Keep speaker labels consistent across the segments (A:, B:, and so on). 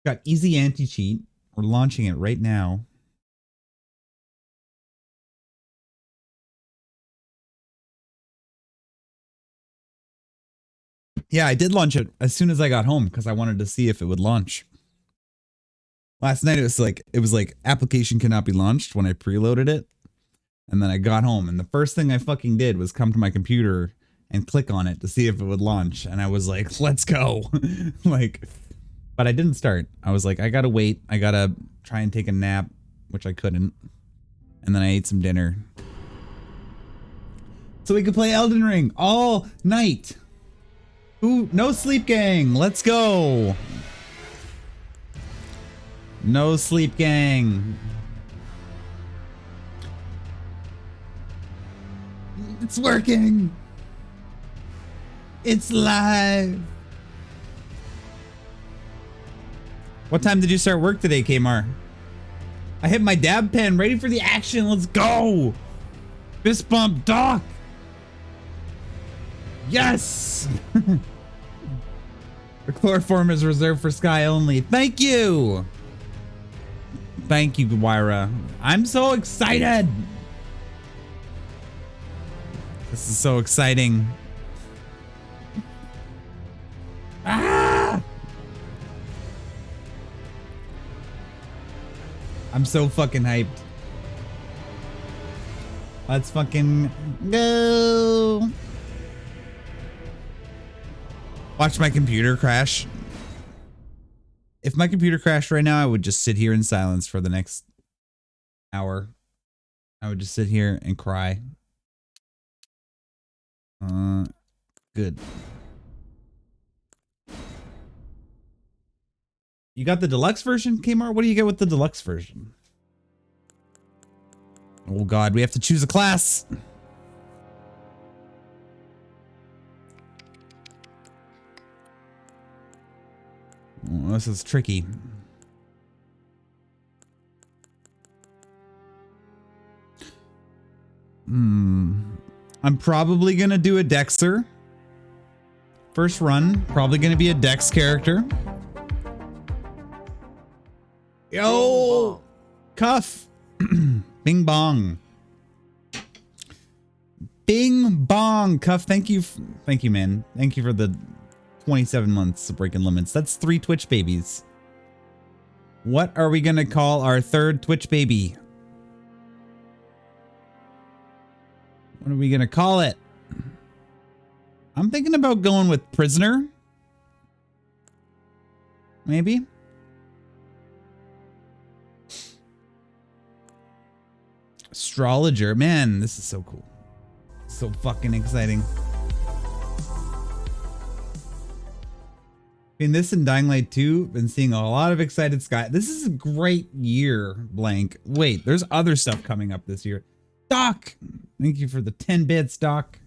A: Got easy anti-cheat. We're launching it right now. Yeah, I did launch it as soon as I got home because I wanted to see if it would launch. Last night it was like application cannot be launched when I preloaded it. And then I got home and the first thing I fucking did was come to my computer and click on it to see if it would launch. And I was like, let's go. Like, but I didn't start. I was like, I gotta wait. I gotta try and take a nap, which I couldn't. And then I ate some dinner. So we could play Elden Ring all night. Ooh, no sleep gang. Let's go. No sleep gang. It's working. It's live. What time did you start work today, Kmar? I hit my dab pen, ready for the action. Let's go. Fist bump, Doc. Yes. The chloroform is reserved for Sky only. Thank you. Thank you, Wyra. I'm so excited. This is so exciting. Ah! I'm so fucking hyped. Let's fucking go. Watch my computer crash. If my computer crashed right now, I would just sit here in silence for the next hour. I would just sit here and cry. Good. You got the deluxe version, Kmart? What do you get with the deluxe version? Oh god, we have to choose a class. Oh, this is tricky. I'm probably gonna do a Dexter. First run, probably gonna be a Dex character. Yo, Cuff. Bing bong. Bing bong. Cuff, thank you, man. Thank you for the 27 months of breaking limits. That's 3 Twitch babies. What are we gonna call our third Twitch baby? What are we gonna call it? I'm thinking about going with Prisoner. Maybe. Astrologer. Man, this is so cool. So fucking exciting. In this and Dying Light 2, been seeing a lot of excited Sky. This is a great year, blank. Wait, there's other stuff coming up this year. Doc! Thank you for the 10 bits, Doc.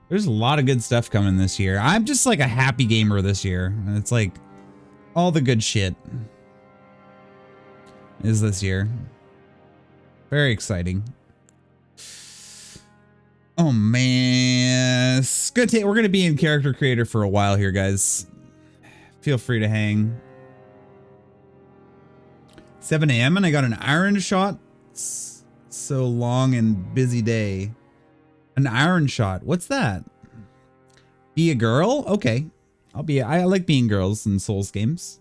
A: There's a lot of good stuff coming this year. I'm just like a happy gamer this year. And it's like all the good shit is this year. Very exciting. Oh man. We're gonna be in character creator for a while here, guys. Feel free to hang. 7 a.m. and I got an iron shot. So long and busy day. An iron shot. What's that? Be a girl? Okay. I like being girls in Souls games.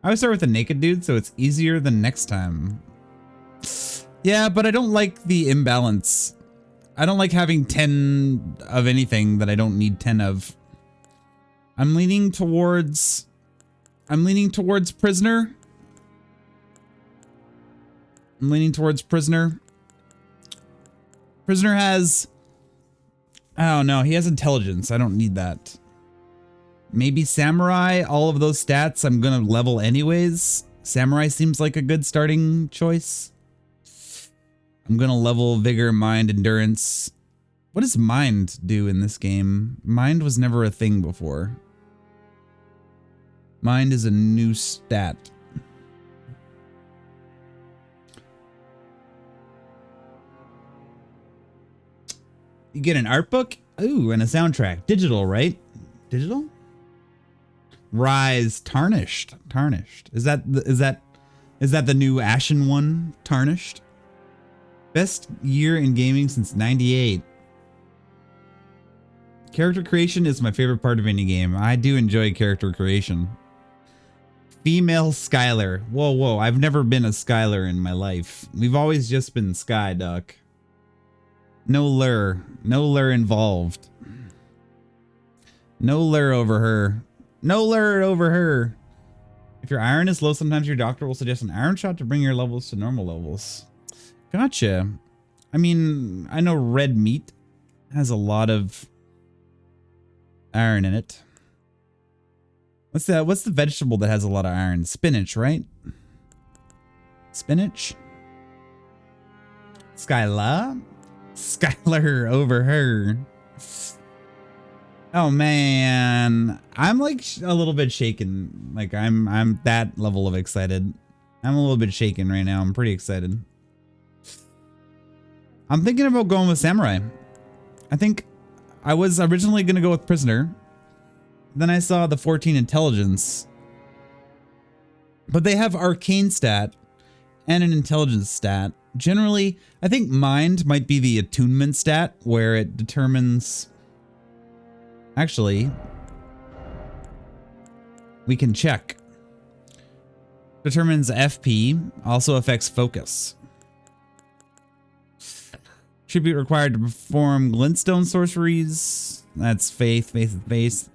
A: I always start with a naked dude, so it's easier the next time. Yeah, but I don't like the imbalance. I don't like having 10 of anything that I don't need 10 of. I'm leaning towards Prisoner. I'm leaning towards Prisoner. Prisoner has, I don't know, he has intelligence. I don't need that. Maybe Samurai, all of those stats I'm gonna level anyways. Samurai seems like a good starting choice. I'm gonna level Vigor, Mind, Endurance. What does Mind do in this game? Mind was never a thing before. Mind is a new stat. You get an art book? Ooh, and a soundtrack. Digital, right? Digital? Rise Tarnished. Tarnished. Is that the new Ashen one? Tarnished. Best year in gaming since '98. Character creation is my favorite part of any game. I do enjoy character creation. Female Skylar. Whoa, whoa. I've never been a Skylar in my life. We've always just been Sky Duck. No lure. No lure involved. No lure over her. No lure over her. If your iron is low, sometimes your doctor will suggest an iron shot to bring your levels to normal levels. Gotcha. I mean, I know red meat has a lot of iron in it. What's the vegetable that has a lot of iron? Spinach, right? Spinach? Skylar? Skylar over her. Oh man, I'm like a little bit shaken. Like I'm that level of excited. I'm a little bit shaken right now. I'm pretty excited. I'm thinking about going with Samurai. I think I was originally going to go with Prisoner. Then I saw the 14 Intelligence. But they have Arcane stat and an Intelligence stat. Generally, I think Mind might be the attunement stat where it determines... Actually, we can check. Determines FP, also affects focus. Should be required to perform glintstone sorceries. That's faith, faith, faith.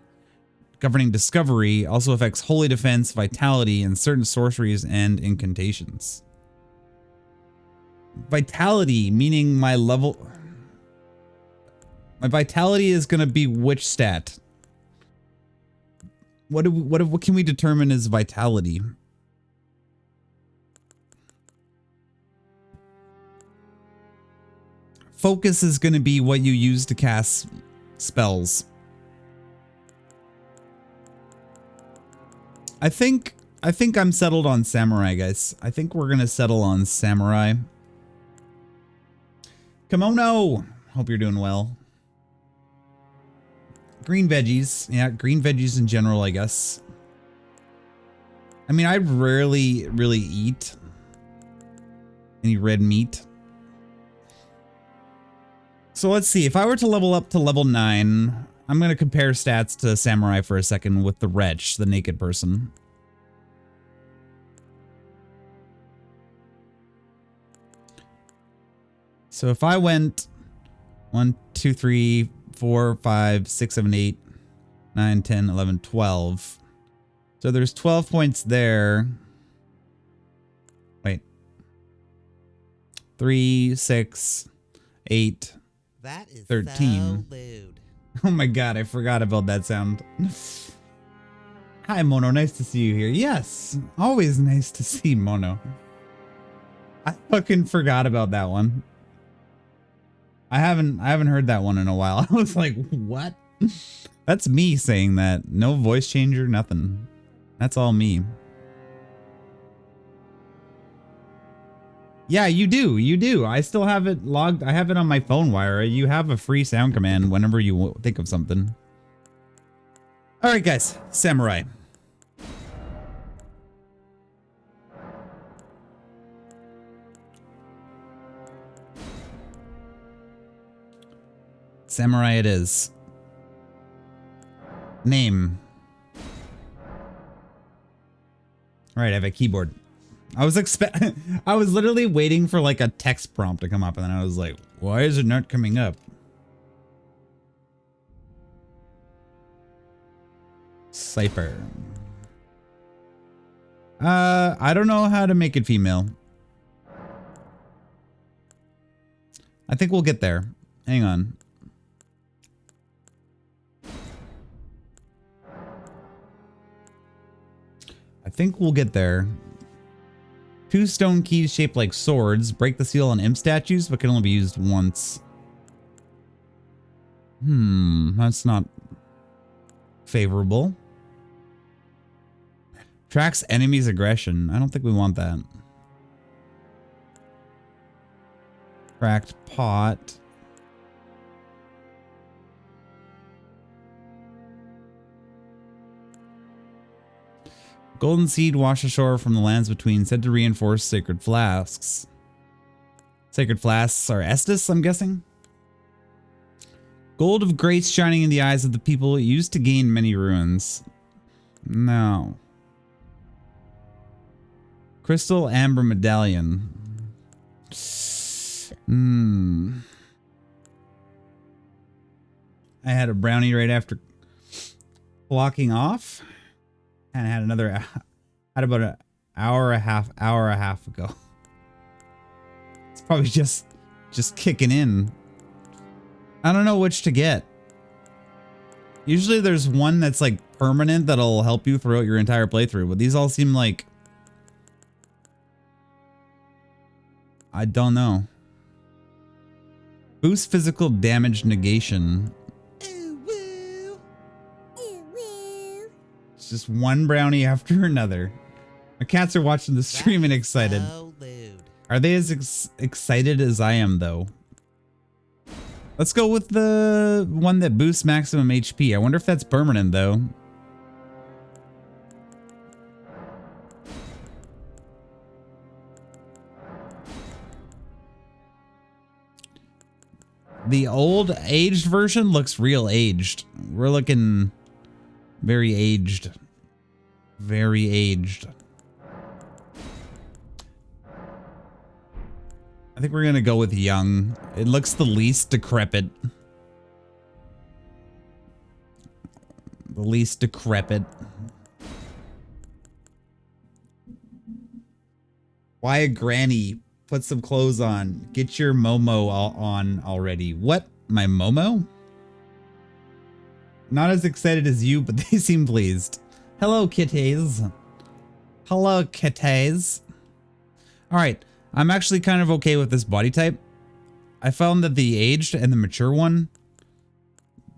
A: Governing discovery also affects holy defense, vitality, and certain sorceries and incantations. Vitality, meaning my level... My vitality is going to be which stat? What can we determine as vitality? Focus is going to be what you use to cast spells. I think I'm settled on Samurai, guys. I think we're going to settle on Samurai. Kimono! Hope you're doing well. Green veggies. Yeah, green veggies in general, I guess. I mean, I rarely really eat any red meat. So let's see. If I were to level up to level 9, I'm going to compare stats to Samurai for a second with the Wretch, the naked person. So if I went 1, 2, 3, 4, 5, 6, 7, 8, 9, 10, 11, 12. So there's 12 points there. Wait. 3, 6, 8,
B: that is
A: 13.
B: So lewd.
A: Oh my god, I forgot about that sound. Hi, Mono. Nice to see you here. Yes, always nice to see Mono. I fucking forgot about that one. I haven't heard that one in a while. I was like, what? That's me saying that. No voice changer, nothing. That's all me. Yeah, you do. You do. I still have it logged. I have it on my phone wire. You have a free sound command whenever you think of something. All right, guys. Samurai. Samurai it is. Name. All right, I have a keyboard. I was literally waiting for like a text prompt to come up, and then I was like, why is it not coming up? Cypher. I don't know how to make it female. I think we'll get there. Hang on. I think we'll get there. 2 stone keys shaped like swords break the seal on imp statues, but can only be used once. That's not favorable. Tracks enemies' aggression. I don't think we want that. Cracked pot. Golden seed washed ashore from the lands between, said to reinforce sacred flasks. Sacred flasks are Estus, I'm guessing. Gold of grace shining in the eyes of the people used to gain many ruins. No. Crystal amber medallion. I had a brownie right after blocking off, and I had another had about an hour and a half ago. It's probably just kicking in. I don't know which to get. Usually there's one that's like permanent that'll help you throughout your entire playthrough, but these all seem like, I don't know. Boost physical damage negation. It's just one brownie after another. My cats are watching the stream and excited. Are they as excited as I am though? Let's go with the one that boosts maximum HP. I wonder if that's permanent though. The old aged version looks real aged. We're looking very aged. Very aged. I think we're gonna go with young. It looks the least decrepit. The least decrepit. Why a granny? Put some clothes on. Get your Momo on already. What? My Momo? Not as excited as you, but they seem pleased. Hello, kitties. Hello, kitties. All right. I'm actually kind of okay with this body type. I found that the aged and the mature one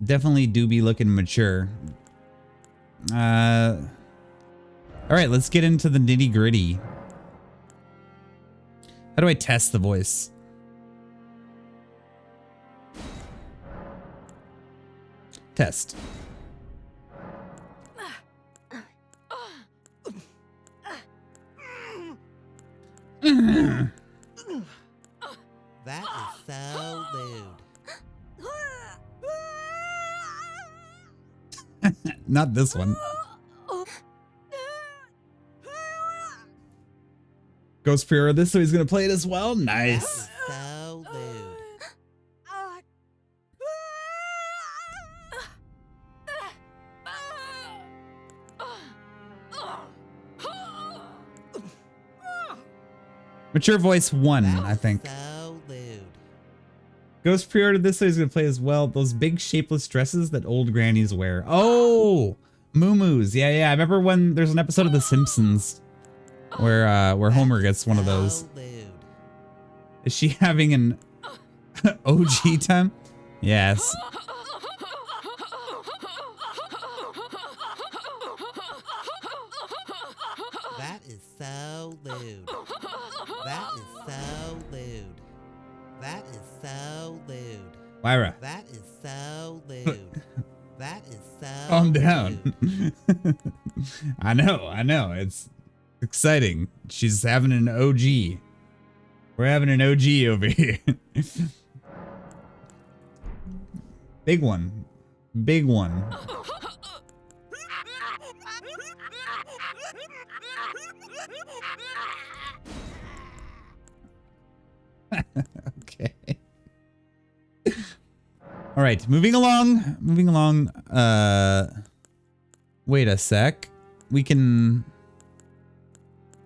A: definitely do be looking mature. All right, let's get into the nitty gritty. How do I test the voice? Test.
B: That is so lewd.
A: Not this one. Ghost Prior this, so he's gonna play it as well. Nice.
B: That is so lewd.
A: Mature voice 1, I think.
B: So lewd.
A: Ghost pre-ordered this, so he's gonna play as well. Those big shapeless dresses that old grannies wear. Oh, moo-moos. Yeah. I remember when there's an episode of The Simpsons where Homer gets one of those.
B: So lewd.
A: Is she having an OG time? Yes.
B: That is so lewd. That is so lewd. That is so lewd.
A: Lyra.
B: That is so lewd. That is so
A: Calm down.
B: lewd.
A: I know. It's exciting. She's having an OG. We're having an OG over here. Big one. Big one. Okay. All right, moving along. Wait a sec.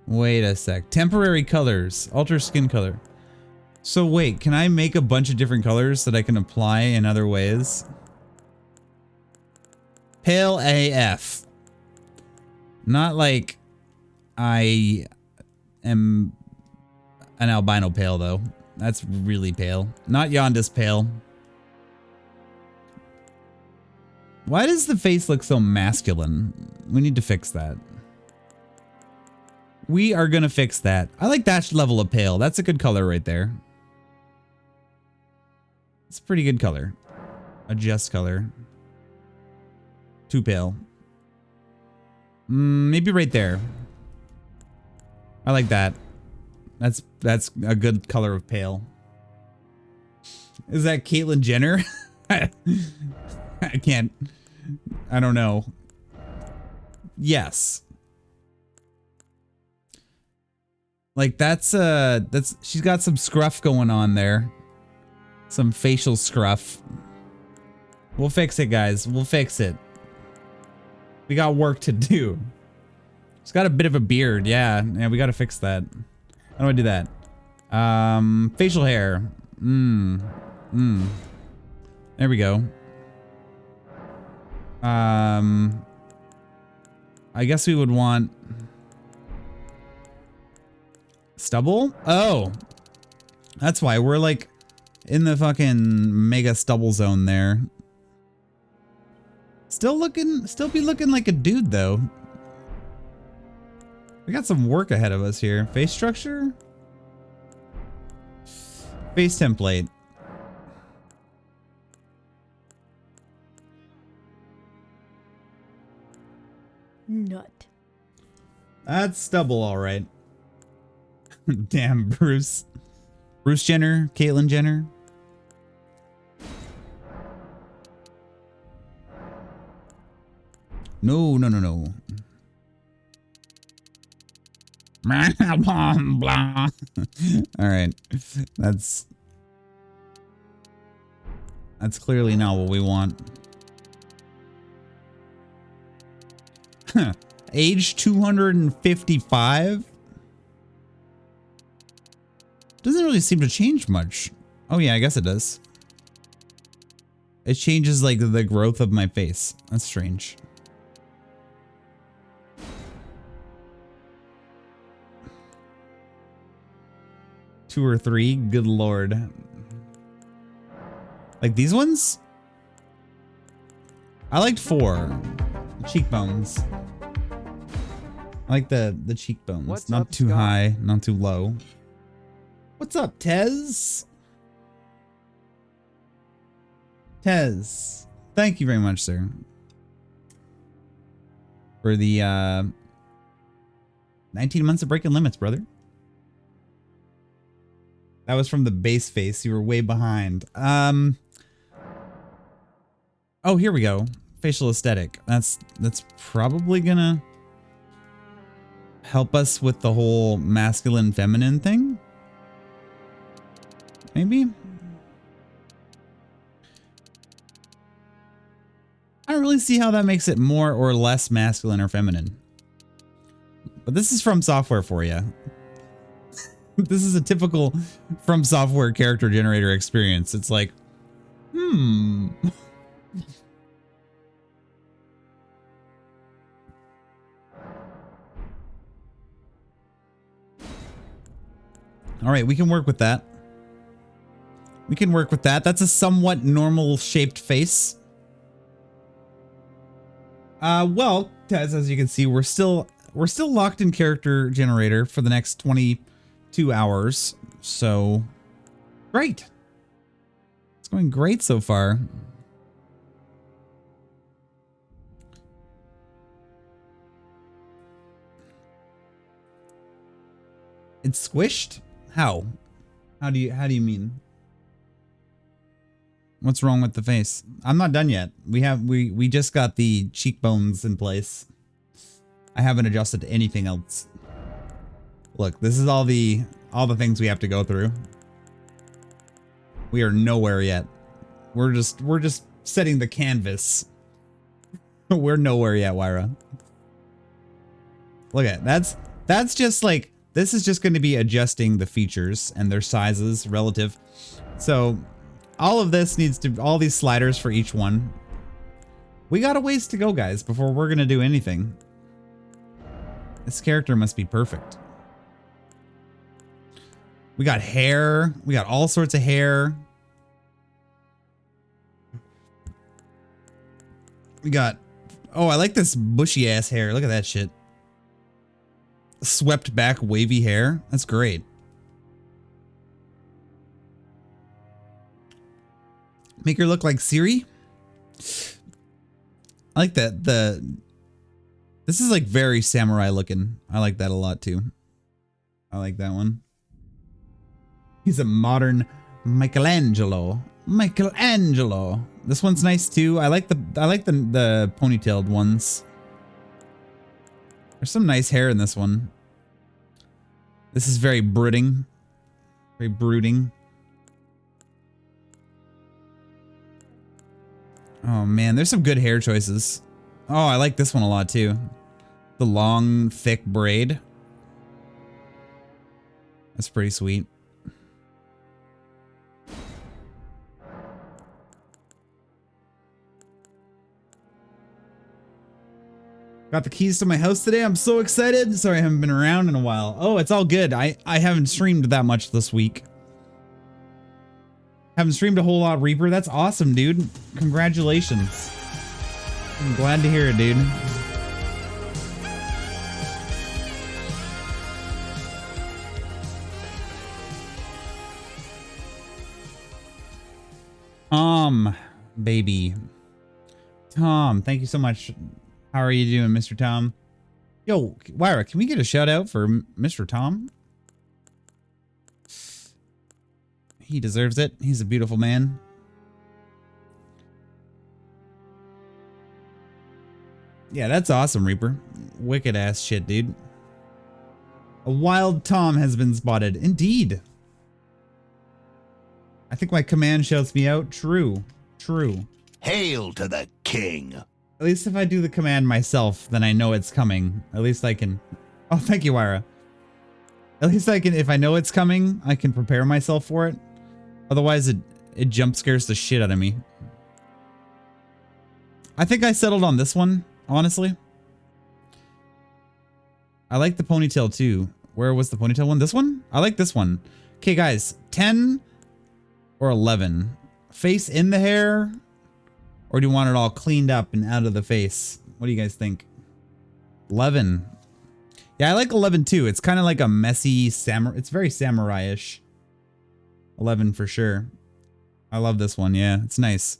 A: Wait a sec. Temporary colors. Alter skin color. So wait, can I make a bunch of different colors that I can apply in other ways? Pale AF. Not like I am an albino pale though. That's really pale. Not Yonda's pale. Why does the face look so masculine? We need to fix that. We are gonna fix that. I like that level of pale. That's a good color right there. It's a pretty good color. Adjust color. Too pale. Maybe right there. I like that. That's a good color of pale. Is that Caitlyn Jenner? I can't. I don't know. Yes. Like that's she's got some scruff going on there. Some facial scruff. We'll fix it, guys. We'll fix it. We got work to do. She's got a bit of a beard. Yeah, we got to fix that. How do I do that? Facial hair. There we go. I guess we would want stubble. Oh, that's why we're like in the fucking mega stubble zone there. Still be looking like a dude though. We got some work ahead of us here. Face structure. Face template.
C: Nut.
A: That's stubble, all right. Damn, Bruce. Bruce Jenner, Caitlyn Jenner. No. All right. That's clearly not what we want. Age 255? Doesn't really seem to change much. Oh yeah, I guess it does. It changes like the growth of my face. That's strange. Two or three? Good lord. Like these ones? I liked 4. Cheekbones. I like the cheekbones.
D: What's
A: not
D: up,
A: too
D: Scott?
A: high, not too low. What's up, Tez? Tez. Thank you very much, sir. For the 19 months of breaking limits, brother. That was from the base face. You were way behind. Oh, here we go. Facial aesthetic. That's probably gonna help us with the whole masculine feminine thing. Maybe. I don't really see how that makes it more or less masculine or feminine. But this is From Software for you. This is a typical From Software character generator experience. It's like, All right, we can work with that. We can work with that. That's a somewhat normal shaped face. Well, Tez, as you can see, we're still locked in character generator for the next 22 hours. So, great. It's going great so far. It's squished? How? How do you mean? What's wrong with the face? I'm not done yet. We just got the cheekbones in place. I haven't adjusted to anything else. Look, this is all the things we have to go through. We are nowhere yet. We're just setting the canvas. We're nowhere yet, Wyra. Look at that's just like, this is just going to be adjusting the features and their sizes relative. So all of this needs to, all these sliders for each one. We got a ways to go, guys, before we're going to do anything. This character must be perfect. We got hair. We got all sorts of hair. We got, oh, I like this bushy ass hair. Look at that shit. Swept back wavy hair. That's great. Make her look like Siri. I like that. This is like very samurai looking. I like that a lot too. I like that one. He's a modern Michelangelo. Michelangelo. This one's nice too. I like the ponytailed ones. There's some nice hair in this one. This is very brooding. Very brooding. Oh man, there's some good hair choices. Oh, I like this one a lot too. The long, thick braid. That's pretty sweet. Got the keys to my house today. I'm so excited. Sorry, I haven't been around in a while. Oh, it's all good. I haven't streamed that much this week. Haven't streamed a whole lot, Reaper. That's awesome, dude. Congratulations. I'm glad to hear it, dude. Baby. Tom, thank you so much. How are you doing, Mr. Tom? Yo, Wyra, can we get a shout out for Mr. Tom? He deserves it. He's a beautiful man. Yeah, that's awesome, Reaper. Wicked ass shit, dude. A wild Tom has been spotted. Indeed. I think my command shouts me out. True. True.
D: Hail to the king.
A: At least if I do the command myself, then I know it's coming. At least I can... Oh, thank you, Wyra. At least I can... If I know it's coming, I can prepare myself for it. Otherwise, it jump scares the shit out of me. I think I settled on this one, honestly. I like the ponytail too. Where was the ponytail one? This one? I like this one. Okay, guys. 10 or 11? Face in the hair? Or do you want it all cleaned up and out of the face? What do you guys think? 11. Yeah, I like 11 too. It's kind of like a messy samurai. It's very samurai-ish. 11 for sure. I love this one. Yeah, it's nice.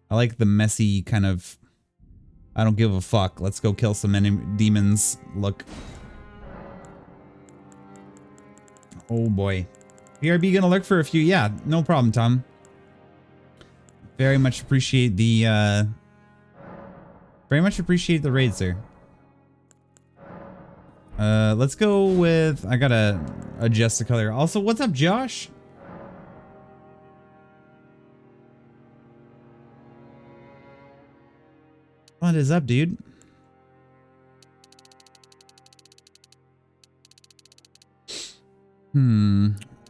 A: I like the messy kind of... I don't give a fuck. Let's go kill some demons. Look. Oh boy. BRB gonna look for a few. Yeah, no problem, Tom. Very much appreciate the raid, sir. Let's go with... I gotta adjust the color. Also, what's up, Josh? What is up, dude?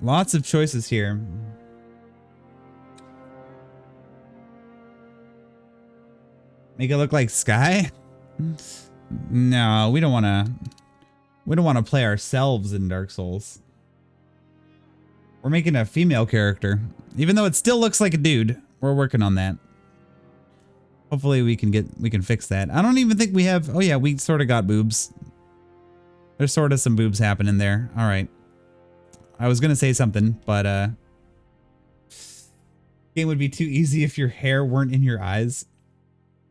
A: Lots of choices here. Make it look like Sky? No, we don't want to play ourselves in Dark Souls. We're making a female character. Even though it still looks like a dude. We're working on that. Hopefully we can fix that. I don't even think we have... Oh yeah, we sort of got boobs. There's sort of some boobs happening there. All right. I was going to say something, but game would be too easy if your hair weren't in your eyes.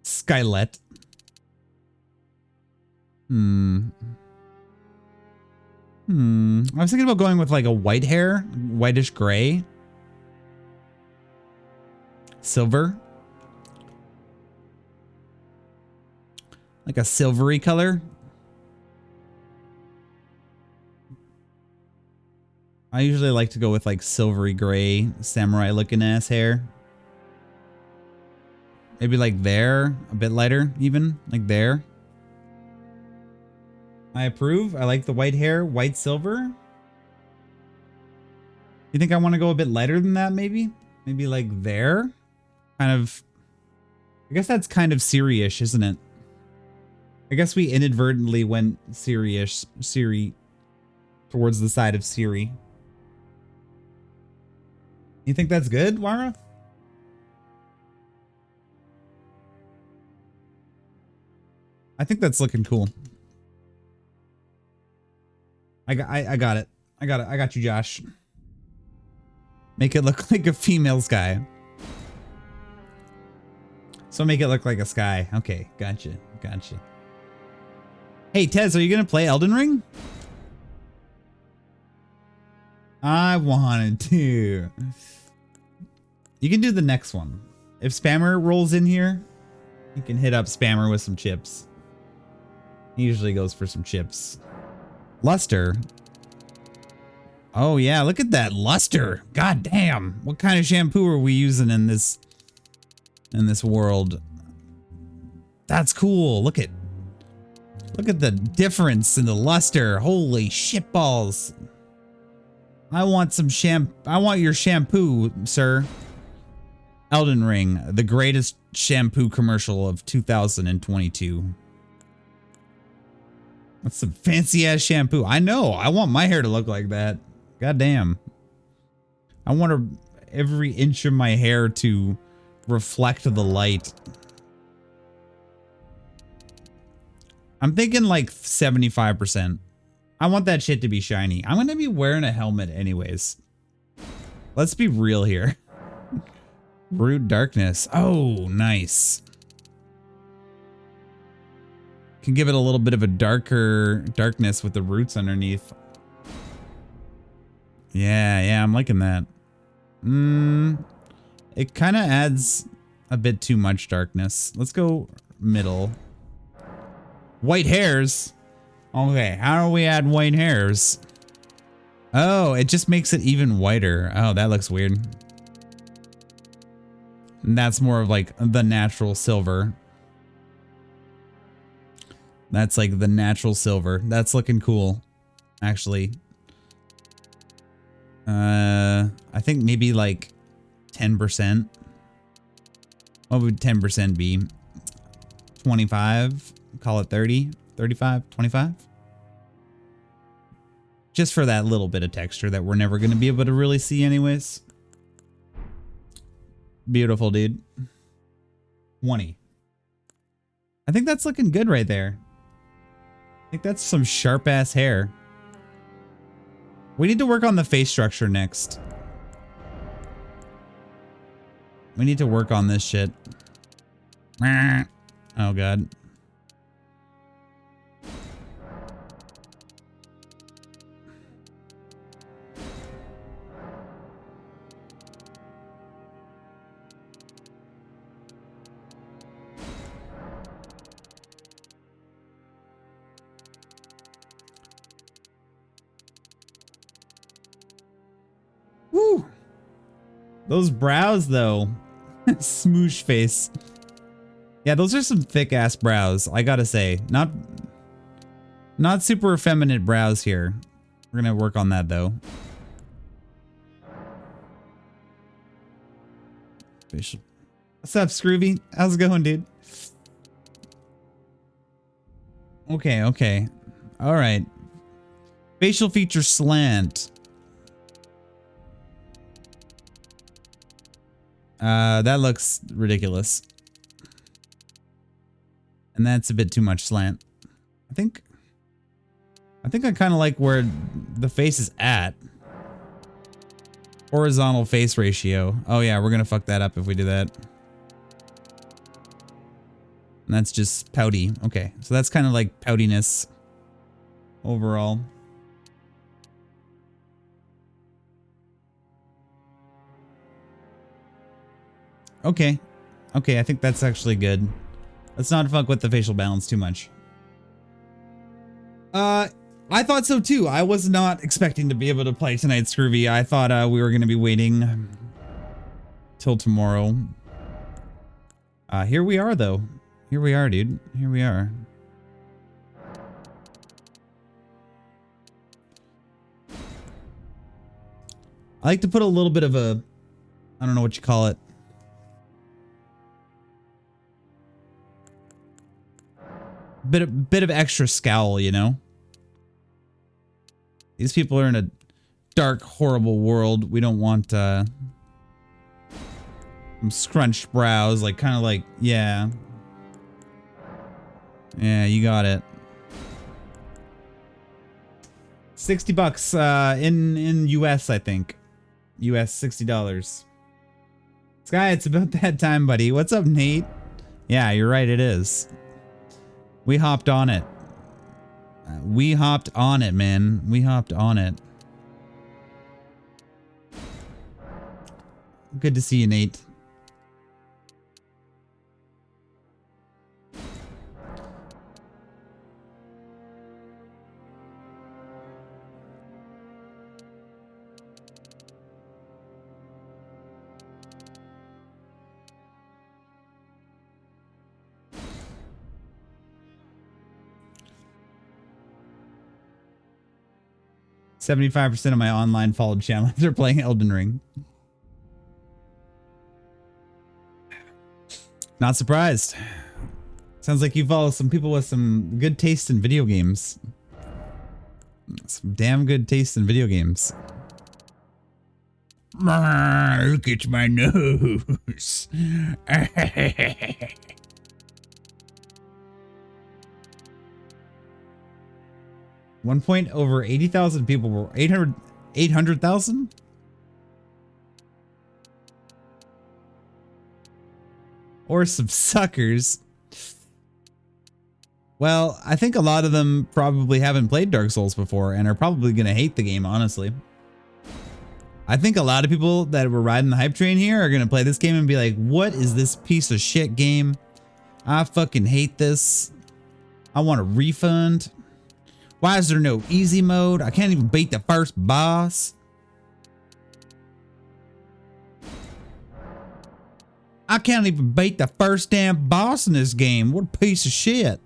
A: Skylet. I was thinking about going with like a white hair, whitish gray. Silver. Like a silvery color. I usually like to go with like silvery gray, samurai looking ass hair. Maybe like there, a bit lighter even, like there. I approve. I like the white hair, white silver. You think I want to go a bit lighter than that maybe? Maybe like there? Kind of, I guess that's kind of Siri-ish, isn't it? I guess we inadvertently went Siri-ish, Siri, towards the side of Siri. You think that's good, Wara? I think that's looking cool. I got it. I got you, Josh. Make it look like a female Sky. So make it look like a Sky. Okay, gotcha. Hey, Tez, are you going to play Elden Ring? I wanted to. You can do the next one. If Spammer rolls in here, you can hit up Spammer with some chips. He usually goes for some chips. Luster. Oh yeah, look at that luster. God damn. What kind of shampoo are we using in this world? That's cool. Look at the difference in the luster. Holy shitballs. I want your shampoo, sir. Elden Ring, the greatest shampoo commercial of 2022. That's some fancy ass shampoo. I know. I want my hair to look like that. God damn. I want every inch of my hair to reflect the light. I'm thinking like 75%. I want that shit to be shiny. I'm going to be wearing a helmet anyways. Let's be real here. Root darkness. Oh, nice. Can give it a little bit of a darkness with the roots underneath. Yeah, I'm liking that. It kind of adds a bit too much darkness. Let's go middle. White hairs. Okay, how do we add white hairs? Oh, it just makes it even whiter. Oh, that looks weird. And that's more of like the natural silver. That's like the natural silver. That's looking cool, actually. I think maybe like 10%. What would 10% be? 25? Call it 30? 35? 25? Just for that little bit of texture that we're never going to be able to really see anyways. Beautiful, dude. 20. I think that's looking good right there. I think that's some sharp ass hair. We need to work on the face structure next. We need to work on this shit. Oh god. Woo! Those brows, though. Smoosh face. Yeah, those are some thick ass brows, I gotta say. Not super effeminate brows here. We're gonna work on that though. What's up, Scroovy? How's it going, dude? Okay. Alright. Facial feature slant. That looks ridiculous. And that's a bit too much slant. I think I kind of like where the face is at. Horizontal face ratio. Oh yeah, we're gonna fuck that up if we do that. And that's just pouty. Okay, so that's kind of like poutiness overall. Okay, I think that's actually good. Let's not fuck with the facial balance too much. I thought so too. I was not expecting to be able to play tonight, Scurvy. I thought we were going to be waiting till tomorrow. Here we are, though. Here we are, dude. Here we are. I like to put a little bit of a, I don't know what you call it. Bit of extra scowl, you know? These people are in a dark, horrible world. We don't want some scrunched brows, like kind of like, yeah. Yeah, you got it. 60 bucks in US, I think. US $60. Sky, it's about that time, buddy. What's up, Nate? Yeah, you're right, it is. We hopped on it. We hopped on it, man. We hopped on it. Good to see you, Nate. %75% of my online followed channels are playing Elden Ring. Not surprised. Sounds like you follow some people with some good taste in video games. Some damn good taste in video games. Look at my nose. One point over 80,000 people were 800,000? Or some suckers. Well, I think a lot of them probably haven't played Dark Souls before and are probably going to hate the game, honestly. I think a lot of people that were riding the hype train here are going to play this game and be like, what is this piece of shit game? I fucking hate this. I want a refund. Why is there no easy mode? I can't even beat the first boss. I can't even beat the first damn boss in this game. What a piece of shit.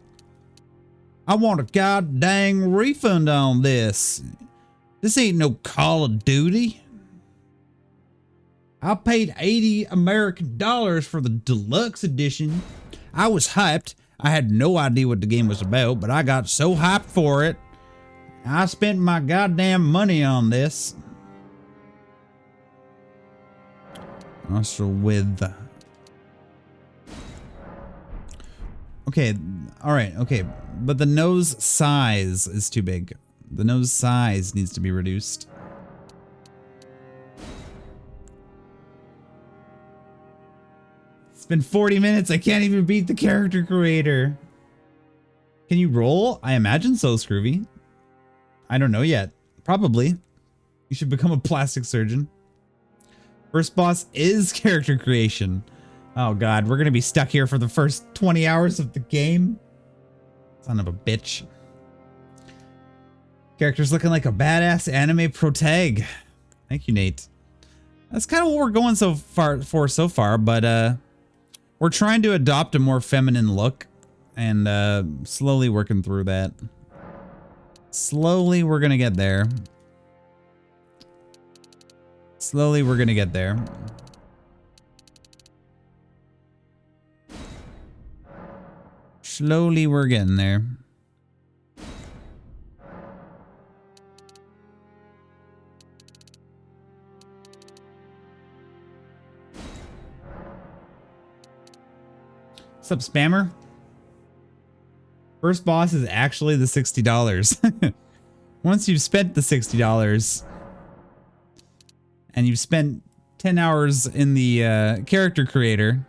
A: I want a god dang refund on this. This ain't no Call of Duty. I paid $80 American for the deluxe edition. I was hyped. I had no idea what the game was about, but I got so hyped for it. I spent my goddamn money on this. Also with... Okay, alright, okay. But the nose size is too big. The nose size needs to be reduced. It's been 40 minutes, I can't even beat the character creator. Can you roll? I imagine so, Scroovy. I don't know yet. Probably. You should become a plastic surgeon. First boss is character creation. Oh god, we're gonna be stuck here for the first 20 hours of the game. Son of a bitch. Character's looking like a badass anime protag. Thank you, Nate. That's kind of what we're going so far, but we're trying to adopt a more feminine look and slowly working through that. Slowly, we're gonna get there. Slowly, we're gonna get there. Slowly, we're getting there. What's up, spammer? First boss is actually the $60. Once you've spent the $60 and you've spent 10 hours in the character creator,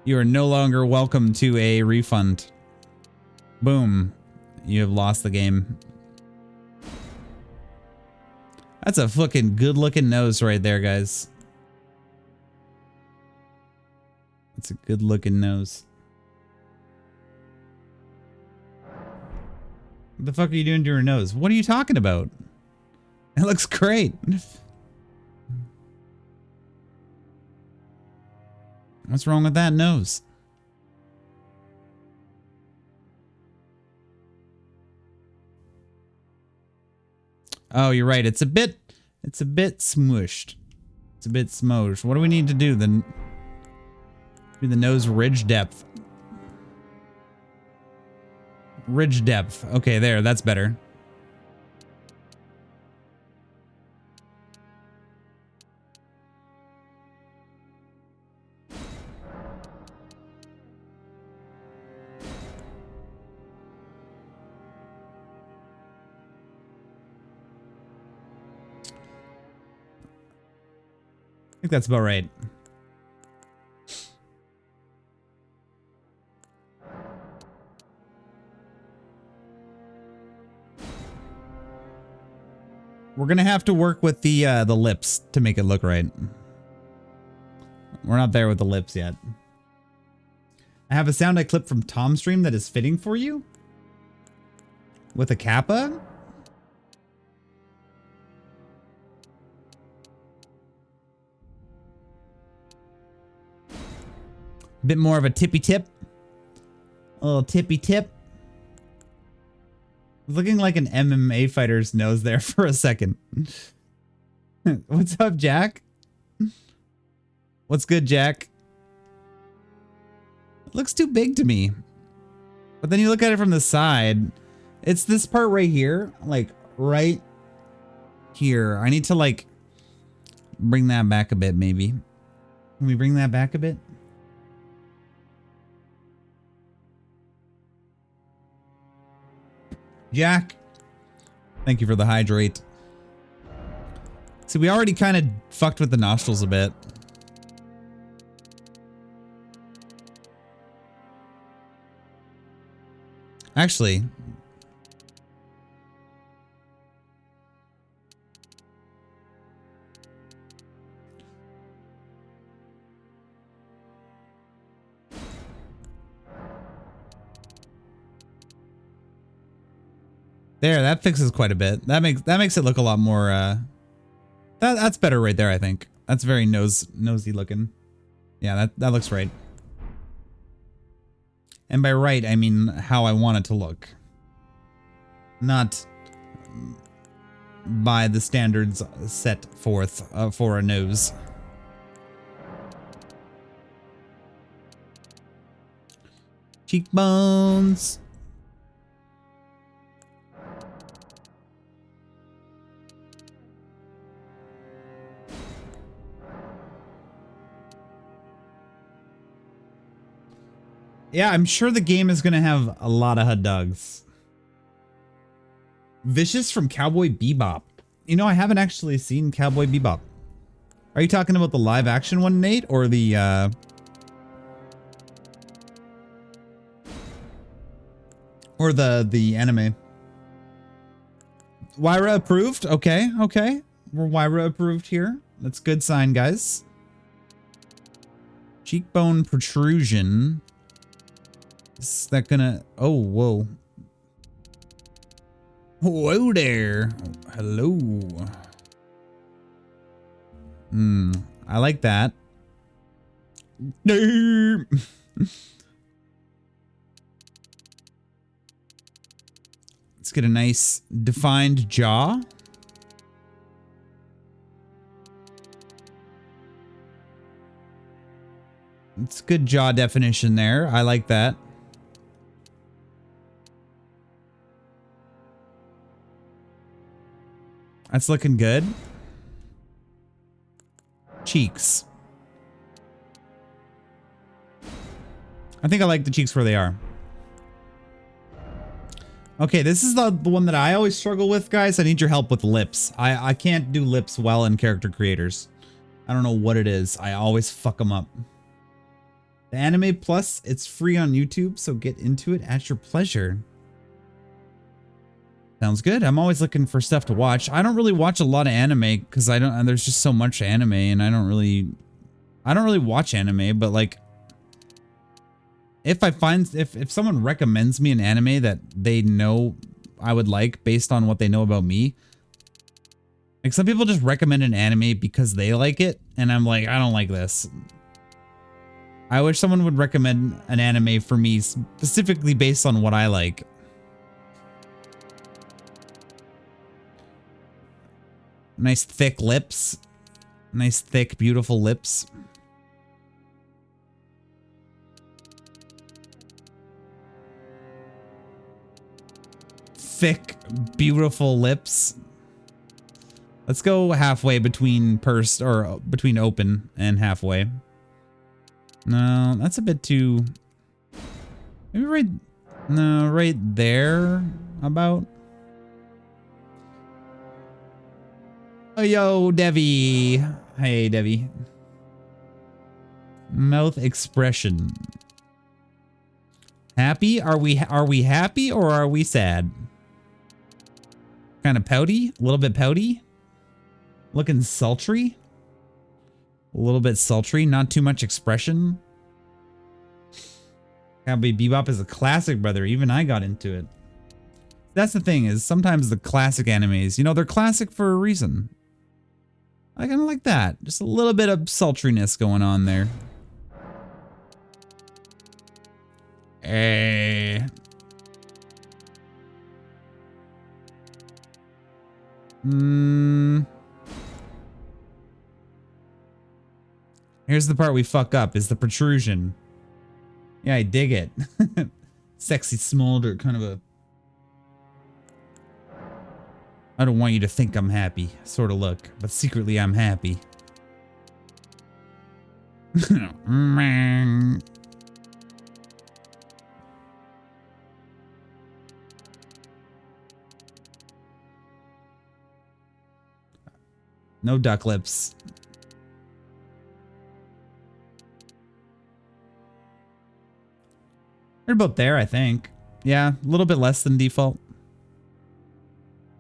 A: you are no longer welcome to a refund. Boom. You have lost the game. That's a fucking good looking nose right there, guys. That's a good looking nose. What the fuck are you doing to her nose? What are you talking about? It looks great. What's wrong with that nose? Oh, you're right. It's a bit smooshed. It's a bit smooshed. What do we need to do? Do the nose ridge depth. Ridge depth. Okay, there. That's better. I think that's about right. We're gonna have to work with the lips to make it look right. We're not there with the lips yet. I have a sound I clipped from Tom's stream that is fitting for you. With a kappa? A bit more of a tippy tip. A little tippy tip. Looking like an MMA fighter's nose there for a second. What's up, Jack? What's good, Jack? It looks too big to me. But then you look at it from the side. It's this part right here. Like, right here. I need to, like, bring that back a bit, maybe. Can we bring that back a bit? Jack, thank you for the hydrate. See, we already kind of fucked with the nostrils a bit. Actually, there, that fixes quite a bit. That makes it look a lot more that's better right there, I think. That's very nosy looking. Yeah, that looks right. And by right, I mean how I want it to look. Not by the standards set forth for a nose. Cheekbones. Yeah, I'm sure the game is going to have a lot of hot dogs. Vicious from Cowboy Bebop. You know, I haven't actually seen Cowboy Bebop. Are you talking about the live action one, Nate, or the anime? Wyra approved? Okay, okay. We're Wyra approved here. That's a good sign, guys. Cheekbone protrusion. Is that gonna... Oh, whoa. Whoa there. Hello. I like that. Let's get a nice defined jaw. It's good jaw definition there. I like that. That's looking good. Cheeks. I think I like the cheeks where they are. Okay, this is the one that I always struggle with, guys. I need your help with lips. I can't do lips well in character creators. I don't know what it is. I always fuck them up. The Anime Plus, it's free on YouTube, so get into it at your pleasure. Sounds good. I'm always looking for stuff to watch. I don't really watch a lot of anime because there's just so much anime and I don't really watch anime, but like if someone recommends me an anime that they know I would like based on what they know about me, like some people just recommend an anime because they like it and I'm like, I don't like this. I wish someone would recommend an anime for me specifically based on what I like. Nice thick lips. Nice thick, beautiful lips. Thick, beautiful lips. Let's go halfway between pursed or between open and halfway. No, that's a bit too... Maybe right there about. Oh, yo, Devi. Hey, Devi. Mouth expression. Happy? Are we happy or are we sad? Kind of pouty, a little bit pouty. Looking sultry. A little bit sultry, not too much expression. Cowboy Bebop is a classic, brother. Even I got into it. That's the thing, is sometimes the classic animes, you know, they're classic for a reason. I kind of like that. Just a little bit of sultriness going on there. Here's the part we fuck up, is the protrusion. Yeah, I dig it. Sexy smolder, kind of a... I don't want you to think I'm happy, sort of look, but secretly I'm happy. No duck lips. They're about there, I think. Yeah, a little bit less than default.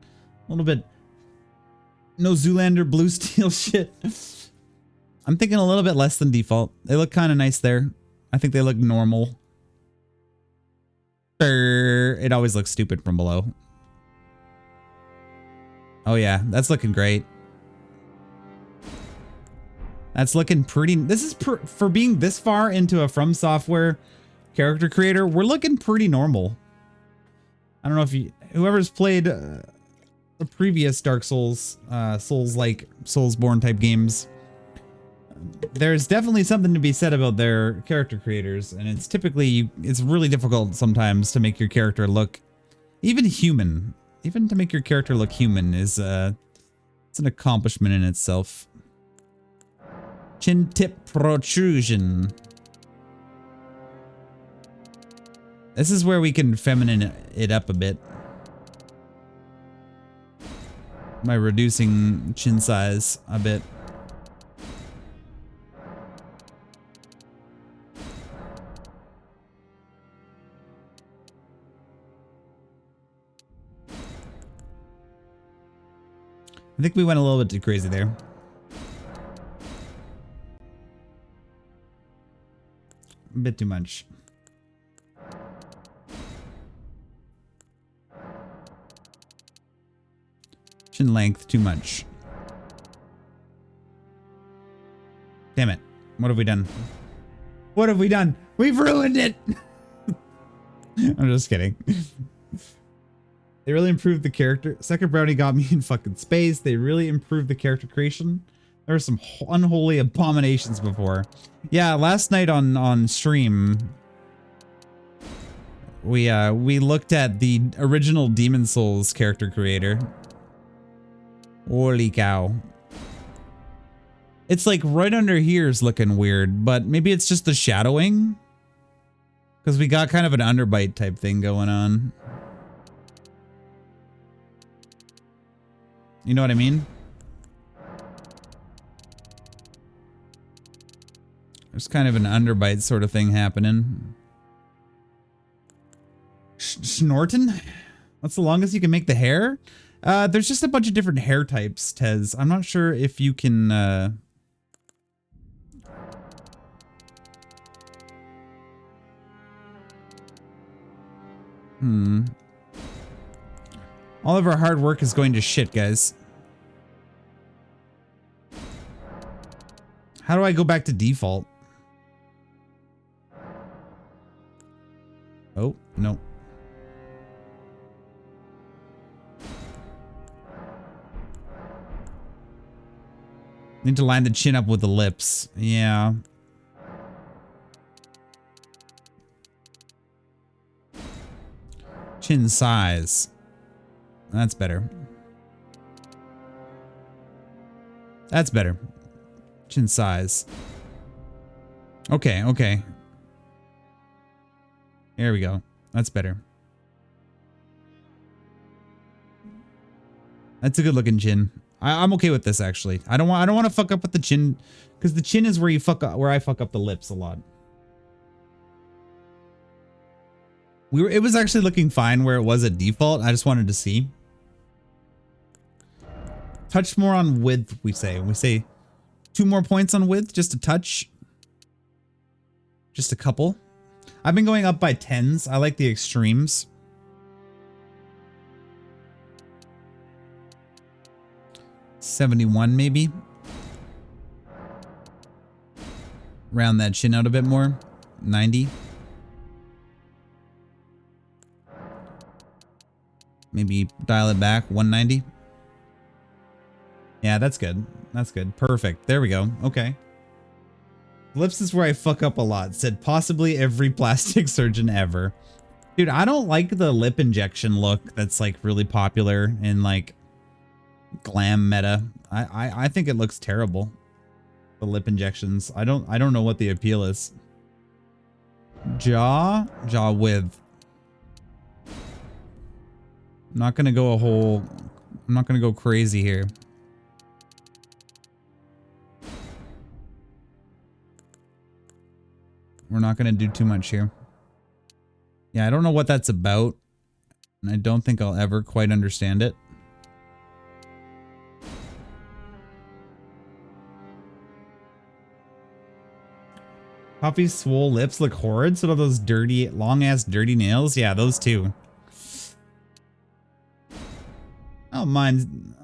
A: A little bit. No Zoolander blue steel shit. I'm thinking a little bit less than default. They look kind of nice there. I think they look normal. It always looks stupid from below. Oh yeah, that's looking great. That's looking pretty. This is for being this far into a From Software character creator. We're looking pretty normal. I don't know if you, whoever's played the previous Dark Souls, Souls-like Soulsborne type games. There's definitely something to be said about their character creators, and it's typically, it's really difficult sometimes to make your character look even human. Even to make your character look human is it's an accomplishment in itself. Chin tip protrusion. This is where we can feminine it up a bit by reducing chin size a bit. I think we went a little bit too crazy there. A bit too much. Chin length too much. Damn it. What have we done? What have we done? We've ruined it! I'm just kidding. They really improved the character. Second Brownie got me in fucking space. They really improved the character creation. There were some unholy abominations before. Yeah, last night on stream, we looked at the original Demon Souls character creator. Holy cow. It's like right under here is looking weird, but maybe it's just the shadowing. Because we got kind of an underbite type thing going on. You know what I mean? There's kind of an underbite sort of thing happening. Snorton? That's the longest you can make the hair? There's just a bunch of different hair types, Tez. I'm not sure if you can... All of our hard work is going to shit, guys. How do I go back to default? Oh, no. Need to line the chin up with the lips. Yeah. Chin size. That's better. That's better. Chin size. Okay, okay. There we go. That's better. That's a good looking chin. I'm okay with this actually. I don't want to fuck up with the chin, because the chin is where you fuck up, where I fuck up the lips a lot. It was actually looking fine where it was at default. I just wanted to see. touch more on width, we say. We say 2 more points on width, just a touch. Just a couple. I've been going up by 10s. I like the extremes. $71 maybe. Round that chin out a bit more. 90. Maybe dial it back. 190. Yeah, that's good. That's good. Perfect. There we go. Okay. Lips is where I fuck up a lot. Said possibly every plastic surgeon ever. Dude, I don't like the lip injection look that's like really popular in like glam meta. I think it looks terrible. The lip injections. I don't know what the appeal is. Jaw width. I'm not gonna go crazy here. We're not gonna do too much here. Yeah, I don't know what that's about, and I don't think I'll ever quite understand it. Puffy swole lips look horrid. So do those dirty, long-ass dirty nails. Yeah, those two. I don't mind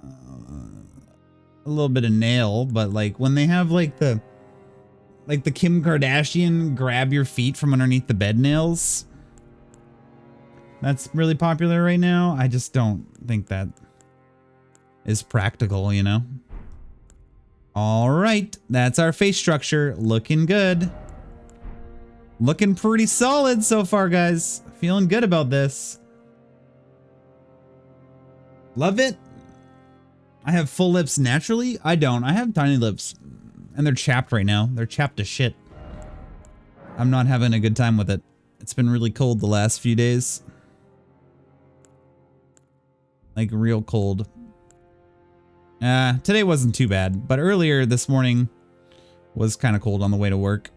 A: a little bit of nail, but like when they have like the Kim Kardashian grab your feet from underneath the bed nails. That's really popular right now. I just don't think that is practical, you know? All right, that's our face structure. Looking good. Looking pretty solid so far, guys. Feeling good about this. Love it. I have full lips naturally. I don't. I have tiny lips. And they're chapped right now. They're chapped to shit. I'm not having a good time with it. It's been really cold the last few days. Like real cold. Today wasn't too bad. But earlier this morning was kind of cold on the way to work.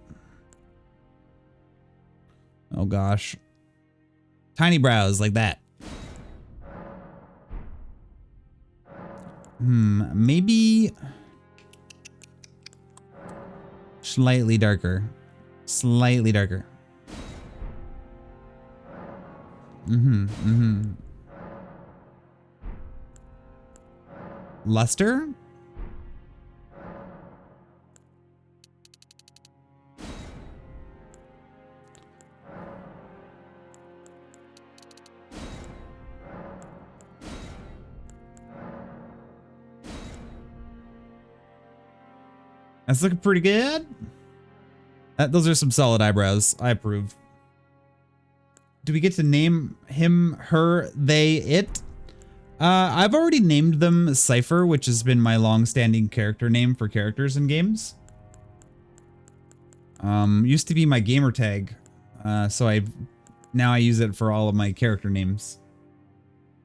A: Oh gosh. Tiny brows like that. Maybe slightly darker. Slightly darker. Luster? That's looking pretty good. Those are some solid eyebrows. I approve. Do we get to name him, her, they, it? I've already named them Cypher, which has been my long-standing character name for characters in games. Used to be my gamer tag, so now I use it for all of my character names.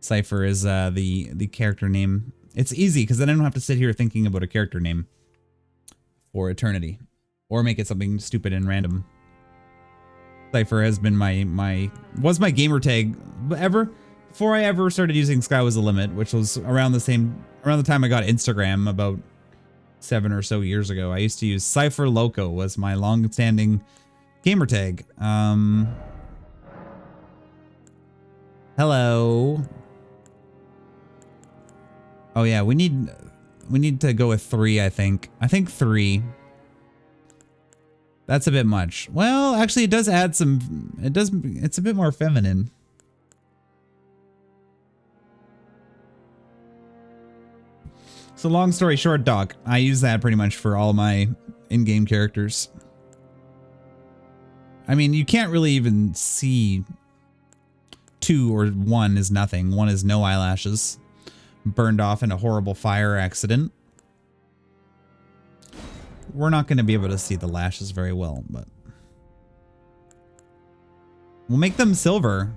A: Cypher is the character name. It's easy because then I don't have to sit here thinking about a character name for eternity, or make it something stupid and random. Cypher has been was my gamer tag before I ever started using SkyeWasTheLimit, which was around the time I got Instagram about 7 or so years ago. I used to use Cypher Loco was my long-standing gamer tag. Hello. Oh yeah, we need to go with 3, I think. I think 3. That's a bit much. Well, actually it does add some, it's a bit more feminine. So long story short, Doc, I use that pretty much for all my in-game characters. I mean, you can't really even see 2 or 1 is nothing. 1 is no eyelashes. Burned off in a horrible fire accident. We're not going to be able to see the lashes very well, but we'll make them silver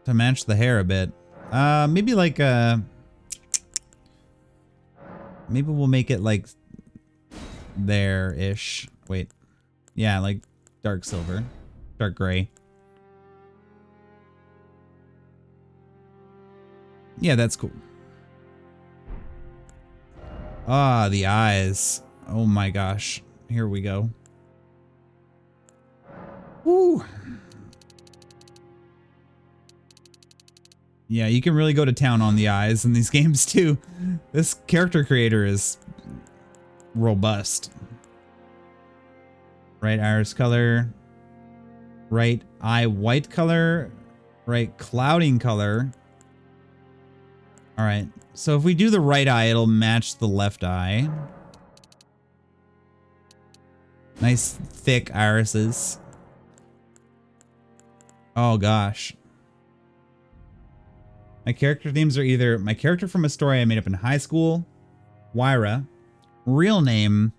A: to match the hair a bit. Maybe like maybe we'll make it like there-ish. Wait. Yeah, like dark silver. Dark gray. Yeah, that's cool. Ah, the eyes. Oh my gosh. Here we go. Woo. Yeah, you can really go to town on the eyes in these games too. This character creator is robust. Right iris color. Right eye white color. Right clouding color. All right. So if we do the right eye, it'll match the left eye. Nice thick irises. Oh gosh. My character names are either my character from a story I made up in high school, Wyra, real name,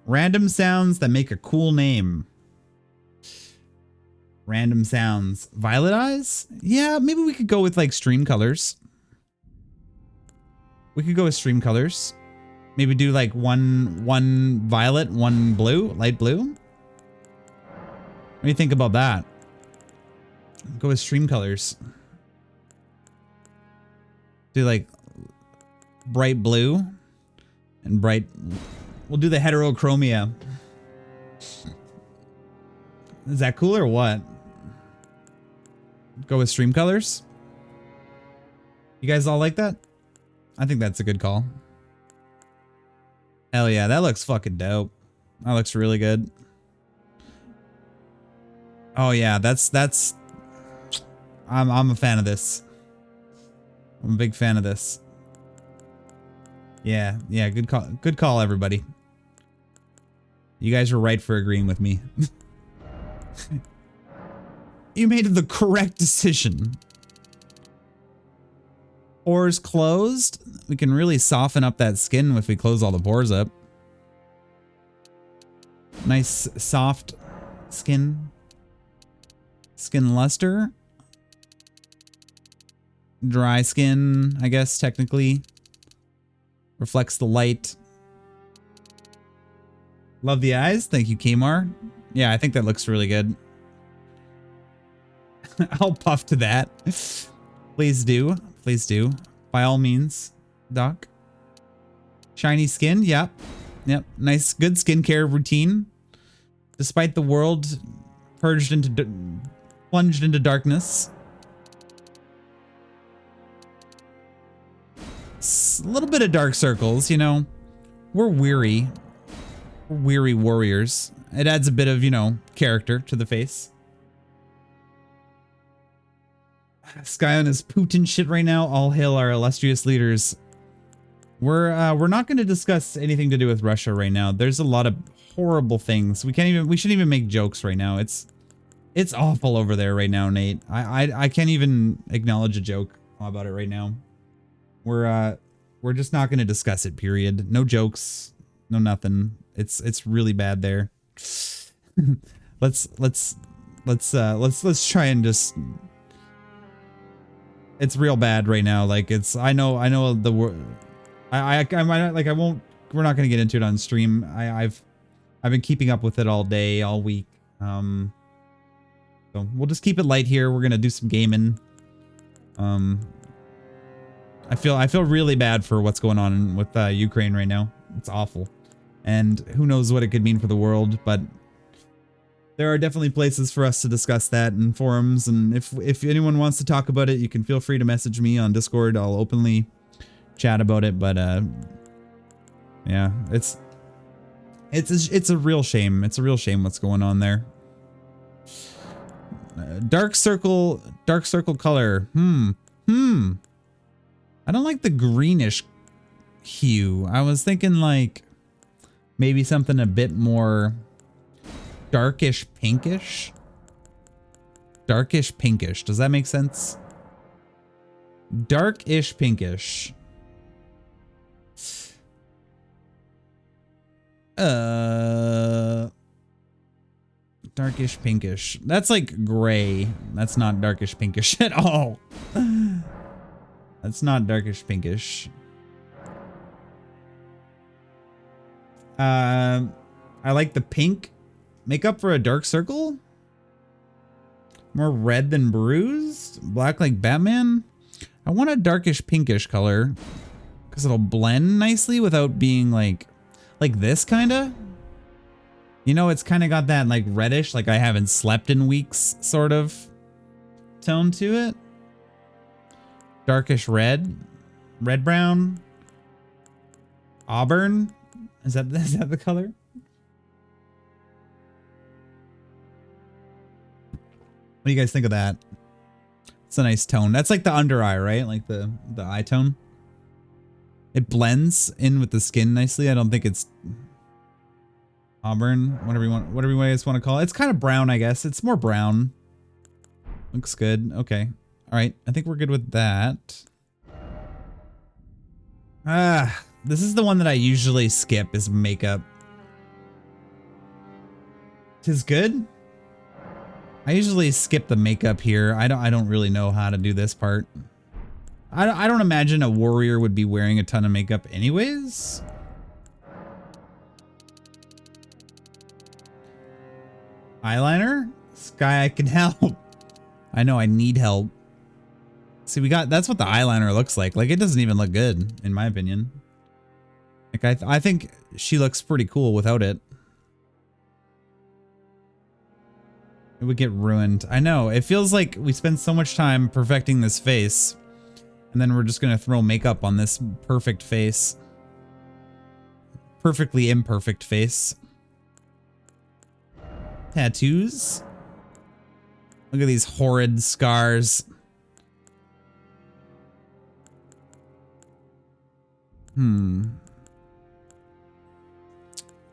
A: random sounds that make a cool name. Random sounds. Violet eyes? Yeah, maybe we could go with like stream colors. We could go with stream colors. Maybe do like one violet, one blue, light blue. What do you think about that? Go with stream colors. Do like bright blue and bright. We'll do the heterochromia. Is that cool or what? Go with stream colors. You guys all like that? I think that's a good call. Hell yeah, that looks fucking dope. That looks really good. Oh yeah, that's. I'm a fan of this. I'm a big fan of this. Yeah, good call. Good call, everybody. You guys were right for agreeing with me. You made the correct decision. Pores closed. We can really soften up that skin if we close all the pores up. Nice soft skin. Skin luster. Dry skin, I guess, technically. Reflects the light. Love the eyes. Thank you, Kmar. Yeah, I think that looks really good. I'll puff to that. Please do. Please do. By all means, Doc. Shiny skin. Yep. Yep. Nice, good skincare routine. Despite the world plunged into darkness. A little bit of dark circles, you know. We're weary. We're weary warriors. It adds a bit of, you know, character to the face. Sky on his Putin shit right now. All hail our illustrious leaders. We're not going to discuss anything to do with Russia right now. There's a lot of horrible things. We shouldn't even make jokes right now. It's awful over there right now, Nate. I can't even acknowledge a joke about it right now. We're just not going to discuss it, period. No jokes, no nothing. It's really bad there. let's try and just. It's real bad right now. Like I know the word. I might like I won't. We're not going to get into it on stream. I've been keeping up with it all day, all week. So we'll just keep it light here. We're gonna do some gaming. I feel really bad for what's going on with Ukraine right now. It's awful, and who knows what it could mean for the world. But there are definitely places for us to discuss that in forums, and if anyone wants to talk about it, you can feel free to message me on Discord. I'll openly chat about it. But yeah, it's a real shame. It's a real shame what's going on there. Dark circle color. I don't like the greenish hue. I was thinking like maybe something a bit more darkish pinkish. Darkish pinkish. Does that make sense? Darkish pinkish. Darkish pinkish. That's like gray. That's not darkish pinkish at all. That's not darkish pinkish. I like the pink. Make up for a dark circle? More red than bruised? Black like Batman? I want a darkish pinkish color. Because it'll blend nicely without being like this kind of. You know, it's kind of got that like reddish, like I haven't slept in weeks sort of tone to it. Darkish red, red brown, auburn. Is that the color? What do you guys think of that? It's a nice tone. That's like the under eye, right? Like the eye tone. It blends in with the skin nicely. I don't think it's auburn, whatever you guys want to call it. It's kind of brown, I guess. It's more brown. Looks good. Okay. All right. I think we're good with that. This is the one that I usually skip is makeup. 'Tis good. I usually skip the makeup here. I don't really know how to do this part. I don't imagine a warrior would be wearing a ton of makeup anyways. Eyeliner? Sky, I can help. I know I need help. See, that's what the eyeliner looks like. Like, it doesn't even look good, in my opinion. Like, I think she looks pretty cool without it. It would get ruined. I know. It feels like we spend so much time perfecting this face, and then we're just going to throw makeup on this perfect face. Perfectly imperfect face. Tattoos. Look at these horrid scars.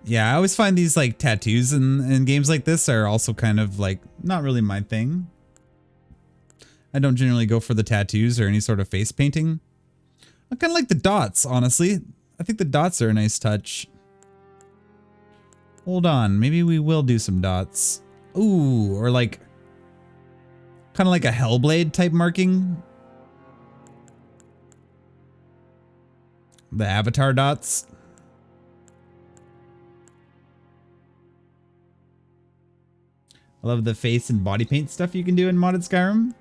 A: Yeah, I always find these like tattoos in games like this are also kind of like not really my thing. I don't generally go for the tattoos or any sort of face painting. I kind of like the dots, honestly. I think the dots are a nice touch. Hold on, maybe we will do some dots. Ooh, or like kind of like a Hellblade type marking. The avatar dots. I love the face and body paint stuff you can do in modded Skyrim.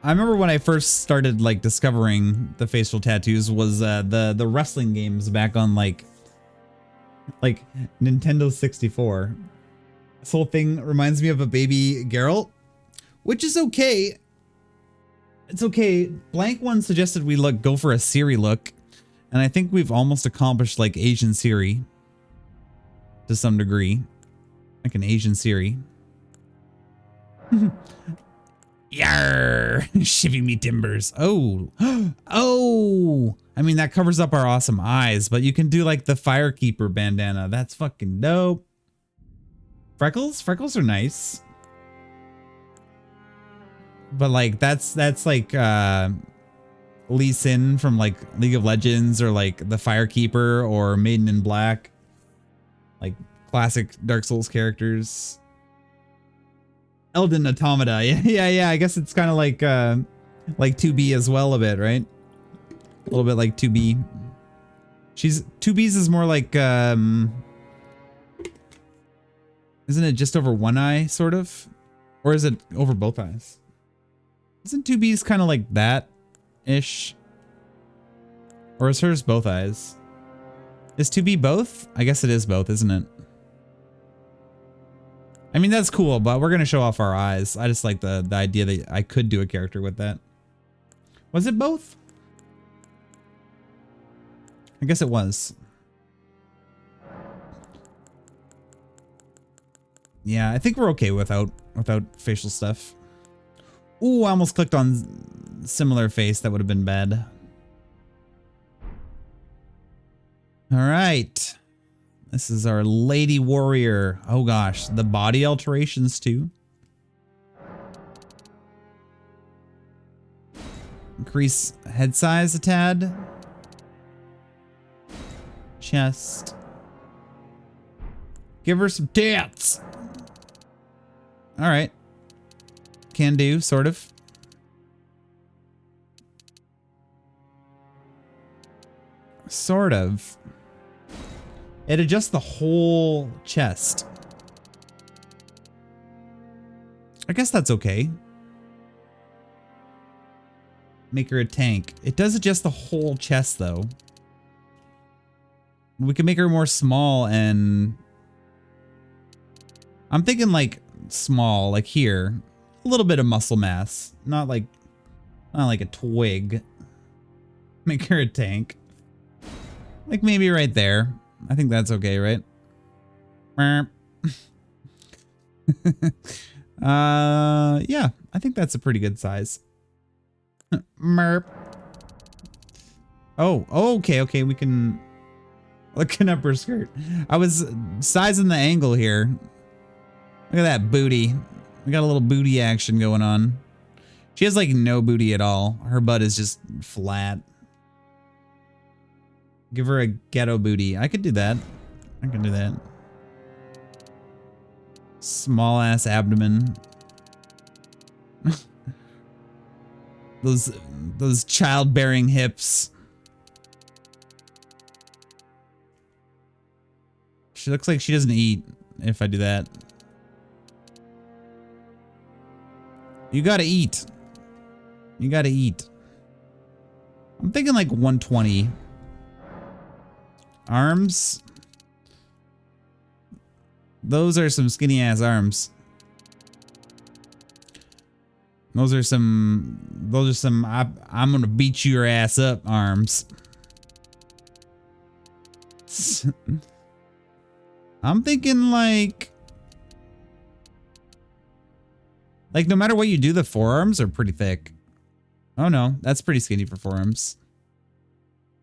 A: I remember when I first started like discovering the facial tattoos was the wrestling games back on like Nintendo 64. This whole thing reminds me of a baby Geralt, which is okay. It's okay. Blank one suggested we go for a Ciri look, and I think we've almost accomplished like Asian Ciri to some degree. Like an Asian Ciri. Yarr! Shivving me timbers. Oh. Oh! I mean, that covers up our awesome eyes, but you can do like the Firekeeper bandana. That's fucking dope. Freckles? Freckles are nice. But like, that's like, Lee Sin from like League of Legends or like the Firekeeper or Maiden in Black. Like, classic Dark Souls characters. Elden Automata. Yeah. I guess it's kind of like 2B as well a bit, right? A little bit like 2B. 2B's is more like, isn't it just over one eye, sort of? Or is it over both eyes? Isn't 2B's kind of like that-ish? Or is hers both eyes? Is 2B both? I guess it is both, isn't it? I mean, that's cool, but we're going to show off our eyes. I just like the idea that I could do a character with that. Was it both? I guess it was. Yeah, I think we're okay without facial stuff. Ooh, I almost clicked on similar face. That would have been bad. All right. This is our Lady Warrior. Oh gosh, the body alterations too. Increase head size a tad. Chest. Give her some tits. All right. Can do, sort of. Sort of. It adjusts the whole chest. I guess that's okay. Make her a tank. It does adjust the whole chest though. We can make her more small and... I'm thinking like small, like here. A little bit of muscle mass. Not like a twig. Make her a tank. Like maybe right there. I think that's okay, right? Yeah, I think that's a pretty good size. Merp. Oh, okay, we can... Looking up her skirt. I was sizing the angle here. Look at that booty. We got a little booty action going on. She has like no booty at all. Her butt is just flat. Give her a ghetto booty. I could do that. I can do that. Small ass abdomen. Those childbearing hips. She looks like she doesn't eat if I do that. You gotta eat. You gotta eat. I'm thinking like 120. Arms. Those are some skinny ass arms. Those are some I'm gonna beat your ass up arms. I'm thinking like no matter what you do, the forearms are pretty thick. Oh no, that's pretty skinny for forearms.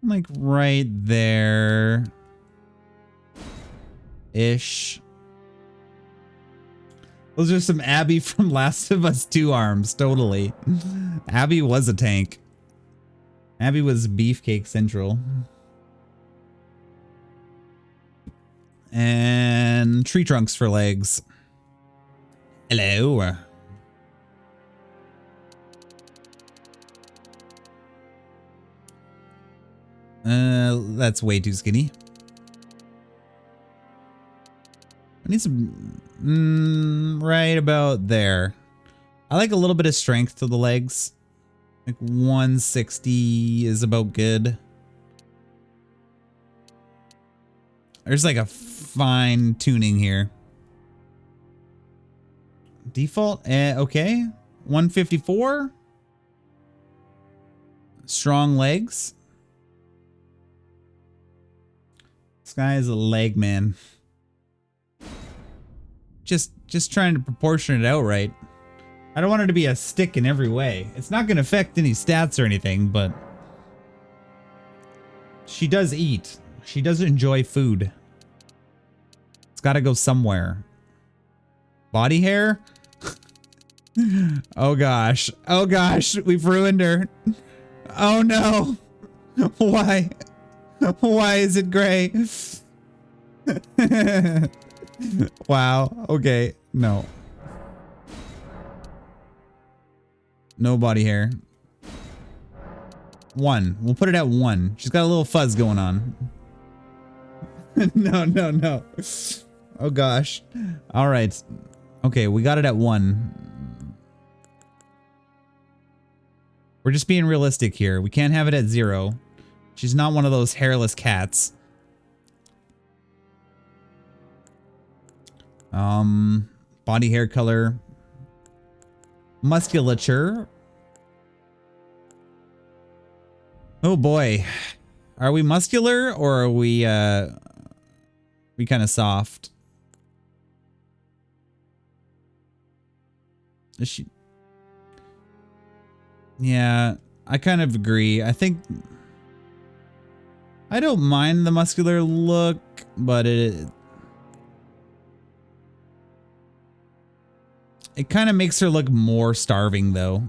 A: Like right there. Ish. Those are some Abby from Last of Us 2 arms, totally. Abby was a tank. Abby was Beefcake Central. And tree trunks for legs. Hello. That's way too skinny. I need some right about there. I like a little bit of strength to the legs. Like 160 is about good. There's like a fine tuning here. Default, okay. 154. Strong legs. This guy is a leg man. Just trying to proportion it out right. I don't want her to be a stick in every way. It's not going to affect any stats or anything, but she does eat. She does enjoy food. It's got to go somewhere. Body hair? Oh gosh. Oh gosh, we've ruined her. Oh no. Why? Why is it gray? Wow. Okay. No. No body hair. 1. We'll put it at 1. She's got a little fuzz going on. No. Oh gosh. All right. Okay, we got it at 1. We're just being realistic here. We can't have it at 0. She's not one of those hairless cats. Body hair color. Musculature. Oh boy. Are we muscular or are we kind of soft? Is she? Yeah, I kind of agree. I think I don't mind the muscular look, but it kind of makes her look more starving though.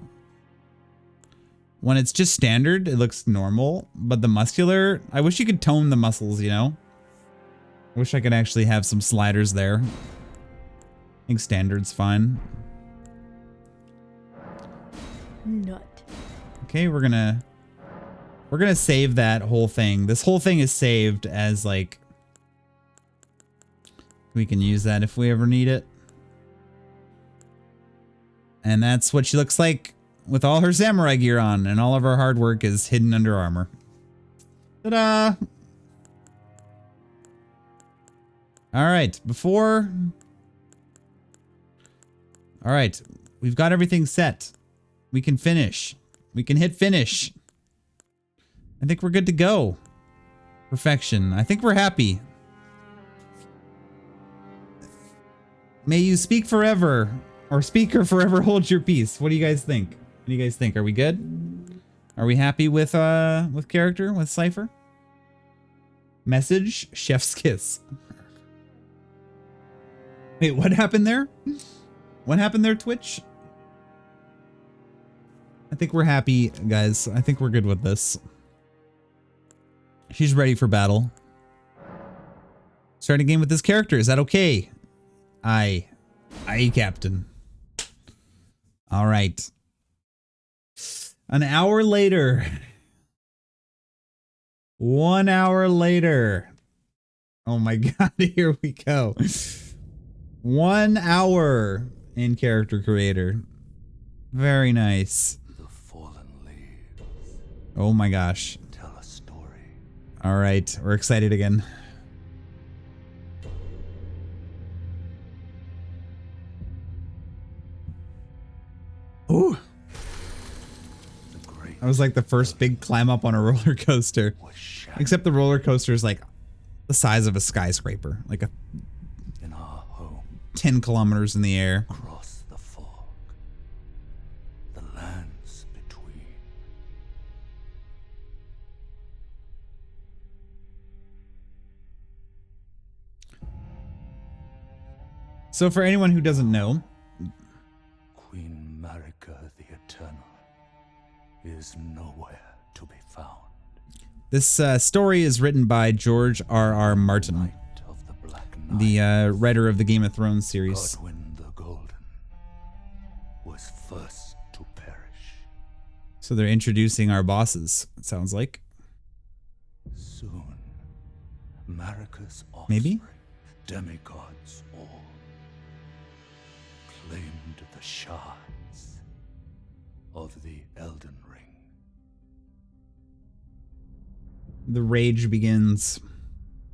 A: When it's just standard, it looks normal, but the muscular, I wish you could tone the muscles, you know? I wish I could actually have some sliders there. I think standard's fine.
C: Nut.
A: Okay, we're gonna save that whole thing. This whole thing is saved as like, we can use that if we ever need it. And that's what she looks like with all her samurai gear on, and all of our hard work is hidden under armor. Ta-da! Alright, Alright, we've got everything set. We can finish. We can hit finish. I think we're good to go. Perfection. I think we're happy. May you speak forever. Or speak or forever hold your peace. What do you guys think? What do you guys think? Are we good? Are we happy with character? With Cypher? Message? Chef's kiss. Wait, what happened there? What happened there, Twitch? I think we're happy, guys. I think we're good with this. She's ready for battle. Starting a game with this character. Is that okay? Aye, Captain. All right. An hour later. 1 hour later. Oh my god, here we go. 1 hour in Character Creator. Very nice.
D: The fallen leaves
A: Oh my gosh.
D: tell a story.
A: All right, we're excited again. Ooh.
D: The great
A: That was like the first big climb up on a roller coaster.
D: was shattered
A: Except the roller coaster is like the size of a skyscraper, like a
D: in our home
A: 10 kilometers in the air.
D: across the fog. The lands between.
A: So for anyone who doesn't know,
D: Queen Marika the Eternal is nowhere to be found.
A: this story is written by George R.R. Martin,
D: Night of the Black Knight,
A: the writer of the Game of Thrones series.
D: Godwyn the Golden was first to perish.
A: So they're introducing our bosses, it sounds like.
D: Soon, Marika's offspring,
A: Maybe?
D: demigods all, claimed the shards of the Elden Ring.
A: The rage begins.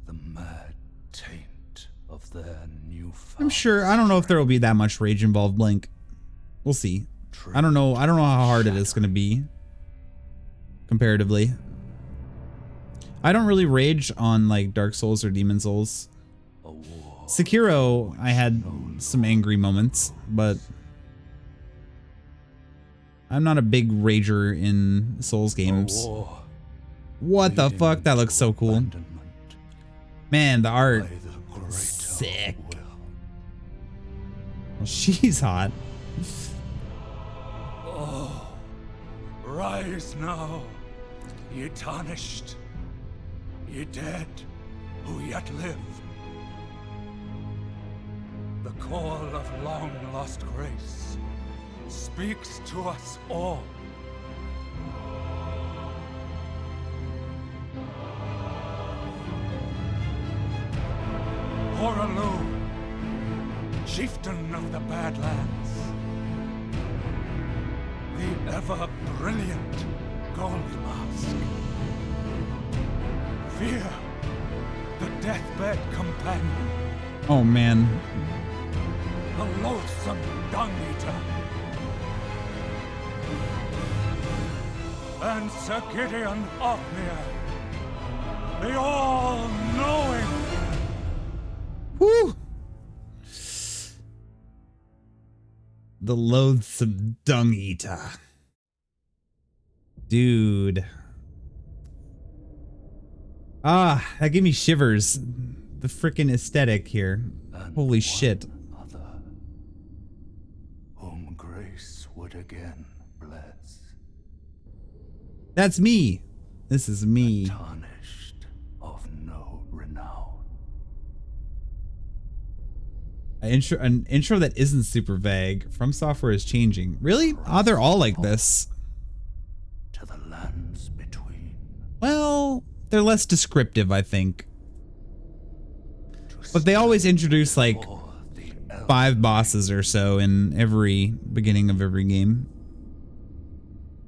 D: The mad taint of their newfound
A: I'm sure, I don't know if there will be that much rage involved, Blink. We'll see. I don't know how hard it is going to be. Comparatively. I don't really rage on like Dark Souls or Demon Souls.
D: a war
A: Sekiro, I had some angry moments, but I'm not a big rager in Souls games.
D: a war
A: What the
D: leading
A: fuck? That looks
D: to
A: so cool.
D: abandonment
A: Man, the art.
D: by the greater
A: Sick.
D: will.
A: Well, she's hot.
D: Oh, rise now, ye tarnished, ye dead who yet live. The call of long lost grace speaks to us all. Horalu, chieftain of the Badlands, the ever-brilliant Gold Mask. Fear, the deathbed companion,
A: Oh man.
D: the loathsome dung-eater. And Sir Gideon Othmere, the all-knowing.
A: Woo! The loathsome dung eater. Dude. Ah, that gave me shivers. The frickin' aesthetic here.
D: And
A: Holy shit.
D: one other, whom grace would again bless,
A: That's me. This is me.
D: tarnished of no renown.
A: An intro that isn't super vague. From Software is changing. Really? Oh, they're all like this.
D: To the lands between.
A: Well, they're less descriptive, I think.
D: To
A: But they always introduce like
D: before the
A: 5 bosses or so in every beginning of every game.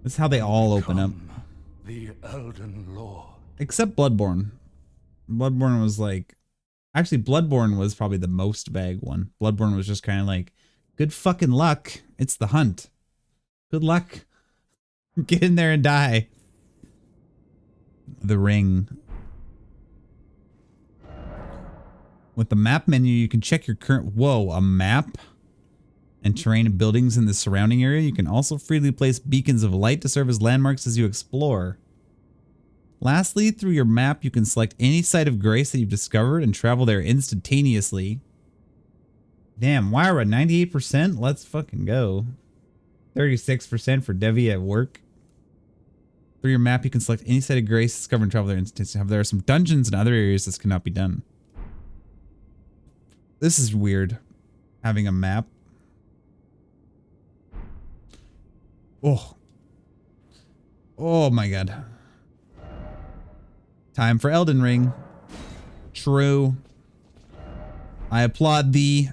A: That's how they all open up.
D: Come, the Elden Lord.
A: Except Bloodborne. Bloodborne was like... Actually, Bloodborne was probably the most vague one. Bloodborne was just kind of like, good fucking luck. It's the hunt. Good luck. Get in there and die. The ring. With the map menu, you can check your current... Whoa, a map? And terrain and buildings in the surrounding area. You can also freely place beacons of light to serve as landmarks as you explore. Lastly, through your map, you can select any site of grace that you've discovered and travel there instantaneously. Damn, why are we at 98%? Let's fucking go. 36% for Devi at work. Through your map, you can select any site of grace, discover and travel there instantaneously. There are some dungeons and other areas this cannot be done. This is weird. Having a map. Oh. Oh my god. Time for Elden Ring. True. I applaud thee.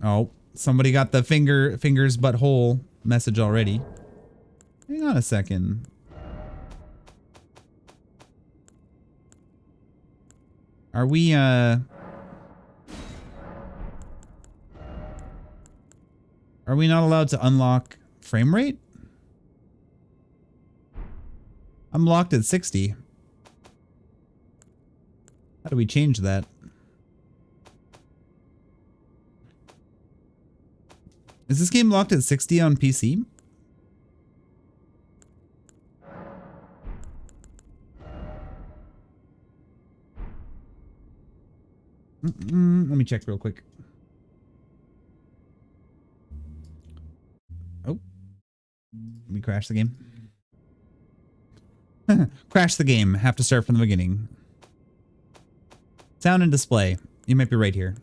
A: Oh, somebody got the fingers butthole message already. Hang on a second. Are we not allowed to unlock frame rate? I'm locked at 60. How do we change that? Is this game locked at 60 on PC? Let me check real quick. Oh. Let me crash the game. Crash the game. Have to start from the beginning. Sound and display. You might be right here.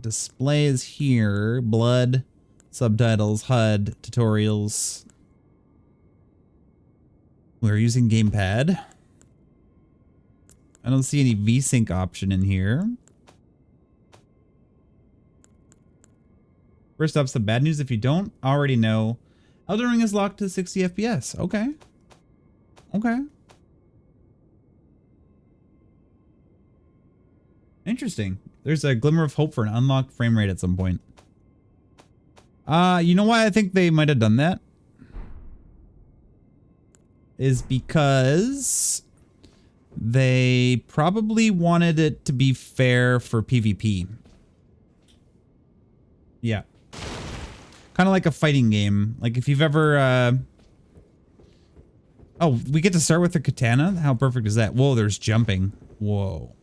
A: Display is here. Blood. Subtitles. HUD. Tutorials. We're using gamepad. I don't see any VSync option in here. First up, some bad news. If you don't already know, Elden Ring is locked to 60 FPS. Okay. Okay. Interesting. There's a glimmer of hope for an unlocked frame rate at some point. You know why I think they might have done that? Is because they probably wanted it to be fair for PvP. Yeah. Kind of like a fighting game. Like if you've ever... Oh, we get to start with the katana? How perfect is that? Whoa, there's jumping. Whoa.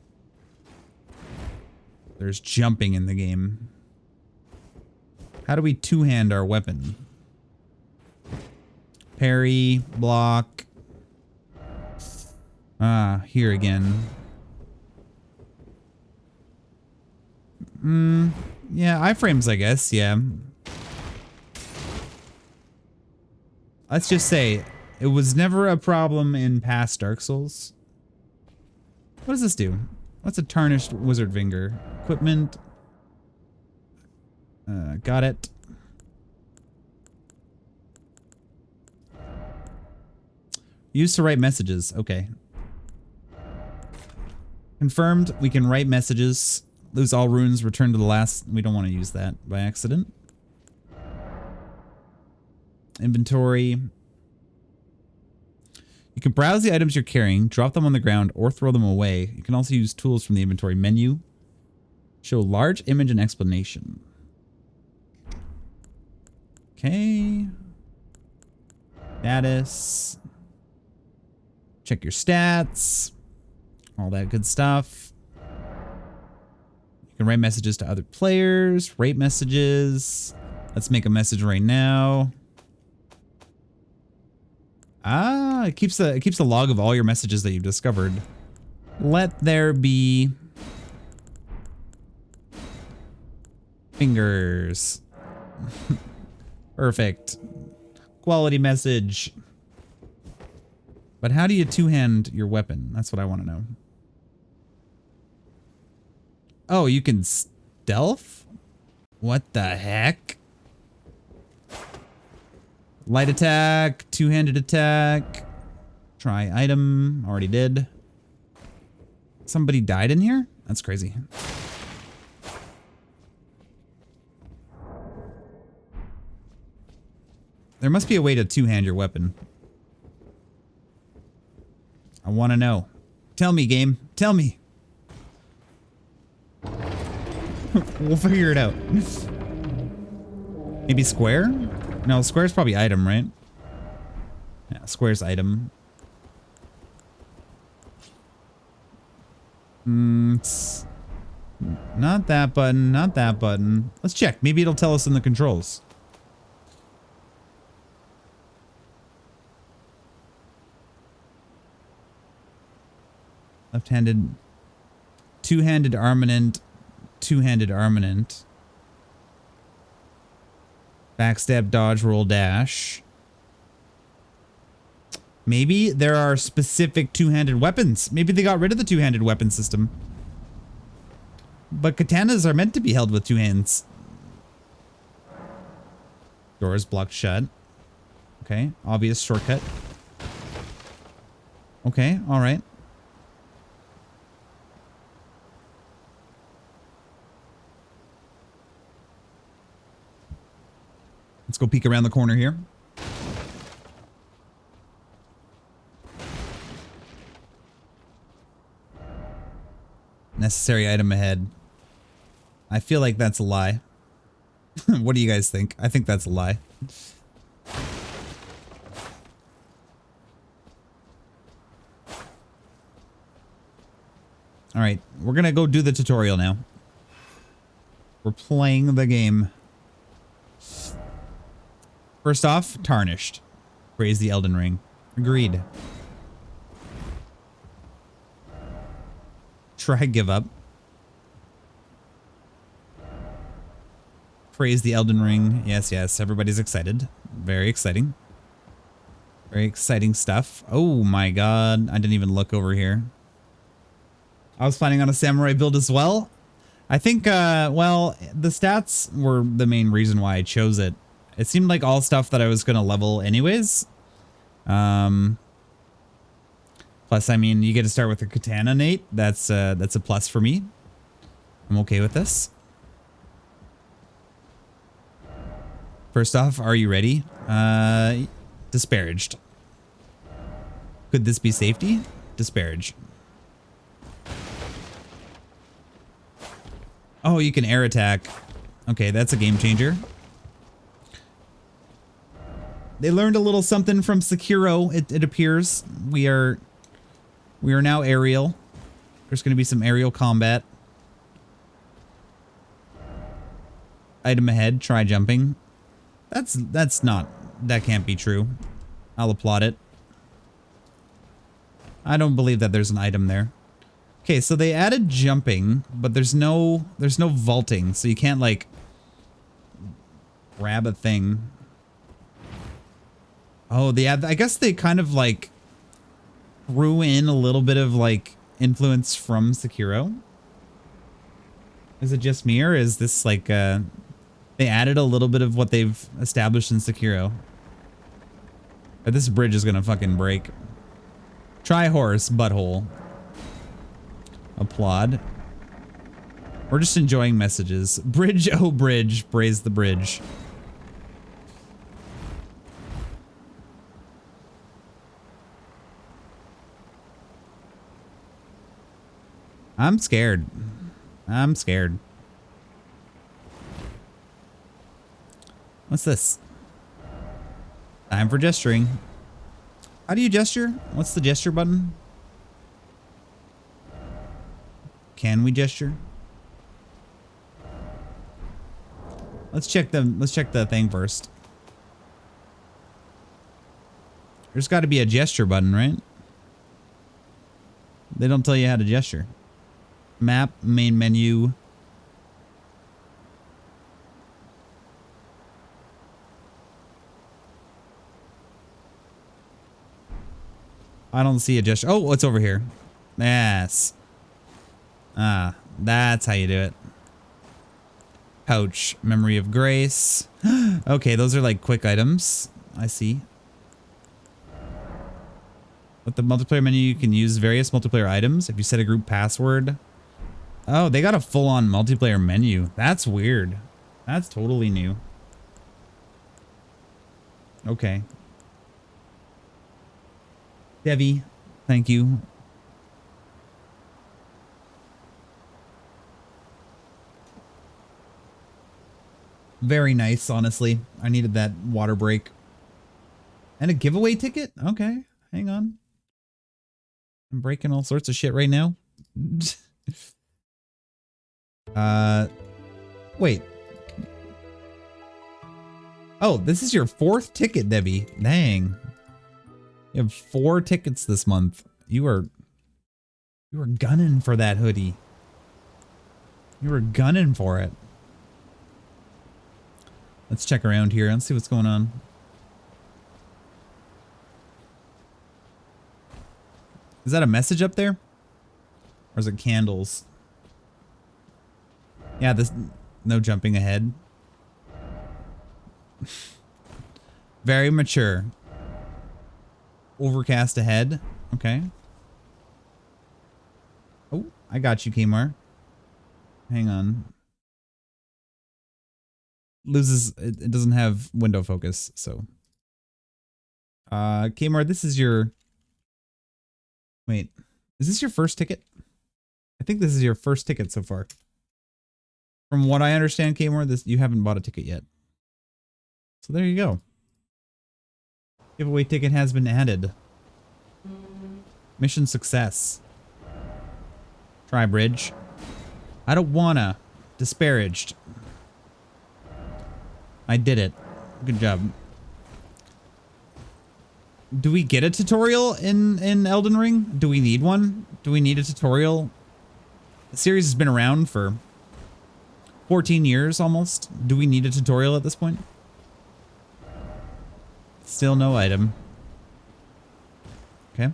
A: There's jumping in the game. How do we two-hand our weapon? Parry, block. Ah, here again. Yeah, iframes, I guess, yeah. Let's just say, it was never a problem in past Dark Souls. What does this do? What's a tarnished wizard finger? Equipment. Got it. Used to write messages. Okay. Confirmed. We can write messages. Lose all runes. Return to the last. We don't want to use that by accident. Inventory. You can browse the items you're carrying, drop them on the ground, or throw them away. You can also use tools from the inventory menu. Show large image and explanation. Okay. Status. Check your stats. All that good stuff. You can write messages to other players. Rate messages. Let's make a message right now. Ah, it keeps a log of all your messages that you've discovered. Let there be fingers. Perfect. Quality message. But how do you two-hand your weapon? That's what I want to know. Oh, you can Stealth? What the heck? Light attack, two-handed attack. Try item, already did. Somebody died in here? That's crazy. There must be a way to two-hand your weapon. I want to know. Tell me, game. Tell me. We'll figure it out. Maybe square? No, square's probably item, right? Yeah, square's item. It's not that button, not that button. Let's check. Maybe it'll tell us in the controls. Left-handed, two-handed armament, two-handed armament. Backstab, dodge, roll, dash. Maybe there are specific two-handed weapons. Maybe they got rid of the two-handed weapon system. But katanas are meant to be held with two hands. Doors blocked shut. Okay, obvious shortcut. Okay, all right. Let's go peek around the corner here. Necessary item ahead. I feel like that's a lie. What do you guys think? I think that's a lie. All right, we're gonna go do the tutorial now. We're playing the game. First off, tarnished. Praise the Elden Ring. Agreed. Try give up. Praise the Elden Ring. Yes, yes. Everybody's excited. Very exciting. Very exciting stuff. Oh my god. I didn't even look over here. I was planning on a samurai build as well. I think, well, the stats were the main reason why I chose it. It seemed like all stuff that I was going to level anyways. Plus, I mean, you get to start with a katana, Nate. That's a plus for me. I'm okay with this. First off, are you ready? Disparaged. Could this be safety? Disparage. Oh, you can air attack. Okay, that's a game changer. They learned a little something from Sekiro, it appears. We are now aerial. There's going to be some aerial combat. Item ahead, try jumping. That can't be true. I'll applaud it. I don't believe that there's an item there. Okay, so they added jumping, but there's no vaulting, so you can't like grab a thing. Oh, I guess they kind of like threw in a little bit of like influence from Sekiro. Is it just me, or is this like they added a little bit of what they've established in Sekiro? But this bridge is gonna fucking break. Try horse, butthole. Applaud. We're just enjoying messages. Bridge, oh bridge, praise the bridge. I'm scared. I'm scared. What's this? Time for gesturing. How do you gesture? What's the gesture button? Can we gesture? Let's check the thing first. There's got to be a gesture button, right? They don't tell you how to gesture. Map, main menu. I don't see a gesture. Oh, what's over here? Yes. Ah, that's how you do it. Pouch, Memory of Grace. Okay, those are like quick items. I see. With the multiplayer menu, you can use various multiplayer items if you set a group password. Oh, they got a full-on multiplayer menu. That's weird. That's totally new. Okay. Devi, thank you. Very nice, honestly. I needed that water break. And a giveaway ticket? Okay, hang on. I'm breaking all sorts of shit right now. Wait. Oh, this is your 4th ticket, Debbie. Dang. You have 4 tickets this month. You were gunning for that hoodie. You were gunning for it. Let's check around here. Let's see what's going on. Is that a message up there? Or is it candles? Yeah, this... No jumping ahead. Very mature. Overcast ahead. Okay. Oh, I got you, Kmart. Hang on. Loses... It doesn't have window focus, so... Kmart, this is your... Wait. Is this your first ticket? I think this is your first ticket so far. From what I understand, Kmart, you haven't bought a ticket yet. So there you go. Giveaway ticket has been added. Mission success. Try bridge. I don't wanna. Disparaged. I did it. Good job. Do we get a tutorial in Elden Ring? Do we need one? Do we need a tutorial? The series has been around for 14 years almost. Do we need a tutorial at this point? Still no item. Okay.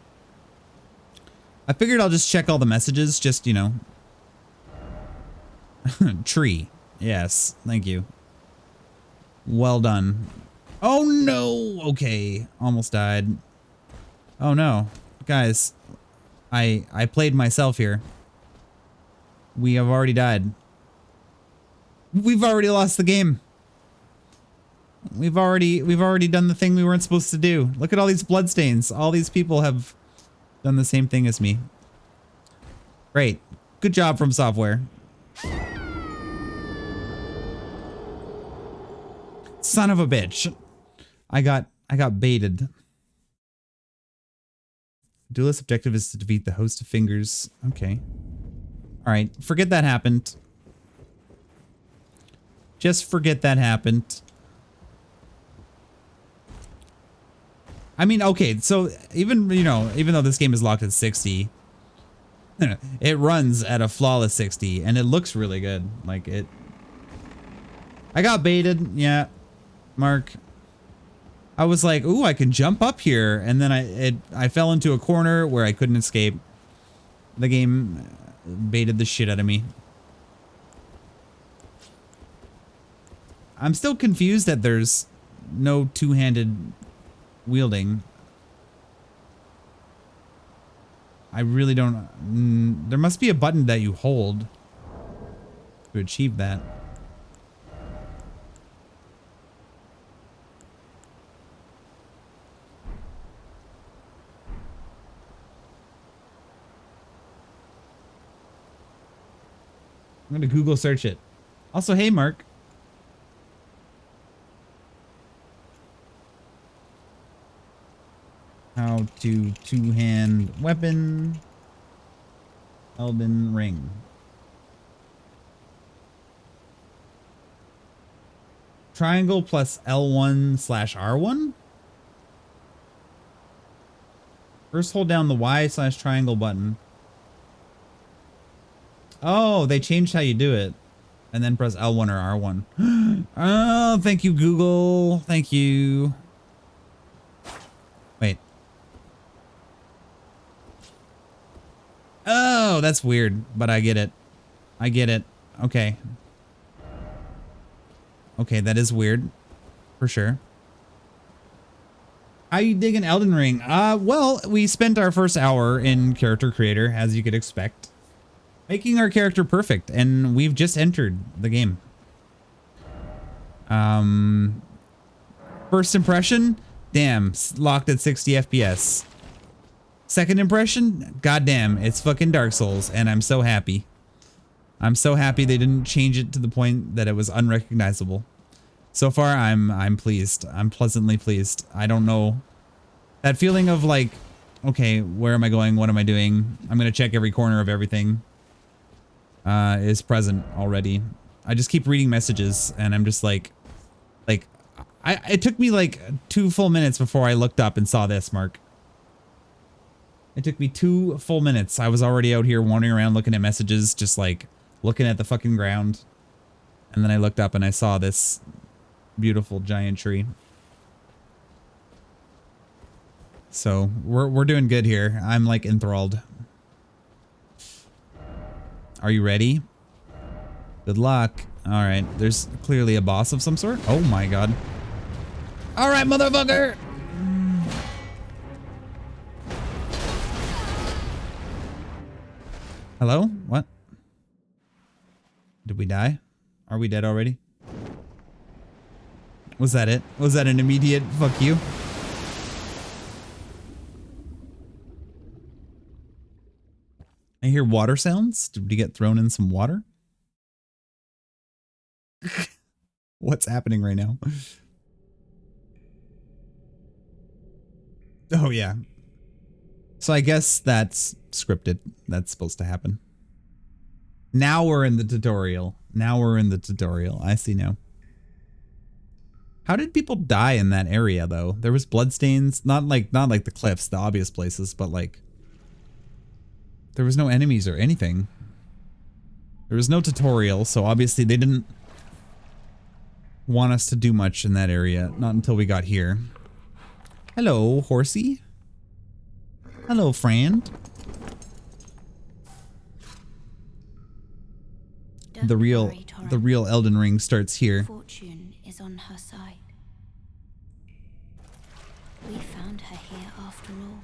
A: I figured I'll just check all the messages, just, you know. Tree. Yes, thank you. Well done. Oh no! Okay, almost died. Oh no. Guys, I played myself here. We have already died. We've already lost the game. We've already done the thing we weren't supposed to do. Look at all these bloodstains. All these people have done the same thing as me. Great. Good job from software. Son of a bitch. I got baited. Duelist objective is to defeat the host of fingers. Okay. Alright, forget that happened. Just forget that happened. I mean, okay, so even, you know, even though this game is locked at 60, it runs at a flawless 60, and it looks really good. Like, it... I got baited, yeah, Mark. I was like, ooh, I can jump up here, and then I fell into a corner where I couldn't escape. The game baited the shit out of me. I'm still confused that there's no two-handed wielding. I really don't... there must be a button that you hold to achieve that. I'm gonna Google search it. Also, hey, Mark. How to two-hand weapon Elden Ring. Triangle plus L1/R1? First hold down the Y/triangle button. Oh, they changed how you do it. And then press L1 or R1. Oh, thank you, Google. Thank you. Wait. Oh, that's weird, but I get it. I get it. Okay. Okay, that is weird. For sure. How you digging Elden Ring? Well, we spent our first hour in Character Creator, as you could expect. Making our character perfect, and we've just entered the game. First impression? Damn, locked at 60 FPS. Second impression? Goddamn, it's fucking Dark Souls, and I'm so happy. I'm so happy they didn't change it to the point that it was unrecognizable. So far, I'm pleased. I'm pleasantly pleased. I don't know. That feeling of like, okay, where am I going? What am I doing? I'm gonna check every corner of everything. Is present already. I just keep reading messages, and I'm just like, it took me like 2 full minutes before I looked up and saw this, Mark. It took me 2 full minutes. I was already out here wandering around looking at messages, just like looking at the fucking ground. And then I looked up and I saw this beautiful giant tree. So we're doing good here. I'm like enthralled. Are you ready? Good luck. All right. There's clearly a boss of some sort. Oh my god. All right, motherfucker. Hello? What? Did we die? Are we dead already? Was that it? Was that an immediate fuck you? I hear water sounds. Did we get thrown in some water? What's happening right now? Oh yeah. So I guess that's scripted. That's supposed to happen. Now we're in the tutorial. Now we're in the tutorial. I see now. How did people die in that area though? There was bloodstains, not like the cliffs, the obvious places, but like there was no enemies or anything. There was no tutorial, so obviously they didn't want us to do much in that area, not until we got here. Hello, horsey. Hello, friend. The real Elden Ring starts here.
E: Fortune is on her side. We found her here after all.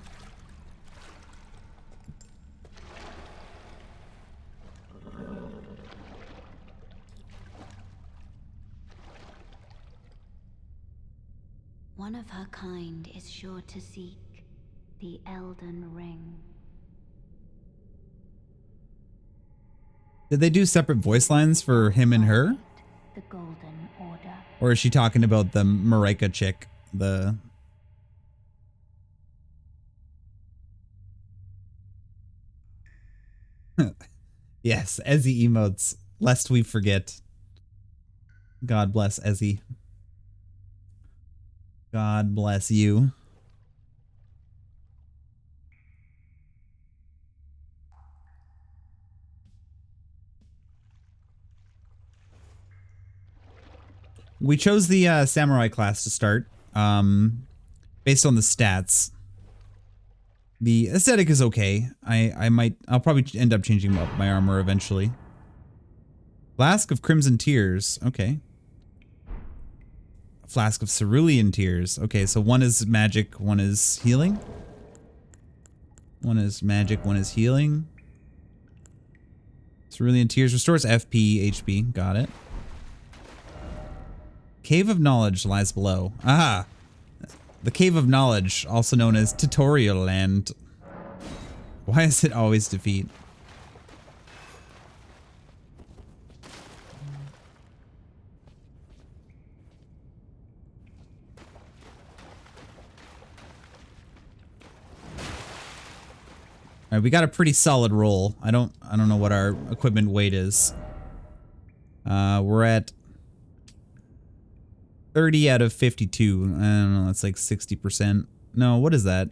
E: One of her kind is sure to seek the Elden Ring.
A: Did they do separate voice lines for him and her?
E: The Golden Order.
A: Or is she talking about the Marika chick? The... Yes, Ezzy emotes, lest we forget. God bless Ezzy. God bless you. We chose the samurai class to start, based on the stats. The aesthetic is okay. I'll probably end up changing up my armor eventually. Flask of Crimson Tears, okay. Flask of Cerulean Tears, okay. So one is magic, one is healing. One is magic, one is healing. Cerulean Tears restores FP, HP, got it. Cave of Knowledge lies below. Aha! The Cave of Knowledge, also known as Tutorial Land. Why is it always defeat? Alright, we got a pretty solid roll. I don't know what our equipment weight is. We're at 30 out of 52. I don't know, that's like 60%. No, what is that?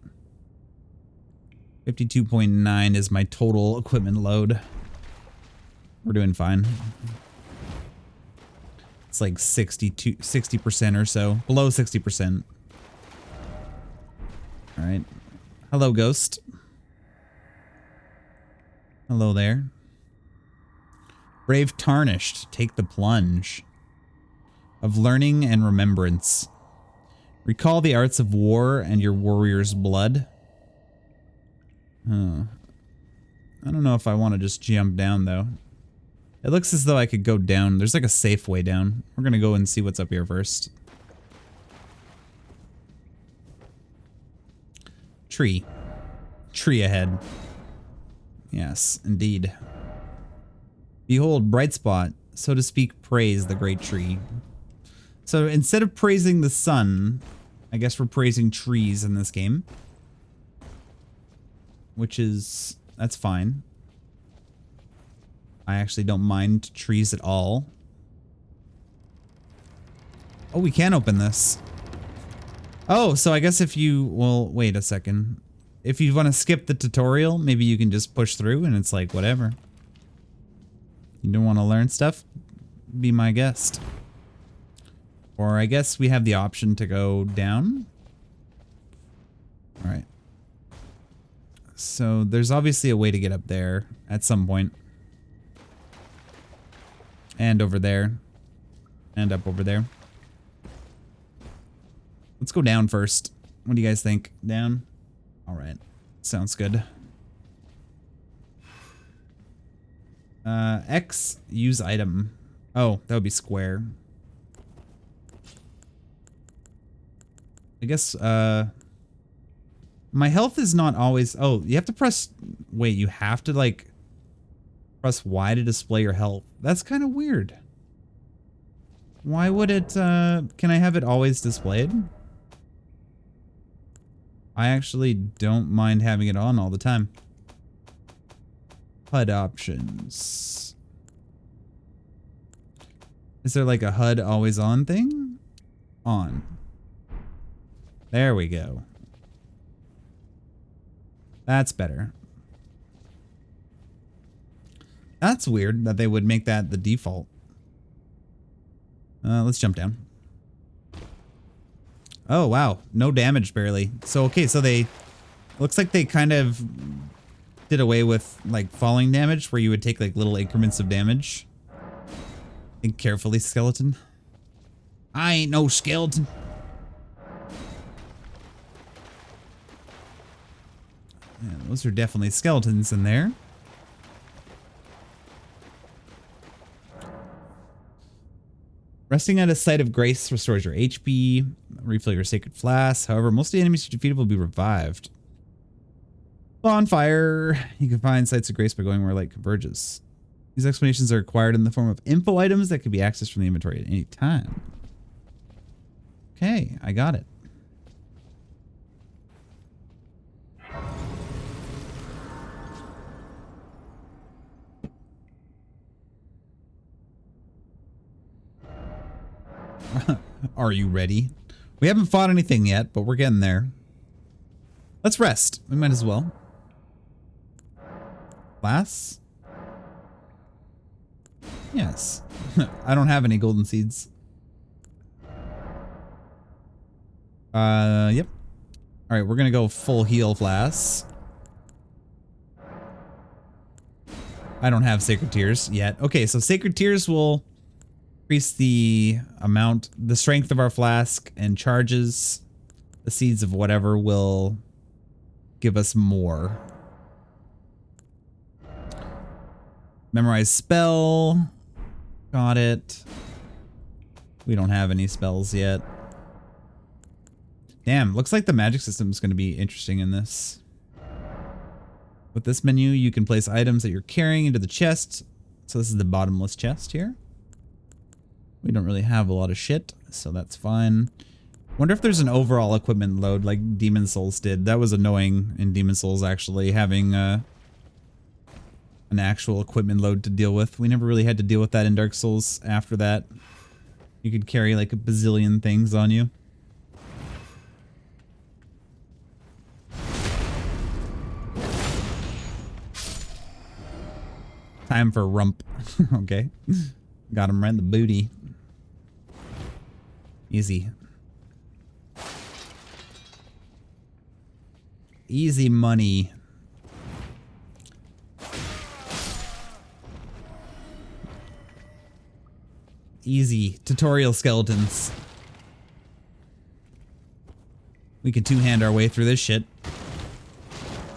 A: 52.9 is my total equipment load. We're doing fine. It's like 60% or so. Below 60%. Alright. Hello, Ghost. Hello there. Brave Tarnished. Take the plunge. of learning and remembrance. Recall the arts of war and your warrior's blood. Huh. I don't know if I want to just jump down, though. It looks as though I could go down. There's like a safe way down. We're gonna go and see what's up here first. Tree. Tree ahead. Yes, indeed. Behold, bright spot. So to speak, praise the great tree. So instead of praising the sun, I guess we're praising trees in this game. Which is... that's fine. I actually don't mind trees at all. Oh, we can open this. Oh, so I guess if you... well, wait a second. If you want to skip the tutorial, maybe you can just push through and it's like, whatever. You don't want to learn stuff? Be my guest. Or I guess we have the option to go down. Alright. So there's obviously a way to get up there at some point. And over there. And up over there. Let's go down first. What do you guys think? Down? Alright. Sounds good. X, use item. Oh, that would be square. I guess, my health is not always... oh, you have to press... wait, you have to, like, press Y to display your health. That's kind of weird. Why would it, can I have it always displayed? I actually don't mind having it on all the time. HUD options. Is there like a HUD always on thing? On. There we go. That's better. That's weird that they would make that the default. Let's jump down. Oh, wow. No damage, barely. So, okay, so they... looks like they kind of did away with, like, falling damage, where you would take, like, little increments of damage. Think carefully, skeleton. I ain't no skeleton. Yeah, those are definitely skeletons in there. Resting at a site of grace restores your HP, refill your sacred flask. However, most of the enemies you defeated will be revived. Bonfire. You can find sites of grace by going where light converges. These explanations are acquired in the form of info items that can be accessed from the inventory at any time. Okay, I got it. Are you ready? We haven't fought anything yet, but we're getting there. Let's rest. We might as well. Class? Yes. I don't have any golden seeds. Yep. Alright, we're gonna go full heal flask. I don't have sacred tears yet. Okay, so sacred tears will increase the amount, the strength of our flask, and charges. The seeds of whatever will give us more. Memorize spell. Got it. We don't have any spells yet. Damn, looks like the magic system is going to be interesting in this. With this menu, you can place items that you're carrying into the chest. So this is the bottomless chest here. We don't really have a lot of shit, so that's fine. Wonder if there's an overall equipment load like Demon Souls did. That was annoying in Demon Souls, actually, having an actual equipment load to deal with. We never really had to deal with that in Dark Souls after that. You could carry like a bazillion things on you. Time for rump. Okay. Got him right in the booty. Easy. Easy money. Easy tutorial skeletons. We can two-hand our way through this shit.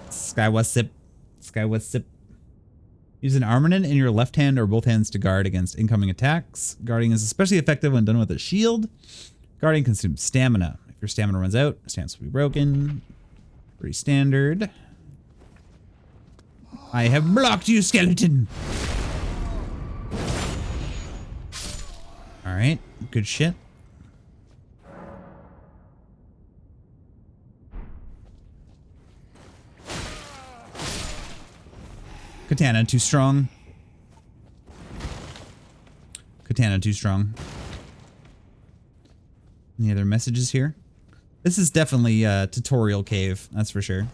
A: SkyeWasTheLimit. Use an armament in your left hand or both hands to guard against incoming attacks. Guarding is especially effective when done with a shield. Guarding consumes stamina. If your stamina runs out, stance will be broken. Pretty standard. I have blocked you, skeleton! Alright, good shit. Katana too strong. Katana too strong. Any other messages here? This is definitely a tutorial cave, that's for sure.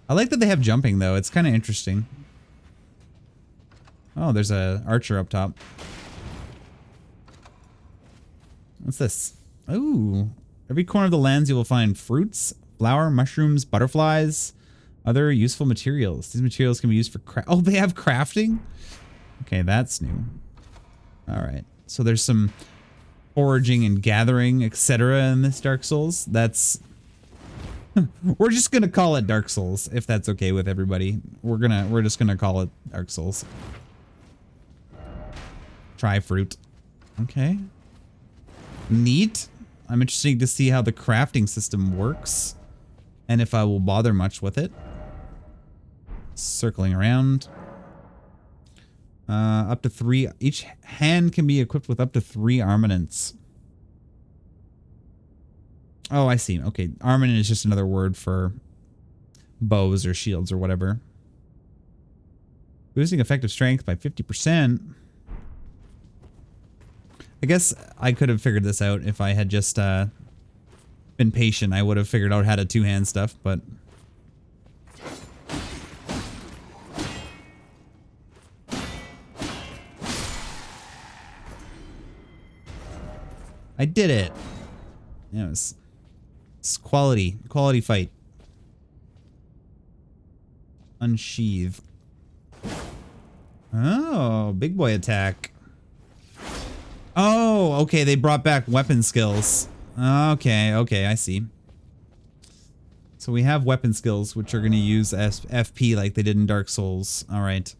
A: I like that they have jumping though, it's kind of interesting. Oh, there's a archer up top. What's this? Ooh. Every corner of the lens you will find fruits, flower, mushrooms, butterflies, other useful materials. These materials can be used for oh, they have crafting? Okay, that's new. Alright. So there's some foraging and gathering, etc. in this Dark Souls. That's... we're just gonna call it Dark Souls, if that's okay with everybody. We're just gonna call it Dark Souls. Try fruit. Okay. Neat. I'm interested to see how the crafting system works. And if I will bother much with it. Circling around. Up to 3. Each hand can be equipped with up to 3 armaments. Oh, I see. Okay, armament is just another word for bows or shields or whatever. Boosting effective strength by 50%. I guess I could have figured this out if I had just been patient. I would have figured out how to two-hand stuff, but... I did it. Yeah, it's quality fight. Unsheathe. Oh, big boy attack. Oh, okay, they brought back weapon skills. Okay, I see. So we have weapon skills, which are going to use as FP like they did in Dark Souls. All right.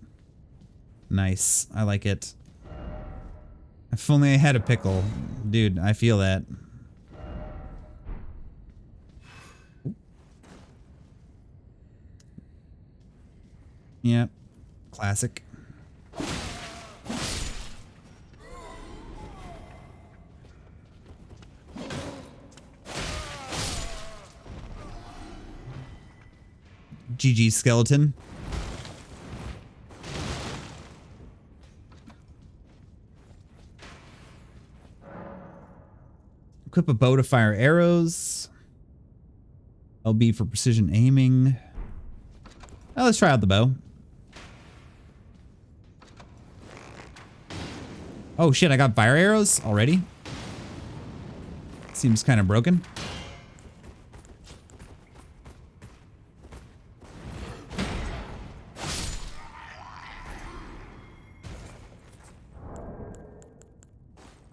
A: Nice. I like it. If only I had a pickle. Dude, I feel that. Yeah. Classic. GG skeleton. Equip a bow to fire arrows. LB for precision aiming. Oh, let's try out the bow. Oh shit, I got fire arrows already? Seems kind of broken.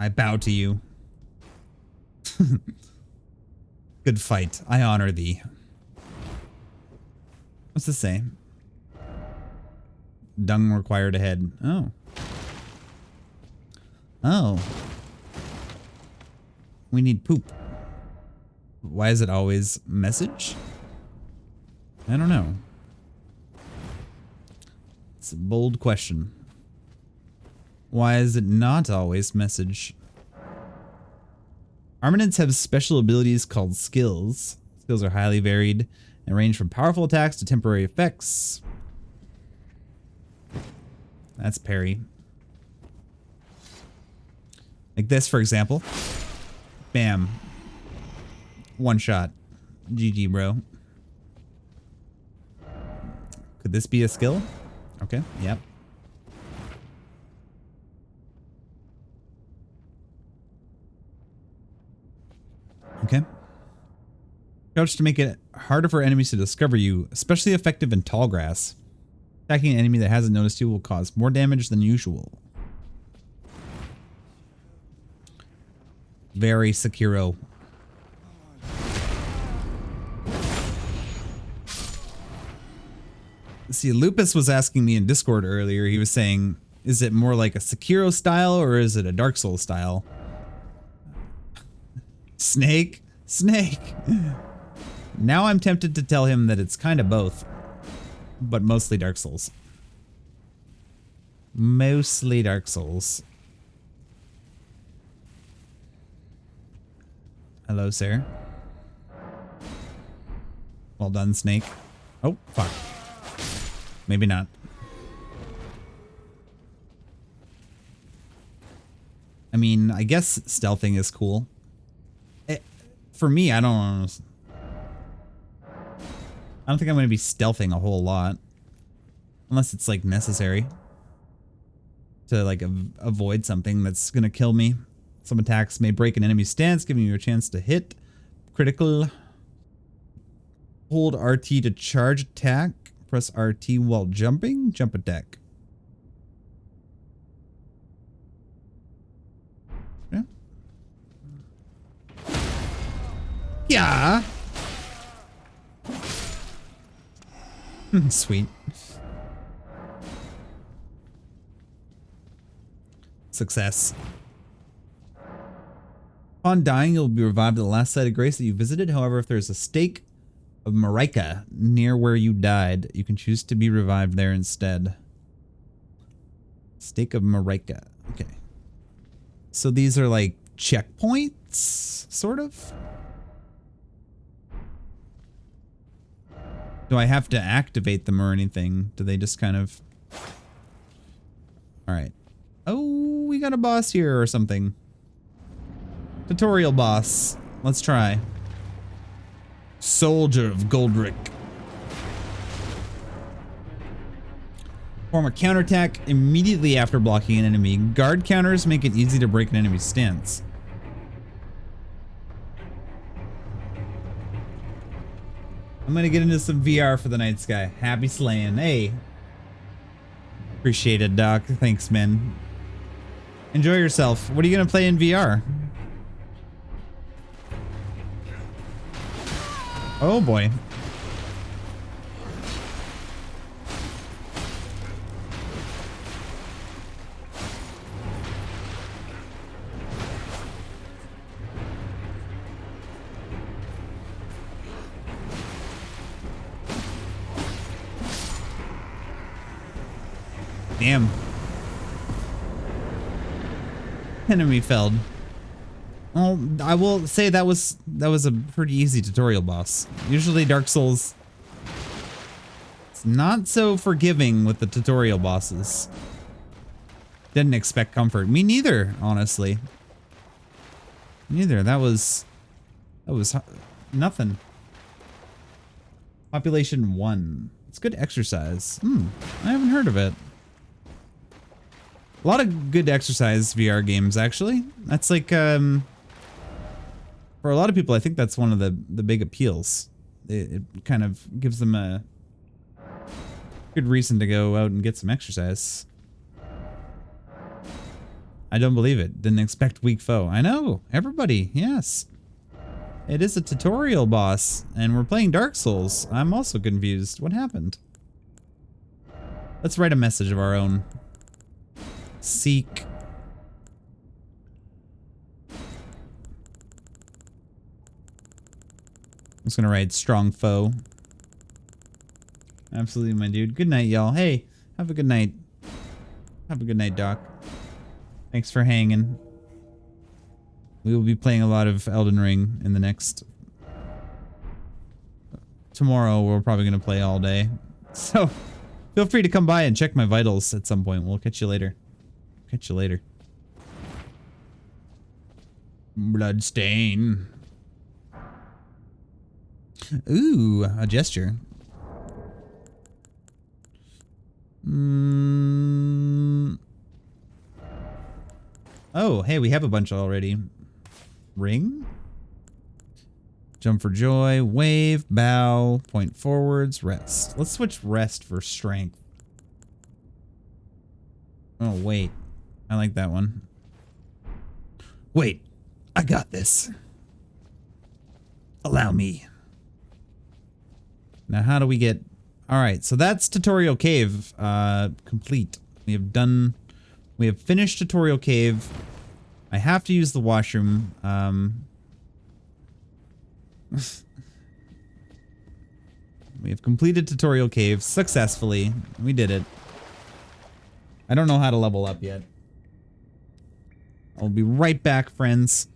A: I bow to you. Good fight. I honor thee. What's this say? Dung required ahead. Oh. Oh. We need poop. Why is it always message? I don't know. It's a bold question. Why is it not always message? Armaments have special abilities called skills. Skills are highly varied and range from powerful attacks to temporary effects. That's parry. Like this, for example. Bam. One shot. GG, bro. Could this be a skill? Okay, yep. Okay. Crouch to make it harder for enemies to discover you, especially effective in tall grass. Attacking an enemy that hasn't noticed you will cause more damage than usual. Very Sekiro. See, Lupus was asking me in Discord earlier. He was saying, is it more like a Sekiro style or is it a Dark Souls style? Snake? Snake. Now I'm tempted to tell him that it's kind of both, but mostly Dark Souls. Mostly Dark Souls. Hello, sir. Well done, Snake. Oh, fuck. Maybe not. I mean, I guess stealthing is cool. For me, I don't think I'm going to be stealthing a whole lot. Unless it's like necessary. To like avoid something that's going to kill me. Some attacks may break an enemy's stance, giving you a chance to hit. Critical. Hold RT to charge attack. Press RT while jumping. Jump attack. Yeah. Yeah. Sweet. Success. Upon dying, you'll be revived at the last site of grace that you visited. However, if there's a stake of Marika near where you died, you can choose to be revived there instead. Stake of Marika. Okay. So these are like checkpoints, sort of? Do I have to activate them or anything? Do they just kind of... Alright. Oh, we got a boss here or something. Tutorial boss. Let's try. Soldier of Goldrick. Perform a counterattack immediately after blocking an enemy. Guard counters make it easy to break an enemy's stance. I'm gonna get into some VR for the night, Sky. Happy slaying. Hey. Appreciate it, Doc. Thanks, man. Enjoy yourself. What are you gonna play in VR? Oh boy. Damn. Enemy felled. Well, I will say that was a pretty easy tutorial boss. Usually Dark Souls, it's not so forgiving with the tutorial bosses. Didn't expect comfort. Me neither, honestly. Neither. That was nothing. Population 1. It's good exercise. I haven't heard of it. A lot of good exercise VR games, actually. That's like, for a lot of people, I think that's one of the big appeals. It kind of gives them a good reason to go out and get some exercise. I don't believe it. Didn't expect weak foe. I know. Everybody. Yes. It is a tutorial boss, and we're playing Dark Souls. I'm also confused. What happened? Let's write a message of our own. Seek. I'm just gonna write strong foe. Absolutely, my dude. Good night, y'all. Hey, have a good night. Have a good night, Doc. Thanks for hanging. We will be playing a lot of Elden Ring in the next... Tomorrow, we're probably gonna play all day. So, feel free to come by and check my vitals at some point. We'll catch you later. Catch you later. Bloodstain. Ooh, a gesture. Oh, hey, we have a bunch already. Ring? Jump for joy, wave, bow, point forwards, rest. Let's switch rest for strength. Oh, wait. I like that one. Wait, I got this. Allow me. Now, how do we get... All right, so that's tutorial cave complete. We have finished tutorial cave. I have to use the washroom. We have completed tutorial cave successfully. We did it. I don't know how to level up yet. I'll be right back, friends.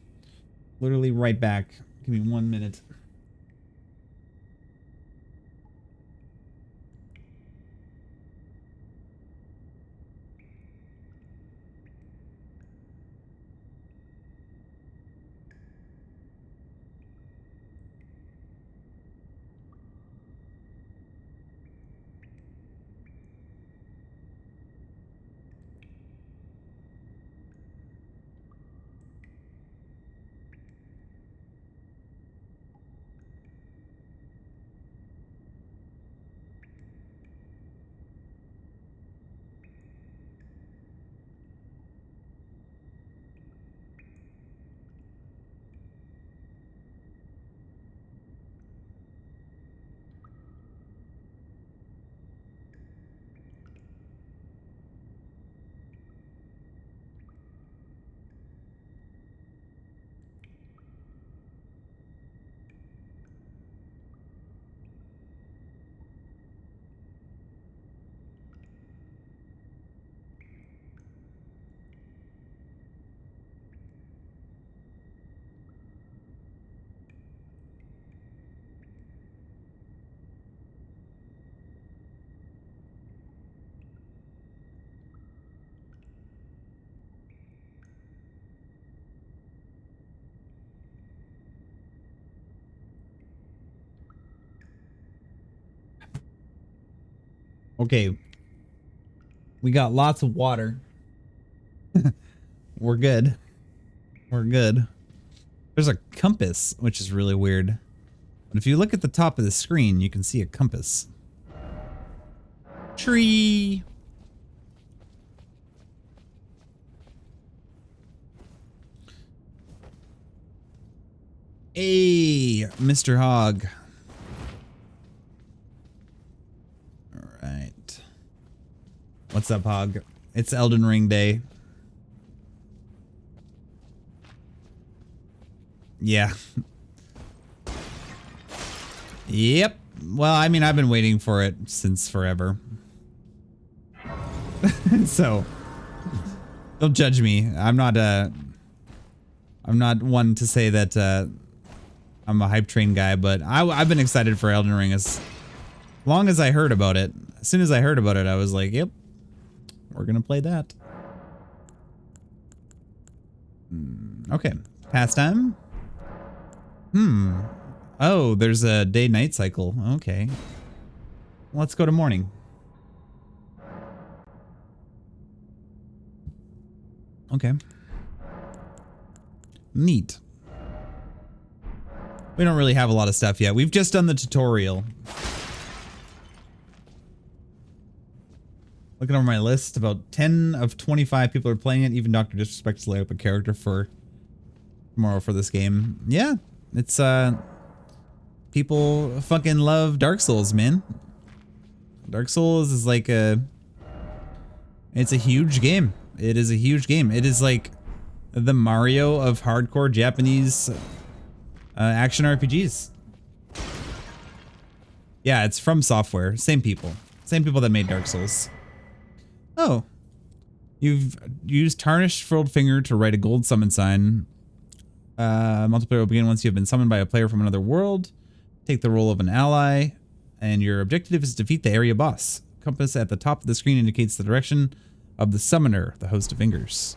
A: Literally right back. Give me 1 minute. Okay. We got lots of water. We're good. We're good. There's a compass, which is really weird. But if you look at the top of the screen, you can see a compass. Tree. Hey, Mr. Hog. Alright. What's up, Hog? It's Elden Ring day. Yeah. Yep. Well, I mean, I've been waiting for it since forever. So, don't judge me. I'm not one to say that I'm a hype train guy, but I've been excited for Elden Ring as long as I heard about it. As soon as I heard about it, I was like, yep, we're gonna play that. Okay. Pastime? Oh, there's a day-night cycle. Okay. Let's go to morning. Okay. Neat. We don't really have a lot of stuff yet. We've just done the tutorial. Looking over my list, about 10 of 25 people are playing it. Even Dr. Disrespect has laid up a character for tomorrow for this game. Yeah, it's people fucking love Dark Souls, man. Dark Souls is like it's a huge game. It is a huge game. It is like the Mario of hardcore Japanese action RPGs. Yeah, it's from Software. Same people. Same people that made Dark Souls. Oh. You've used Tarnished Furled Finger to write a gold summon sign. Multiplayer will begin once you have been summoned by a player from another world. Take the role of an ally. And your objective is to defeat the area boss. Compass at the top of the screen indicates the direction of the summoner, the host of fingers.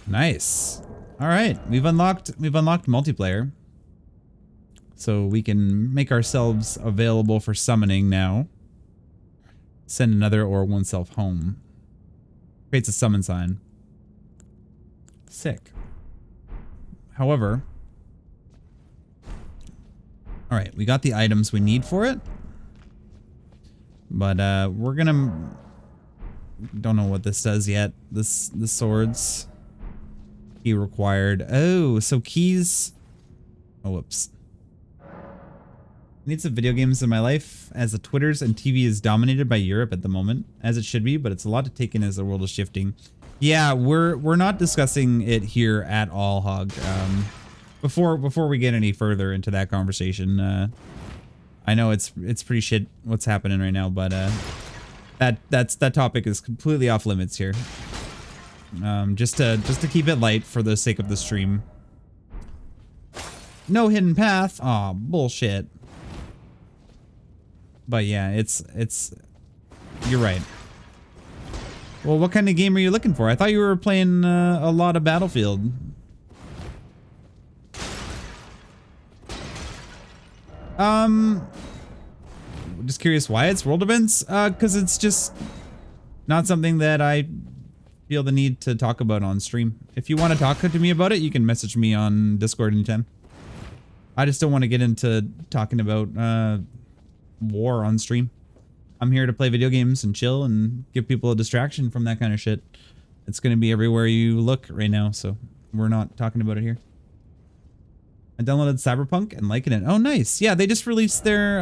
A: Nice. All right, we've unlocked multiplayer, so we can make ourselves available for summoning now. Send another or oneself home. Creates a summon sign. Sick. However, all right, we got the items we need for it, but we're gonna. Don't know what this does yet. The swords. Key required. Oh, so keys. Oh, whoops. I need some video games in my life as the Twitters and TV is dominated by Europe at the moment, as it should be, but it's a lot to take in as the world is shifting. Yeah, we're not discussing it here at all, Hog. Before we get any further into that conversation, I know it's pretty shit what's happening right now, but that topic is completely off limits here. Just to keep it light for the sake of the stream. No hidden path. Aw, bullshit. But yeah, it's you're right. Well, what kind of game are you looking for? I thought you were playing a lot of Battlefield. Just curious why it's world events? Because it's just not something that I feel the need to talk about on stream. If you want to talk to me about it, you can message me on Discord anytime. I just don't want to get into talking about war on stream. I'm here to play video games and chill and give people a distraction from that kind of shit. It's going to be everywhere you look right now, so we're not talking about it here. I downloaded Cyberpunk and liking it. Oh, nice. Yeah, they just released their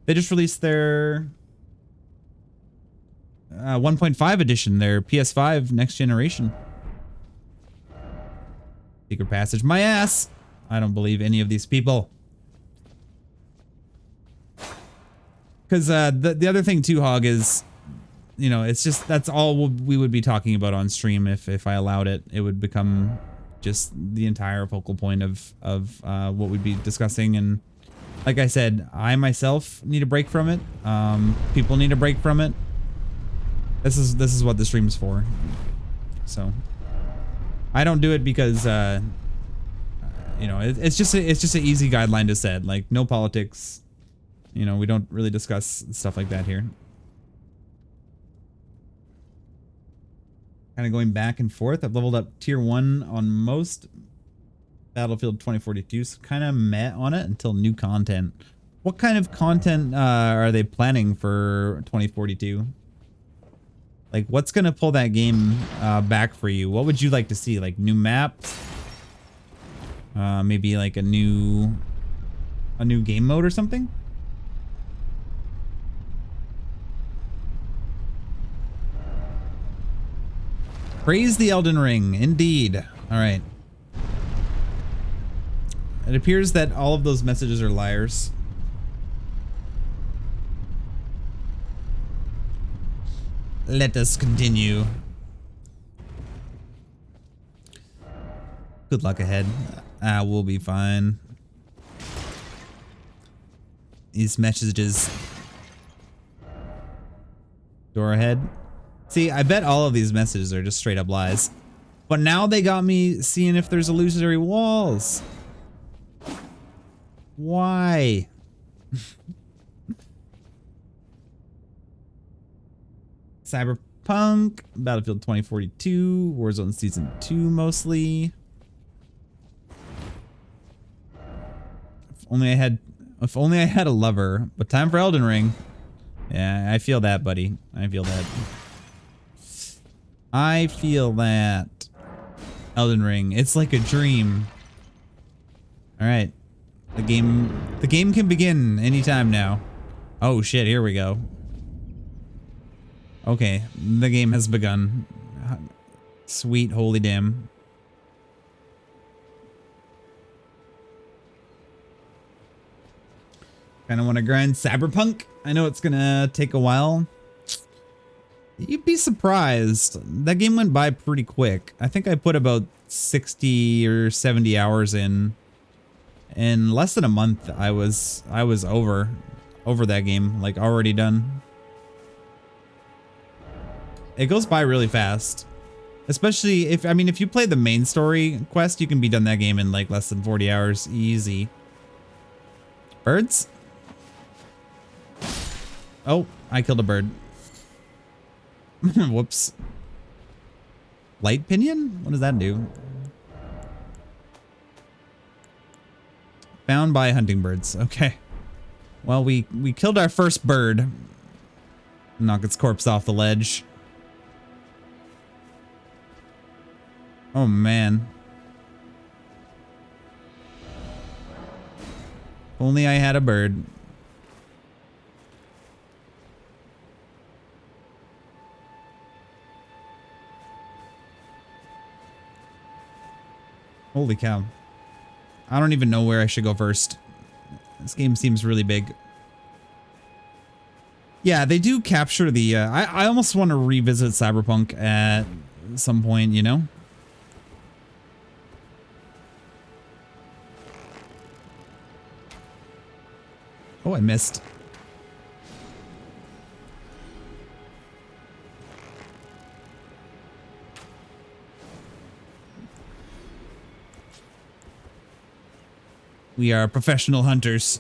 A: 1.5 edition, their PS5 next generation. Secret passage, my ass. I don't believe any of these people. Because the other thing too, Hog, is, you know, it's just, that's all we would be talking about on stream if I allowed it. It would become just the entire focal point of what we'd be discussing. And like I said, I myself need a break from it. People need a break from it. This is what the stream's for. So I don't do it because you know, it's just an easy guideline to set. Like, no politics. You know, we don't really discuss stuff like that here. Kind of going back and forth. I've leveled up tier 1 on most Battlefield 2042. So kind of met on it until new content. What kind of content are they planning for 2042? Like, what's gonna pull that game back for you? What would you like to see? Like, new maps? Maybe like a new game mode or something? Praise the Elden Ring, indeed. All right. It appears that all of those messages are liars. Let us continue. Good luck ahead. We'll be fine. These messages. Door ahead. See, I bet all of these messages are just straight up lies. But now they got me seeing if there's illusory walls. Why? Cyberpunk, Battlefield 2042, Warzone Season 2 mostly. If only I had a lover. But time for Elden Ring. Yeah, I feel that, buddy. I feel that. I feel that. Elden Ring. It's like a dream. Alright. The game can begin anytime now. Oh shit, here we go. Okay, the game has begun. Sweet holy damn. Kind of want to grind Cyberpunk. I know it's gonna take a while. You'd be surprised. That game went by pretty quick. I think I put about 60 or 70 hours in. In less than a month, I was over that game, like already done. It goes by really fast. Especially if you play the main story quest, you can be done that game in like less than 40 hours, easy. Birds? Oh, I killed a bird. Whoops. Light pinion? What does that do? Found by hunting birds. Okay. Well, we killed our first bird. Knock its corpse off the ledge. Oh man. Only I had a bird. Holy cow. I don't even know where I should go first. This game seems really big. Yeah, they do capture the... I almost want to revisit Cyberpunk at some point, you know? Oh, I missed. We are professional hunters.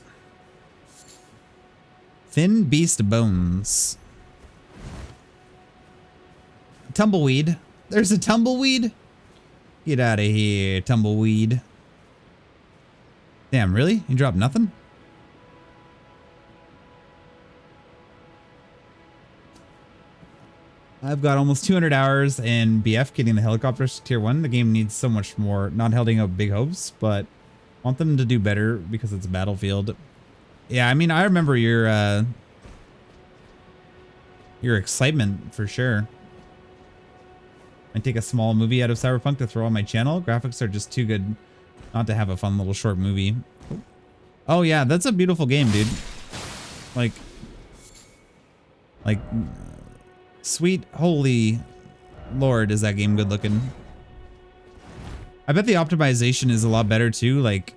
A: Thin beast bones. Tumbleweed. There's a tumbleweed? Get out of here, tumbleweed. Damn, really? You dropped nothing? I've got almost 200 hours in BF getting the helicopters to tier 1. The game needs so much more. Not holding up big hopes, but want them to do better because it's a Battlefield. Yeah, I mean, I remember your excitement for sure. I take a small movie out of Cyberpunk to throw on my channel. Graphics are just too good not to have a fun little short movie. Oh yeah, that's a beautiful game, dude. Like sweet holy lord, is that game good looking. I bet the optimization is a lot better too. Like,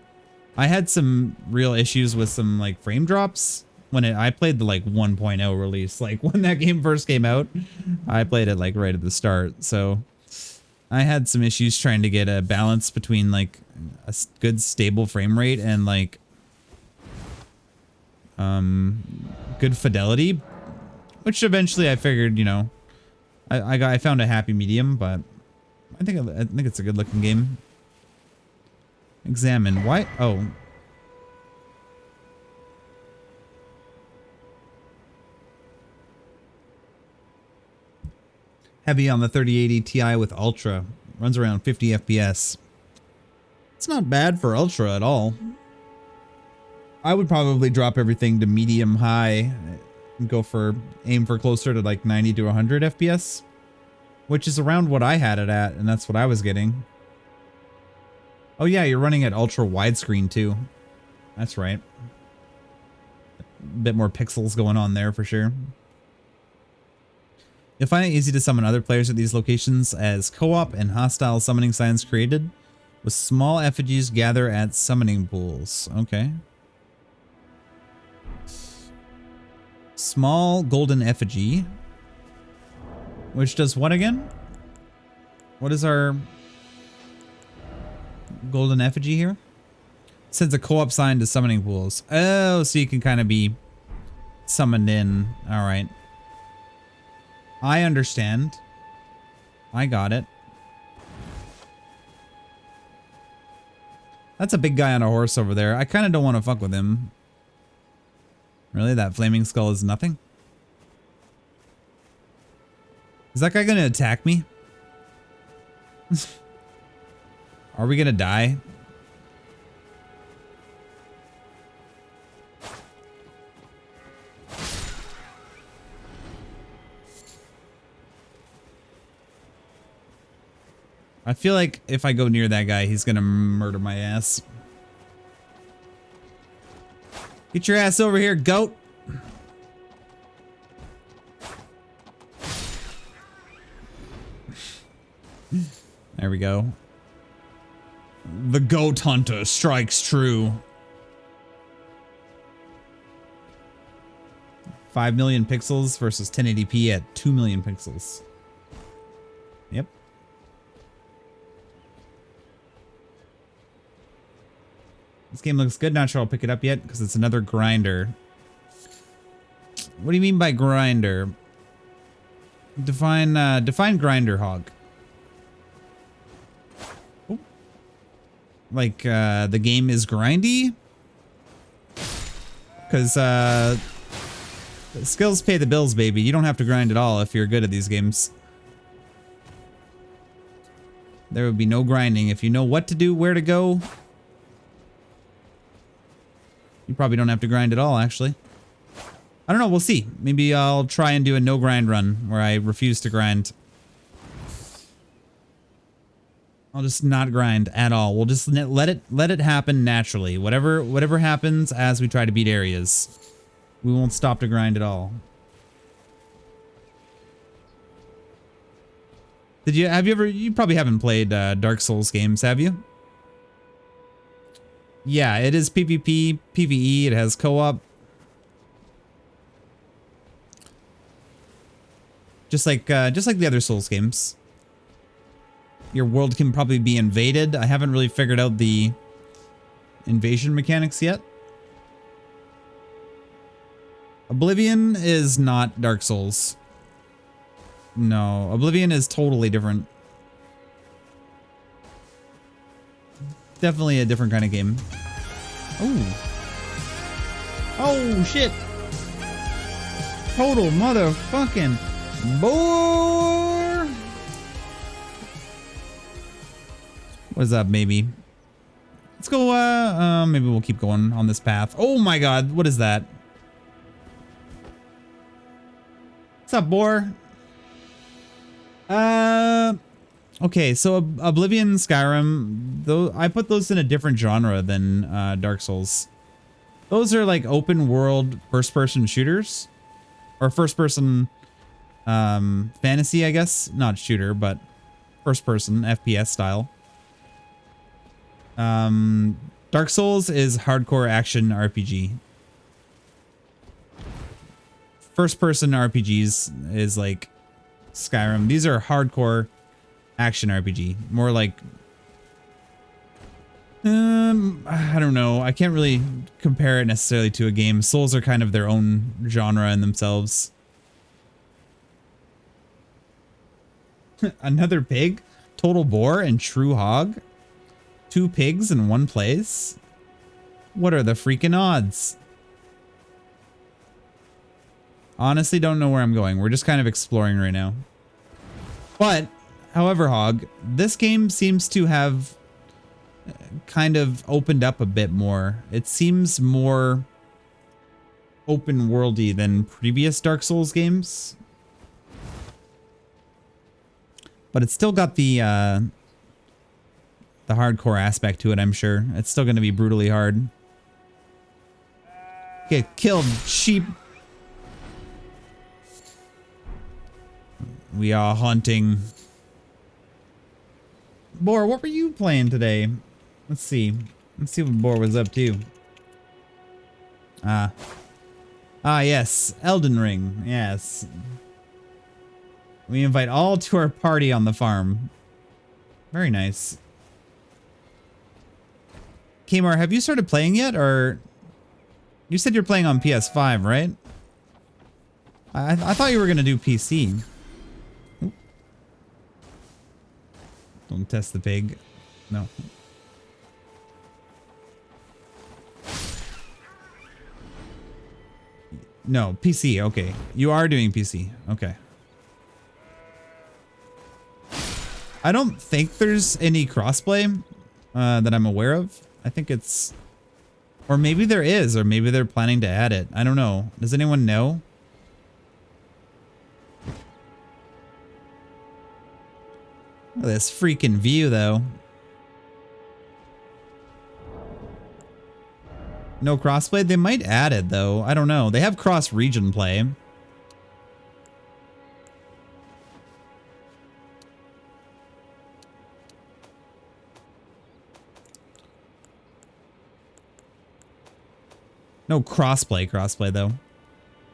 A: I had some real issues with some like frame drops when I played the like 1.0 release. Like when that game first came out, I played it like right at the start. So I had some issues trying to get a balance between like a good stable frame rate and like good fidelity, which eventually I figured, you know, I found a happy medium, but I think it's a good looking game. Examine. Why? Oh. Heavy on the 3080 Ti with Ultra. Runs around 50 FPS. It's not bad for Ultra at all. I would probably drop everything to medium high and go for aim for closer to like 90 to 100 FPS, which is around what I had it at, and that's what I was getting. Oh yeah, you're running at ultra widescreen too. That's right. A bit more pixels going on there for sure. You'll find it easy to summon other players at these locations as co-op and hostile summoning signs created with small effigies gather at summoning pools. Okay. Small golden effigy. Which does what again? What is our golden effigy here? Sends a co-op sign to summoning pools. Oh, so you can kind of be summoned in. All right. I understand. I got it. That's a big guy on a horse over there. I kind of don't want to fuck with him. Really? That flaming skull is nothing? Is that guy gonna attack me? Are we gonna die? I feel like if I go near that guy, he's gonna murder my ass. Get your ass over here, goat. There we go. The goat hunter strikes true. 5 million pixels versus 1080p at 2 million pixels. Yep. This game looks good. Not sure I'll pick it up yet because it's another grinder. What do you mean by grinder? Define grinder, hog. Oh. Like the game is grindy? Because skills pay the bills, baby. You don't have to grind at all if you're good at these games. There would be no grinding. If you know what to do, where to go, you probably don't have to grind at all, actually. I don't know. We'll see. Maybe I'll try and do a no grind run where I refuse to grind. I'll just not grind at all. We'll just let it happen naturally. Whatever happens as we try to beat areas, we won't stop to grind at all. You probably haven't played Dark Souls games, have you? Yeah, it is PvP, PvE, it has co-op. Just like the other Souls games. Your world can probably be invaded. I haven't really figured out the invasion mechanics yet. Oblivion is not Dark Souls. No, Oblivion is totally different. Definitely a different kind of game. Oh. Oh, shit. Total motherfucking bore. What's up, baby? Let's go, maybe we'll keep going on this path. Oh my god, what is that? What's up, boar? Okay, so Oblivion, Skyrim, though I put those in a different genre than Dark Souls. Those are like open world first-person shooters, or first-person fantasy, I guess. Not shooter, but first-person FPS style. Dark Souls is hardcore action RPG. First-person RPGs is like Skyrim. These are hardcore action RPG. More like I don't know. I can't really compare it necessarily to a game. Souls are kind of their own genre in themselves. Another pig? Total boar and true hog? 2 pigs in one place? What are the freaking odds? Honestly, don't know where I'm going. We're just kind of exploring right now. But, however, Hog, this game seems to have kind of opened up a bit more. It seems more open worldy than previous Dark Souls games. But it's still got the hardcore aspect to it, I'm sure. It's still going to be brutally hard. Get killed, sheep. We are hunting. Boar, what were you playing today? Let's see. Let's see what Boar was up to. Ah, yes. Elden Ring. Yes. We invite all to our party on the farm. Very nice. Kmar, have you started playing yet, or... You said you're playing on PS5, right? I thought you were going to do PC. Oop. Don't test the pig. No. No, PC. Okay. You are doing PC. Okay. I don't think there's any crossplay that I'm aware of. I think it's... Or maybe there is, or maybe they're planning to add it. I don't know. Does anyone know? Look at this freaking view, though. No crossplay? They might add it, though. I don't know. They have cross-region play. No crossplay though.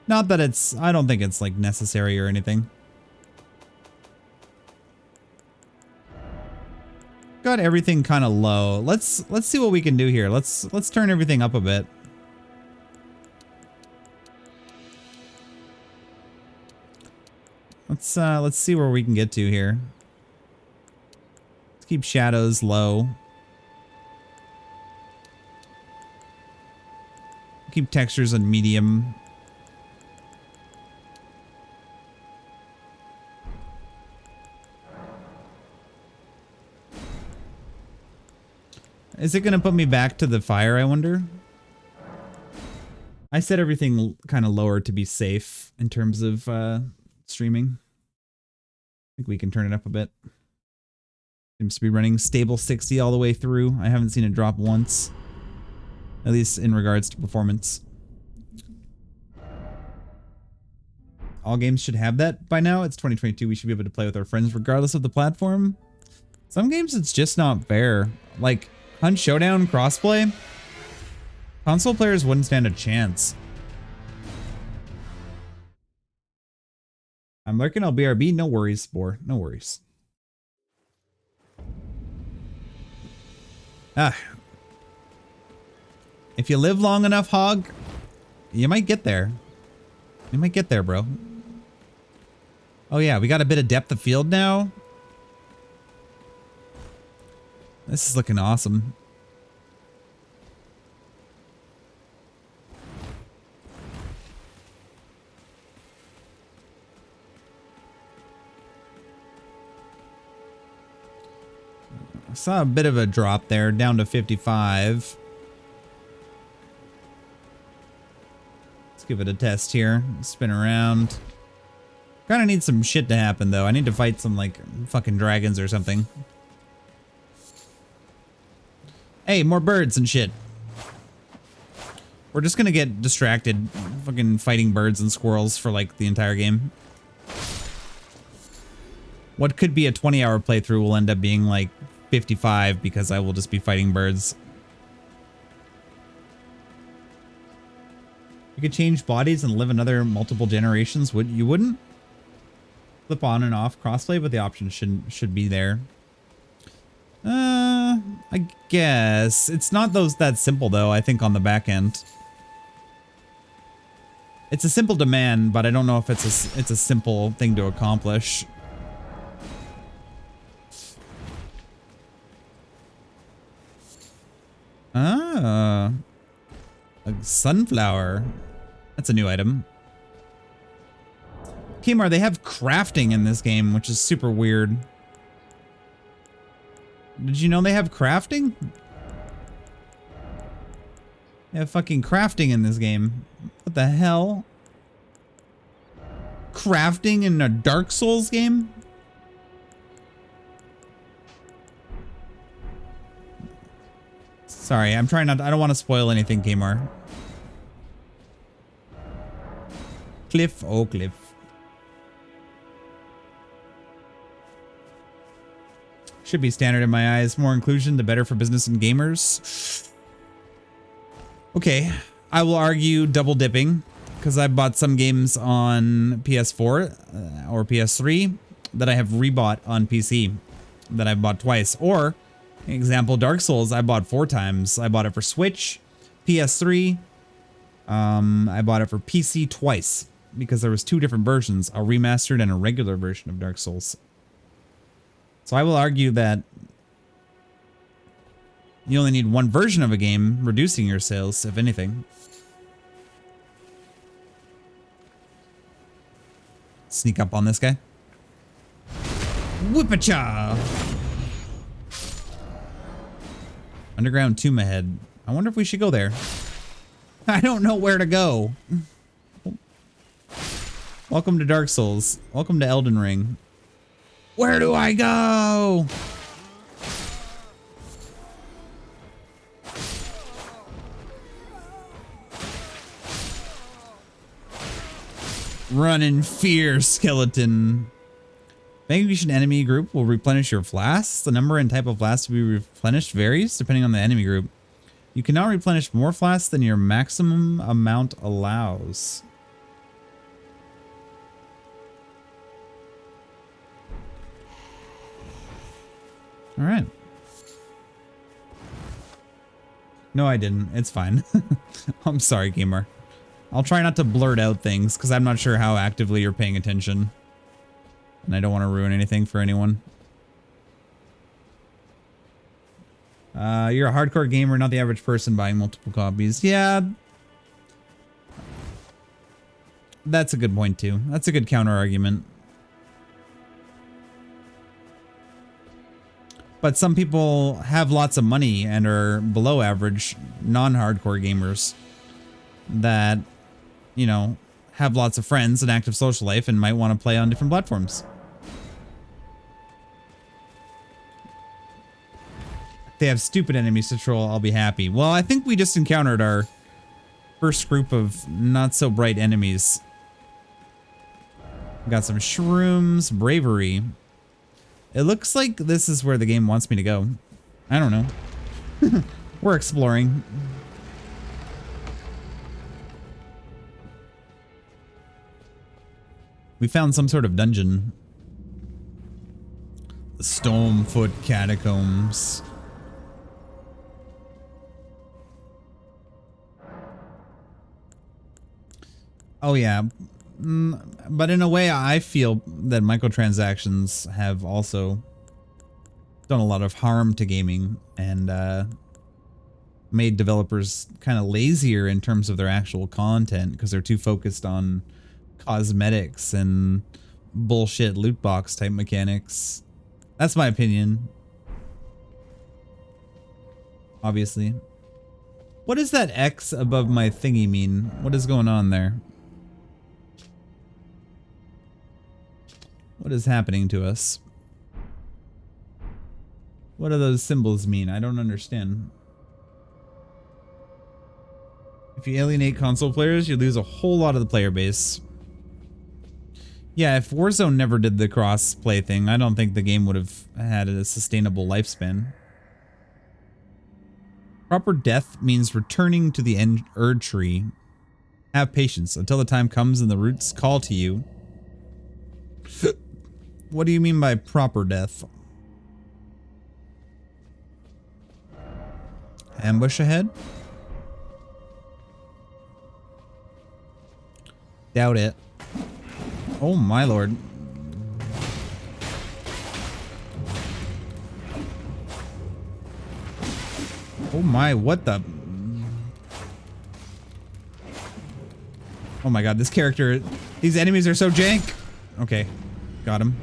A: Not that it's, I don't think it's like necessary or anything. Got everything kind of low. Let's see what we can do here. Let's turn everything up a bit. Let's see where we can get to here. Let's keep shadows low. Keep textures on medium. Is it gonna put me back to the fire, I wonder? I set everything kind of lower to be safe in terms of streaming. I think we can turn it up a bit. Seems to be running stable 60 all the way through. I haven't seen it drop once. At least in regards to performance. All games should have that by now. It's 2022. We should be able to play with our friends regardless of the platform. Some games it's just not fair. Like Hunt Showdown crossplay. Console players wouldn't stand a chance. I'm lurking, I'll BRB. No worries, Spore. No worries. If you live long enough, Hog, you might get there. You might get there, bro. Oh yeah, we got a bit of depth of field now. This is looking awesome. I saw a bit of a drop there, down to 55. Let's give it a test here. Spin around. Kind of need some shit to happen though. I need to fight some like fucking dragons or something. Hey, more birds and shit. We're just gonna get distracted fucking fighting birds and squirrels for like the entire game. What could be a 20-hour playthrough will end up being like 55 because I will just be fighting birds. You could change bodies and live another multiple generations. You wouldn't? Flip on and off crossplay, but the option should be there. I guess it's not that simple though. I think on the back end, it's a simple demand, but I don't know if it's a simple thing to accomplish. Ah, a sunflower. That's a new item. Kmart, they have crafting in this game, which is super weird. Did you know they have crafting? They have fucking crafting in this game. What the hell? Crafting in a Dark Souls game? Sorry, I'm trying not to, I don't want to spoil anything, Kmart. Cliff, oh Cliff. Should be standard in my eyes. More inclusion, the better for business and gamers. Okay, I will argue double dipping because I bought some games on PS4 or PS3 that I have rebought on PC that I've bought twice. Or, example, Dark Souls, I bought 4 times. I bought it for Switch, PS3. I bought it for PC twice because there was 2 different versions, a remastered and a regular version of Dark Souls. So I will argue that you only need one version of a game, reducing your sales, if anything. Sneak up on this guy. Whip-a-cha! Underground tomb ahead. I wonder if we should go there. I don't know where to go. Welcome to Dark Souls. Welcome to Elden Ring. Where do I go? Run in fear, skeleton. Vanquishing enemy group will replenish your flasks. The number and type of flasks to be replenished varies depending on the enemy group. You cannot replenish more flasks than your maximum amount allows. All right. No, I didn't. It's fine. I'm sorry, gamer. I'll try not to blurt out things because I'm not sure how actively you're paying attention. And I don't want to ruin anything for anyone. You're a hardcore gamer, not the average person buying multiple copies. Yeah. That's a good point too. That's a good counter argument. But some people have lots of money and are below average non-hardcore gamers that, you know, have lots of friends and active social life and might want to play on different platforms. If they have stupid enemies to troll, I'll be happy. Well, I think we just encountered our first group of not so bright enemies. Got some shrooms, bravery. It looks like this is where the game wants me to go. I don't know. We're exploring. We found some sort of dungeon. The Stormfoot Catacombs. Oh yeah. But in a way, I feel that microtransactions have also done a lot of harm to gaming and made developers kind of lazier in terms of their actual content because they're too focused on cosmetics and bullshit loot box type mechanics. That's my opinion. Obviously. What does that X above my thingy mean? What is going on there? What is happening to us? What do those symbols mean? I don't understand. If you alienate console players, you lose a whole lot of the player base. Yeah, if Warzone never did the cross-play thing, I don't think the game would have had a sustainable lifespan. Proper death means returning to the Erd tree. Have patience until the time comes and the roots call to you. What do you mean by proper death? Ambush ahead? Doubt it. Oh my lord. Oh my, what the? Oh my god, this character, these enemies are so jank. Okay, got him.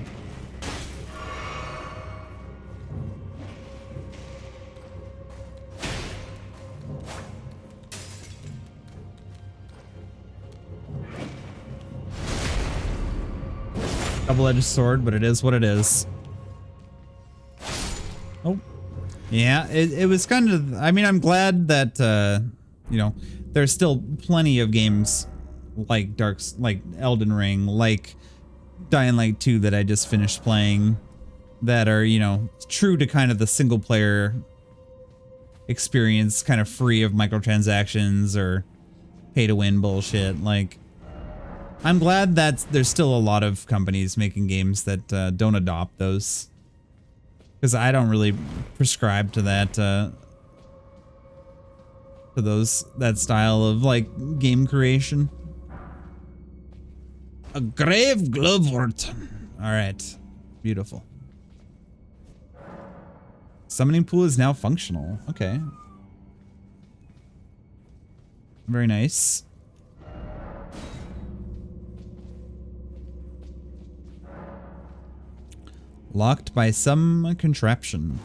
A: Double-edged sword, but it is what it is. Oh. Yeah, it was kind of, I mean, I'm glad that, you know, there's still plenty of games like like Elden Ring, like Dying Light 2 that I just finished playing that are, you know, true to kind of the single player experience, kind of free of microtransactions or pay to win bullshit. Like, I'm glad that there's still a lot of companies making games that don't adopt those. Because I don't really prescribe to that, that style of, like, game creation. A grave glovewort. Alright. Beautiful. Summoning pool is now functional. Okay. Very nice. Locked by some contraption.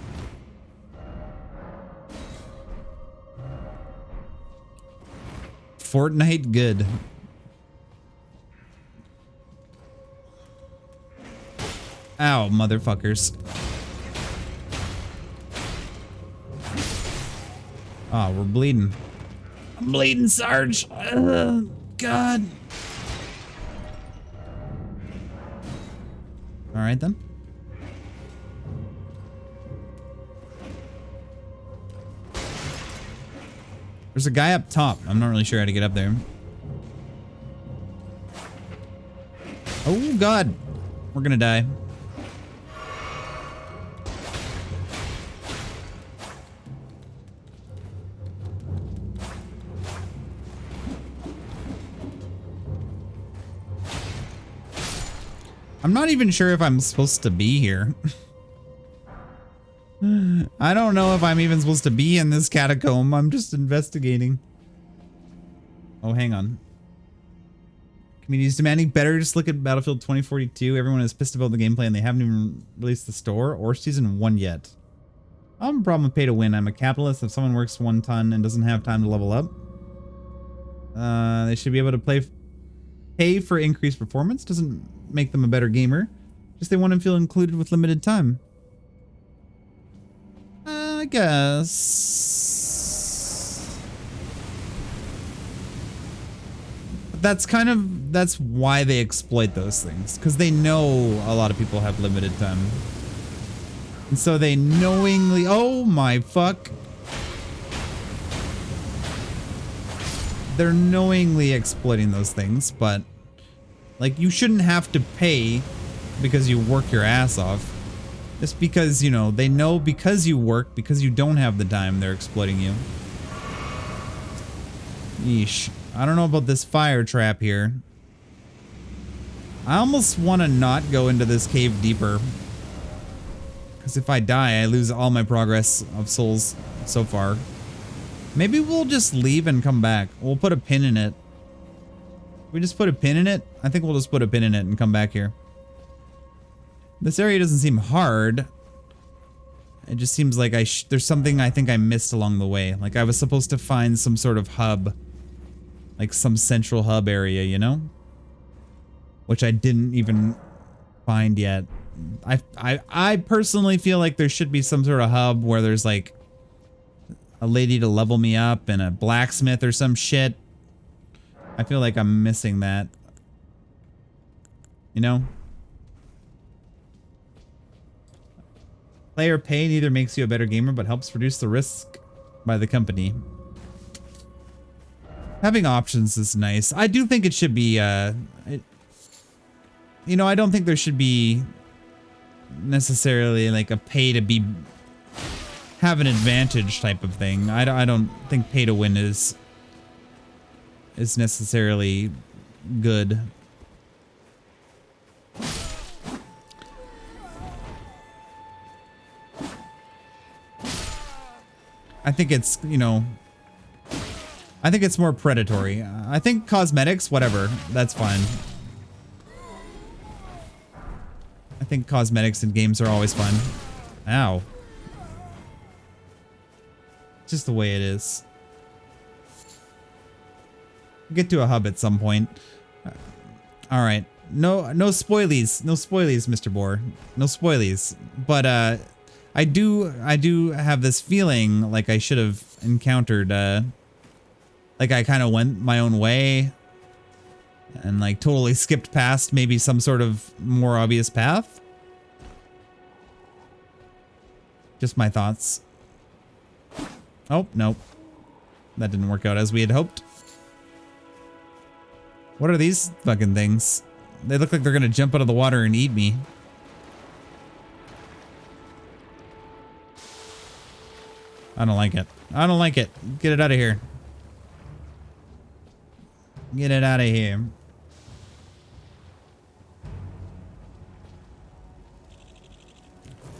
A: Fortnite good. Ow, motherfuckers. Oh, we're bleeding. I'm bleeding, Sarge. God. All right, then. There's a guy up top. I'm not really sure how to get up there. Oh, God. We're gonna die. I'm not even sure if I'm supposed to be here. I don't know if I'm even supposed to be in this catacomb. I'm just investigating. Oh, hang on. Community's demanding better. Just look at Battlefield 2042. Everyone is pissed about the gameplay and they haven't even released the store or season 1 yet. I have a problem with pay to win. I'm a capitalist. If someone works 1 ton and doesn't have time to level up, they should be able to pay for increased performance. Doesn't make them a better gamer. Just they want to feel included with limited time. I guess. But that's why they exploit those things. Because they know a lot of people have limited time. And so they knowingly, oh my fuck. They're knowingly exploiting those things, but like you shouldn't have to pay because you work your ass off. Just because, you know, they know because you work, because you don't have the time, they're exploiting you. Yeesh. I don't know about this fire trap here. I almost want to not go into this cave deeper. Because if I die, I lose all my progress of souls so far. Maybe we'll just leave and come back. We'll put a pin in it. We just put a pin in it? I think we'll just put a pin in it and come back here. This area doesn't seem hard. It just seems like there's something I think I missed along the way. Like I was supposed to find some sort of hub. Like some central hub area, you know? Which I didn't even find yet. I personally feel like there should be some sort of hub where there's like a lady to level me up and a blacksmith or some shit. I feel like I'm missing that. You know? Player pay neither makes you a better gamer but helps reduce the risk by the company. Having options is nice. I do think it should be, you know, I don't think there should be necessarily like a pay to have an advantage type of thing. I don't think pay to win is necessarily good. I think it's, you know, I think it's more predatory. I think cosmetics, whatever, that's fine. I think cosmetics in games are always fun. Ow. Just the way it is. Get to a hub at some point. All right. No spoilies. No spoilies, Mr. Boar. No spoilies. But I do have this feeling like I should have encountered like I kind of went my own way and like totally skipped past maybe some sort of more obvious path. Just my thoughts. Oh, nope. That didn't work out as we had hoped. What are these fucking things? They look like they're gonna jump out of the water and eat me. I don't like it. I don't like it. Get it out of here. Get it out of here.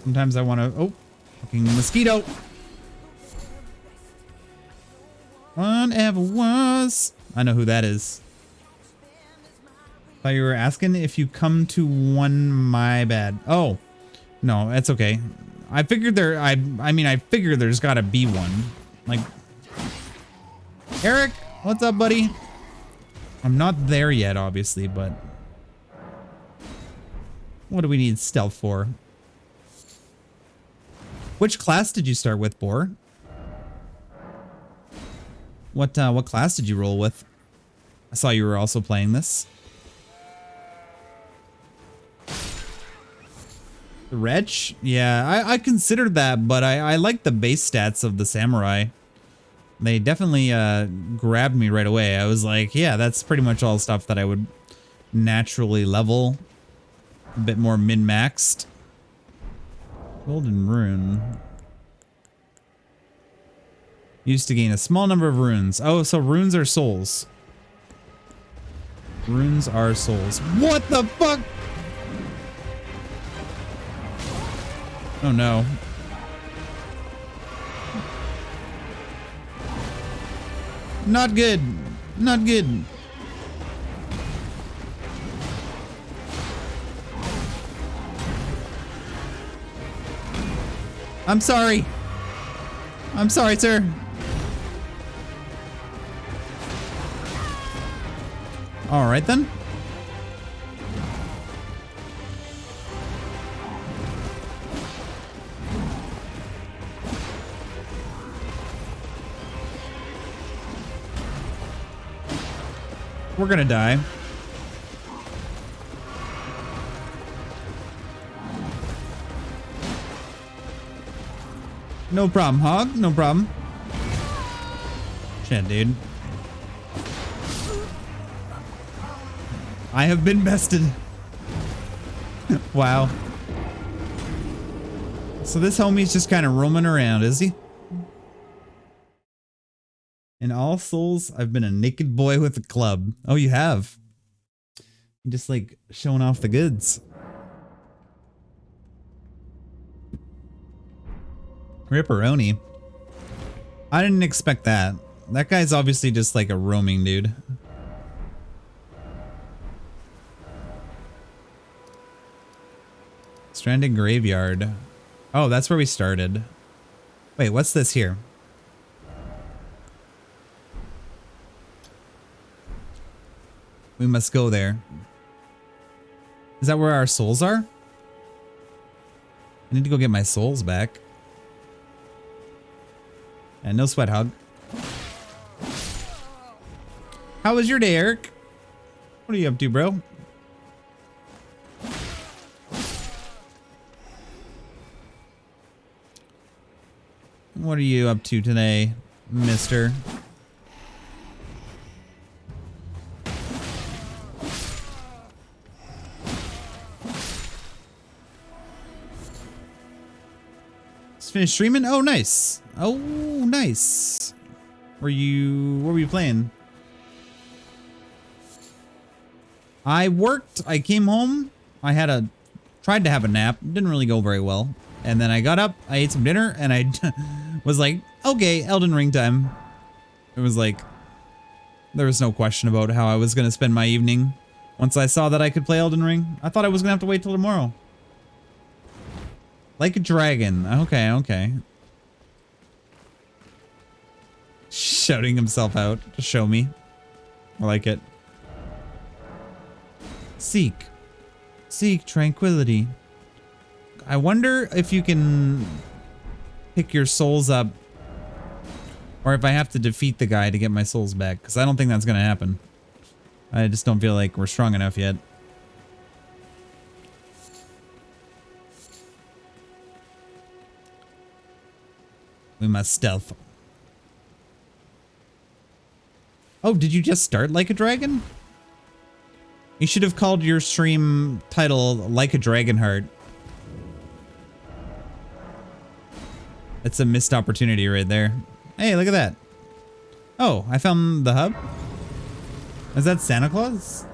A: Sometimes I want to... Oh, fucking mosquito. One ever was. I know who that is. Thought you were asking if you come to one, my bad. Oh, no, that's okay. I figured there, I mean, I figured there's gotta be one. Like, Eric, what's up, buddy? I'm not there yet, obviously, but what do we need stealth for? Which class did you start with, Boar? What class did you roll with? I saw you were also playing this. The Wretch? Yeah, I considered that, but I like the base stats of the Samurai. They definitely grabbed me right away. I was like, yeah, that's pretty much all stuff that I would naturally level. A bit more min-maxed. Golden Rune. Used to gain a small number of runes. Oh, so runes are souls. Runes are souls. What the fuck? Oh no. Not good. Not good. I'm sorry. I'm sorry, sir. All right, then. We're gonna die. No problem, Hog. No problem. Shit, dude. I have been bested. Wow. So this homie's just kind of roaming around, is he? In All Souls, I've been a naked boy with a club. Oh, you have? Just like showing off the goods. Ripperoni. I didn't expect that. That guy's obviously just like a roaming dude. Stranded Graveyard. Oh, that's where we started. Wait, what's this here? We must go there. Is that where our souls are? I need to go get my souls back. And no sweat, Hug. How was your day, Eric? What are you up to, bro? What are you up to today, mister? Just finished streaming? Oh, nice. Oh, nice. What were you playing? I worked, I came home, tried to have a nap, didn't really go very well. And then I got up, I ate some dinner, and I was like, okay, Elden Ring time. It was like, there was no question about how I was going to spend my evening. Once I saw that I could play Elden Ring, I thought I was going to have to wait till tomorrow. Like a dragon. Okay, okay. Shouting himself out to show me. I like it. Seek. Seek tranquility. I wonder if you can pick your souls up, or if I have to defeat the guy to get my souls back, because I don't think that's going to happen. I just don't feel like we're strong enough yet. We must stealth. Oh, did you just start Like a Dragon? You should have called your stream title Like a Dragon Heart. That's a missed opportunity right there. Hey, look at that. Oh, I found the hub. Is that Santa Claus?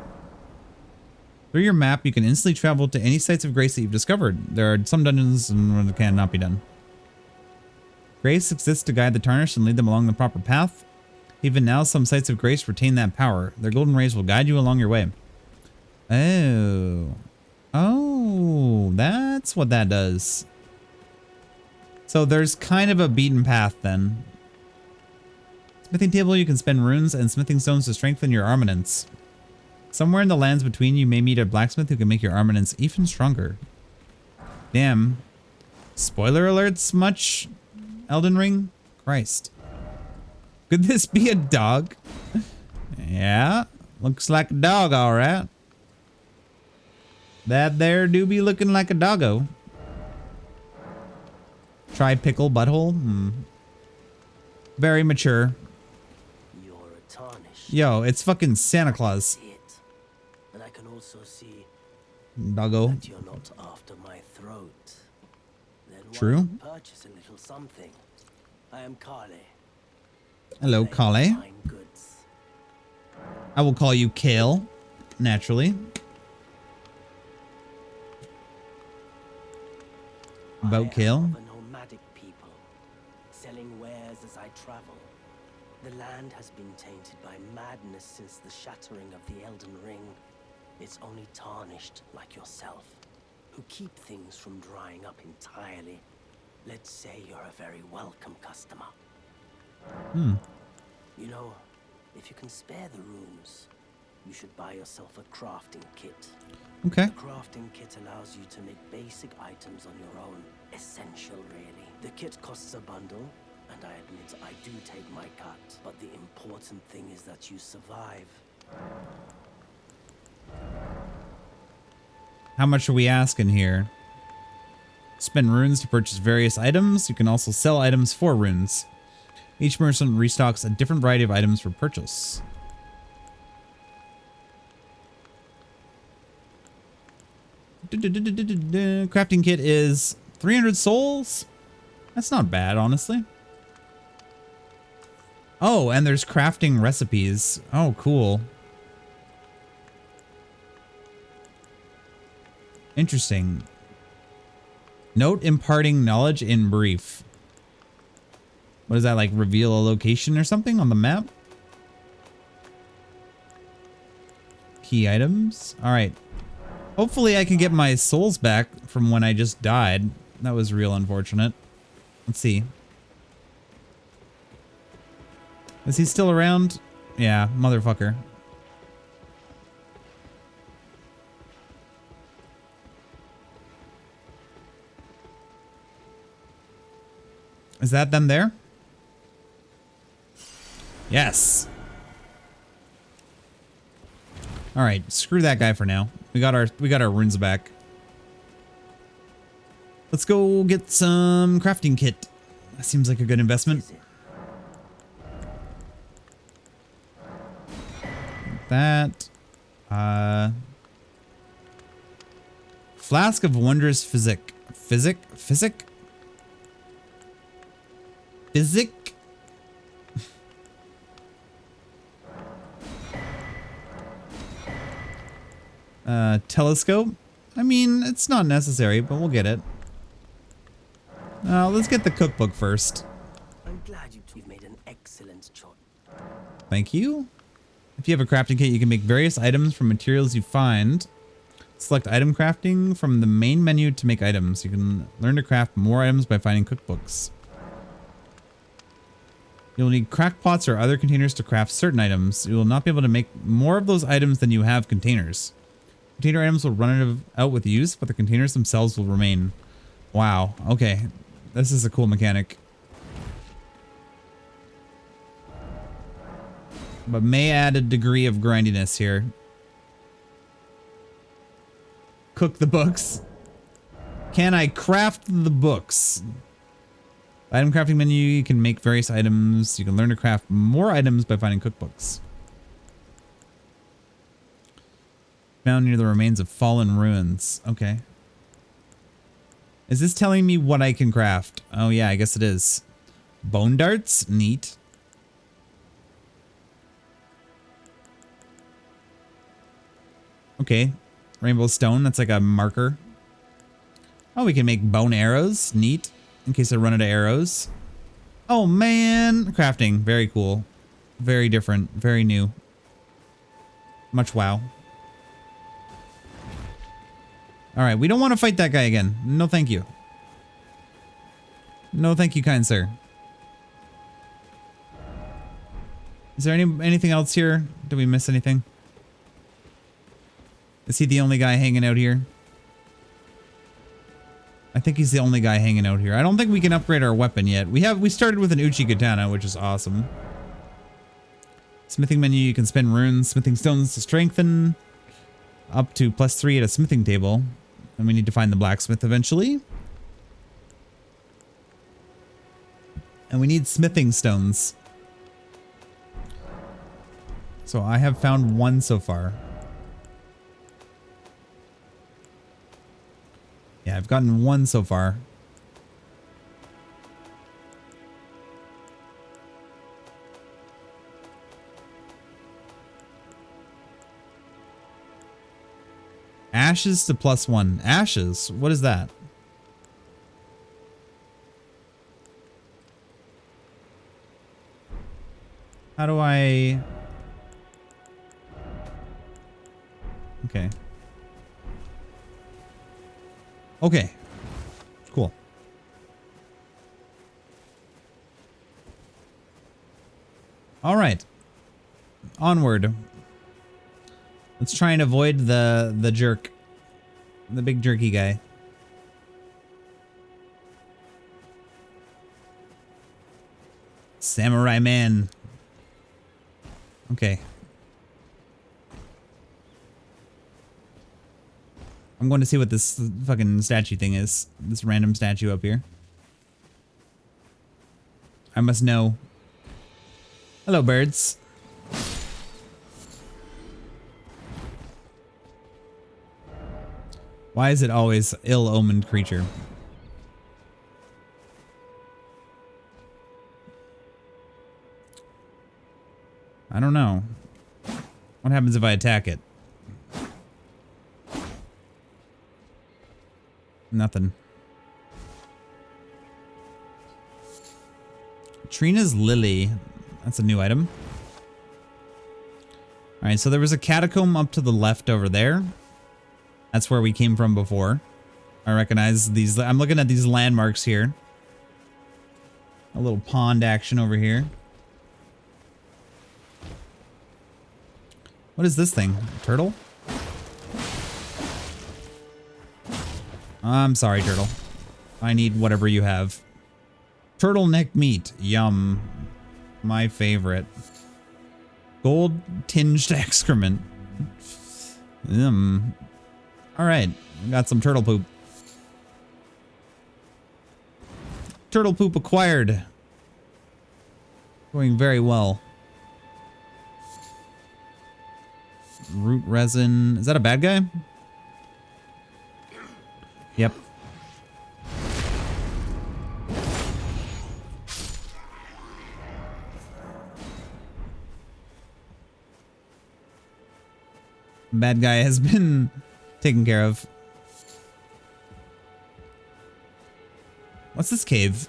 A: Through your map, you can instantly travel to any sites of grace that you've discovered. There are some dungeons that cannot be done. Grace exists to guide the tarnished and lead them along the proper path. Even now, some sites of grace retain that power. Their golden rays will guide you along your way. Oh. Oh, that's what that does. So there's kind of a beaten path then. Smithing table, you can spend runes and smithing stones to strengthen your armaments. Somewhere in the lands between, you may meet a blacksmith who can make your armaments even stronger. Damn. Spoiler alerts much? Elden Ring? Christ. Could this be a dog? Yeah. Looks like a dog, alright. That there do be looking like a doggo. Try pickle butthole? Very mature.
F: You're a tarnish.
A: Yo, it's fucking Santa Claus.
F: And I can also see
A: Doggo.
F: that you're not after my throat. Then why
A: True.
F: not purchase a little something? I am Kale.
A: Hello, Kale.
F: Fine goods.
A: I will call you Kale, naturally. About Kale.
F: Of a nomadic people, selling wares as I travel. The land has been tainted by madness since the shattering of the Elden Ring. It's only tarnished like yourself, who keep things from drying up entirely. Let's say you're a very welcome customer.
A: Hmm.
F: You know, if you can spare the runes, you should buy yourself a crafting kit.
A: Okay.
F: The crafting kit allows you to make basic items on your own. Essential, really. The kit costs a bundle, and I admit I do take my cut. But the important thing is that you survive.
A: How much are we asking here? Spend runes to purchase various items. You can also sell items for runes. Each merchant restocks a different variety of items for purchase. Crafting kit is 300 souls. That's not bad, honestly. Oh, and there's crafting recipes. Oh, cool. Interesting. Note imparting knowledge in brief. What does that, like, reveal a location or something on the map? Key items. All right. Hopefully I can get my souls back from when I just died. That was real unfortunate. Let's see. Is he still around? Yeah, motherfucker. Is that them there? Yes. All right, screw that guy for now. We got our runes back. Let's go get some crafting kit. That seems like a good investment. That flask of wondrous physic. Telescope. I mean, it's not necessary, but we'll get it. Let's get the cookbook first.
F: I'm glad you've made an excellent choice.
A: Thank you. If you have a crafting kit, you can make various items from materials you find. Select item crafting from the main menu to make items. You can learn to craft more items by finding cookbooks. You'll need crackpots or other containers to craft certain items. You will not be able to make more of those items than you have containers. Container items will run out with use, but the containers themselves will remain. Wow. Okay. This is a cool mechanic. But may add a degree of grindiness here. Cook the books. Can I craft the books? Item crafting menu, you can make various items. You can learn to craft more items by finding cookbooks. Found near the remains of fallen ruins. Okay. Is this telling me what I can craft? Oh yeah, I guess it is. Bone darts? Neat. Okay. Rainbow stone, that's like a marker. Oh, we can make bone arrows. Neat. In case I run out of arrows. Oh man. Crafting. Very cool. Very different. Very new. Much wow. Alright, we don't want to fight that guy again. No thank you. No thank you, kind sir. Is there anything else here? Did we miss anything? Is he the only guy hanging out here? I think he's the only guy hanging out here. I don't think we can upgrade our weapon yet. We started with an Uchi katana, which is awesome. Smithing menu, you can spend runes, smithing stones to strengthen. Up to +3 at a smithing table. And we need to find the blacksmith eventually. And we need smithing stones. So I have found one so far. Yeah, I've gotten one so far. Ashes to +1. Ashes? What is that? How do I... Okay. Okay. Cool. All right. Onward. Let's try and avoid the jerk. The big jerky guy. Samurai man. Okay. I'm going to see what this fucking statue thing is. This random statue up here. I must know. Hello, birds. Why is it always ill-omened creature? I don't know. What happens if I attack it? Nothing. Trina's Lily. That's a new item. Alright, so there was a catacomb up to the left over there. That's where we came from before. I recognize these. I'm looking at these landmarks here. A little pond action over here. What is this thing? A turtle? I'm sorry, turtle. I need whatever you have. Turtleneck meat. Yum. My favorite. Gold tinged excrement. Alright. Got some turtle poop. Turtle poop acquired. Going very well. Root resin. Is that a bad guy? Yep. Bad guy has been taken care of. What's this cave?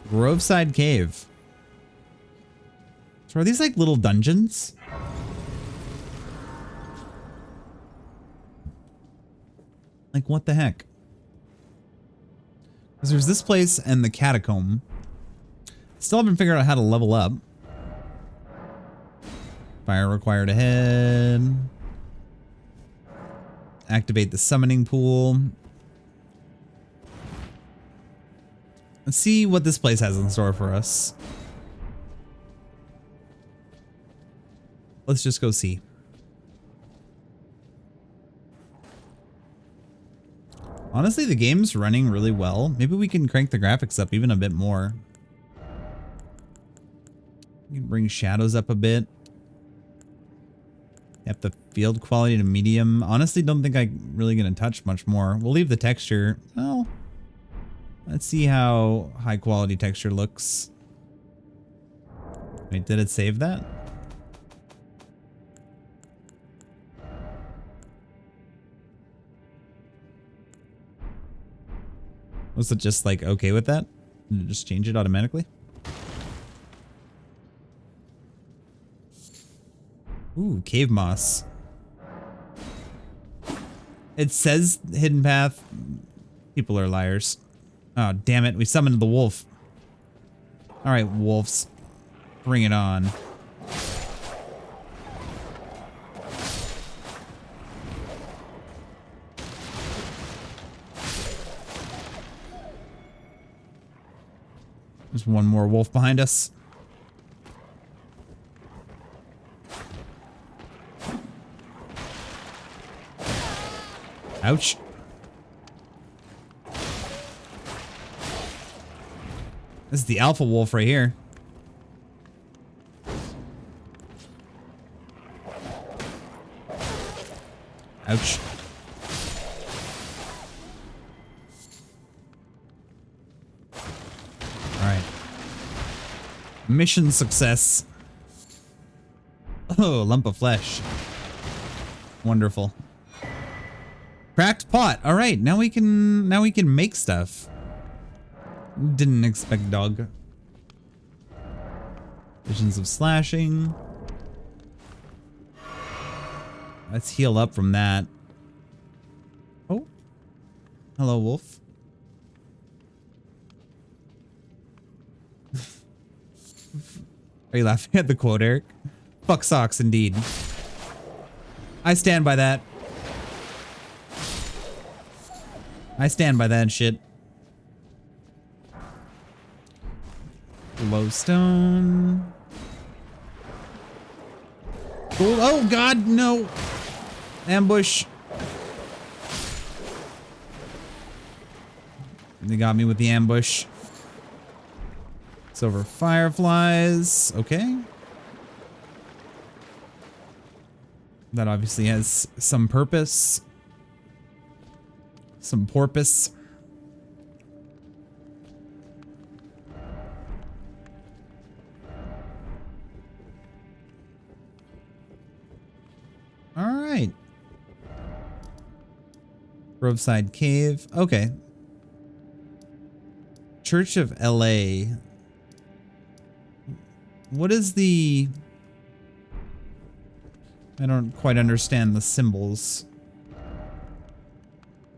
A: Groveside Cave. So are these like little dungeons? Like what the heck? Because there's this place and the catacomb. Still haven't figured out how to level up. Fire required ahead. Activate the summoning pool. Let's see what this place has in store for us. Let's just go see. Honestly, the game's running really well. Maybe we can crank the graphics up even a bit more. We can bring shadows up a bit. Have the field quality to medium. Honestly, don't think I'm really going to touch much more. We'll leave the texture. Well, let's see how high quality texture looks. Wait, did it save that? Was it just like okay with that? Did it just change it automatically? Ooh, cave moss. It says hidden path. People are liars. Oh, damn it. We summoned the wolf. All right, wolves. Bring it on. There's one more wolf behind us. Ouch. This is the alpha wolf right here. Ouch. Alright. Mission success. Oh, lump of flesh. Wonderful. Cracked pot. All right, now we can make stuff. Didn't expect dog. Visions of slashing. Let's heal up from that. Oh. Hello, wolf. Are you laughing at the quote, Eric? Fuck socks, indeed. I stand by that. I stand by that shit. Glowstone. Gold. Oh god, no. Ambush. They got me with the ambush. Silver fireflies. Okay. That obviously has some purpose. Some porpoise. All right. Groveside Cave. Okay. Church of LA. What is the... I don't quite understand the symbols.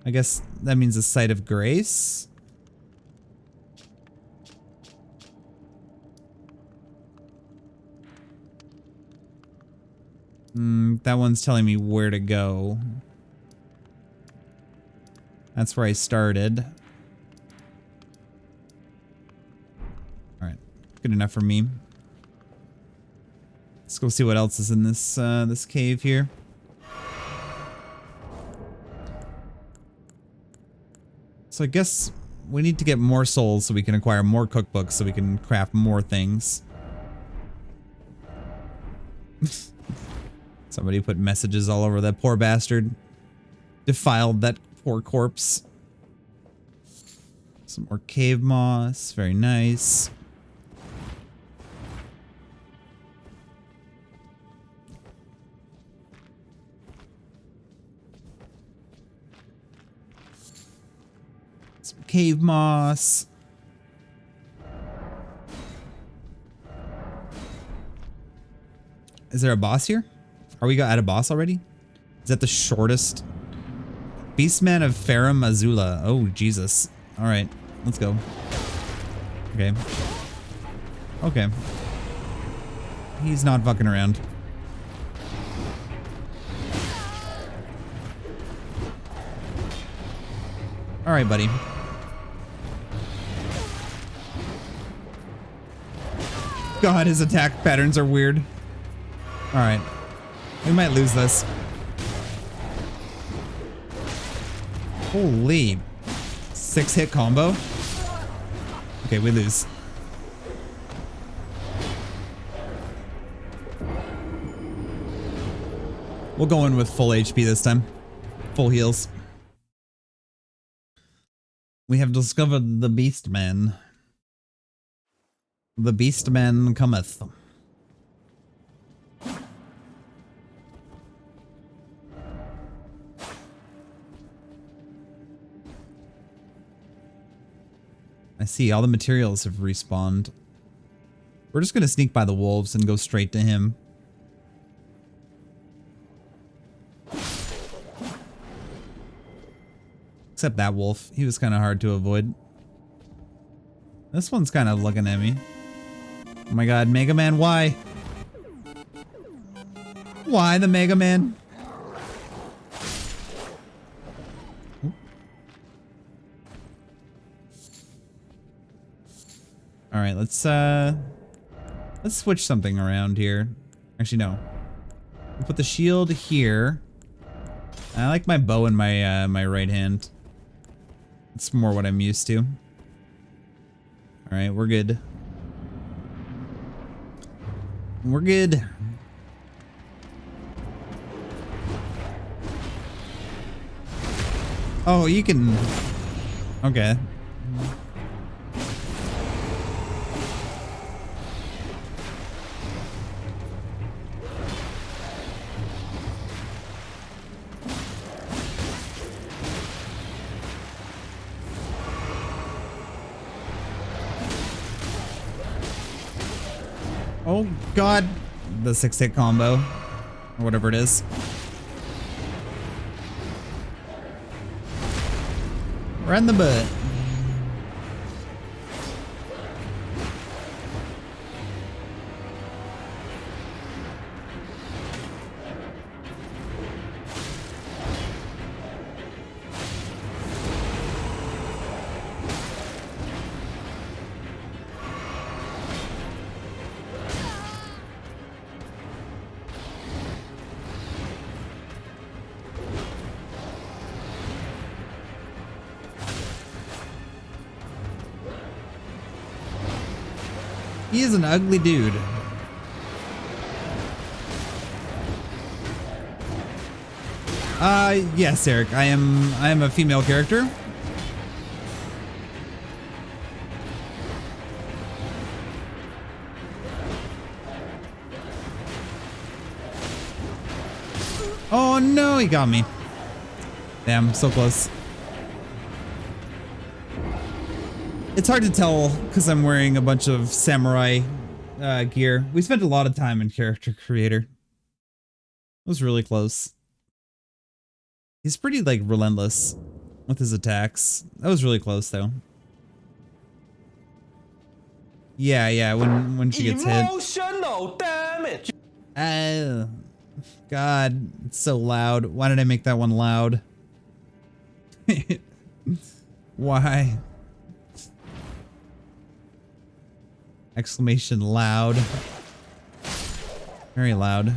A: I guess that means a site of grace. That one's telling me where to go. That's where I started. Alright. Good enough for me. Let's go see what else is in this this cave here. So I guess we need to get more souls so we can acquire more cookbooks so we can craft more things. Somebody put messages all over that poor bastard. Defiled that poor corpse. Some more cave moss. Very nice. Some cave moss. Is there a boss here? Are we at a boss already? Is that the shortest? Beastman of Farum Azula. Oh, Jesus. Alright, let's go. Okay. Okay. He's not fucking around. Alright, buddy. God, his attack patterns are weird. Alright. We might lose this. Holy. 6-hit combo? Okay, we lose. We'll go in with full HP this time. Full heals. We have discovered the Beastman. The Beastman cometh. I see, all the materials have respawned. We're just gonna sneak by the wolves and go straight to him. Except that wolf. He was kind of hard to avoid. This one's kind of looking at me. Oh my god, Mega Man, why? Why the Mega Man? All right, let's switch something around here. Actually, no. We'll put the shield here. I like my bow in my my right hand. It's more what I'm used to. All right, we're good. We're good. Oh, you can. Okay. Oh god, the 6-hit combo, or whatever it is. Right in the butt. He is an ugly dude. Yes, Eric. I am a female character. Oh no, he got me. Damn, so close. It's hard to tell because I'm wearing a bunch of samurai gear. We spent a lot of time in character creator. It was really close. He's pretty like relentless with his attacks. That was really close though. Yeah, when she gets hit.
F: Emotional damage.
A: Oh, God, it's so loud. Why did I make that one loud? Why? Exclamation loud. Very loud.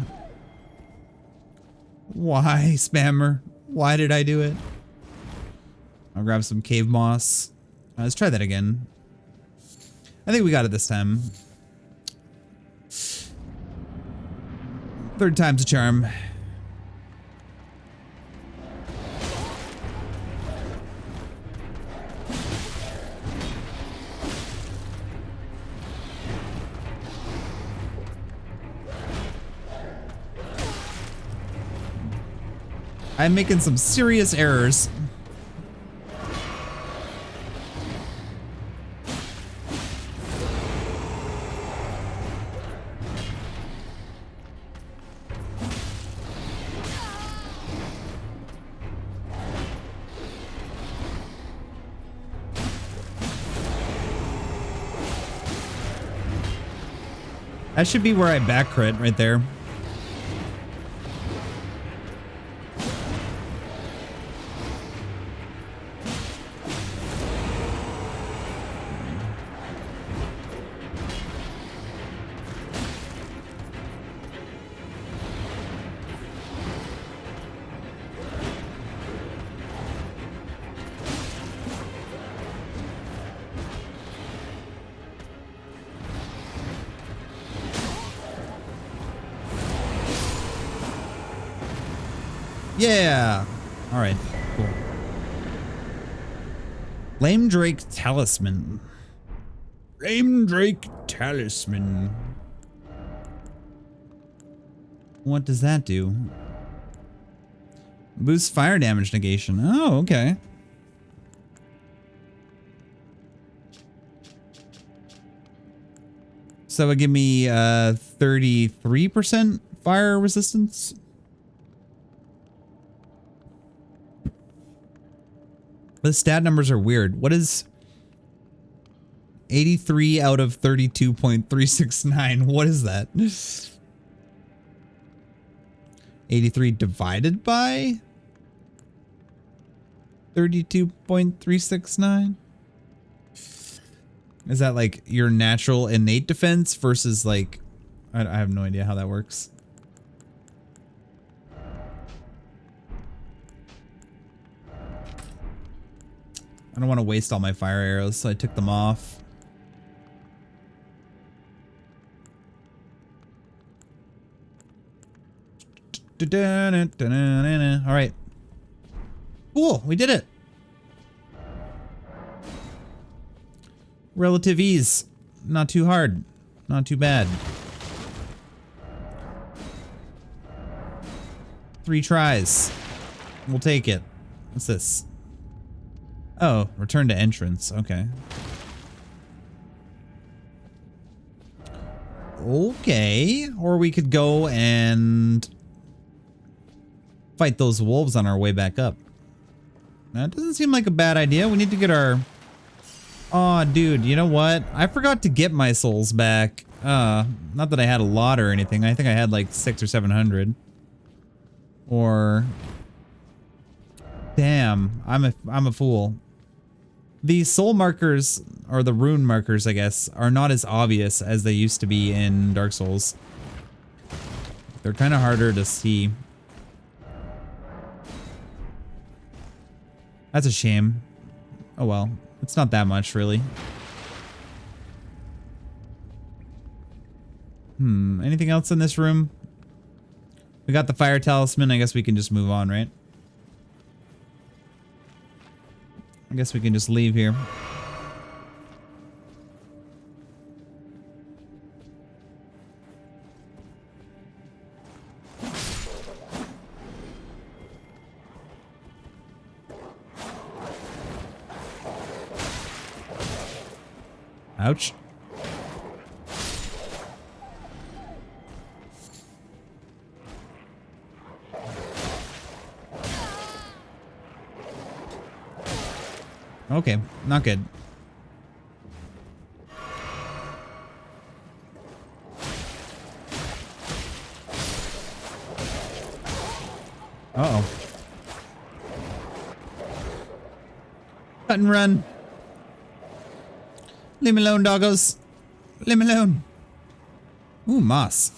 A: Why, spammer? Why did I do it? I'll grab some cave moss. Let's try that again. I think we got it this time. Third time's a charm. I'm making some serious errors. That should be where I back crit right there. Yeah. All right. Cool. Flame Drake Talisman. Flame Drake Talisman. What does that do? Boosts fire damage negation. Oh, okay. So it would give me 33% fire resistance. The stat numbers are weird. What is 83 out of 32.369? What is that? 83 divided by 32.369? Is that like your natural innate defense versus like, I have no idea how that works. I don't want to waste all my fire arrows, so I took them off. All right. Cool, we did it. Relative ease. Not too hard. Not too bad. 3 tries. We'll take it. What's this? Oh, return to entrance. Okay. Okay. Or we could go and fight those wolves on our way back up. That doesn't seem like a bad idea. We need to get our... Oh, dude, you know what? I forgot to get my souls back. Not that I had a lot or anything. I think I had like 600 or 700. Or... Damn, I'm a fool. The soul markers, or the rune markers, I guess, are not as obvious as they used to be in Dark Souls. They're kind of harder to see. That's a shame. Oh well, it's not that much, really. Anything else in this room? We got the fire talisman. I guess we can just move on, right? I guess we can just leave here. Ouch. Okay, not good. Uh-oh. Cut and run. Leave me alone, doggos. Leave me alone. Ooh, moss.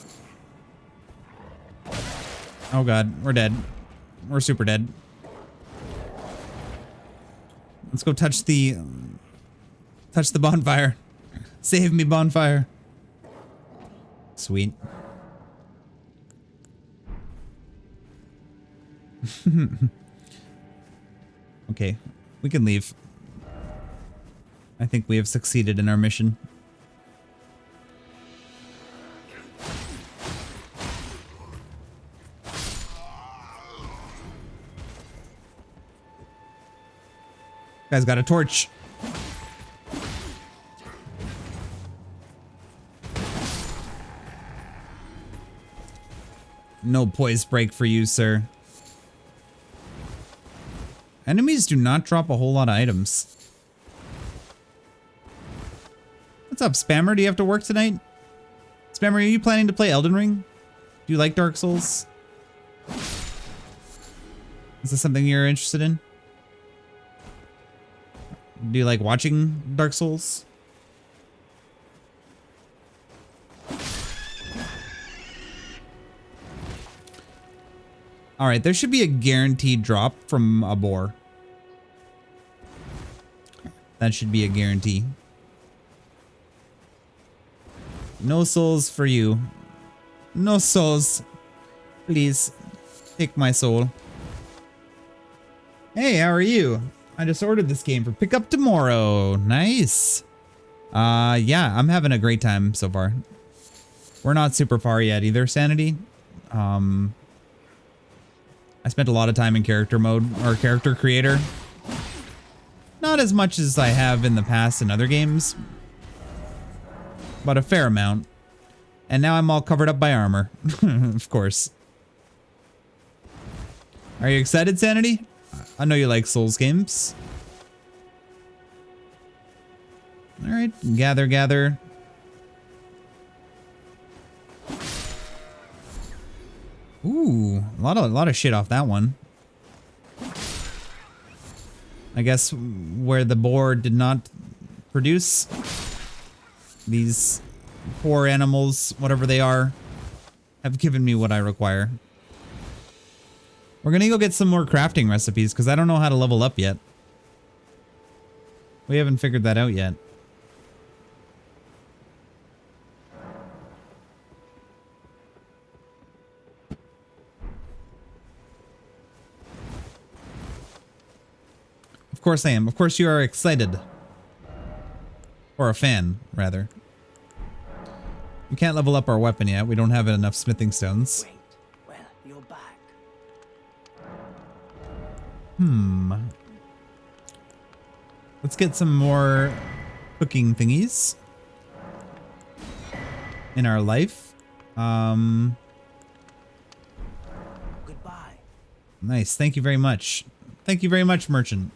A: Oh god, we're dead. We're super dead. Let's go touch the bonfire. Save me, bonfire. Sweet. Okay, we can leave. I think we have succeeded in our mission. Guy's got a torch. No poise break for you, sir. Enemies do not drop a whole lot of items. What's up, Spammer? Do you have to work tonight? Spammer, are you planning to play Elden Ring? Do you like Dark Souls? Is this something you're interested in? Do you like watching Dark Souls? Alright, there should be a guaranteed drop from a boar. That should be a guarantee. No souls for you. No souls. Please, take my soul. Hey, how are you? I just ordered this game for pickup tomorrow. Nice. Yeah, I'm having a great time so far. We're not super far yet either, Sanity. I spent a lot of time in character mode, or character creator. Not as much as I have in the past in other games, but a fair amount. And now I'm all covered up by armor, of course. Are you excited, Sanity? I know you like Souls games. All right, gather, gather. Ooh, a lot of shit off that one. I guess where the boar did not produce, these poor animals, whatever they are, have given me what I require. We're gonna go get some more crafting recipes because I don't know how to level up yet. We haven't figured that out yet. Of course I am. Of course you are excited. Or a fan, rather. We can't level up our weapon yet. We don't have enough smithing stones.
F: Wait, well, you're back.
A: Let's get some more cooking thingies in our life.
F: Goodbye.
A: Nice. Thank you very much. Thank you very much, merchant.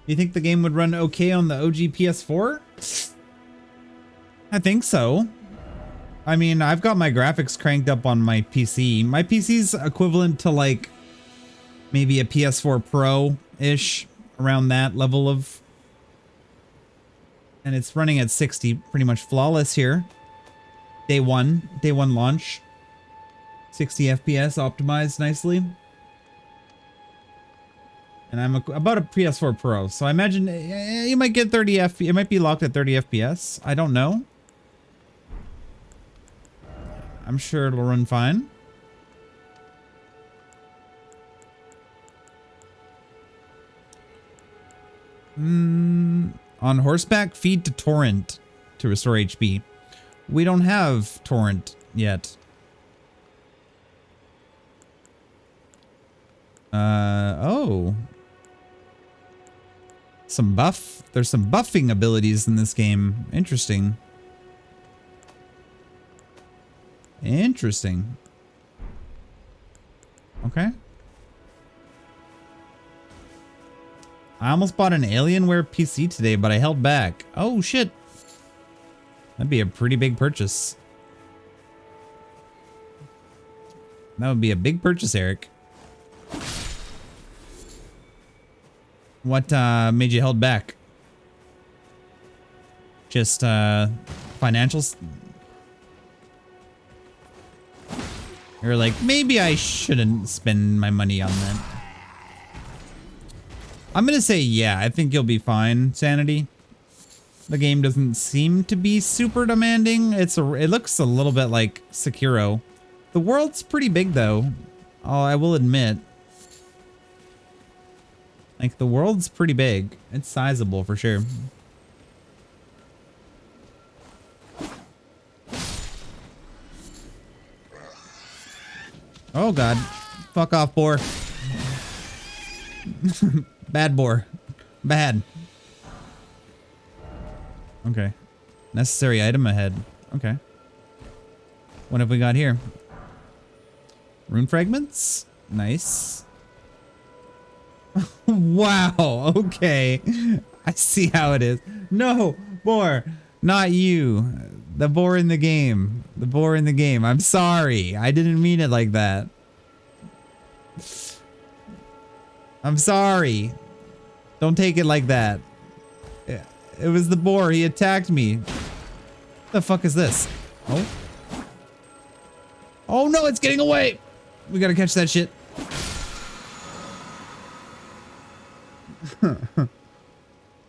A: You think the game would run okay on the OG PS4? I think so. I mean, I've got my graphics cranked up on my PC. My PC's equivalent to like maybe a PS4 Pro-ish, around that level of... And it's running at 60, pretty much flawless here. Day one launch. 60 FPS optimized nicely. And I'm about a PS4 Pro, so I imagine you might get 30 FPS. It might be locked at 30 FPS. I don't know. I'm sure it'll run fine. On horseback, feed to torrent to restore HP. We don't have torrent yet. Oh. There's some buffing abilities in this game. Interesting. Interesting. Okay. I almost bought an Alienware PC today, but I held back. Oh shit. That'd be a pretty big purchase. That would be a big purchase, Eric. What made you held back? Just financials? You're like, maybe I shouldn't spend my money on that. I'm gonna say yeah, I think you'll be fine, Sanity. The game doesn't seem to be super demanding. It looks a little bit like Sekiro. The world's pretty big though. Oh, I will admit. Like, the world's pretty big. It's sizable for sure. Oh god. Fuck off, boar. Bad boar. Bad. Okay. Necessary item ahead. Okay. What have we got here? Rune Fragments? Nice. Wow, okay. I see how it is. No, boar, not you. The boar in the game. The boar in the game. I'm sorry. I didn't mean it like that. I'm sorry. Don't take it like that. It was the boar. He attacked me. What the fuck is this? Oh. Oh no, it's getting away. We gotta catch that shit.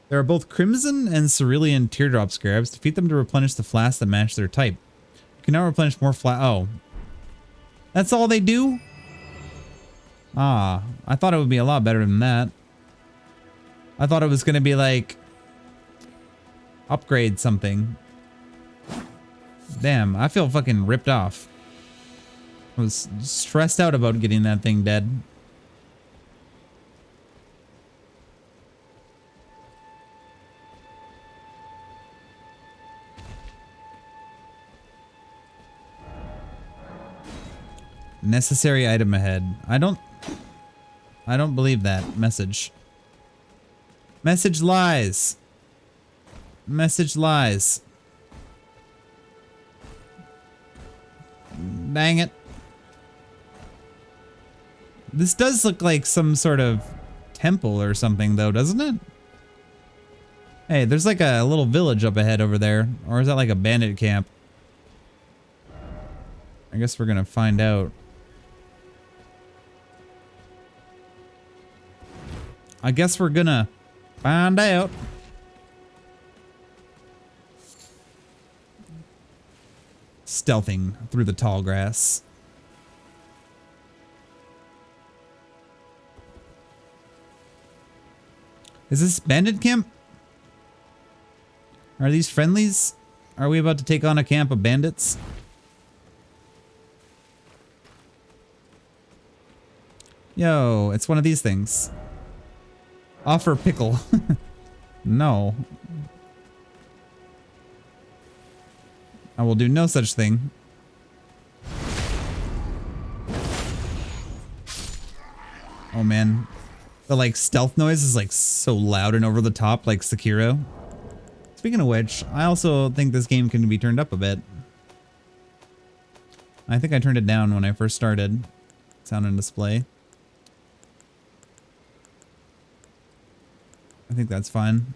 A: There are both Crimson and Cerulean Teardrop Scarabs. Defeat them to replenish the flasks that match their type. You can now replenish more Oh. That's all they do? Ah, I thought it would be a lot better than that. I thought it was gonna be like... upgrade something. Damn, I feel fucking ripped off. I was stressed out about getting that thing dead. Necessary item ahead. I don't believe that message. Message lies. Message lies. Dang it. This does look like some sort of temple or something though, doesn't it? Hey, there's like a little village up ahead over there. Or is that like a bandit camp? I guess we're gonna find out. I guess we're gonna find out. Stealthing through the tall grass. Is this Bandit Camp? Are these friendlies? Are we about to take on a camp of bandits? Yo, it's one of these things. Offer pickle. No. I will do no such thing. Oh man. The like stealth noise is like so loud and over the top like Sekiro. Speaking of which, I also think this game can be turned up a bit. I think I turned it down when I first started. Sound and display. I think that's fine.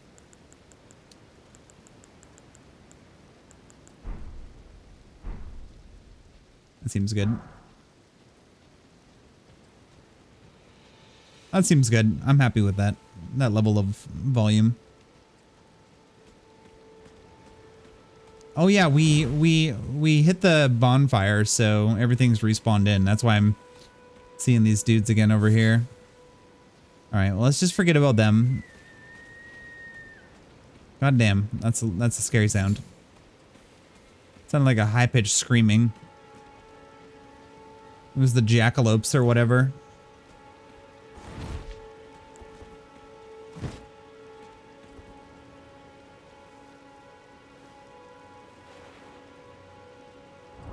A: That seems good. That seems good. I'm happy with that. That level of volume. Oh yeah, we hit the bonfire, so everything's respawned in. That's why I'm seeing these dudes again over here. All right, well, let's just forget about them. God damn, that's a scary sound. Sounded like a high-pitched screaming. It was the jackalopes or whatever.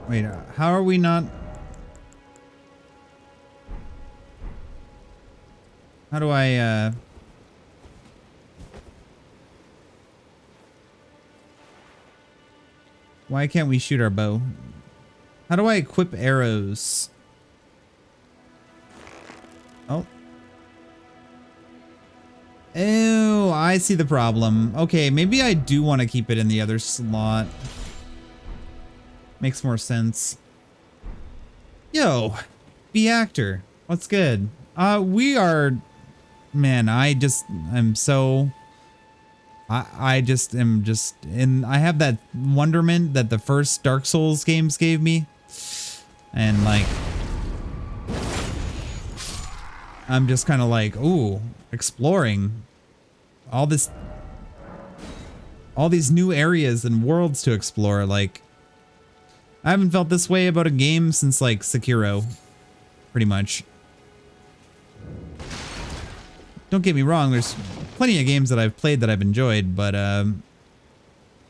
A: Wait, how are we not? How do I, why can't we shoot our bow? How do I equip arrows? Oh. Oh, I see the problem. Okay, maybe I do want to keep it in the other slot. Makes more sense. Yo, be actor. What's good? We are, man, I'm so, I just am just, and I have that wonderment that the first Dark Souls games gave me. And like, I'm just kind of like, ooh, exploring all these new areas and worlds to explore. Like, I haven't felt this way about a game since like Sekiro, pretty much. Don't get me wrong, there's plenty of games that I've played that I've enjoyed, but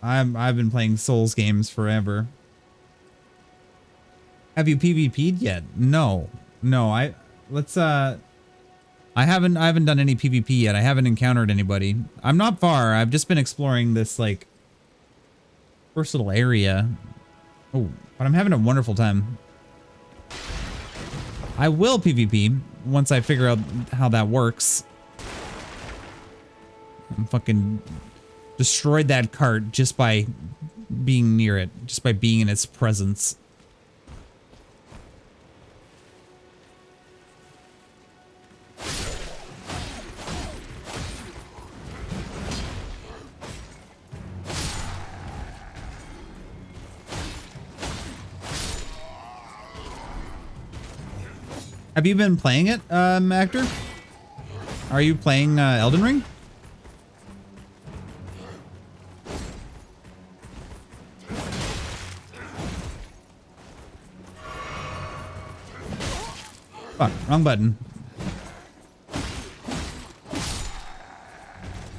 A: I've been playing Souls games forever. Have you PvP'd yet? No. I haven't done any PvP yet. I haven't encountered anybody. I'm not far. I've just been exploring this like first little area. Oh, but I'm having a wonderful time. I will PvP once I figure out how that works. I'm fucking destroyed that cart just by being near it, just by being in its presence. Have you been playing it, actor? Are you playing Elden Ring? Fuck, wrong button.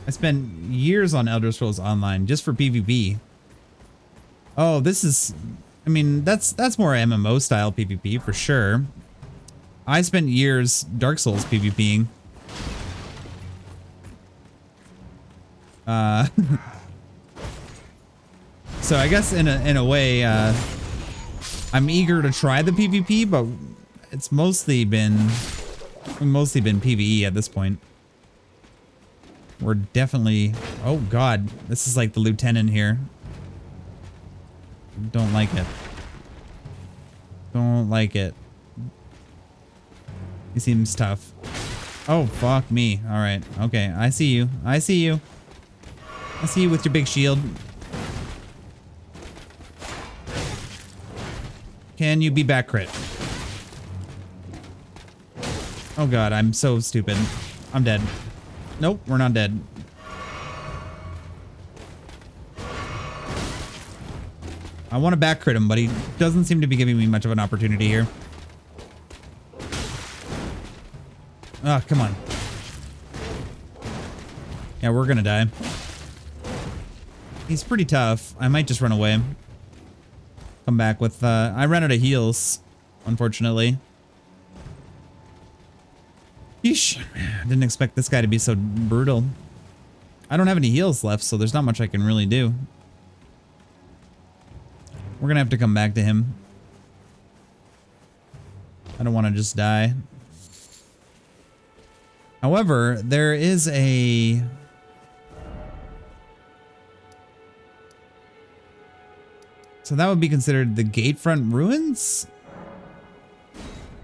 A: I spent years on Elder Scrolls Online just for PvP. Oh, this is, I mean, that's more MMO style PvP for sure. I spent years Dark Souls PvPing. So I guess in a way, I'm eager to try the PvP, but it's mostly been PvE at this point. We're definitely, oh god, this is like the lieutenant here. Don't like it. Don't like it. He seems tough. Oh, fuck me. All right. Okay. I see you. I see you. I see you with your big shield. Can you be back crit? Oh god, I'm so stupid. I'm dead. Nope, we're not dead. I want to back crit him, but he doesn't seem to be giving me much of an opportunity here. Oh, come on. Yeah, we're gonna die. He's pretty tough. I might just run away. Come back with, I ran out of heals, unfortunately. Yeesh. Didn't expect this guy to be so brutal. I don't have any heals left, so there's not much I can really do. We're gonna have to come back to him. I don't want to just die. However, there is a... So that would be considered the Gatefront Ruins?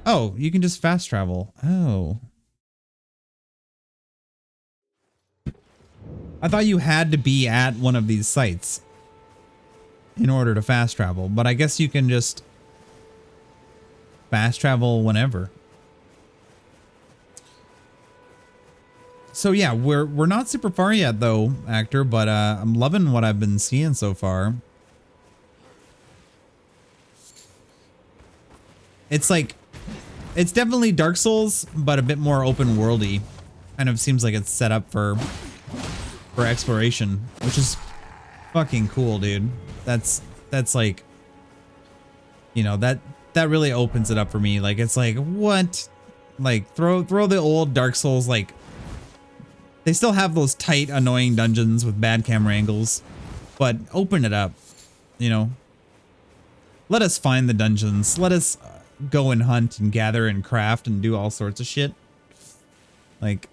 A: Oh, you can just fast travel. Oh. I thought you had to be at one of these sites in order to fast travel, but I guess you can just fast travel whenever. So yeah, we're not super far yet though, actor, but I'm loving what I've been seeing so far. It's like, it's definitely Dark Souls, but a bit more open worldy. Kind of seems like it's set up for exploration, which is fucking cool, dude. That's like, you know, that really opens it up for me. Like, it's like, what? Like, throw the old Dark Souls, like, they still have those tight, annoying dungeons with bad camera angles, but open it up, you know? Let us find the dungeons. Let us go and hunt and gather and craft and do all sorts of shit. Like,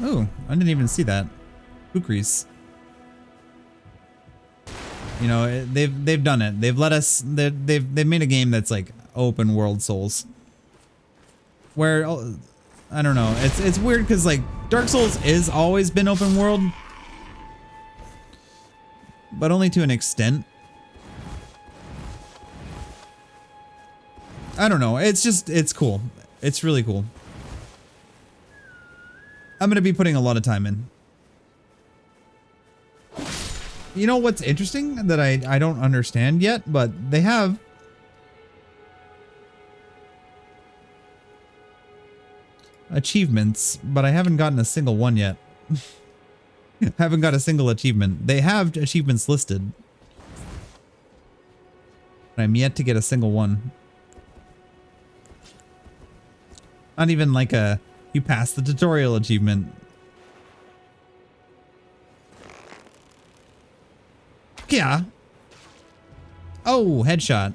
A: oh, I didn't even see that. Kukris. You know, they've done it. They've let us. They've made a game that's like open world Souls. Where I don't know. It's weird because like Dark Souls is always been open world, but only to an extent. I don't know. It's cool. It's really cool. I'm going to be putting a lot of time in. You know what's interesting that I don't understand yet, but they have achievements, but I haven't gotten a single one yet. Haven't got a single achievement. They have achievements listed, but I'm yet to get a single one. Not even like a you passed the tutorial achievement. Yeah. Oh, headshot.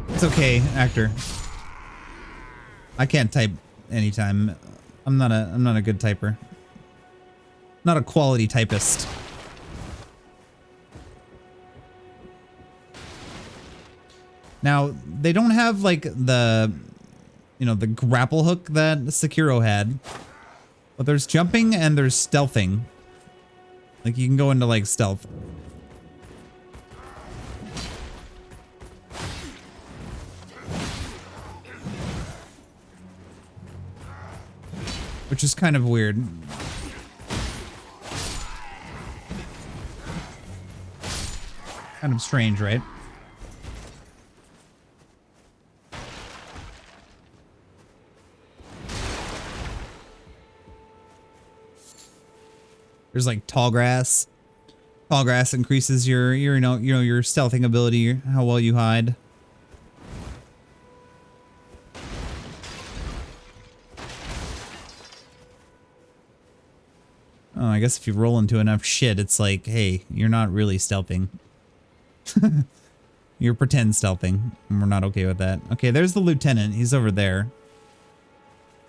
A: It's okay, actor. I can't type anytime. I'm not a good typer. Not a quality typist. Now, they don't have like the, you know, the grapple hook that Sekiro had, but there's jumping and there's stealthing. Like you can go into like stealth. Which is kind of weird. Kind of strange, right? There's like tall grass. Tall grass increases your you know your stealthing ability, how well you hide. Oh, I guess if you roll into enough shit, it's like, hey, you're not really stealthing. You're pretend stealthing, and we're not okay with that. Okay, there's the lieutenant. He's over there.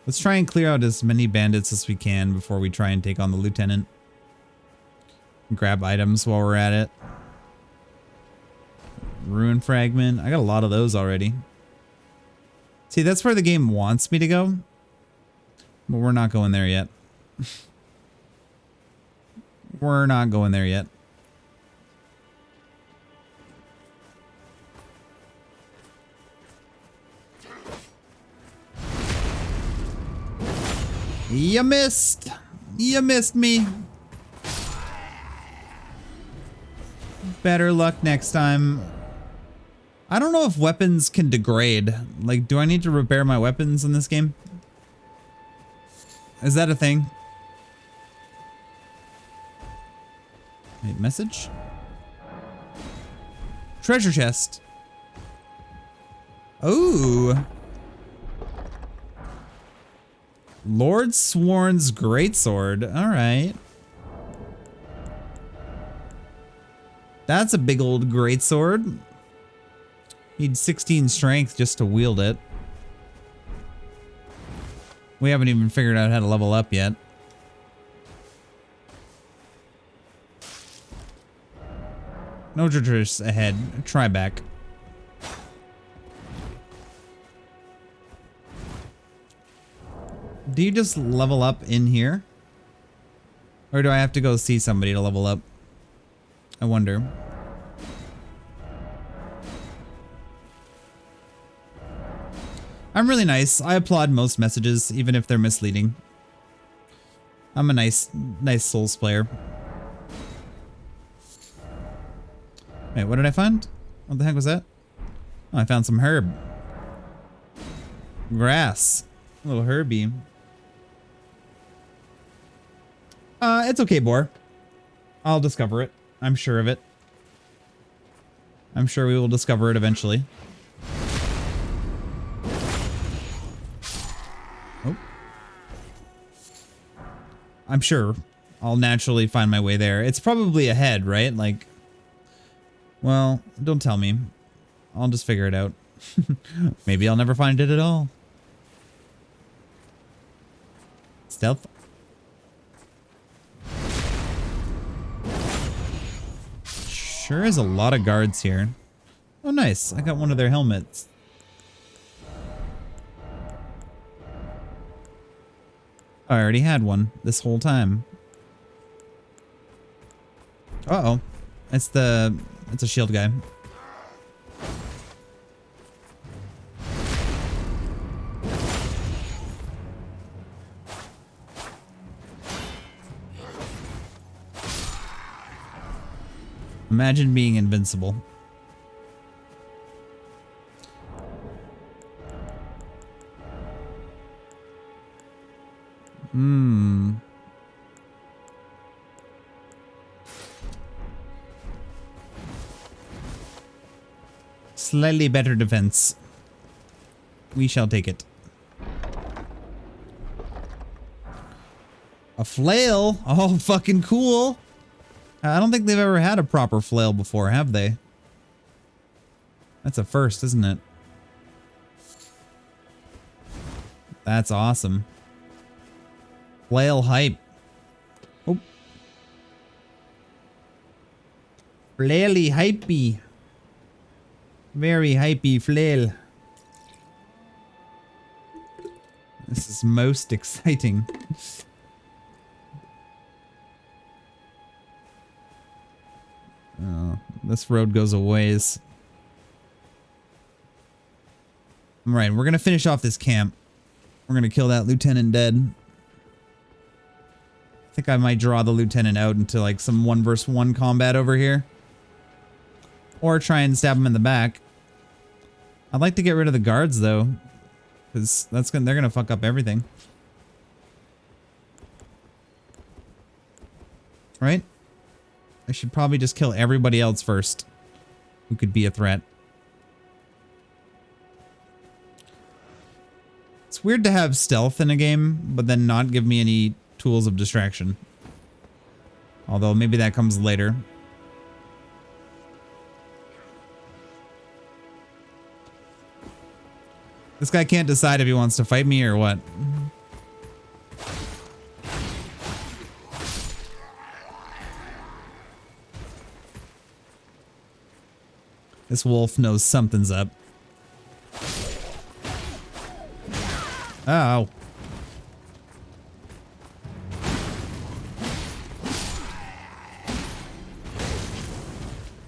A: Let's try and clear out as many bandits as we can before we try and take on the lieutenant. Grab items while we're at it. Rune Fragment. I got a lot of those already. See, that's where the game wants me to go. But we're not going there yet. We're not going there yet. You missed. You missed me. Better luck next time. I don't know if weapons can degrade. Like, do I need to repair my weapons in this game? Is that a thing? Wait, message? Treasure chest. Oh. Lord Sworn's greatsword. All right. That's a big old greatsword. Need 16 strength just to wield it. We haven't even figured out how to level up yet. No treacherous ahead. Try back. Do you just level up in here? Or do I have to go see somebody to level up? I wonder. I'm really nice. I applaud most messages, even if they're misleading. I'm a nice Souls player. Wait, what did I find? What the heck was that? Oh, I found some herb. Grass. A little herby. It's okay, Boar. I'll discover it. I'm sure of it. I'm sure we will discover it eventually. Oh. I'm sure I'll naturally find my way there. It's probably ahead, right? Like, well, don't tell me. I'll just figure it out. Maybe I'll never find it at all. Stealth. Sure is a lot of guards here. Oh, nice. I got one of their helmets. Oh, I already had one this whole time. Uh-oh. It's a shield guy. Imagine being invincible. Slightly better defense. We shall take it. A flail? Oh, fucking cool. I don't think they've ever had a proper flail before, have they? That's a first, isn't it? That's awesome. Flail hype. Oh. Flaily hypey. Very hypey flail. This is most exciting. Oh, this road goes a ways. Alright, we're gonna finish off this camp. We're gonna kill that lieutenant dead. I think I might draw the lieutenant out into like some 1v1 combat over here. Or try and stab him in the back. I'd like to get rid of the guards though. Because they're gonna fuck up everything. Right? I should probably just kill everybody else first who could be a threat. It's weird to have stealth in a game, but then not give me any tools of distraction. Although maybe that comes later. This guy can't decide if he wants to fight me or what. This wolf knows something's up. Oh.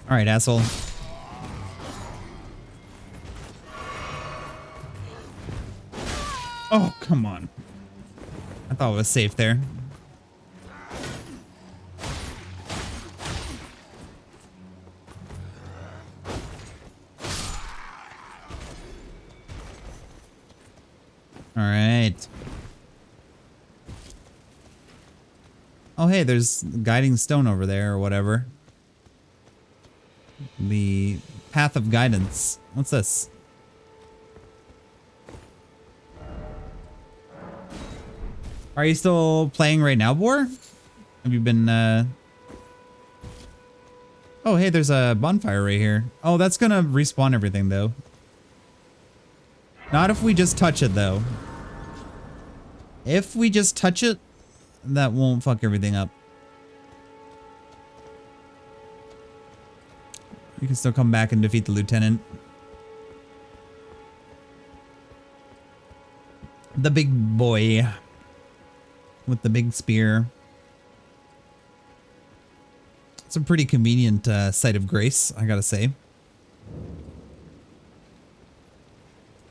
A: Alright, asshole. Oh, come on. I thought it was safe there. All right. Oh, hey, there's guiding stone over there or whatever. The path of guidance. What's this? Are you still playing right now, Boar? Have you been, Oh, hey, there's a bonfire right here. Oh, that's gonna respawn everything, though. Not if we just touch it, though. If we just touch it, that won't fuck everything up. You can still come back and defeat the lieutenant. The big boy with the big spear. It's a pretty convenient site of grace, I gotta say.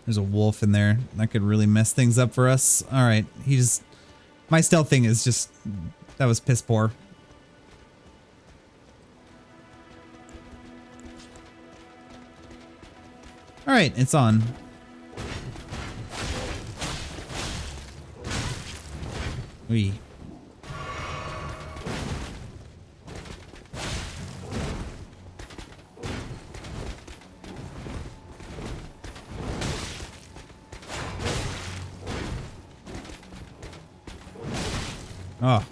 A: There's a wolf in there. That could really mess things up for us. Alright, my stealth thing is just... That was piss poor. Alright, it's on. Wee. Oh.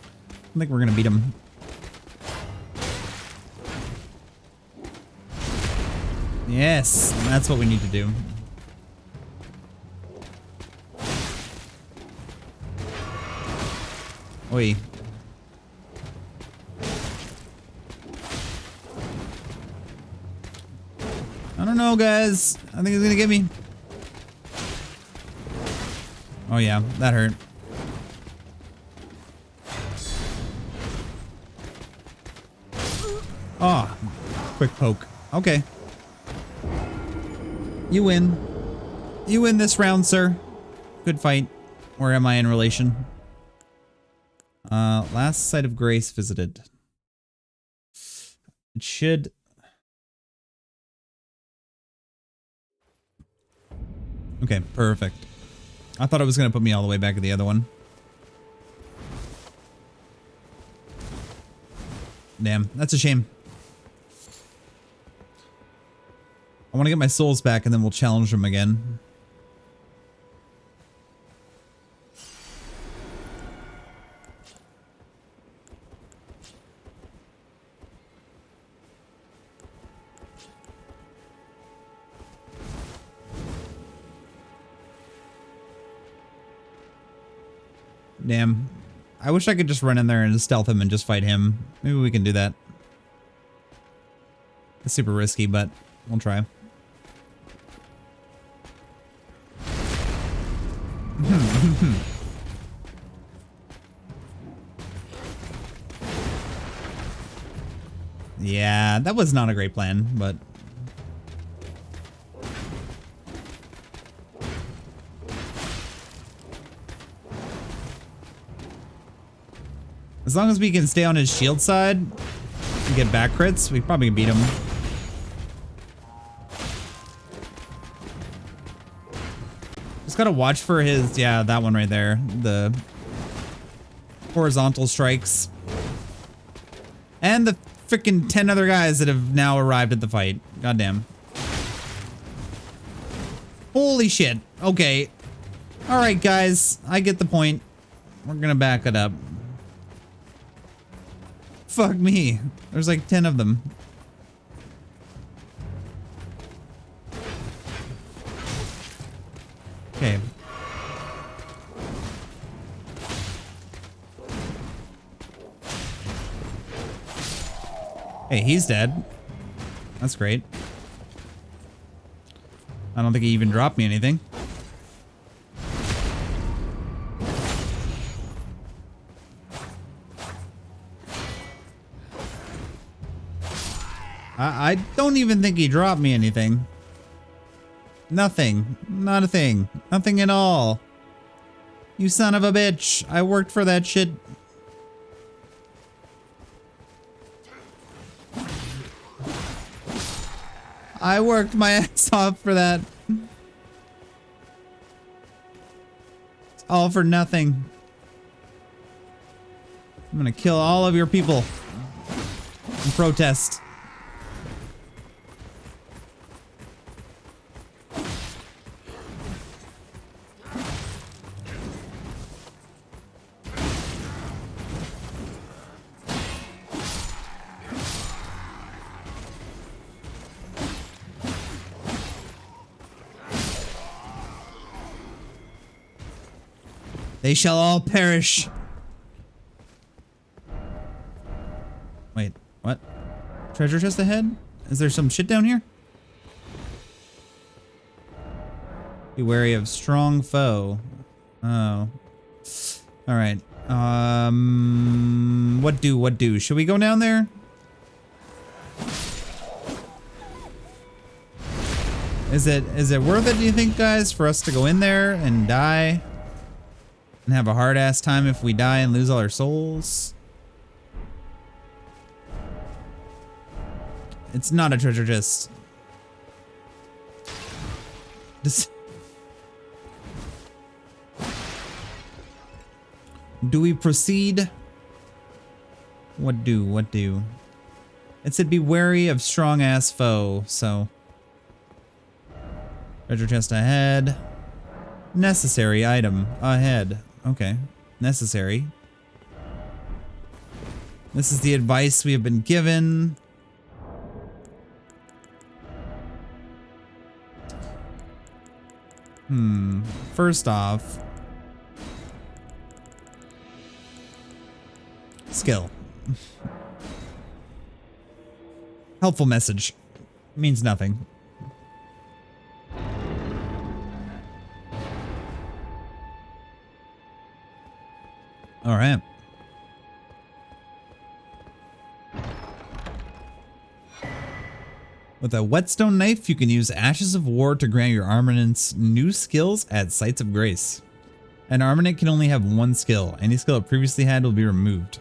A: I think we're gonna beat him. Yes, that's what we need to do. Oi. I don't know, guys. I think he's gonna get me. Oh yeah, that hurt. Oh, quick poke. Okay. You win. You win this round, sir. Good fight. Where am I in relation? Last site of grace visited. It should... Okay, perfect. I thought it was going to put me all the way back to the other one. Damn, that's a shame. I want to get my souls back and then we'll challenge them again. Damn. I wish I could just run in there and stealth him and just fight him. Maybe we can do that. It's super risky, but we'll try. Yeah, that was not a great plan, but... As long as we can stay on his shield side and get back crits, we probably can beat him. Just gotta watch for his, yeah, that one right there. The horizontal strikes. And the freaking 10 other guys that have now arrived at the fight. Goddamn. Holy shit. Okay. Alright, guys. I get the point. We're gonna back it up. Fuck me. There's like 10 of them. Okay. Hey, he's dead. That's great. I don't think he even dropped me anything. I don't even think he dropped me anything. Nothing. Not a thing. Nothing at all. You son of a bitch. I worked for that shit. I worked my ass off for that. It's all for nothing. I'm gonna kill all of your people in protest. They shall all perish. What? Treasure chest ahead? Is there some shit down here? Be wary of strong foe. Oh. Alright. What do? Should we go down there? Is it worth it, do you think, guys, for us to go in there and die? And have a hard ass time if we die and lose all our souls? It's not a treasure chest. Do we proceed? What do? It said be wary of strong ass foe, so. Treasure chest ahead. Necessary item ahead. Okay. Necessary. This is the advice we have been given. First off. Skill. Helpful message. Means nothing. All right. With a whetstone knife, you can use Ashes of War to grant your armaments new skills at Sites of Grace. An armament can only have one skill. Any skill it previously had will be removed.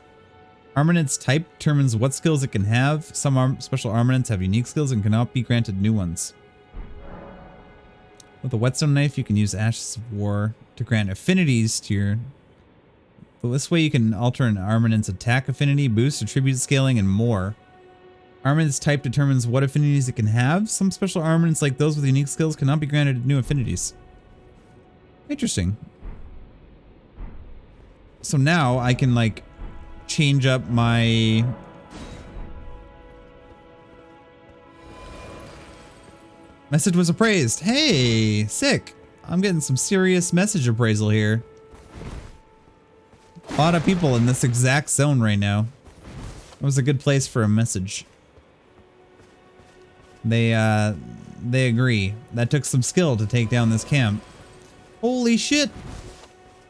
A: Armament's type determines what skills it can have. Some special armaments have unique skills and cannot be granted new ones. With a whetstone knife, you can use Ashes of War to grant affinities to your... But this way you can alter an armament's attack affinity, boost, attribute scaling, and more. Armament's type determines what affinities it can have. Some special armaments, like those with unique skills, cannot be granted new affinities. Interesting. So now I can, like, change up my... Message was appraised. Hey, sick. I'm getting some serious message appraisal here. A lot of people in this exact zone right now. It was a good place for a message. They agree. That took some skill to take down this camp. Holy shit!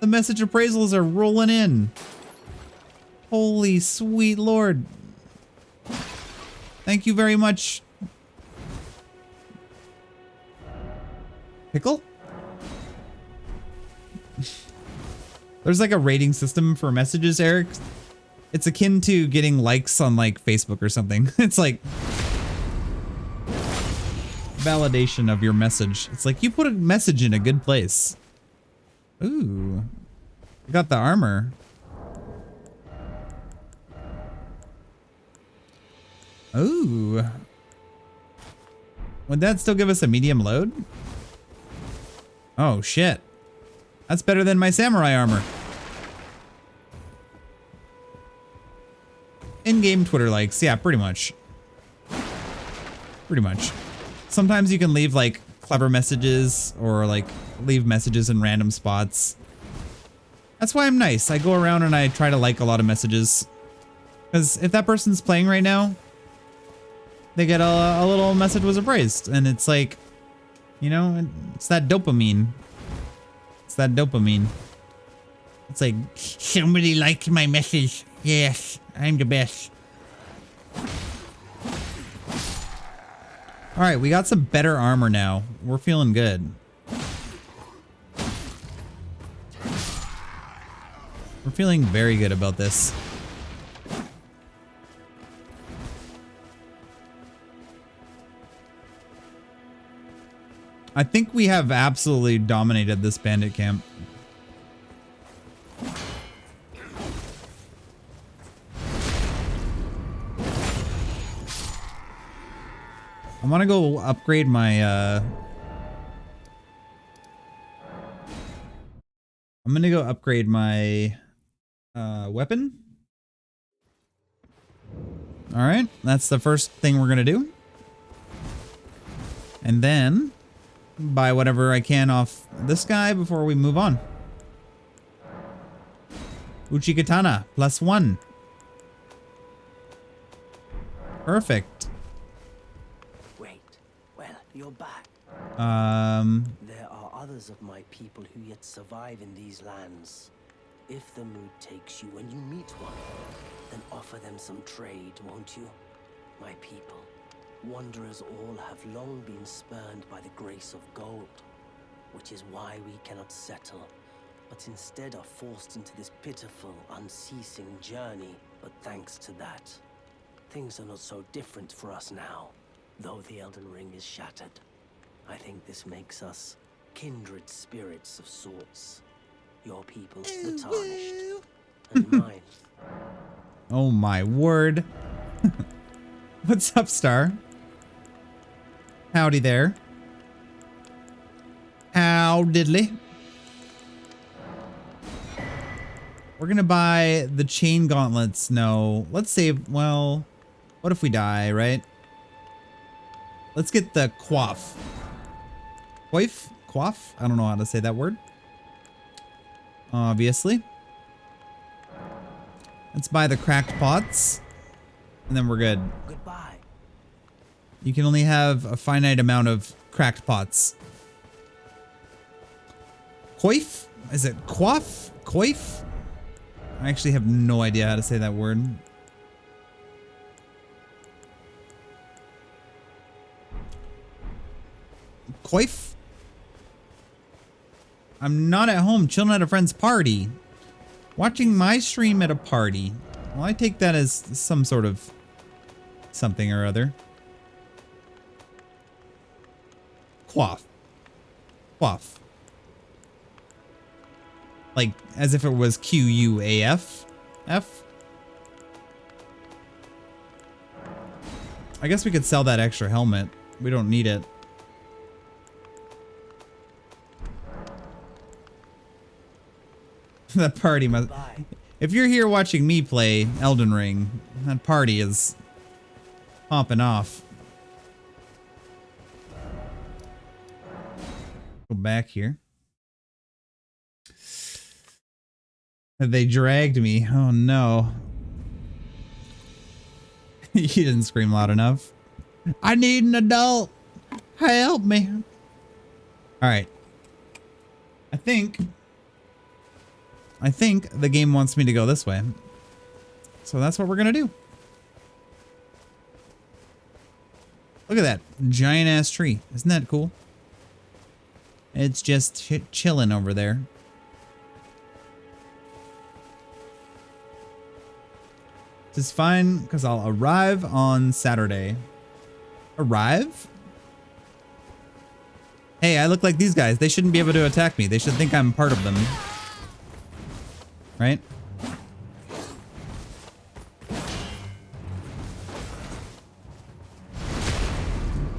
A: The message appraisals are rolling in. Holy sweet lord. Thank you very much. Pickle? There's like a rating system for messages, Eric. It's akin to getting likes on like Facebook or something. It's like validation of your message. It's like you put a message in a good place. Ooh. I got the armor. Ooh. Would that still give us a medium load? Oh shit. That's better than my samurai armor. In-game Twitter likes, yeah, pretty much. Pretty much. Sometimes you can leave like clever messages or like leave messages in random spots. That's why I'm nice. I go around and I try to like a lot of messages. Because if that person's playing right now, they get a little message was appraised. And it's like, you know, it's that dopamine. It's that dopamine. It's like, somebody liked my message. Yes, I'm the best. All right, we got some better armor now. We're feeling good. We're feeling very good about this. I think we have absolutely dominated this bandit camp. I want to go upgrade my, I'm going to go upgrade my, weapon. All right. That's the first thing we're going to do. And then buy whatever I can off this guy before we move on. Uchi Katana, +1. Perfect.
F: Wait, well, you're back.
A: There
F: are others of my people who yet survive in these lands. If the mood takes you when you meet one, then offer them some trade, won't you? My people, wanderers all have long been spurned by the grace of gold, which is why we cannot settle, but instead are forced into this pitiful, unceasing journey. But thanks to that, things are not so different for us now, though the Elden Ring is shattered. I think this makes us kindred spirits of sorts. Your people, the Tarnished, and mine.
A: Oh my word. What's up, Star? Howdy there. How diddly. We're gonna buy the chain gauntlets. No, let's save. Well, what if we die, right? Let's get the quaff. Quaff? I don't know how to say that word. Obviously. Let's buy the cracked pots. And then we're good.
F: Goodbye.
A: You can only have a finite amount of cracked pots. Coif? Is it quaff? Coif? I actually have no idea how to say that word. Coif? I'm not at home chilling at a friend's party. Watching my stream at a party. Well, I take that as some sort of something or other. Quaff. Quaff. Like, as if it was Q-U-A-F? F? I guess we could sell that extra helmet. We don't need it. That party must... If you're here watching me play Elden Ring, that party is popping off. Go back here. They dragged me. Oh no. You didn't scream loud enough. I need an adult. Help me. All right. I think the game wants me to go this way. So that's what we're gonna do. Look at that giant ass tree. Isn't that cool? It's just chilling over there. This is fine because I'll arrive on Saturday. Arrive? Hey, I look like these guys. They shouldn't be able to attack me. They should think I'm part of them. Right?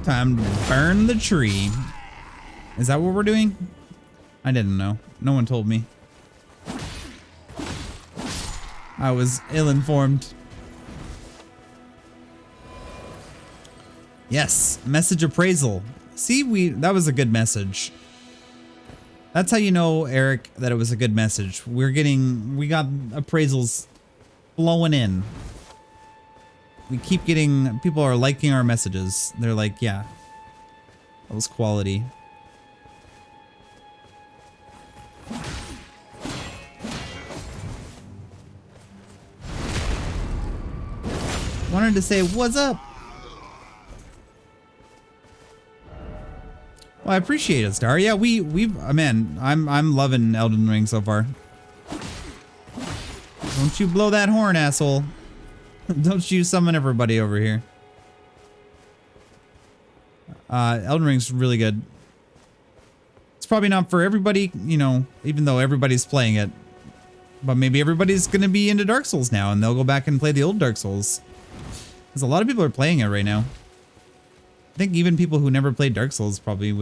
A: Time to burn the tree. Is that what we're doing? I didn't know. No one told me. I was ill-informed. Yes, message appraisal. See, that was a good message. That's how you know, Eric, that it was a good message. We got appraisals flowing in. We keep getting, people are liking our messages. They're like, yeah, that was quality. Wanted to say, what's up? Well, I appreciate it, Star. Yeah, man, I'm loving Elden Ring so far. Don't you blow that horn, asshole. Don't you summon everybody over here. Elden Ring's really good. It's probably not for everybody, you know, even though everybody's playing it. But maybe everybody's gonna be into Dark Souls now and they'll go back and play the old Dark Souls. Because a lot of people are playing it right now. I think even people who never played Dark Souls probably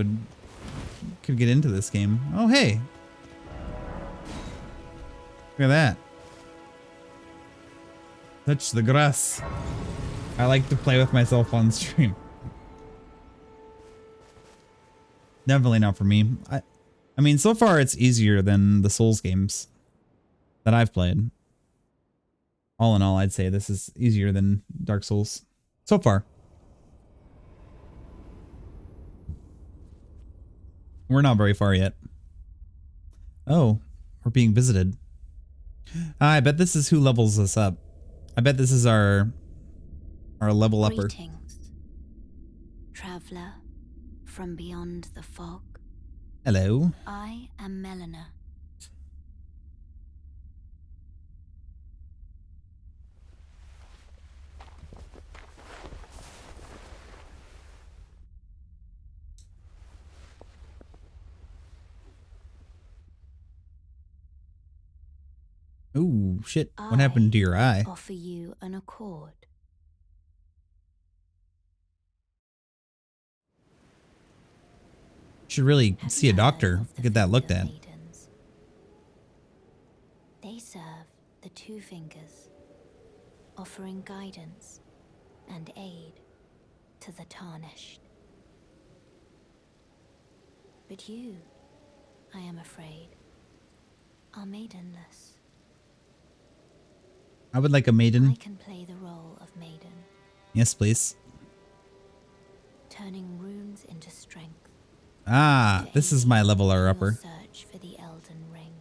A: could get into this game. Oh, hey. Look at that. Touch the grass. I like to play with myself on stream. Definitely not for me. I mean, so far it's easier than the Souls games that I've played. All in all, I'd say this is easier than Dark Souls. So far. We're not very far yet. Oh, we're being visited. I bet this is who levels us up. I bet this is our level upper.
E: Greetings, traveler from beyond the fog.
A: Hello.
E: I am Melina.
A: Ooh, shit. What happened to your eye?
E: Offer you an accord.
A: Should really
E: Have
A: see
E: you
A: a doctor.
E: heard of the
A: Get that looked
E: Finger
A: at.
E: Maidens? They serve the Two Fingers, offering guidance and aid to the tarnished. But you, I am afraid, are maidenless.
A: I would like a maiden.
E: I can play the role of maiden,
A: Yes, please.
E: turning runes into strength.
A: Ah,
E: to
A: this
E: aid
A: is my level
E: in
A: or
E: your
A: upper.
E: Search for the Elden Ring.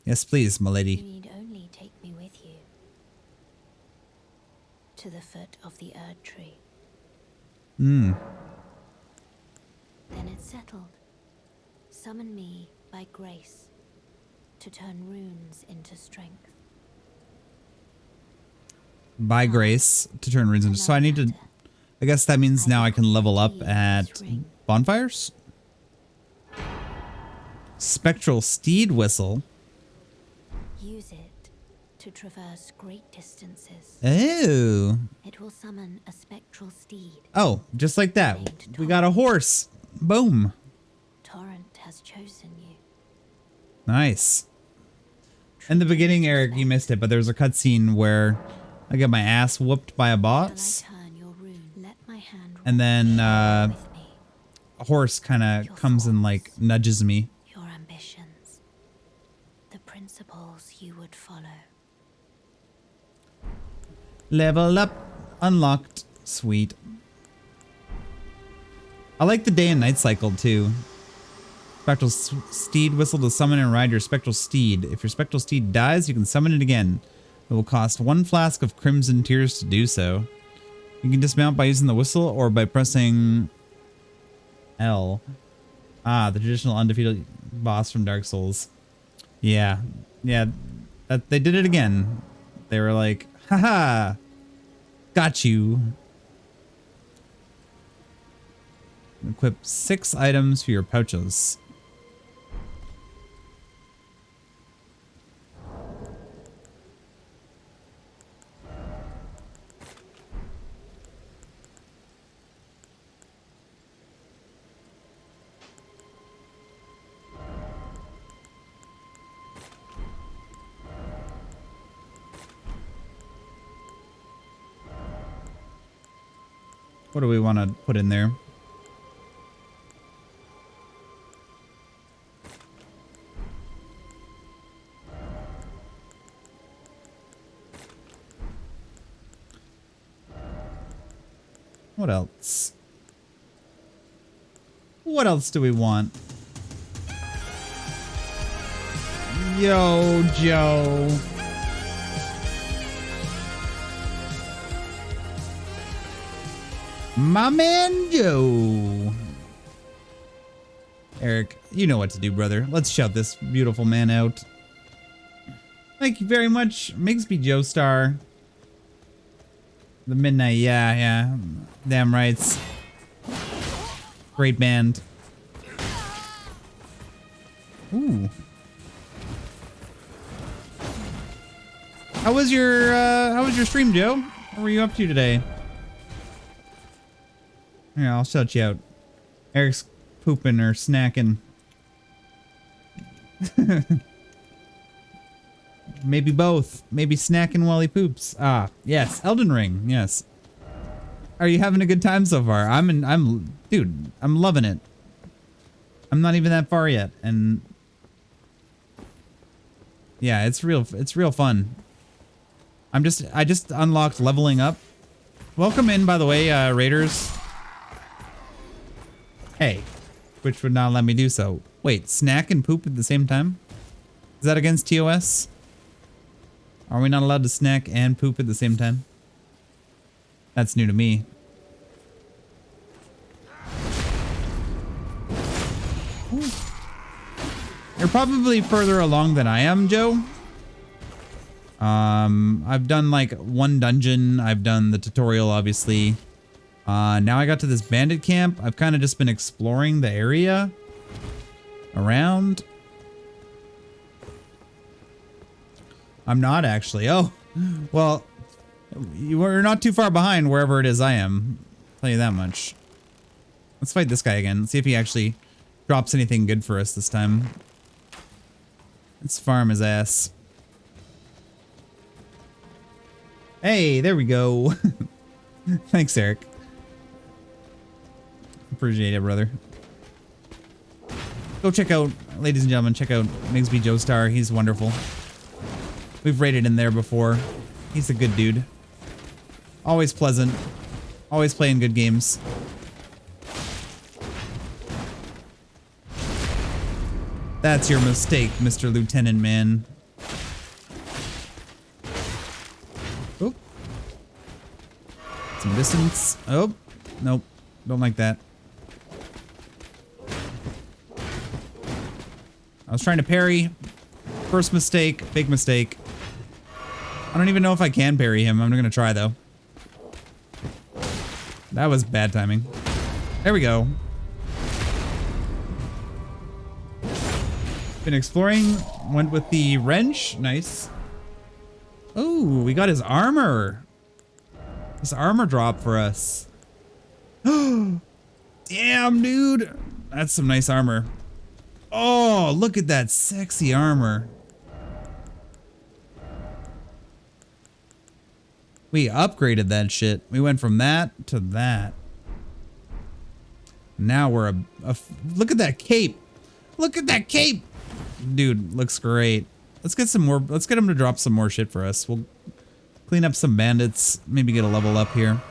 A: Yes, please, my
E: You
A: lady.
E: need only take me with you to the foot of the Erd Tree.
A: Hmm.
E: Then it's settled. Summon me by grace to turn runes into strength.
A: By grace to turn runes into. So I need to. I guess that means now I can level up at bonfires. Spectral steed whistle.
E: Use it to traverse great distances.
A: Oh.
E: It will summon a spectral steed.
A: Oh, just like that. We got a horse. Boom.
E: Torrent has chosen you.
A: Nice. In the beginning, Eric, you missed it, but there was a cutscene where I get my ass whooped by a boss,
E: Shall I turn your rune? Let my hand
A: and then
E: with me.
A: a horse kind of comes and like nudges me.
E: Your ambitions. The principles you would follow.
A: Level up. Unlocked. Sweet. I like the day and night cycle too. Spectral steed whistle to summon and ride your spectral steed. If your spectral steed dies, you can summon it again. It will cost 1 flask of crimson tears to do so. You can dismount by using the whistle or by pressing L. Ah, the traditional undefeated boss from Dark Souls. Yeah. Yeah. They did it again. They were like, haha, got you. Equip 6 items for your pouches. What do we want to put in there? What else? What else do we want? Yo, Joe. My man Joe. Eric, you know what to do, brother. Let's shout this beautiful man out. Thank you very much. Migsby Joestar. The Midnight, yeah. Damn rights. Great band. Ooh. How was your stream, Joe? What were you up to today? Yeah, I'll shout you out. Eric's pooping or snacking. Maybe both. Maybe snacking while he poops. Ah, yes. Elden Ring. Yes. Are you having a good time so far? Dude, I'm loving it. I'm not even that far yet, and yeah, it's real fun. I just unlocked leveling up. Welcome in, by the way, raiders. Hey, which would not let me do so. Wait, snack and poop at the same time? Is that against TOS? Are we not allowed to snack and poop at the same time? That's new to me. Ooh. You're probably further along than I am, Joe. I've done like one dungeon. I've done the tutorial, obviously. Now I got to this bandit camp. I've kind of just been exploring the area around. I'm not actually. Oh, well, you're not too far behind wherever it is I am. I'll tell you that much. Let's fight this guy again. Let's see if he actually drops anything good for us this time. Let's farm his ass. Hey, there we go. Thanks, Eric. Appreciate it, brother. Go check out, ladies and gentlemen, check out Migsby Joestar. He's wonderful. We've raided in there before. He's a good dude. Always pleasant. Always playing good games. That's your mistake, Mr. Lieutenant Man. Oh. Some distance. Oh. Nope. Don't like that. I was trying to parry. First mistake. Big mistake. I don't even know if I can parry him. I'm gonna try though. That was bad timing. There we go. Been exploring. Went with the wrench. Nice. Oh, we got his armor. His armor drop for us. Damn, dude. That's some nice armor. Oh, look at that sexy armor. We upgraded that shit. We went from that to that. Now we're a look at that cape. Look at that cape. Dude, looks great. Let's get some more. Let's get him to drop some more shit for us. We'll clean up some bandits. Maybe get a level up here.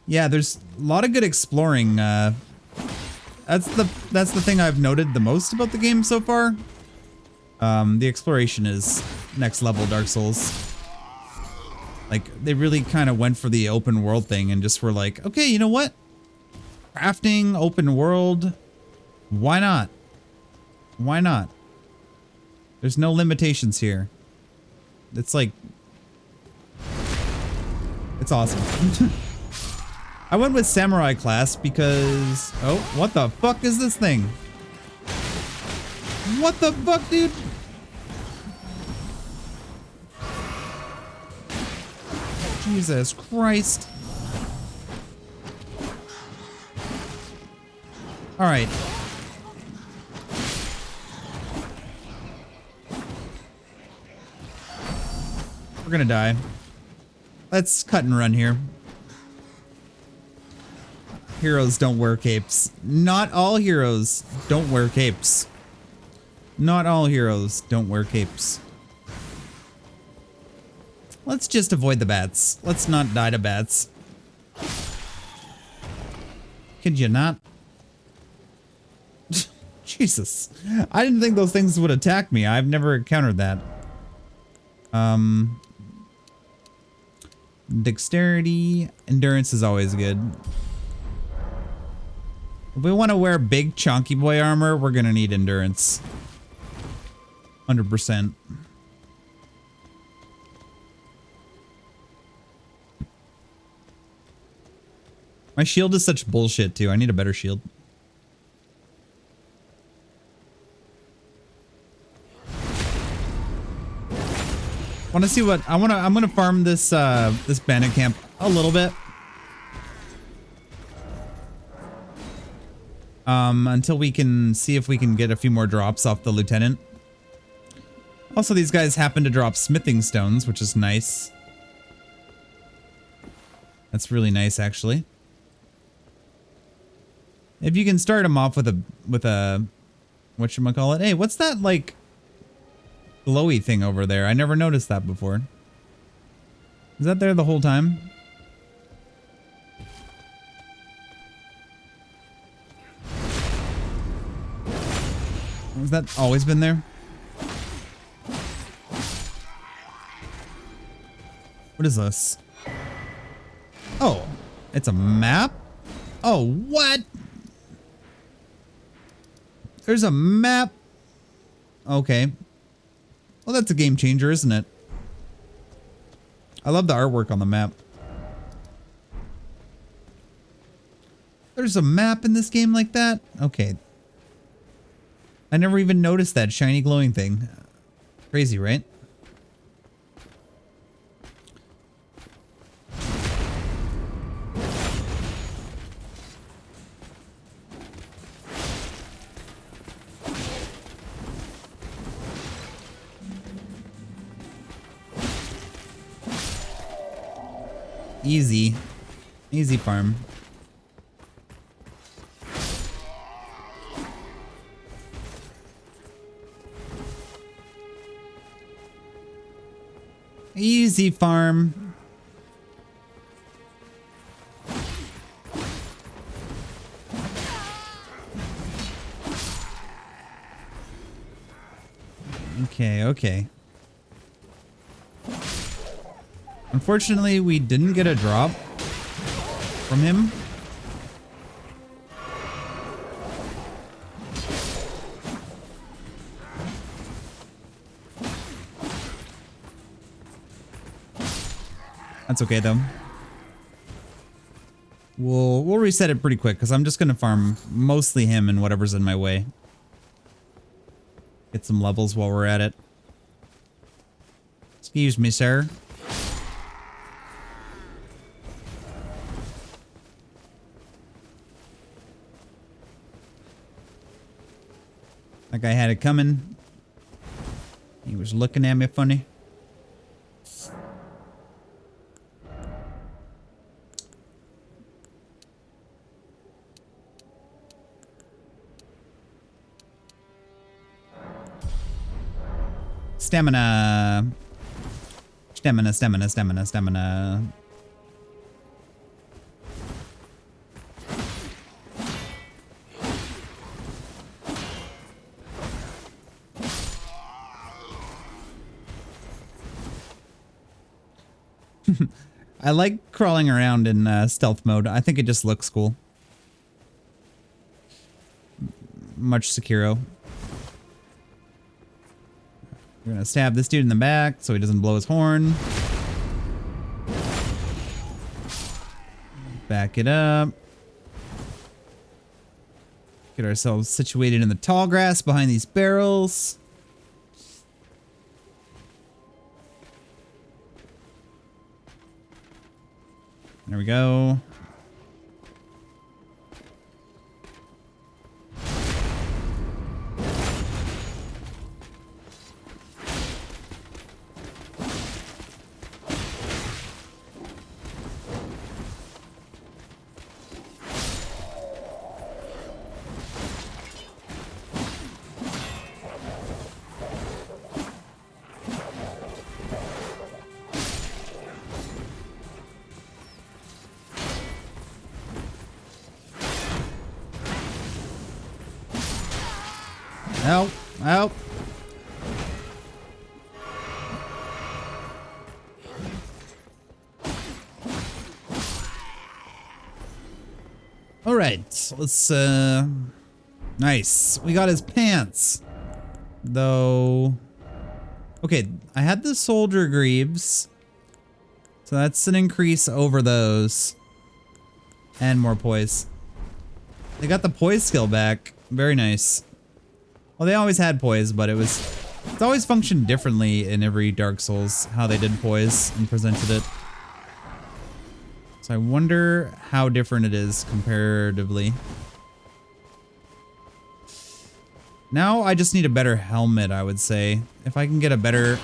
A: Yeah, there's a lot of good exploring. That's the thing I've noted the most about the game so far. The exploration is next level Dark Souls. Like, they really kind of went for the open world thing and just were like, okay, you know what? Crafting, open world, why not? Why not? There's no limitations here. It's like, it's awesome. I went with Samurai class because, oh, what the fuck is this thing? What the fuck, dude? Jesus Christ. All right. We're gonna die. Let's cut and run here. Heroes don't wear capes. Not all heroes don't wear capes. Not all heroes don't wear capes. Let's just avoid the bats. Let's not die to bats. Could you not? Jesus. I didn't think those things would attack me. I've never encountered that. Dexterity. Endurance is always good. If we want to wear big chunky boy armor, we're gonna need endurance. 100%. My shield is such bullshit too. I need a better shield. Want to see what I'm gonna farm this this bandit camp a little bit. Until we can see if we can get a few more drops off the lieutenant. Also, these guys happen to drop smithing stones, which is nice. That's really nice, actually. If you can start them off with a whatchamacallit. Hey, what's that, like, glowy thing over there. I never noticed that before. Is that there the whole time? Has that always been there? What is this? Oh, it's a map? Oh, what? There's a map? Okay. Well, that's a game changer, isn't it? I love the artwork on the map. There's a map in this game like that? Okay. I never even noticed that shiny glowing thing. Crazy, right? Easy. Easy farm. Easy farm. Okay, okay. Unfortunately, we didn't get a drop from him. That's okay though. We'll reset it pretty quick because I'm just gonna farm mostly him and whatever's in my way. Get some levels while we're at it. Excuse me, sir. That guy had it coming. He was looking at me funny. Stamina. Stamina, stamina, stamina, stamina. I like crawling around in stealth mode. I think it just looks cool. Much Sekiro. We're gonna stab this dude in the back so he doesn't blow his horn. Back it up. Get ourselves situated in the tall grass behind these barrels. There we go. Help! Help! All right, let's nice. We got his pants. Though okay, I had the soldier greaves. So that's an increase over those. And more poise. They got the poise skill back. Very nice. Well, they always had poise, but it's always functioned differently in every Dark Souls, how they did poise and presented it. So I wonder how different it is comparatively. Now I just need a better helmet, I would say. If I can get a better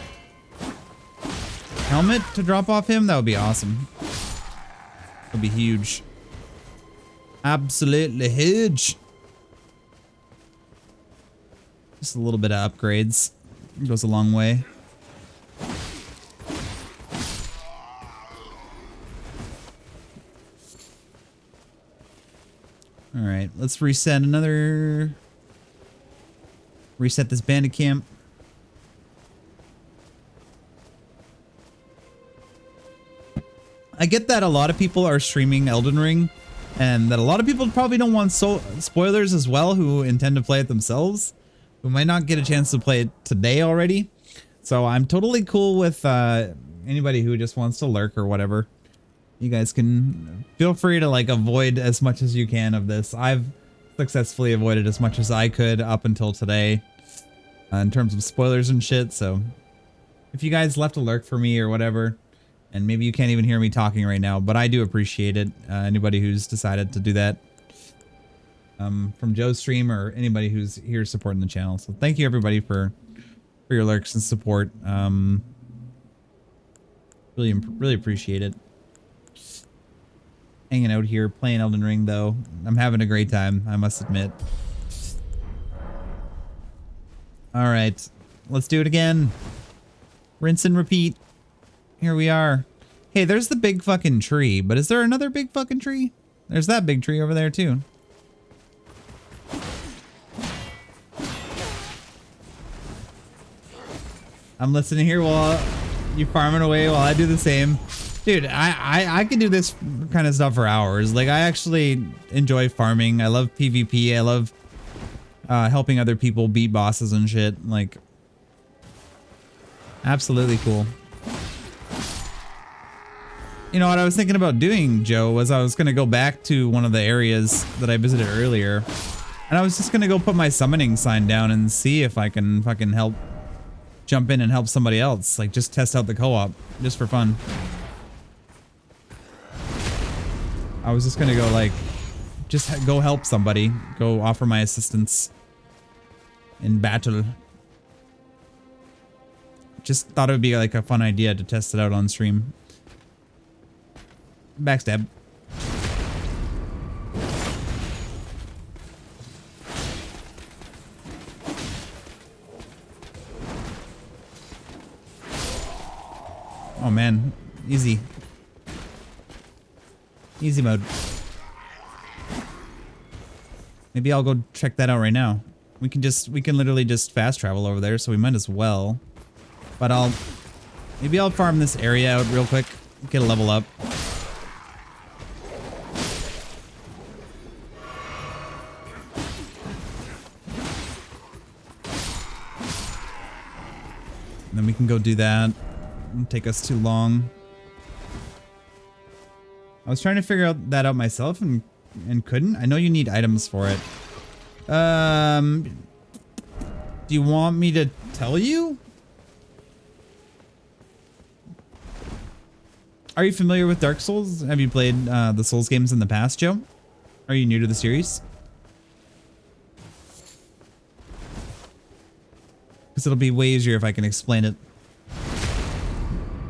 A: helmet to drop off him, that would be awesome. That would be huge. Absolutely huge. Just a little bit of upgrades. It goes a long way. All right, let's reset this Bandit Camp. I get that a lot of people are streaming Elden Ring, and that a lot of people probably don't want spoilers as well, who intend to play it themselves, who might not get a chance to play it today already. So I'm totally cool with anybody who just wants to lurk or whatever. You guys can feel free to like avoid as much as you can of this. I've successfully avoided as much as I could up until today in terms of spoilers and shit. So if you guys left a lurk for me or whatever, and maybe you can't even hear me talking right now, but I do appreciate it. Anybody who's decided to do that from Joe's stream or anybody who's here supporting the channel. So thank you everybody for your lurks and support. Really appreciate it. Hanging out here playing Elden Ring though. I'm having a great time, I must admit. All right, let's do it again. Rinse and repeat. Here we are. Hey, there's the big fucking tree, but is there another big fucking tree? There's that big tree over there too. I'm listening here while you farming away while I do the same. Dude, I can do this kind of stuff for hours. Like, I actually enjoy farming. I love PvP. I love helping other people beat bosses and shit. Like, absolutely cool. You know what I was thinking about doing, Joe, was I was going to go back to one of the areas that I visited earlier. And I was just going to go put my summoning sign down and see if I can fucking help jump in and help somebody else. Like, just test out the co-op, just for fun. I was just going to go, like, just go help somebody. Go offer my assistance in battle. Just thought it would be, like, a fun idea to test it out on stream. Backstab. Oh man, easy. Easy mode. Maybe I'll go check that out right now. We can literally just fast travel over there, so we might as well. But maybe I'll farm this area out real quick, get a level up. Then we can go do that. Won't take us too long. I was trying to figure that out myself and couldn't. I know you need items for it. Do you want me to tell you? Are you familiar with Dark Souls? Have you played the Souls games in the past, Joe? Are you new to the series? Because it'll be way easier if I can explain it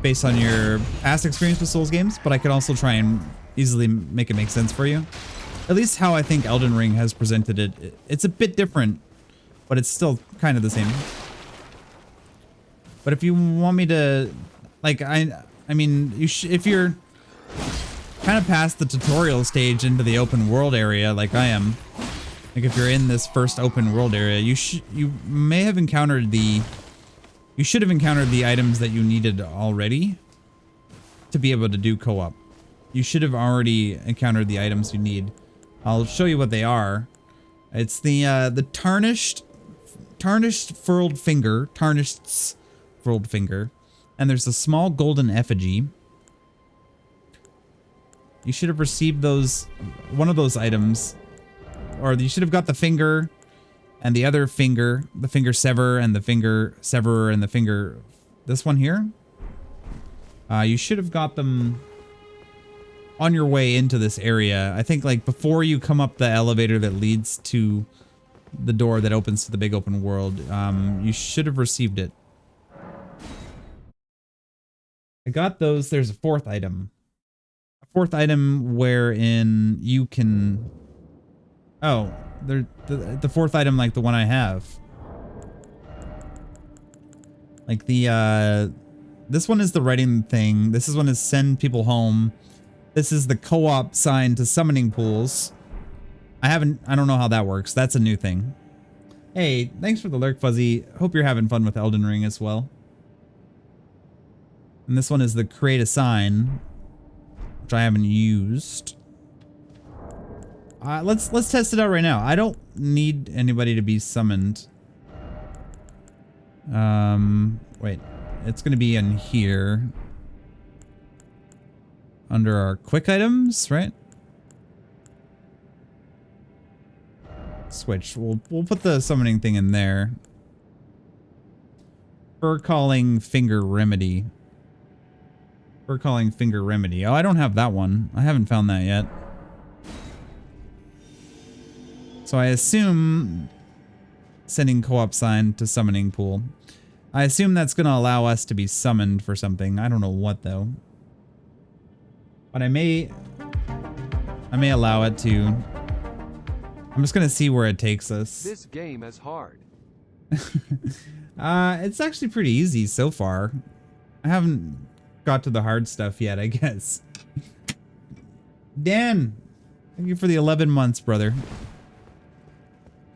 A: based on your past experience with Souls games, but I could also try and easily make it make sense for you. At least how I think Elden Ring has presented it. It's a bit different, but it's still kind of the same. But if you want me to, like, I mean, if you're kind of past the tutorial stage into the open world area, like I am, like if you're in this first open world area, you may have encountered you should have encountered the items that you needed already to be able to do co-op. You should have already encountered the items you need. I'll show you what they are. It's the tarnished furled finger, tarnished's furled finger, and there's a small golden effigy. You should have received one of those items, or you should have got the finger and the other finger, the finger sever and the finger severer and the finger, this one here. You should have got them on your way into this area. I think like before you come up the elevator that leads to the door that opens to the big open world, you should have received it. I got those. There's a fourth item. A fourth item wherein you can... Oh, the fourth item like the one I have. Like the, this one is the writing thing. This is one is send people home. This is the co-op sign to summoning pools. I don't know how that works. That's a new thing. Hey, thanks for the lurk, Fuzzy. Hope you're having fun with Elden Ring as well. And this one is the create a sign, which I haven't used. Let's test it out right now. I don't need anybody to be summoned. Wait. It's gonna be in here. Under our quick items, right? Switch. We'll put the summoning thing in there. Fur calling finger remedy. Fur calling finger remedy. Oh, I don't have that one. I haven't found that yet. So I assume sending co-op sign to summoning pool. I assume that's going to allow us to be summoned for something. I don't know what though. But I may allow it to. I'm just going to see where it takes us.
G: This game is hard.
A: It's actually pretty easy so far. I haven't got to the hard stuff yet, I guess. Dan, thank you for the 11 months, brother.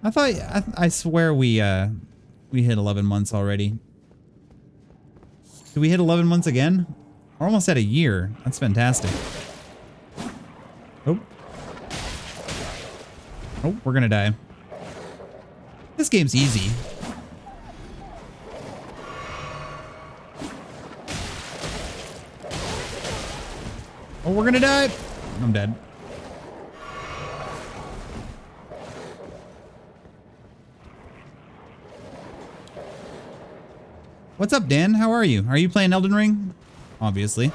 A: I swear we hit 11 months already. Did we hit 11 months again? We're almost at a year. That's fantastic. Oh. Oh, we're gonna die. This game's easy. Oh, we're gonna die. I'm dead. What's up, Dan? How are you? Are you playing Elden Ring? Obviously.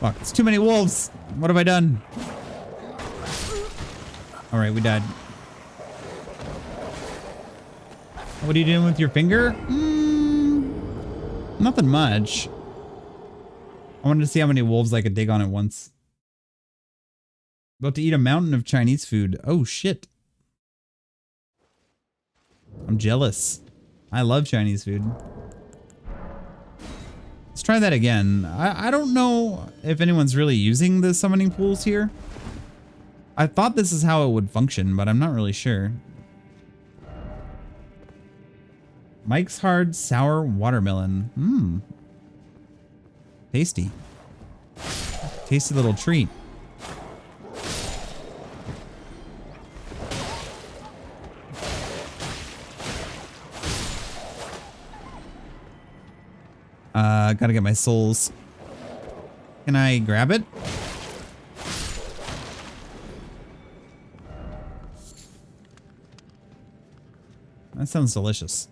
A: Fuck, it's too many wolves. What have I done? Alright, we died. What are you doing with your finger? Nothing much. I wanted to see how many wolves I could dig on at once. About to eat a mountain of Chinese food. Oh, shit. I'm jealous. I love Chinese food. Let's try that again. I don't know if anyone's really using the summoning pools here. I thought this is how it would function, but I'm not really sure. Mike's Hard Sour Watermelon. Tasty. Tasty little treat. Gotta get my souls. Can I grab it? That sounds delicious.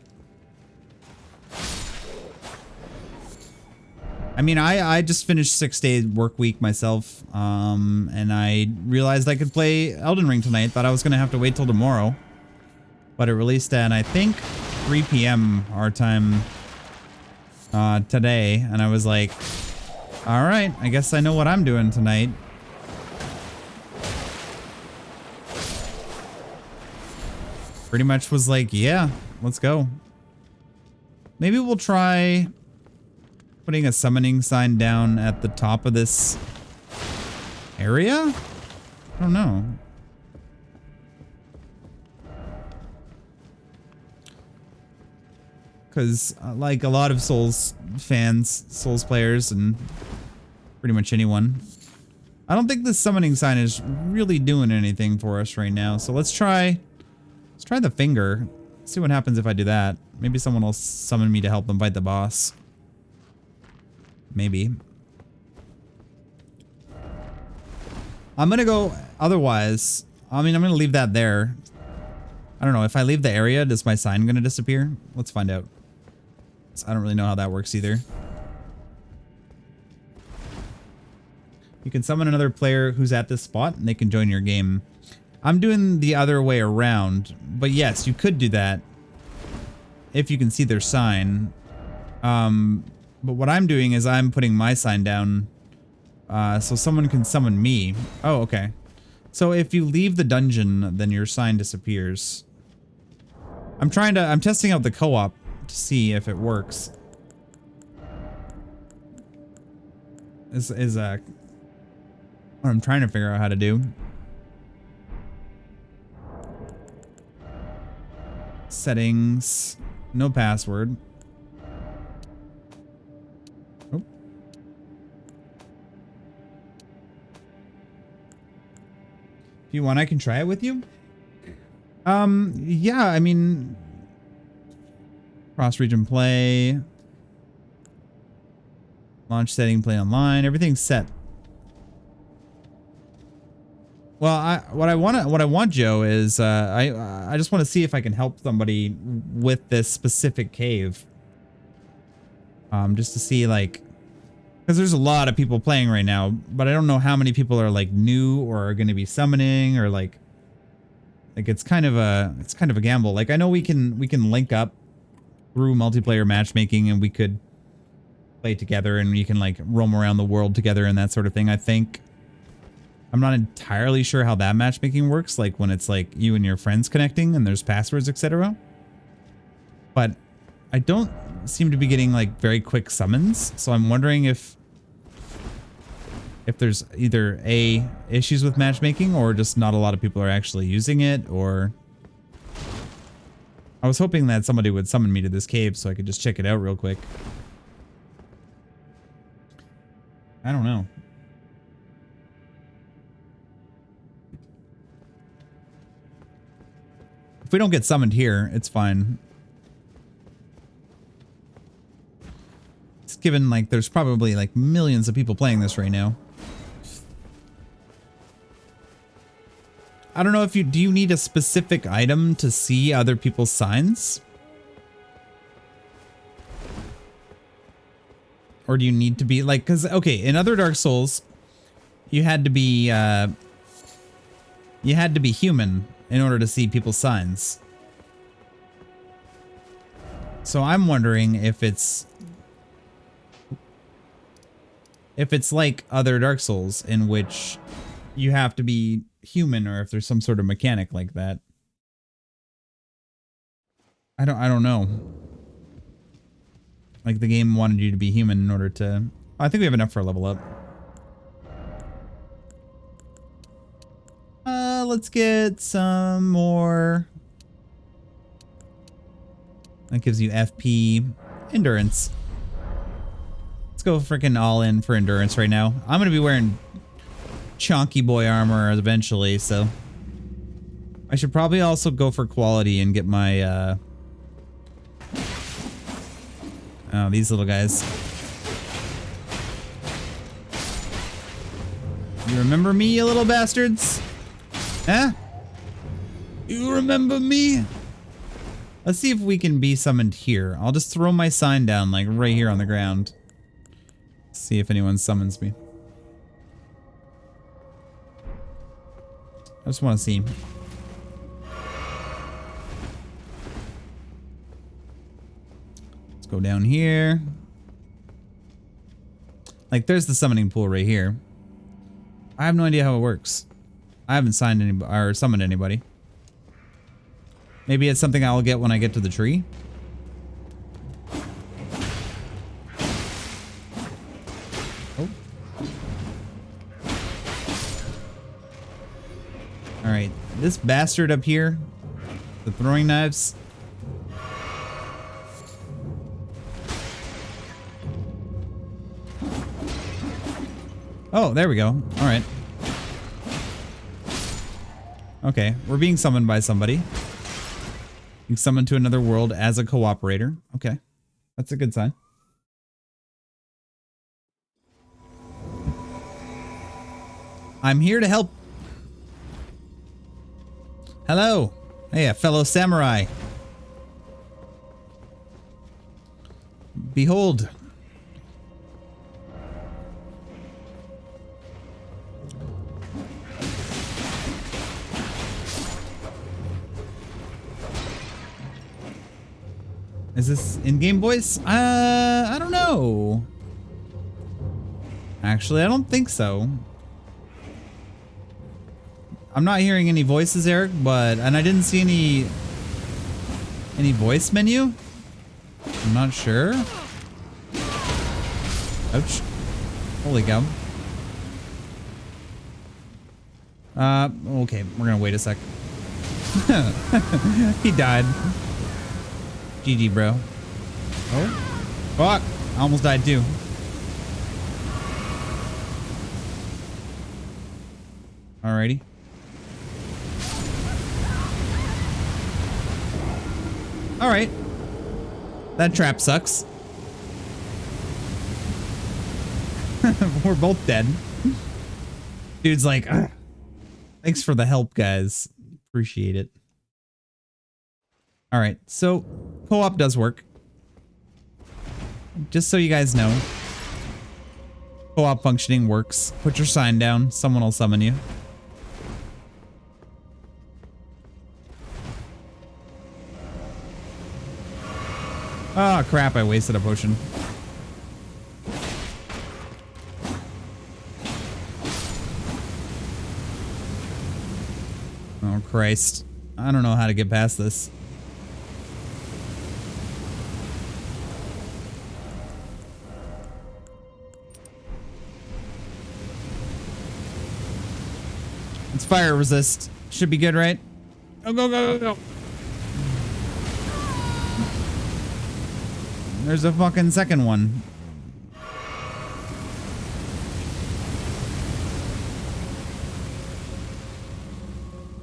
A: I mean, I just finished 6-day work week myself, and I realized I could play Elden Ring tonight. Thought I was gonna have to wait till tomorrow, but it released at, I think, 3 p.m. our time today, and I was like, all right, I guess I know what I'm doing tonight. Pretty much was like, yeah, let's go. Maybe we'll try putting a summoning sign down at the top of this area? I don't know. Because like a lot of Souls fans, Souls players, and pretty much anyone, I don't think the summoning sign is really doing anything for us right now. So let's try the finger. See what happens if I do that. Maybe someone will summon me to help them fight the boss. Maybe. I'm gonna go otherwise. I mean, I'm gonna leave that there. I don't know. If I leave the area, is my sign gonna disappear? Let's find out. I don't really know how that works either. You can summon another player who's at this spot and they can join your game. I'm doing the other way around, but yes, you could do that if you can see their sign. But what I'm doing is I'm putting my sign down so someone can summon me. Oh, okay. So if you leave the dungeon, then your sign disappears. I'm testing out the co-op to see if it works. Is what I'm trying to figure out how to do. Settings, no password. Oh. If you want, I can try it with you. Yeah, I mean, cross-region play, launch setting, play online, everything's set. Well, what I want, Joe, is I just want to see if I can help somebody with this specific cave. Just to see, like, because there's a lot of people playing right now, but I don't know how many people are like new or are going to be summoning, or like it's kind of a gamble. Like, I know we can link up through multiplayer matchmaking and we could play together and we can like roam around the world together and that sort of thing. I think I'm not entirely sure how that matchmaking works, like when it's like you and your friends connecting and there's passwords, etc. But I don't seem to be getting like very quick summons, so I'm wondering if there's either A, issues with matchmaking, or just not a lot of people are actually using it, or I was hoping that somebody would summon me to this cave so I could just check it out real quick. I don't know. If we don't get summoned here, it's fine. It's given like there's probably like millions of people playing this right now. I don't know if do you need a specific item to see other people's signs? Or do you need to be like, cause okay, in other Dark Souls, you had to be human in order to see people's signs. So I'm wondering if it's like other Dark Souls in which you have to be human, or if there's some sort of mechanic like that. I don't know. Like the game wanted you to be human in order to... I think we have enough for a level up. Let's get some more. That gives you FP endurance. Let's go freaking all in for endurance right now. I'm gonna be wearing chonky boy armor eventually, so I should probably also go for quality and get my oh, these little guys. You remember me, you little bastards? Huh? You remember me? Let's see if we can be summoned here. I'll just throw my sign down like right here on the ground. See if anyone summons me. I just want to see. Let's go down here. Like, there's the summoning pool right here. I have no idea how it works. I haven't signed anybody or summoned anybody. Maybe it's something I'll get when I get to the tree. Oh. All right, this bastard up here, the throwing knives. Oh, there we go. All right. Okay, we're being summoned by somebody. Being summoned to another world as a cooperator. Okay, that's a good sign. I'm here to help. Hello. Hey, a fellow samurai. Behold. Is this in-game voice? I don't know. Actually, I don't think so. I'm not hearing any voices, Eric, and I didn't see any Any voice menu? I'm not sure. Ouch. Holy cow. Okay, we're gonna wait a sec. He died. GG, bro. Oh, fuck. I almost died too. Alrighty. Alright. That trap sucks. We're both dead. Dude's like, "Ugh. Thanks for the help, guys. Appreciate it." Alright, so co-op does work. Just so you guys know. Co-op functioning works. Put your sign down. Someone will summon you. Oh crap, I wasted a potion. Oh Christ. I don't know how to get past this. It's fire resist. Should be good, right? Go, go, go, go, go. There's a fucking second one.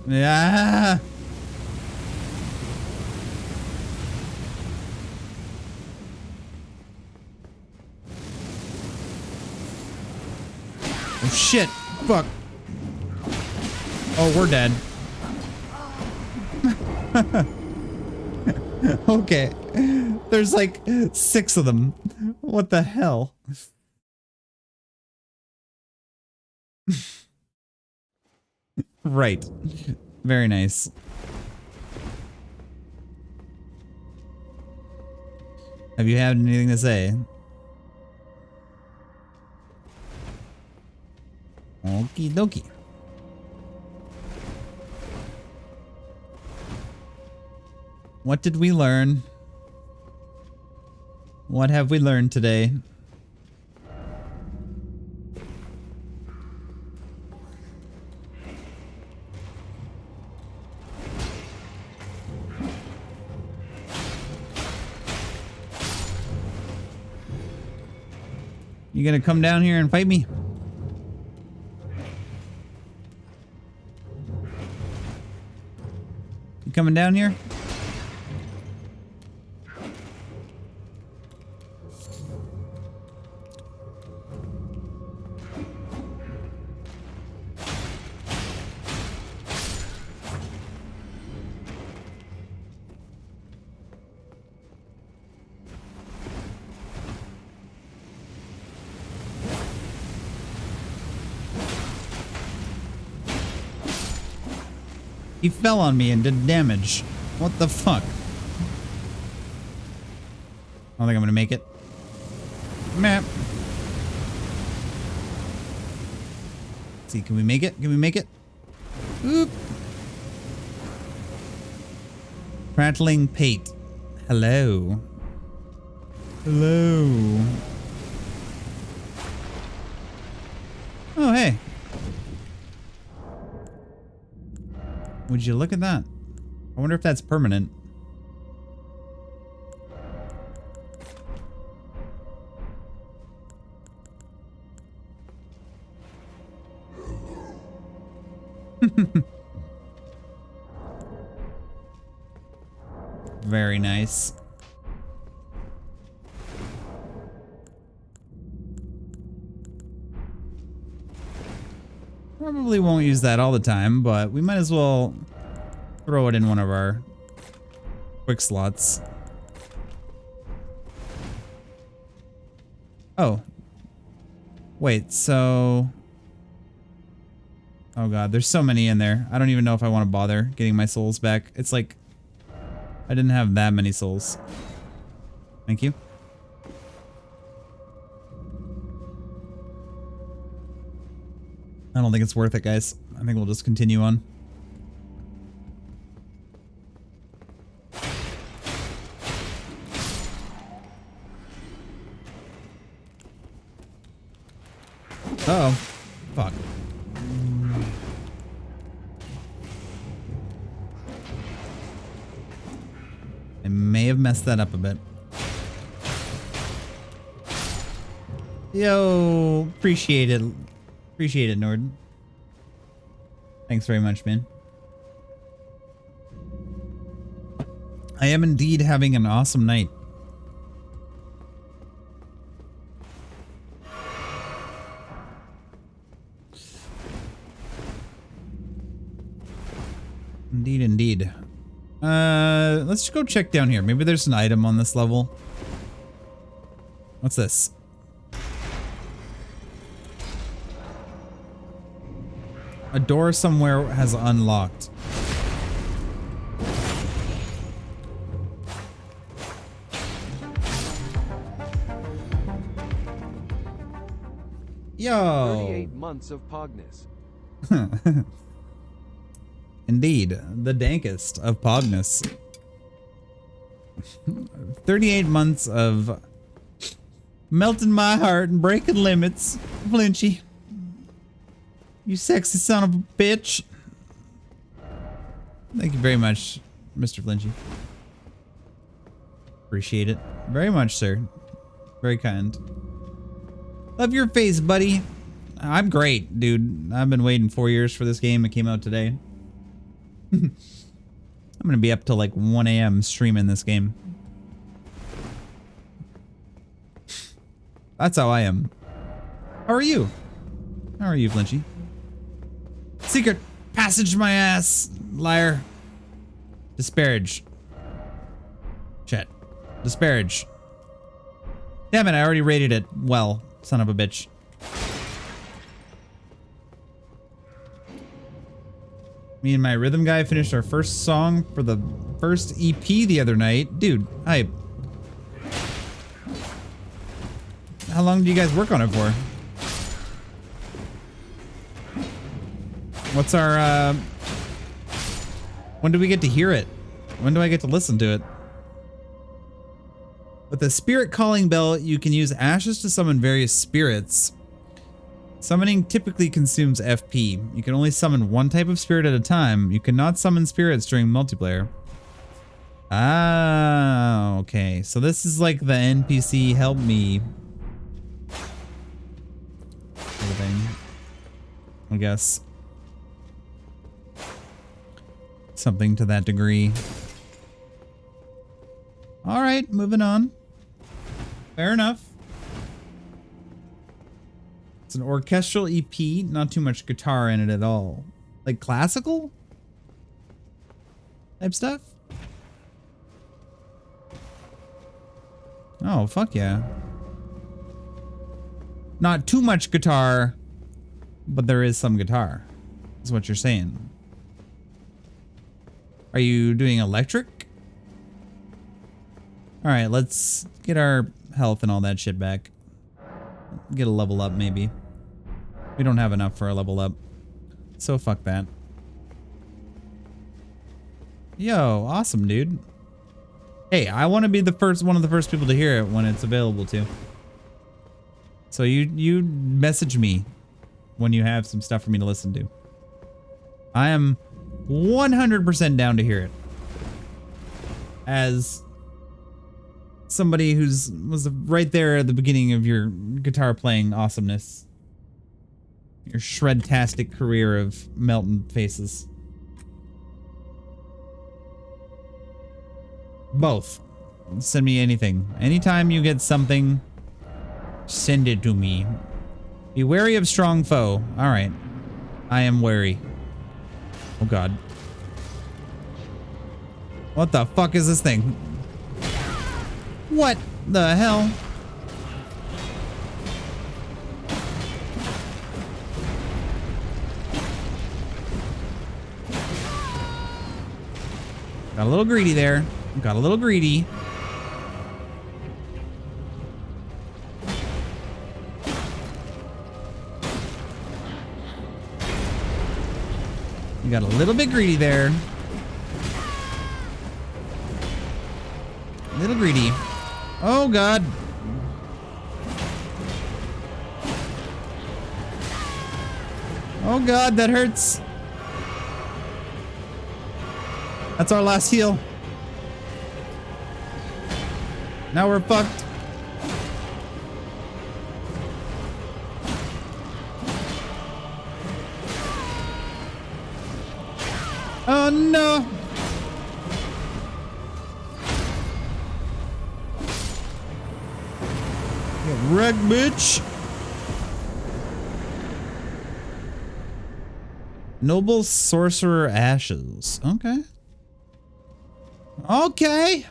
A: Yeah. Oh shit. Fuck. Oh, we're dead. Okay. There's like 6 of them. What the hell? Right. Very nice. Have you had anything to say? Okie dokie. What did we learn? What have we learned today? You gonna come down here and fight me? You coming down here? He fell on me and did damage. What the fuck? I don't think I'm gonna make it. Map. Let's see, can we make it? Can we make it? Oop. Prattling Pate. Hello. Hello. Oh, hey. Would you look at that? I wonder if that's permanent. Very nice. Probably won't use that all the time, but we might as well throw it in one of our quick slots. Oh. Wait, so... Oh god, there's so many in there. I don't even know if I want to bother getting my souls back. It's like... I didn't have that many souls. Thank you. I don't think it's worth it, guys. I think we'll just continue on. I may have messed that up a bit. Yo, appreciate it. Appreciate it, Nord. Thanks very much, man. I am indeed having an awesome night. Indeed, indeed. Let's just go check down here. Maybe there's an item on this level. What's this? A door somewhere has unlocked. Yo!
G: 38 months of Pognus.
A: Indeed, the dankest of Pognus. 38 months of melting my heart and breaking limits. Flinchy. You sexy son of a bitch. Thank you very much, Mr. Flinchy. Appreciate it. Very much, sir. Very kind. Love your face, buddy. I'm great, dude. I've been waiting 4 years for this game. It came out today. I'm gonna be up till like 1 a.m. streaming this game. That's how I am. How are you? How are you, Flinchy? Secret passage my ass, liar. Disparage. Chat. Disparage. Damn it, I already rated it well, son of a bitch. Me and my rhythm guy finished our first song for the first EP the other night. Dude, hype. How long do you guys work on it for? What's our, when do we get to hear it? When do I get to listen to it? With the spirit calling bell, you can use ashes to summon various spirits. Summoning typically consumes FP. You can only summon one type of spirit at a time. You cannot summon spirits during multiplayer. Ah, okay. So this is like the NPC help me thing, I guess. Something to that degree. All right, moving on. Fair enough. It's an orchestral EP, not too much guitar in it at all. Like classical type stuff? Oh, fuck yeah. Not too much guitar, but there is some guitar, is what you're saying. Are you doing electric? All right, let's get our health and all that shit back. Get a level up, maybe. We don't have enough for a level up, so fuck that. Yo, awesome, dude. Hey, I want to be the first, one of the first people to hear it when it's available to. So you message me when you have some stuff for me to listen to. I am 100% down to hear it. As somebody who's was right there at the beginning of your guitar playing awesomeness. Your shred-tastic career of melting faces. Both. Send me anything. Anytime you get something, send it to me. Be wary of strong foe. Alright. I am wary. Oh god. What the fuck is this thing? What the hell? Got a little greedy there. Got a little greedy. You got a little bit greedy there. A little greedy. Oh god. Oh god, that hurts. That's our last heal. Now we're fucked. Oh no! Get wrecked, bitch! Noble Sorcerer Ashes. Okay. Okay.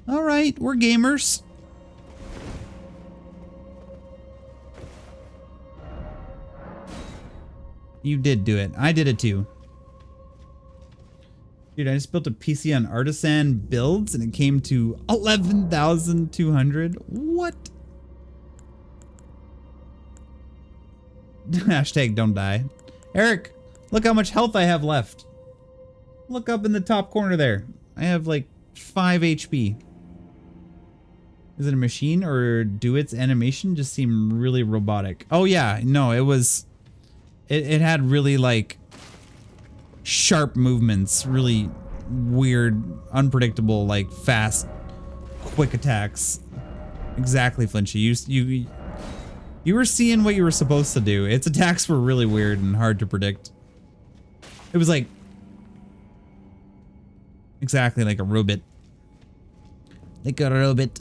A: All right, we're gamers. You did do it. I did it too. Dude, I just built a PC on Artisan Builds and it came to 11,200. What? Hashtag don't die. Eric, look how much health I have left. Look up in the top corner there. I have like 5 HP. Is it a machine or do its animation just seem really robotic? Oh yeah, no, it was... It had really like sharp movements, really weird, unpredictable, like fast, quick attacks. Exactly, Flinchy. You were seeing what you were supposed to do. Its attacks were really weird and hard to predict. It was like exactly like a robot. Like a robot.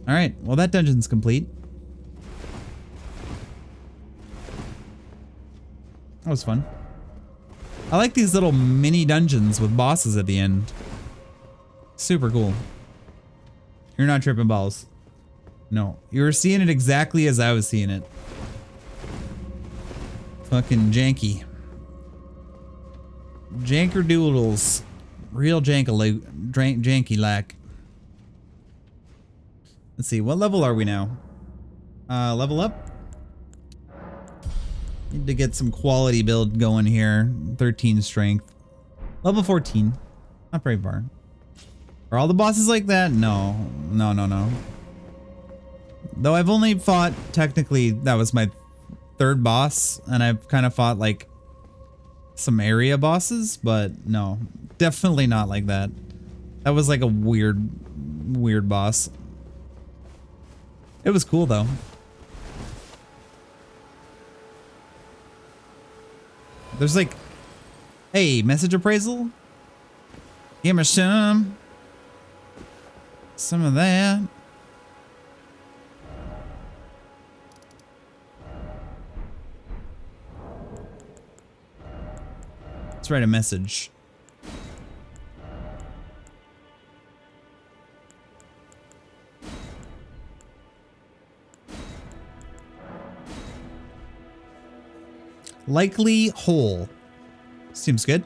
A: All right, well that dungeon's complete. That was fun. I like these little mini dungeons with bosses at the end. Super cool. You're not tripping balls. No, you were seeing it exactly as I was seeing it. Fucking janky. Jankerdoodles. Real janky lack. Let's see, what level are we now? Level up? Need to get some quality build going here. 13 strength. Level 14. Not very far. Are all the bosses like that? No. No, no, no. Though I've only fought, technically, that was my 3rd boss. And I've kind of fought like some area bosses, but no. Definitely not like that. That was like a weird boss. It was cool though. There's like, hey, message appraisal? Give me some of that. Let's write a message. Likely whole. Seems good.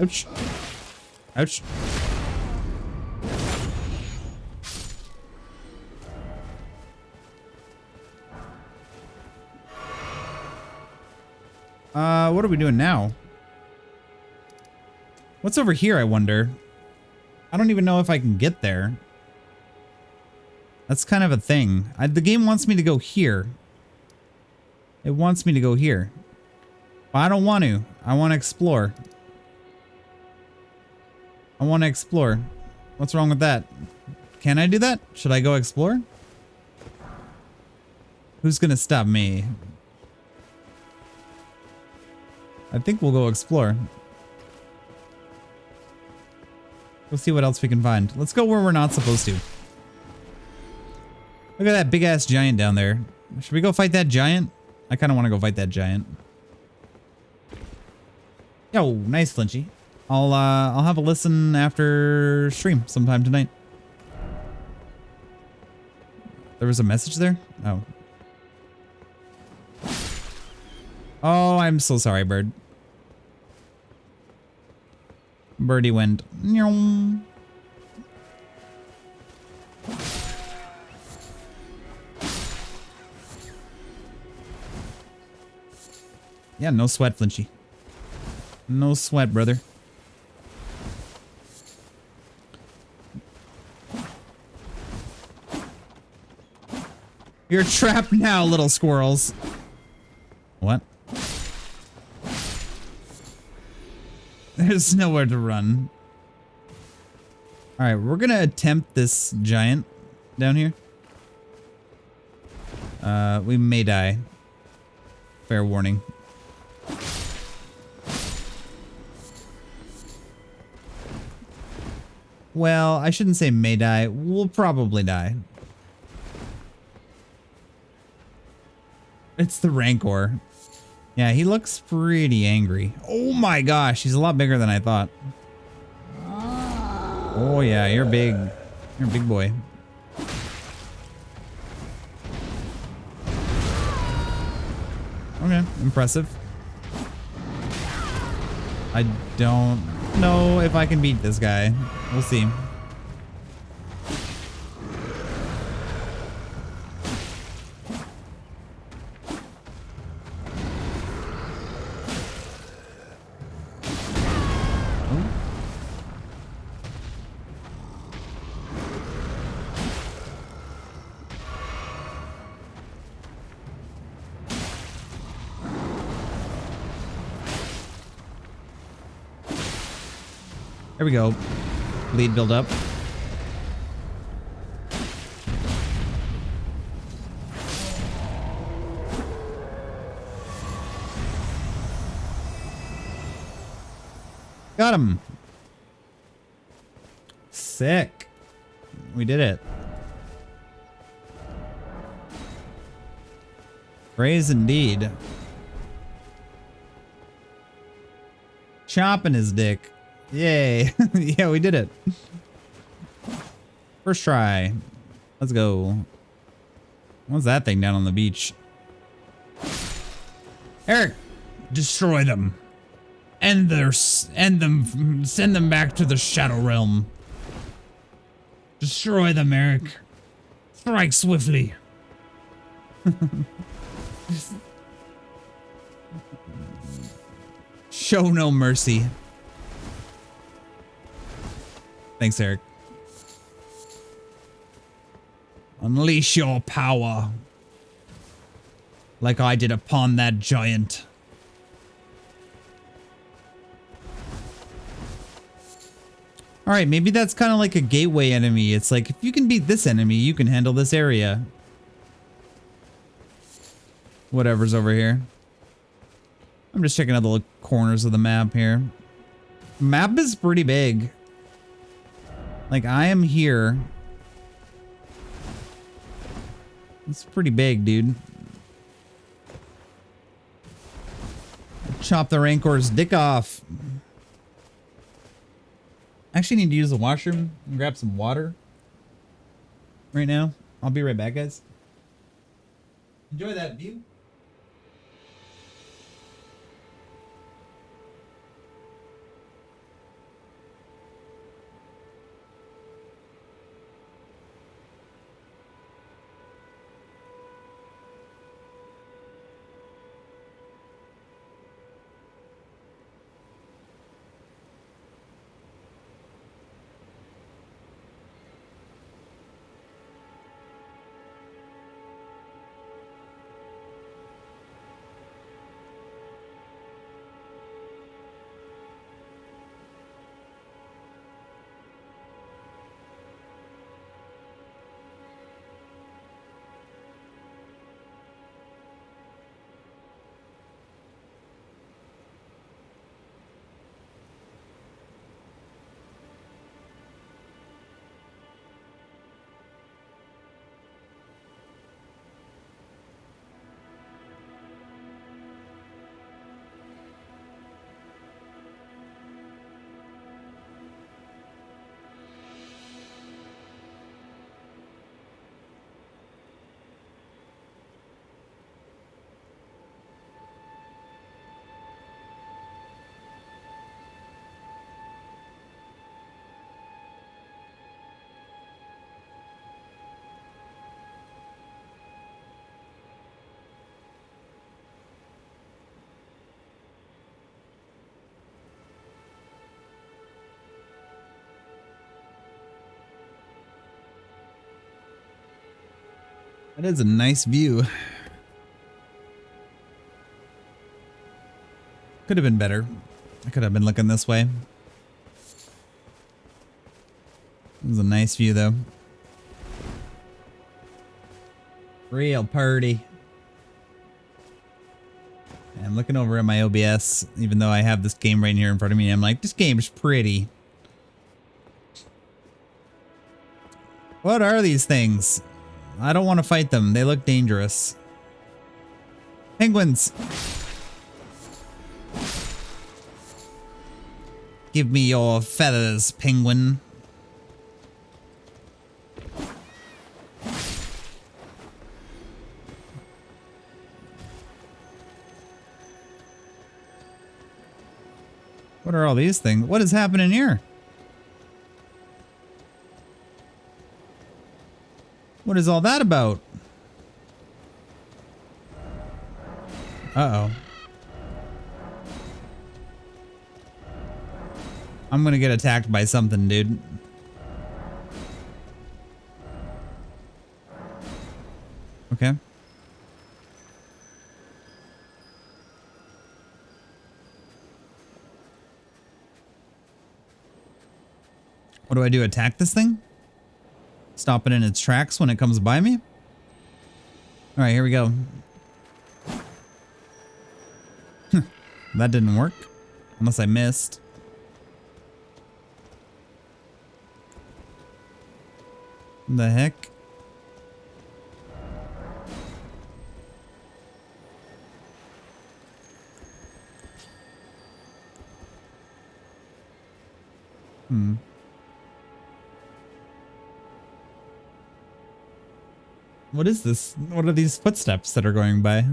A: Ouch. Ouch. What are we doing now? What's over here, I wonder? I don't even know if I can get there. That's kind of a thing. The game wants me to go here. It wants me to go here. But I don't want to. I want to explore. I want to explore. What's wrong with that? Can I do that? Should I go explore? Who's gonna stop me? I think we'll go explore. We'll see what else we can find. Let's go where we're not supposed to. Look at that big ass giant down there. Should we go fight that giant? I kind of want to go fight that giant. Yo, nice Flinchy. I'll have a listen after stream sometime tonight. There was a message there? Oh. Oh, I'm so sorry, bird. Birdie went. Nyong. Yeah, no sweat, Flinchy. No sweat, brother. You're trapped now, little squirrels. What? There's nowhere to run. Alright, we're gonna attempt this giant down here. We may die. Fair warning. Well, I shouldn't say may die. We'll probably die. It's the Rancor. Yeah, he looks pretty angry. Oh my gosh, he's a lot bigger than I thought. Oh yeah, you're big. You're a big boy. Okay, impressive. I don't know if I can beat this guy. We'll see. There we go. Bleed build up. Got him. Sick. We did it. Praise indeed. Chopping his dick. Yay. Yeah, we did it. First try. Let's go. What's that thing down on the beach? Eric, destroy them. End them. Send them back to the Shadow Realm. Destroy them, Eric. Strike swiftly. Show no mercy. Thanks, Eric. Unleash your power. Like I did upon that giant. Alright, maybe that's kind of like a gateway enemy. It's like, if you can beat this enemy, you can handle this area. Whatever's over here. I'm just checking out the little corners of the map here. Map is pretty big. Like, I am here. It's pretty big, dude. Chop the Rancor's dick off. I actually need to use the washroom and grab some water right now. I'll be right back, guys. Enjoy that view. That is a nice view. Could have been better. I could have been looking this way. It was a nice view though. Real party. I'm looking over at my OBS, even though I have this game right here in front of me. I'm like, this game is pretty. What are these things? I don't want to fight them. They look dangerous. Penguins. Give me your feathers, penguin. What are all these things? What is happening here? What is all that about? Uh-oh. I'm gonna get attacked by something, dude. Okay. What do I do? Attack this thing? Stop it in its tracks when it comes by me? Alright, here we go. That didn't work. Unless I missed. The heck? What is this? What are these footsteps that are going by?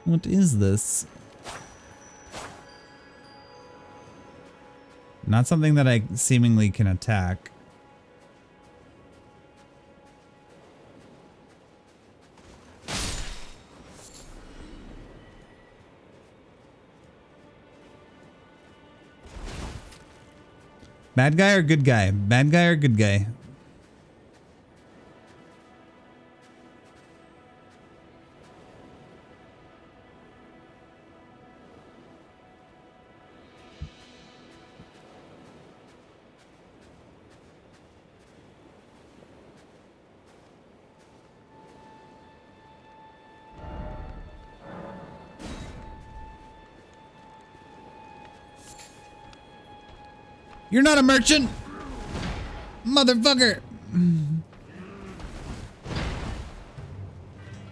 A: What is this? Not something that I seemingly can attack. Bad guy or good guy? Bad guy or good guy? You're not a merchant, motherfucker.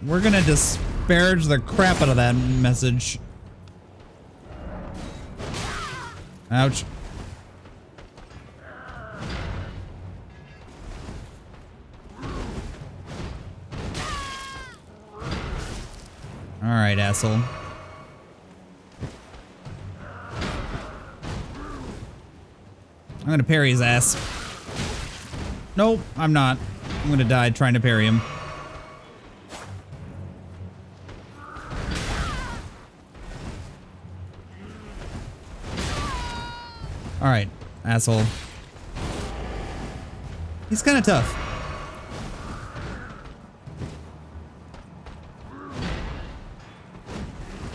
A: We're gonna disparage the crap out of that message. Ouch. All right, asshole. I'm gonna parry his ass. Nope, I'm not. I'm gonna die trying to parry him. Alright, asshole. He's kinda tough.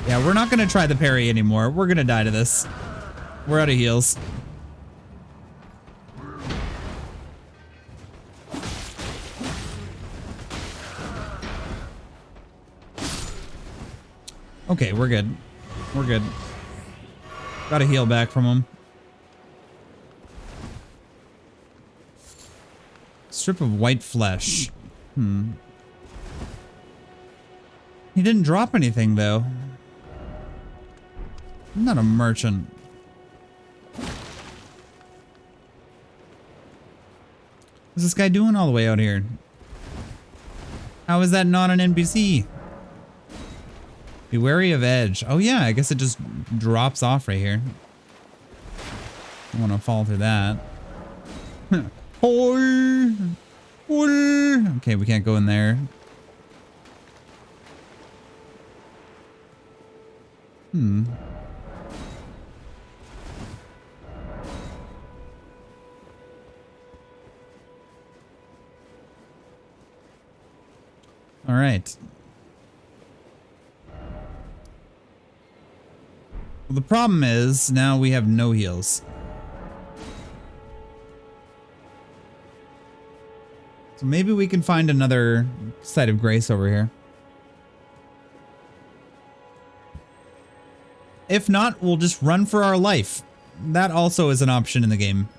A: Yeah, we're not gonna try the parry anymore. We're gonna die to this. We're out of heals. Okay, we're good. We're good. Got a heal back from him. Strip of white flesh. He didn't drop anything, though. I'm not a merchant. What's this guy doing all the way out here? How is that not an NPC? Be wary of edge. Oh yeah, I guess it just drops off right here. I want to fall through that. Okay, we can't go in there. All right. Well, the problem is now we have no heals. So maybe we can find another site of grace over here. If not, we'll just run for our life. That also is an option in the game.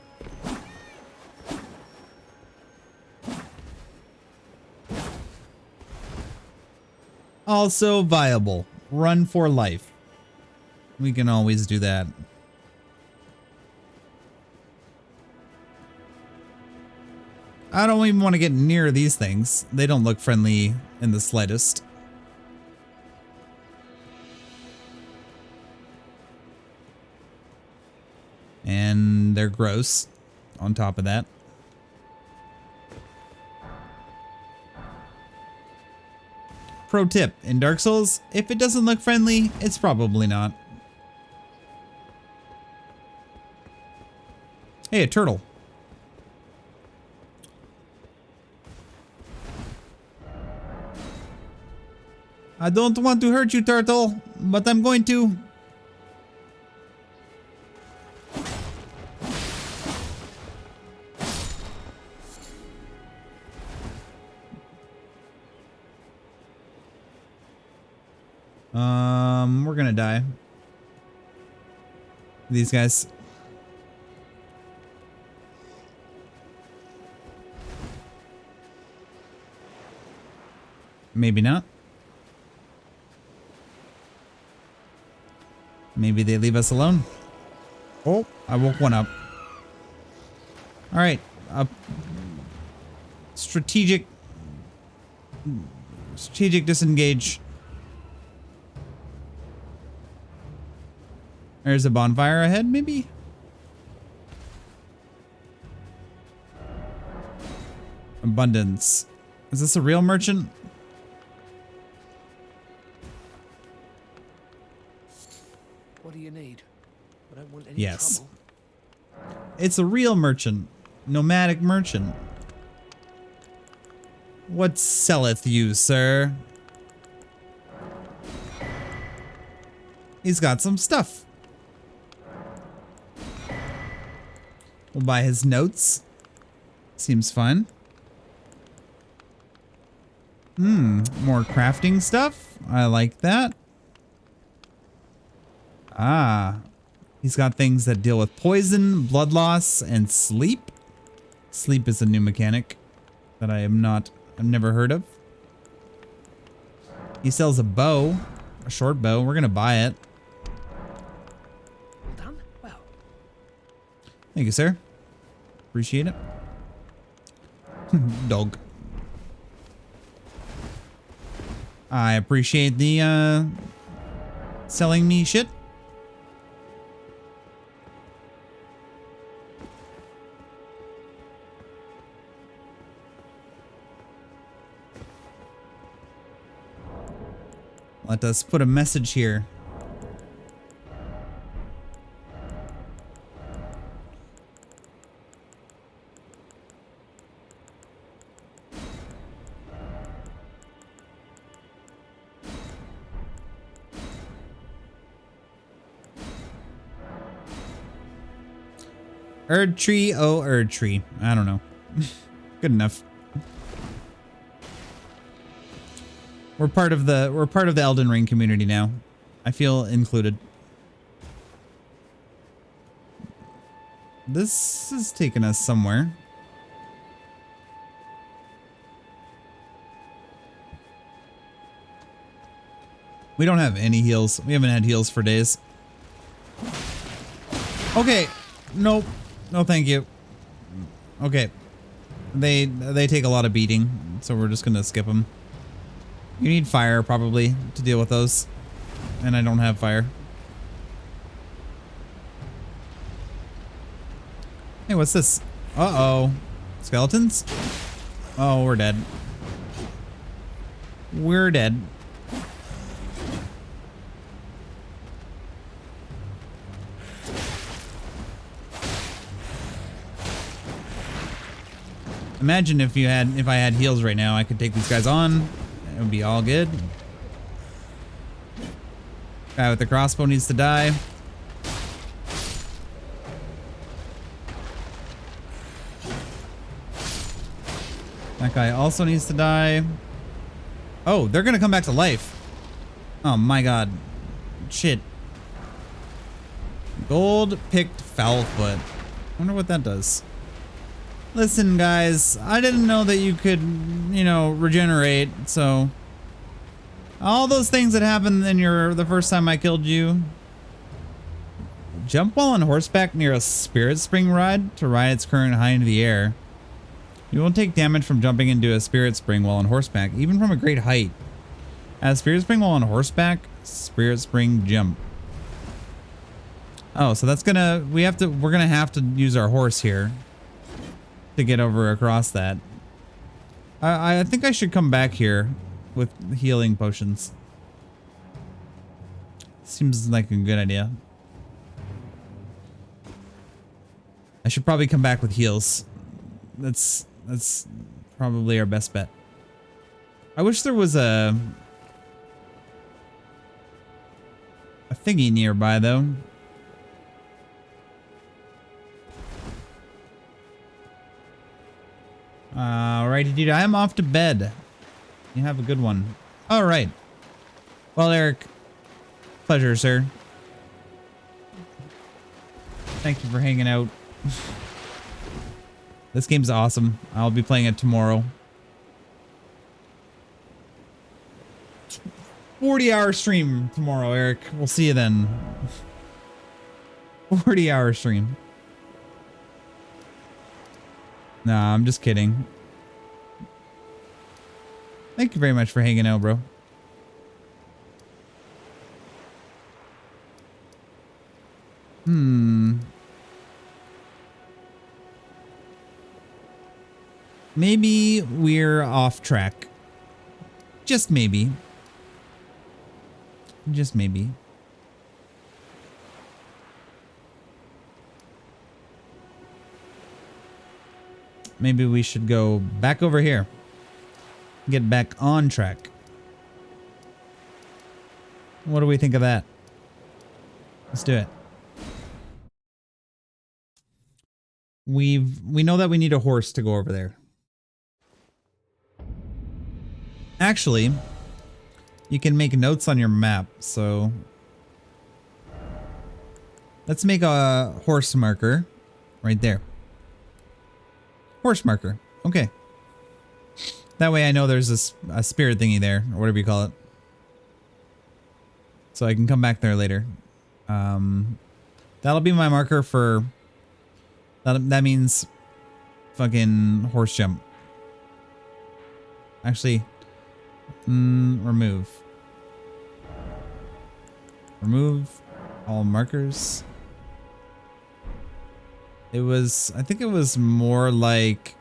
A: Also viable. Run for life. We can always do that. I don't even want to get near these things. They don't look friendly in the slightest. And they're gross on top of that. Pro tip, in Dark Souls, if it doesn't look friendly, it's probably not. Hey, a turtle. I don't want to hurt you, turtle, but I'm going to. We're gonna die. These guys. Maybe not. Maybe they leave us alone. Oh, I woke one up. All right. Strategic disengage. There's a bonfire ahead, maybe? Abundance. Is this a real merchant?
F: What do you need? I don't want any
A: Yes.
F: trouble.
A: It's a real merchant. Nomadic merchant. What selleth you, sir? He's got some stuff. We'll buy his notes. Seems fun. More crafting stuff. I like that. Ah. He's got things that deal with poison, blood loss, and sleep. Sleep is a new mechanic that I've never heard of. He sells a bow, a short bow. We're gonna buy it.
F: Well done. Well.
A: Thank you, sir. Appreciate it. Dog. I appreciate the selling me shit. Let us put a message here. Erd tree, oh Erd tree. I don't know. Good enough. We're part of the Elden Ring community now. I feel included. This is taking us somewhere. We don't have any heals. We haven't had heals for days. Okay. Nope. No, thank you. Okay. They take a lot of beating, so we're just gonna skip them. You need fire probably to deal with those, and I don't have fire. Hey, what's this? Uh-oh. Skeletons? Oh, we're dead. We're dead. Imagine if I had heals right now, I could take these guys on It would be all good. Guy with the crossbow needs to die. That guy also needs to die. Oh, they're gonna come back to life. Oh my god. Shit. Gold picked Foulfoot. Wonder what that does. Listen, guys, I didn't know that you could, you know, regenerate, so all those things that happened in the first time I killed you. Jump while on horseback near a spirit spring ride to ride its current high into the air. You won't take damage from jumping into a spirit spring while on horseback, even from a great height. As spirit spring while on horseback, spirit spring jump. Oh, so that's gonna, we're gonna have to use our horse here to get over across that. I think I should come back here with healing potions. Seems like a good idea. I should probably come back with heals. That's probably our best bet. I wish there was a thingy nearby though. Alrighty, dude. I am off to bed. You have a good one. Alright. Well, Eric. Pleasure, sir. Thank you for hanging out. This game's awesome. I'll be playing it tomorrow. 40-hour stream tomorrow, Eric. We'll see you then. 40-hour stream. Nah, I'm just kidding. Thank you very much for hanging out, bro. Maybe we're off track. Just maybe. Just maybe. Maybe we should go back over here. Get back on track. What do we think of that? Let's do it. We know that we need a horse to go over there. Actually, you can make notes on your map, so let's make a horse marker right there. Horse marker. Okay. That way I know there's a spirit thingy there, or whatever you call it. So I can come back there later. That'll be my marker for... That means fucking horse jump. Actually, remove. Remove all markers. It was, I think it was more like...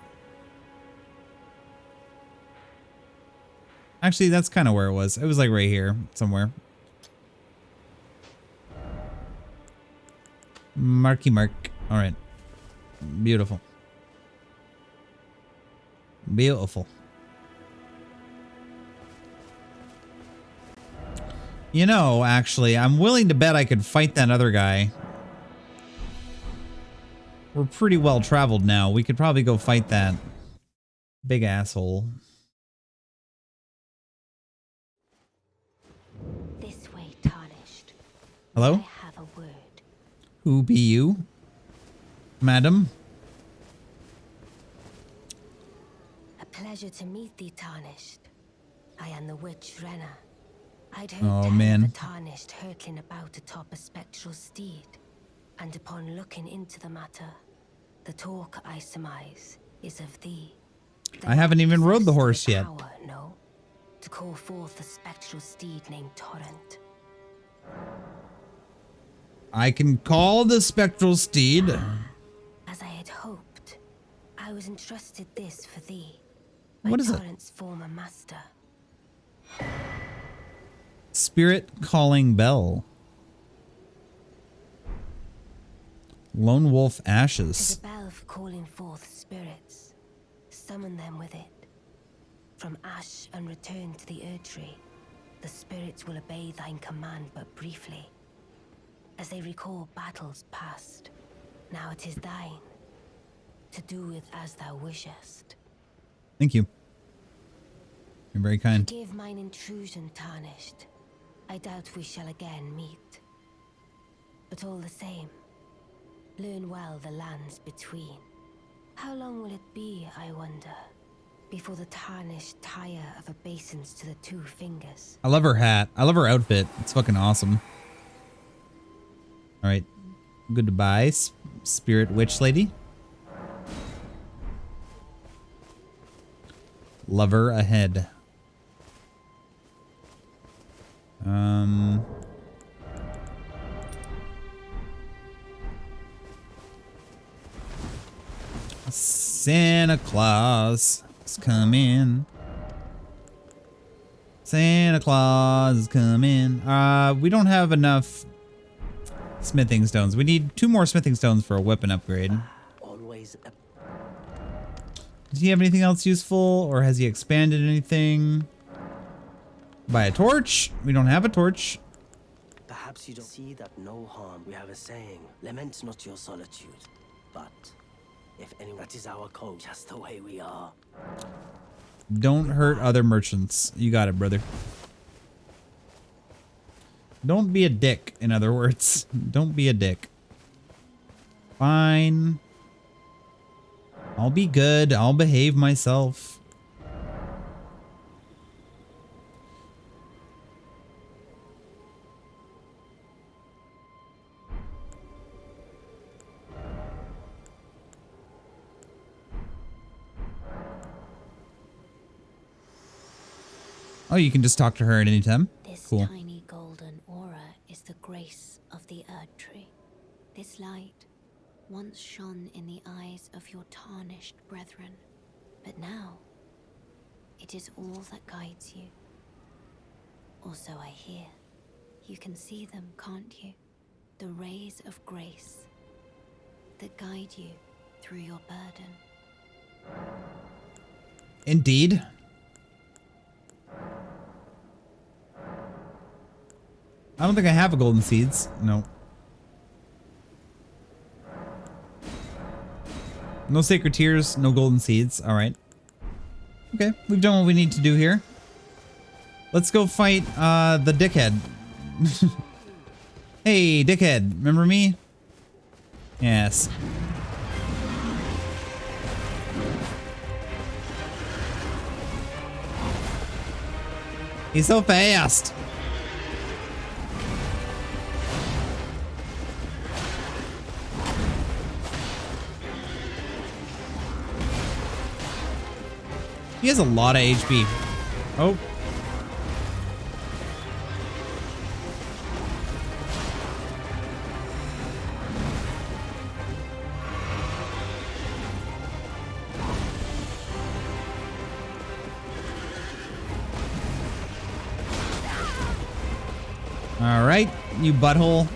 A: Actually, that's kind of where it was. It was like right here somewhere. Marky mark. All right. Beautiful. Beautiful. You know, actually, I'm willing to bet I could fight that other guy. We're pretty well traveled now. We could probably go fight that big asshole.
E: This way, Tarnished.
A: Hello?
E: I have a word.
A: Who be you? Madam?
E: A pleasure to meet thee, Tarnished. I am the witch Renna. I'd heard
A: Oh,
E: tell
A: man.
E: of a Tarnished hurtling about atop a spectral steed, and upon looking into the matter, the talk I surmise is of thee.
A: I haven't even rode the horse yet.
E: Power, no, to call forth a spectral steed named Torrent.
A: I can call the spectral steed.
E: As I had hoped, I was entrusted this for thee.
A: What
E: by
A: is it?
E: Torrent's former master.
A: Spirit calling bell. Lone wolf
E: Tis
A: ashes.
E: a bell for calling forth spirits. Summon them with it. from ash and return to the Erdtree, the spirits will obey thine command but briefly, as they recall battles past. Now it is thine, to do with as thou wishest.
A: Thank you. You're very kind.
E: Forgive mine intrusion, Tarnished. I doubt we shall again meet. But all the same, learn well the lands between. How long will it be, I wonder, before the Tarnished tire of obeisance to the 2 fingers?
A: I love her hat. I love her outfit. It's fucking awesome. All right. Goodbye, spirit witch lady. Lover ahead. Santa Claus is coming. Santa Claus is coming. We don't have enough smithing stones. We need 2 more smithing stones for a weapon upgrade.
F: Always a
A: Does he have anything else useful, or has he expanded anything? Buy a torch? We don't have a torch.
F: Perhaps you don't see that no harm. We have a saying, lament not your solitude. But if anyone, that is our code, just the way we are.
A: Don't hurt other merchants. You got it, brother. Don't be a dick, in other words. Don't be a dick. Fine. I'll be good. I'll behave myself. Oh, you can just talk to her at any time.
E: This
A: Cool.
E: tiny golden aura is the grace of the Erdtree. This light once shone in the eyes of your tarnished brethren, but now it is all that guides you. Also, I hear you can see them, can't you? The rays of grace that guide you through your burden.
A: Indeed. I don't think I have a golden seeds. No. No sacred tears, no golden seeds. All right. Okay, we've done what we need to do here. Let's go fight the dickhead. Hey, dickhead, remember me? Yes. He's so fast. He has a lot of HP. Oh. All right, you butthole.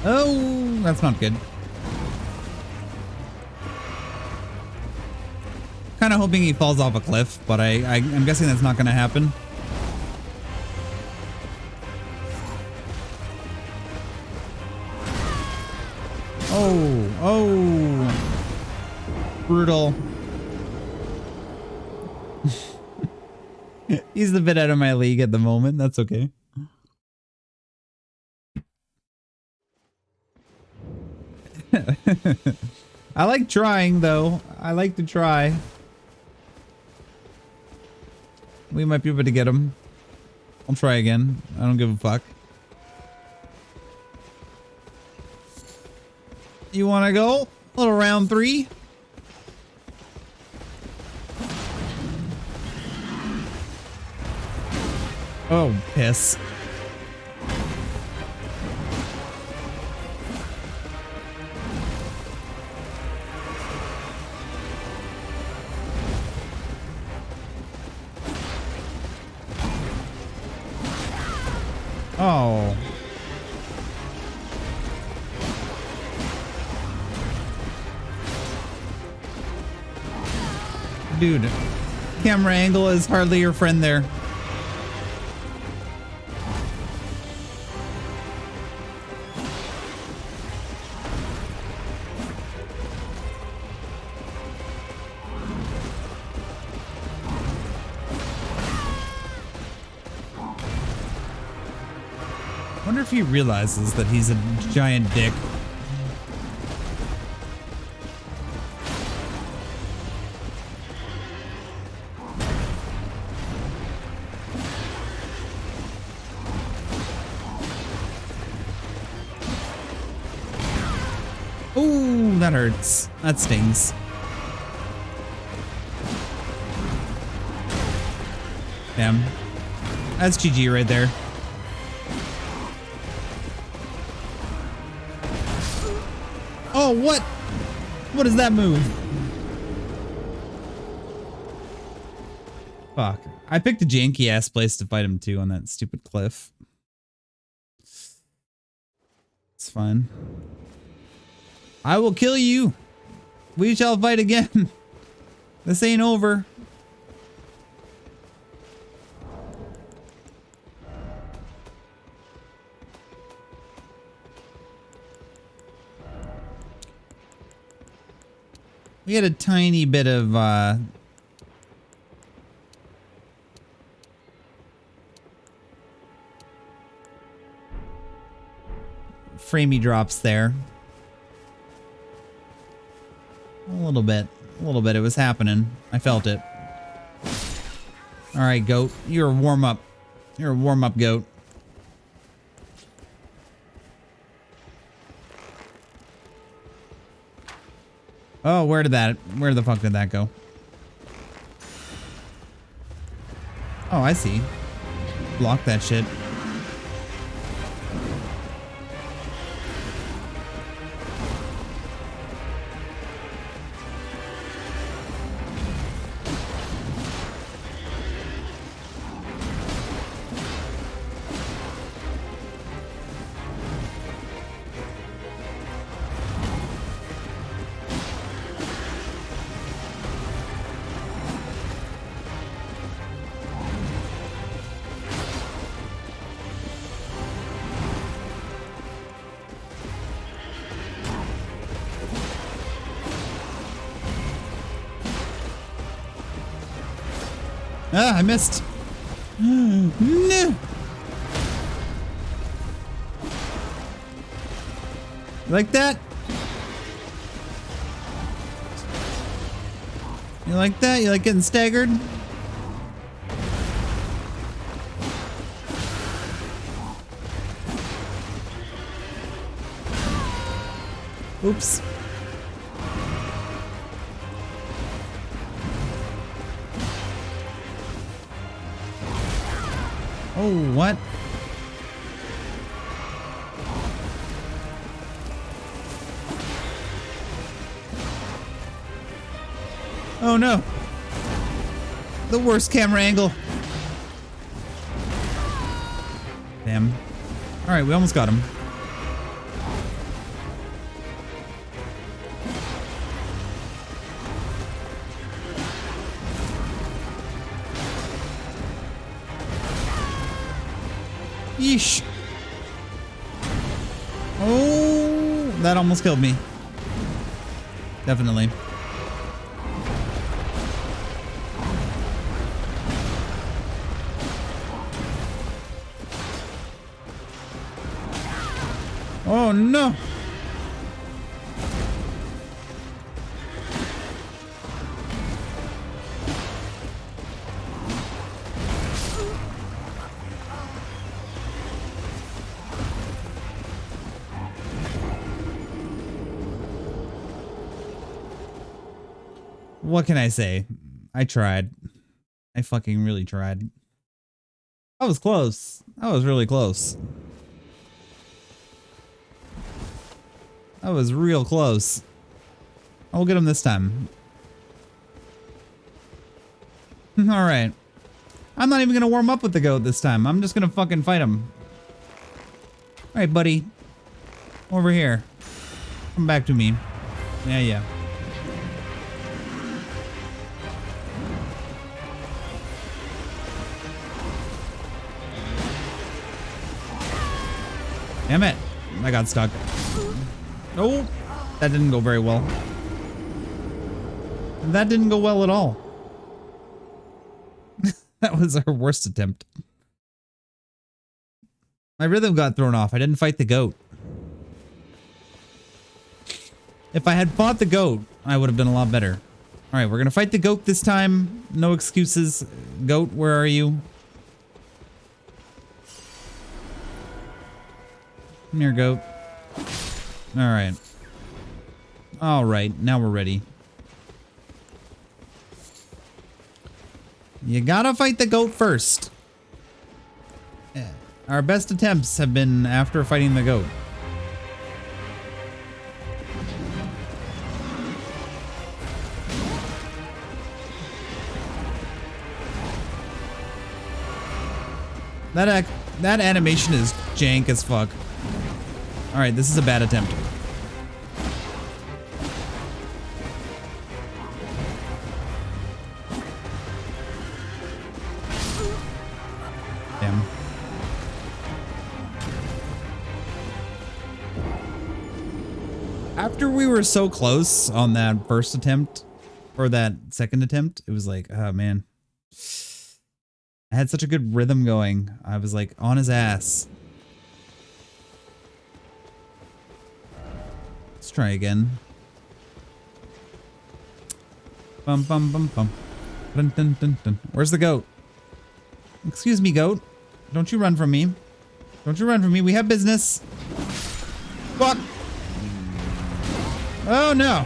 A: Oh, that's not good. Kind of hoping he falls off a cliff, but I'm guessing that's not going to happen. Oh, brutal. He's a bit out of my league at the moment. That's okay. I like trying, though. I like to try. We might be able to get him. I'll try again. I don't give a fuck. You want to go? A little round 3? Oh, piss. Oh. Dude, camera angle is hardly your friend there. I wonder if he realizes that he's a giant dick. Ooh, that hurts. That stings. Damn. That's GG right there. Oh, what? What is that move? Fuck. I picked a janky ass place to fight him too on that stupid cliff. It's fine. I will kill you. We shall fight again. This ain't over. We had a tiny bit of framey drops there. A little bit. It was happening. I felt it. All right, goat. You're a warm up. You're a warm up goat. Oh, where the fuck did that go? Oh, I see. Block that shit. Ah, I missed. No. You like that? You like that? You like getting staggered? Oops. Oh, what? Oh no. The worst camera angle. Damn. All right, we almost got him. Yeesh. Oh, that almost killed me. Definitely. Oh no. What can I say? I tried. I fucking really tried. That was close. That was really close. That was real close. I'll get him this time. Alright. I'm not even gonna warm up with the goat this time. I'm just gonna fucking fight him. Alright, buddy. Over here. Come back to me. Yeah. Damn it. I got stuck. Oh, that didn't go very well. That didn't go well at all. That was our worst attempt. My rhythm got thrown off. I didn't fight the goat. If I had fought the goat, I would have done a lot better. Alright, we're gonna fight the goat this time. No excuses. Goat, where are you? Come here, goat. Alright. Alright, now we're ready. You gotta fight the goat first. Our best attempts have been after fighting the goat. That animation is jank as fuck. Alright, this is a bad attempt. Damn. After we were so close on that first attempt, or that second attempt, it was like, oh man. I had such a good rhythm going. I was like on his ass. Let's try again. Bum bum bum bum. Dun, dun, dun, dun. Where's the goat? Excuse me, goat. Don't you run from me. Don't you run from me. We have business. Fuck. Oh no.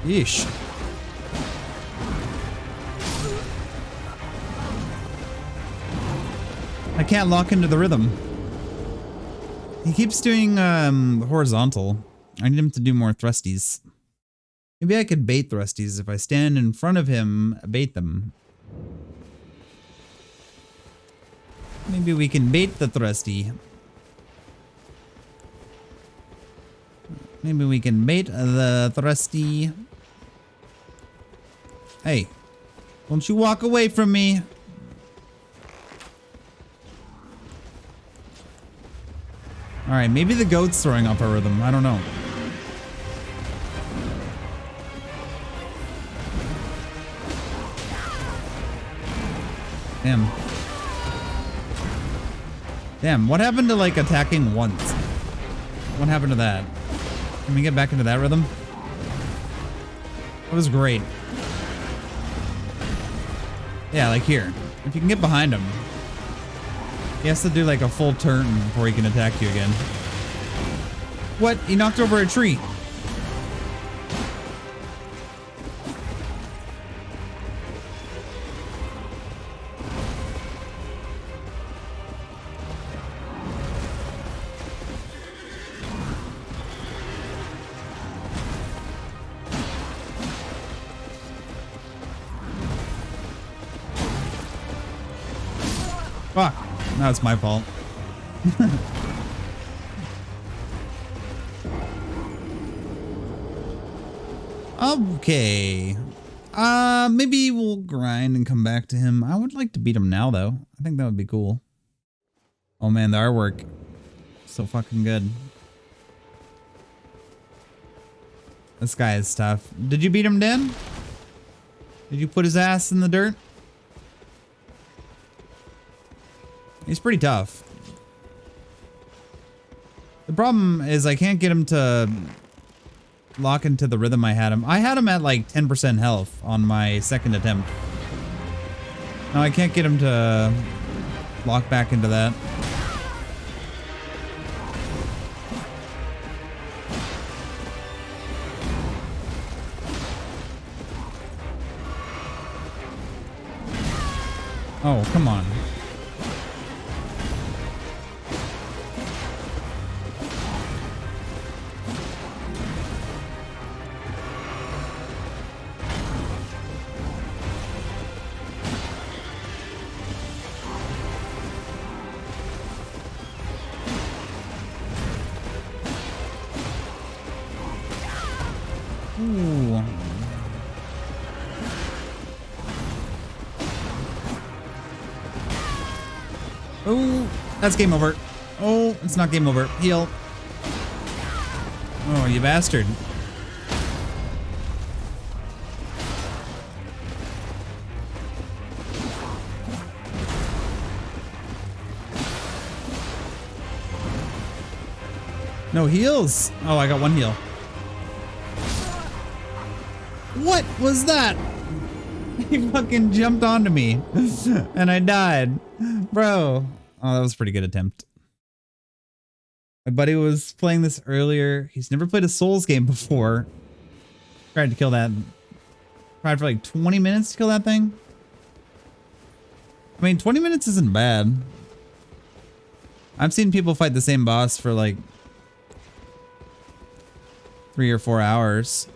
A: Yeesh. I can't lock into the rhythm. He keeps doing horizontal. I need him to do more thrusties. Maybe I could bait thrusties if I stand in front of him, bait them. Maybe we can bait the thrusty. Maybe we can bait the thrusty. Hey, don't you walk away from me. Alright, maybe the goat's throwing off our rhythm. I don't know. Damn. Damn, what happened to like attacking once? What happened to that? Can we get back into that rhythm? That was great. Yeah, like here. If you can get behind him. He has to do like a full turn before he can attack you again. What? He knocked over a tree. Fuck. Now it's my fault. Okay. Maybe we'll grind and come back to him. I would like to beat him now, though. I think that would be cool. Oh man, the artwork. So fucking good. This guy is tough. Did you beat him, Dan? Did you put his ass in the dirt? He's pretty tough. The problem is I can't get him to lock into the rhythm I had him. I had him at like 10% health on my second attempt. No, I can't get him to lock back into that. Oh, come on. Ooh. Oh, that's game over. Oh, it's not game over. Heal. Oh, you bastard. No heals. Oh, I got one heal. What was that? He fucking jumped onto me and I died. Bro. Oh, that was a pretty good attempt. My buddy was playing this earlier. He's never played a Souls game before. Tried to kill that. Tried for like 20 minutes to kill that thing. I mean, 20 minutes isn't bad. I've seen people fight the same boss for like 3 or 4 hours.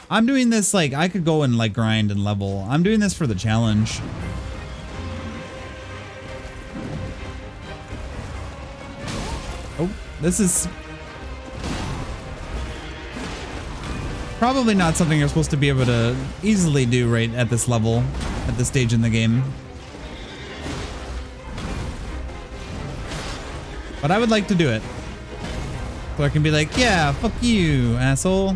A: I'm doing this like I could go and like grind and level. I'm doing this for the challenge. Oh, this is probably not something you're supposed to be able to easily do right at this level, at this stage in the game. But I would like to do it. So I can be like, yeah, fuck you, asshole.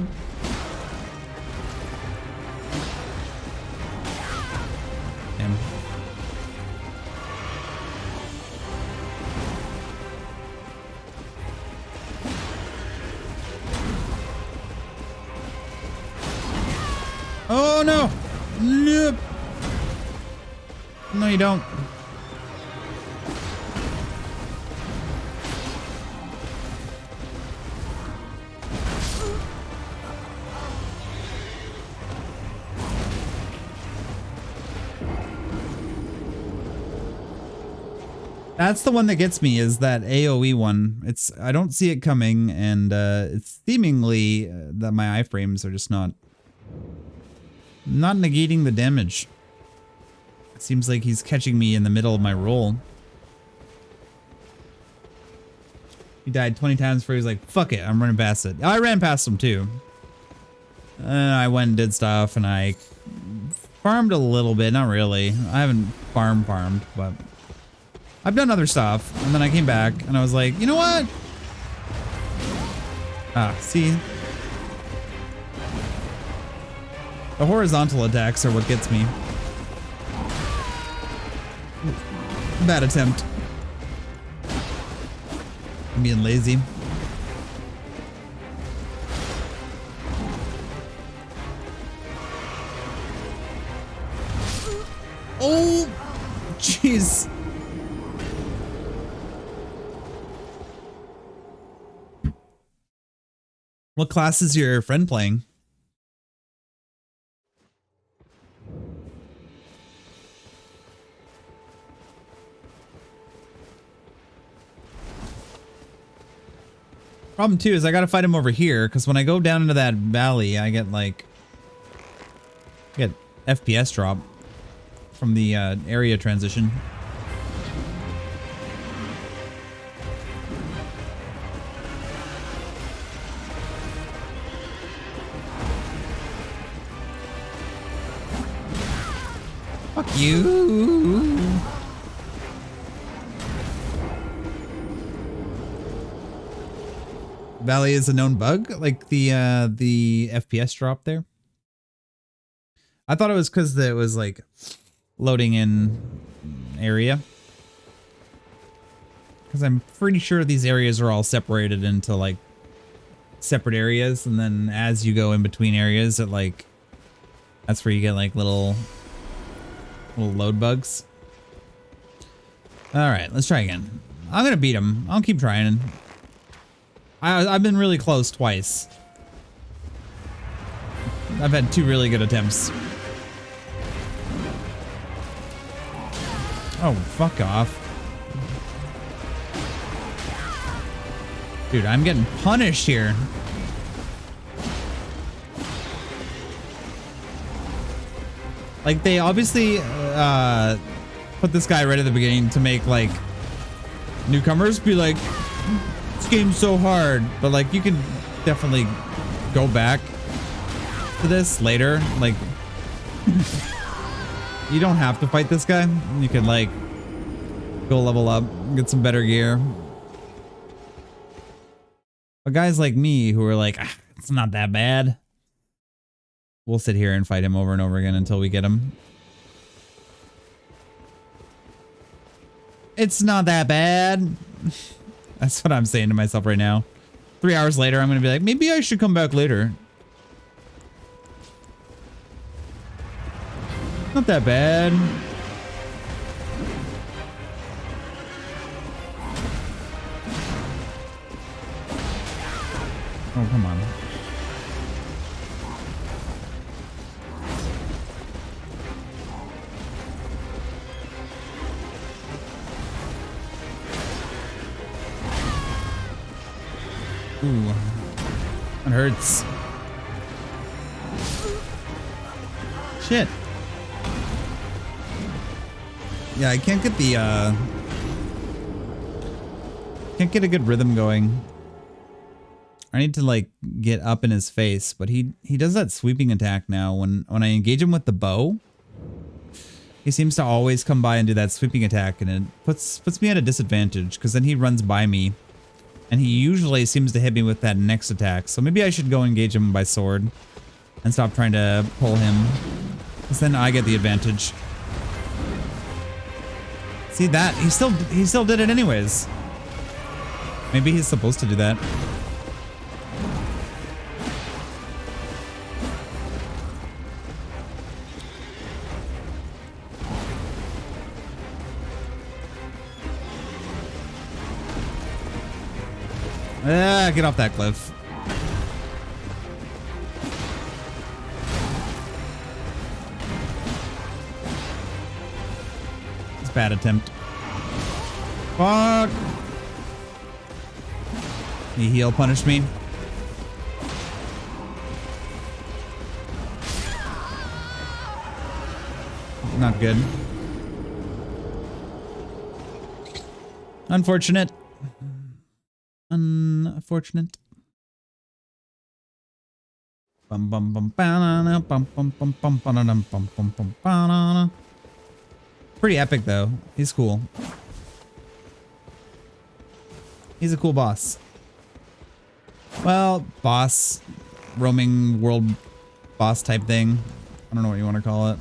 A: Damn. Oh no! Nope. No, you don't. That's the one that gets me, is that AoE one. I don't see it coming, and it's seemingly that my iframes are just not negating the damage. It seems like he's catching me in the middle of my roll. He died 20 times before he was like, fuck it, I'm running past it. I ran past him too. I went and did stuff, and I farmed a little bit. Not really. I haven't farmed, but I've done other stuff, and then I came back, and I was like, you know what? Ah, see? The horizontal attacks are what gets me. Bad attempt. I'm being lazy. Oh, jeez. What class is your friend playing? Problem too is I gotta fight him over here, because when I go down into that valley, I get FPS drop from the area transition. Fuck you. Valley is a known bug, like the FPS drop there. I thought it was because it was like loading in area. Because I'm pretty sure these areas are all separated into like separate areas, and then as you go in between areas, it like that's where you get like little load bugs. All right, let's try again. I'm gonna beat him. I'll keep trying. I've been really close twice. I've had 2 really good attempts. Oh, fuck off. Dude, I'm getting punished here. Like, they obviously put this guy right at the beginning to make, like, newcomers be like, this game's so hard. But, like, you can definitely go back to this later. Like, you don't have to fight this guy. You can, like, go level up, get some better gear. But guys like me who are like, it's not that bad. We'll sit here and fight him over and over again until we get him. It's not that bad. That's what I'm saying to myself right now. 3 hours later, I'm going to be like, maybe I should come back later. Not that bad. Oh, come on. Ooh, that hurts. Shit. Yeah, I can't get the can't get a good rhythm going. I need to like get up in his face, but he does that sweeping attack now. When I engage him with the bow, he seems to always come by and do that sweeping attack, and it puts me at a disadvantage because then he runs by me. And he usually seems to hit me with that next attack. So maybe I should go engage him by sword and stop trying to pull him. Because then I get the advantage. See that? He still did it anyways. Maybe he's supposed to do that. Get off that cliff. It's a bad attempt. Fuck. He heal punished me. Not good. Unfortunate. Unfortunate. Bum bum bum banana bum bum bum bum banana bum bum bum banana. Pretty epic though. He's cool. He's a cool boss. Well, boss, roaming world boss type thing. I don't know what you want to call it.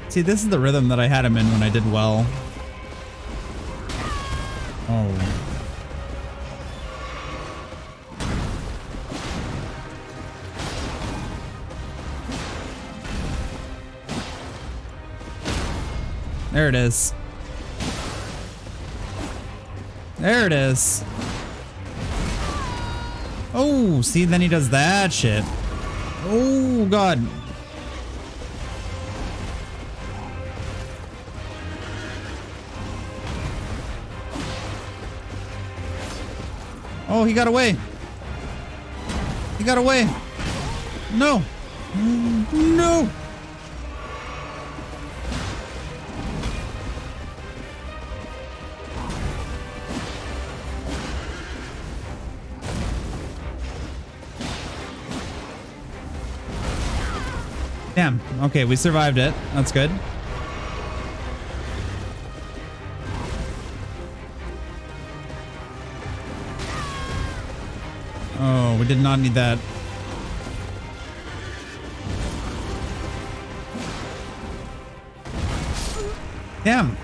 A: See, this is the rhythm that I had him in when I did well. Oh. There it is. There it is. Oh, see, then he does that shit. Oh, God. Oh, he got away. He got away. No. No. Damn. Okay, we survived it. That's good. Oh, we did not need that. Damn.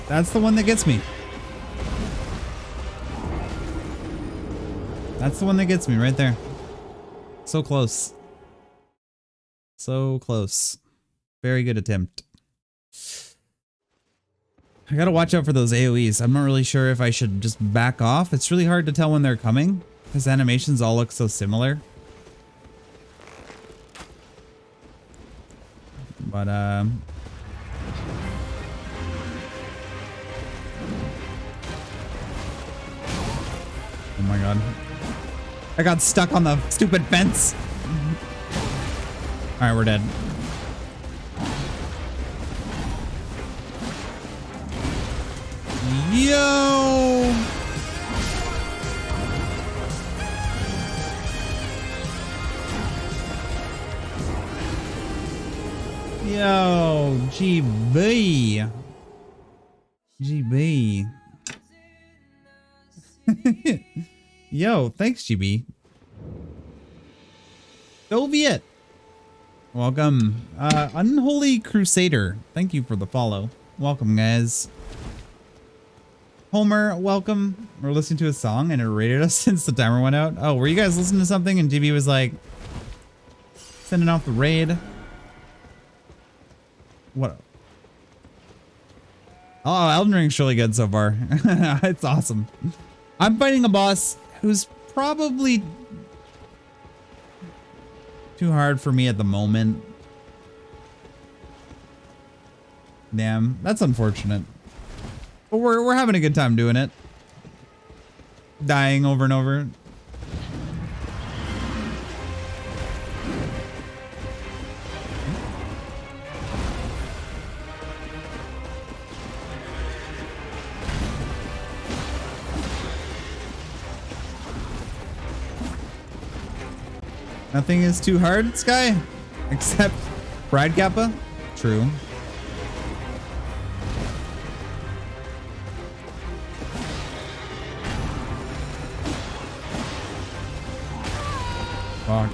A: That's the one that gets me. That's the one that gets me right there. So close. So close. Very good attempt. I gotta watch out for those AoEs. I'm not really sure if I should just back off. It's really hard to tell when they're coming because animations all look so similar. But oh my god. I got stuck on the stupid fence. Alright, we're dead. Yo! Yo, GB. GB. Yo, thanks, GB. Soviet. Welcome. Unholy Crusader. Thank you for the follow. Welcome, guys. Homer, welcome. We're listening to a song and it rated us since the timer went out. Oh, were you guys listening to something and GB was like sending off the raid? What? Oh, Elden Ring's really good so far. It's awesome. I'm fighting a boss who's probably too hard for me at the moment. Damn, that's unfortunate. But we're having a good time doing it. Dying over and over. Nothing is too hard, Sky, except Bride Kappa. True. Fuck.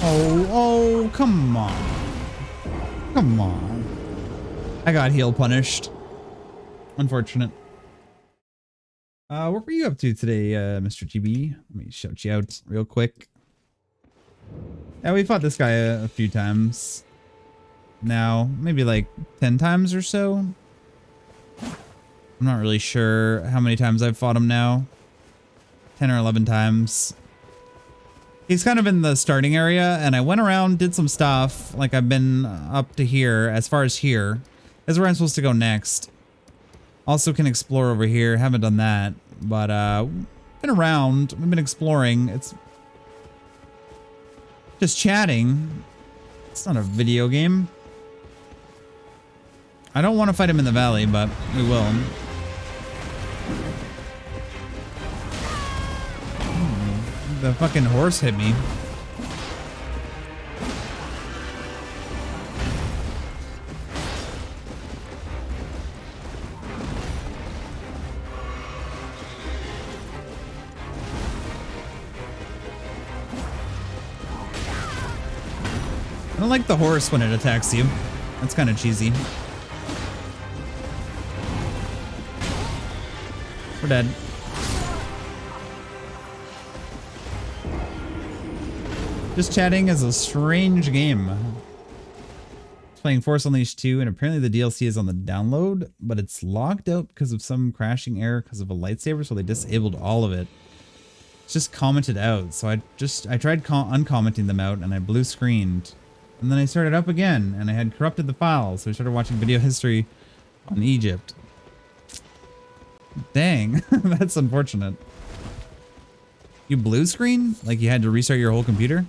A: Oh, come on. Come on. I got heal punished. Unfortunate. What were you up to today, Mr. GB? Let me shout you out real quick. Yeah, we fought this guy a few times. Now, maybe like 10 times or so. I'm not really sure how many times I've fought him now. 10 or 11 times. He's kind of in the starting area, and I went around, did some stuff. Like, I've been up to here, as far as here. That's where I'm supposed to go next. Also can explore over here. Haven't done that. But, been around. We've been exploring. It's just chatting. It's not a video game. I don't want to fight him in the valley, but we will. The fucking horse hit me. I don't like the horse when it attacks you. That's kind of cheesy. We're dead. Just chatting is a strange game. Playing Force Unleashed 2, and apparently the DLC is on the download, but it's logged out because of some crashing error because of a lightsaber, so they disabled all of it. It's just commented out, so I tried uncommenting them out, and I blue screened. And then I started up again, and I had corrupted the file, so I started watching video history on Egypt. Dang, that's unfortunate. You blue screen? Like you had to restart your whole computer?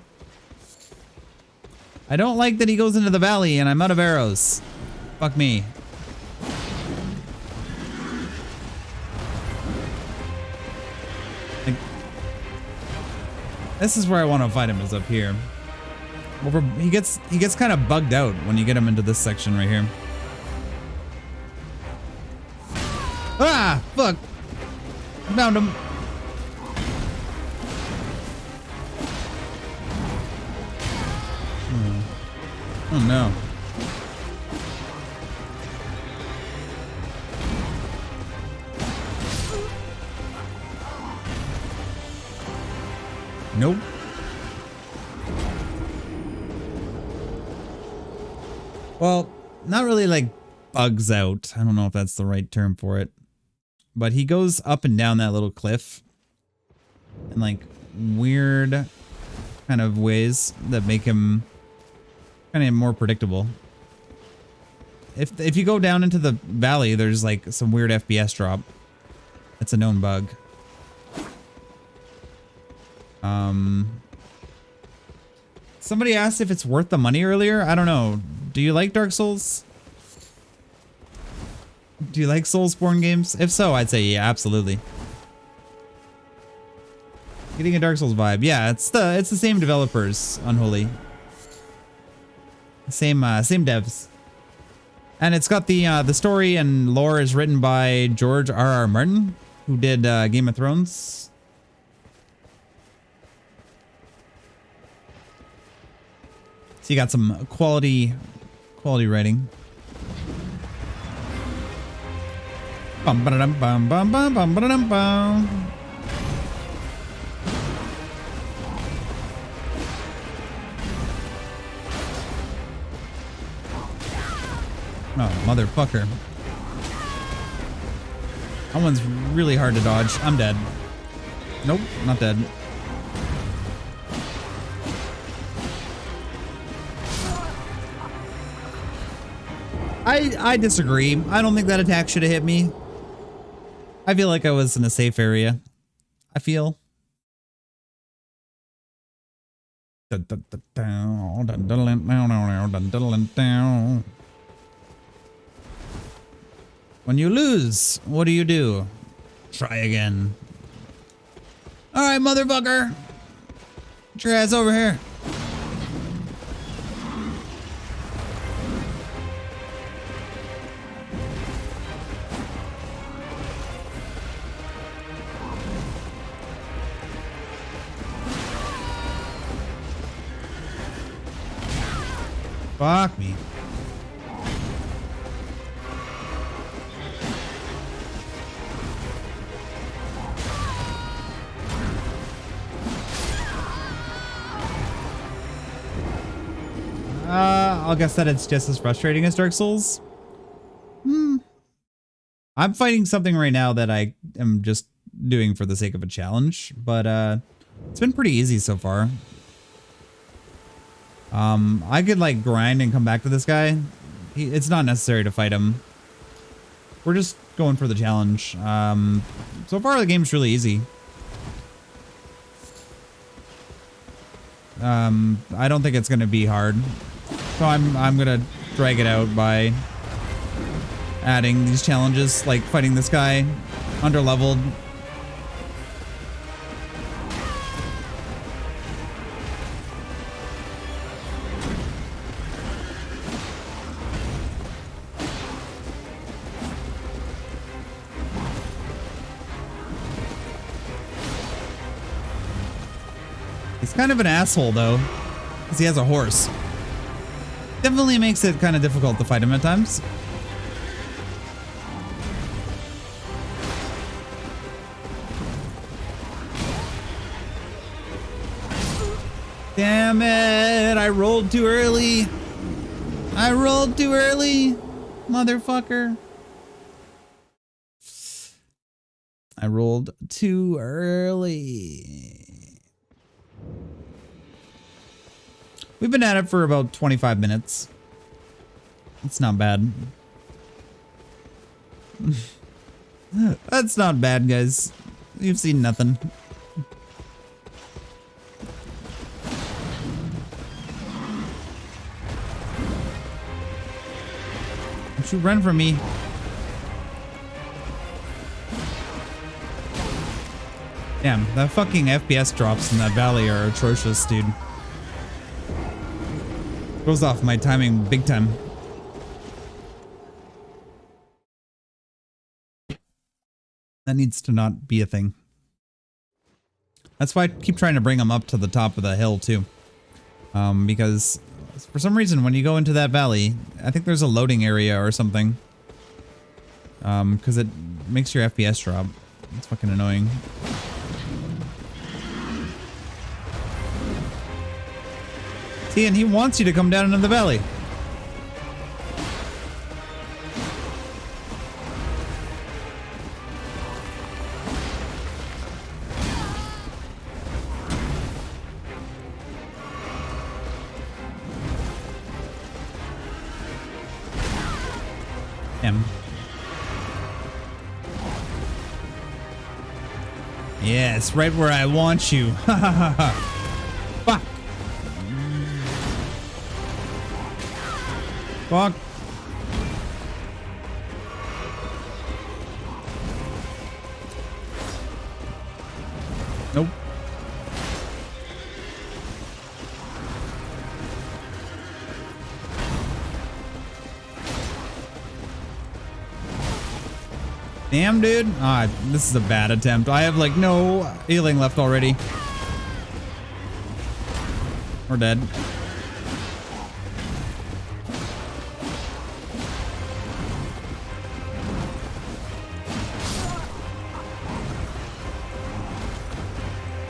A: I don't like that he goes into the valley and I'm out of arrows. Fuck me. Like, this is where I want to fight him, is up here. He gets kind of bugged out when you get him into this section right here. Ah, fuck. Found him. Oh no. Nope. Well, not really like bugs out. I don't know if that's the right term for it. But he goes up and down that little cliff in like weird kind of ways that make him kind of more predictable. If you go down into the valley, there's like some weird FPS drop. That's a known bug. Somebody asked if it's worth the money earlier. I don't know. Do you like Dark Souls? Do you like Soulsborne games? If so, I'd say yeah, absolutely. Getting a Dark Souls vibe. Yeah, it's the same developers, Unholy. Same devs. And it's got the story and lore is written by George R.R. Martin, who did Game of Thrones. So you got some quality writing. Bum ba dum bum bum bum bum ba dum bum. Oh, motherfucker. That one's really hard to dodge. I'm dead. Nope, not dead. I disagree. I don't think that attack should have hit me. I feel like I was in a safe area. I feel. When you lose, what do? Try again. Alright, motherfucker. Get your ass over here. Fuck me. I'll guess that it's just as frustrating as Dark Souls. I'm fighting something right now that I am just doing for the sake of a challenge, but it's been pretty easy so far. I could like grind and come back to this guy. It's not necessary to fight him. We're just going for the challenge. So far the game's really easy. I don't think it's gonna be hard. So I'm gonna drag it out by adding these challenges, like fighting this guy underleveled. He's kind of an asshole though, because he has a horse. Definitely makes it kind of difficult to fight him at times. Damn it, I rolled too early. I rolled too early, motherfucker. I rolled too early. We've been at it for about 25 minutes. It's not bad. That's not bad, guys. You've seen nothing. Don't you run from me. Damn, that fucking FPS drops in that valley are atrocious, dude. Throws off my timing big time. That needs to not be a thing. That's why I keep trying to bring them up to the top of the hill too. Because for some reason when you go into that valley, I think there's a loading area or something. Because it makes your FPS drop. It's fucking annoying. See, and he wants you to come down into the valley. Yes, right where I want you. Ha ha ha ha. Fuck. Fuck. Nope. Damn, dude. Ah, this is a bad attempt. I have like no healing left already. We're dead.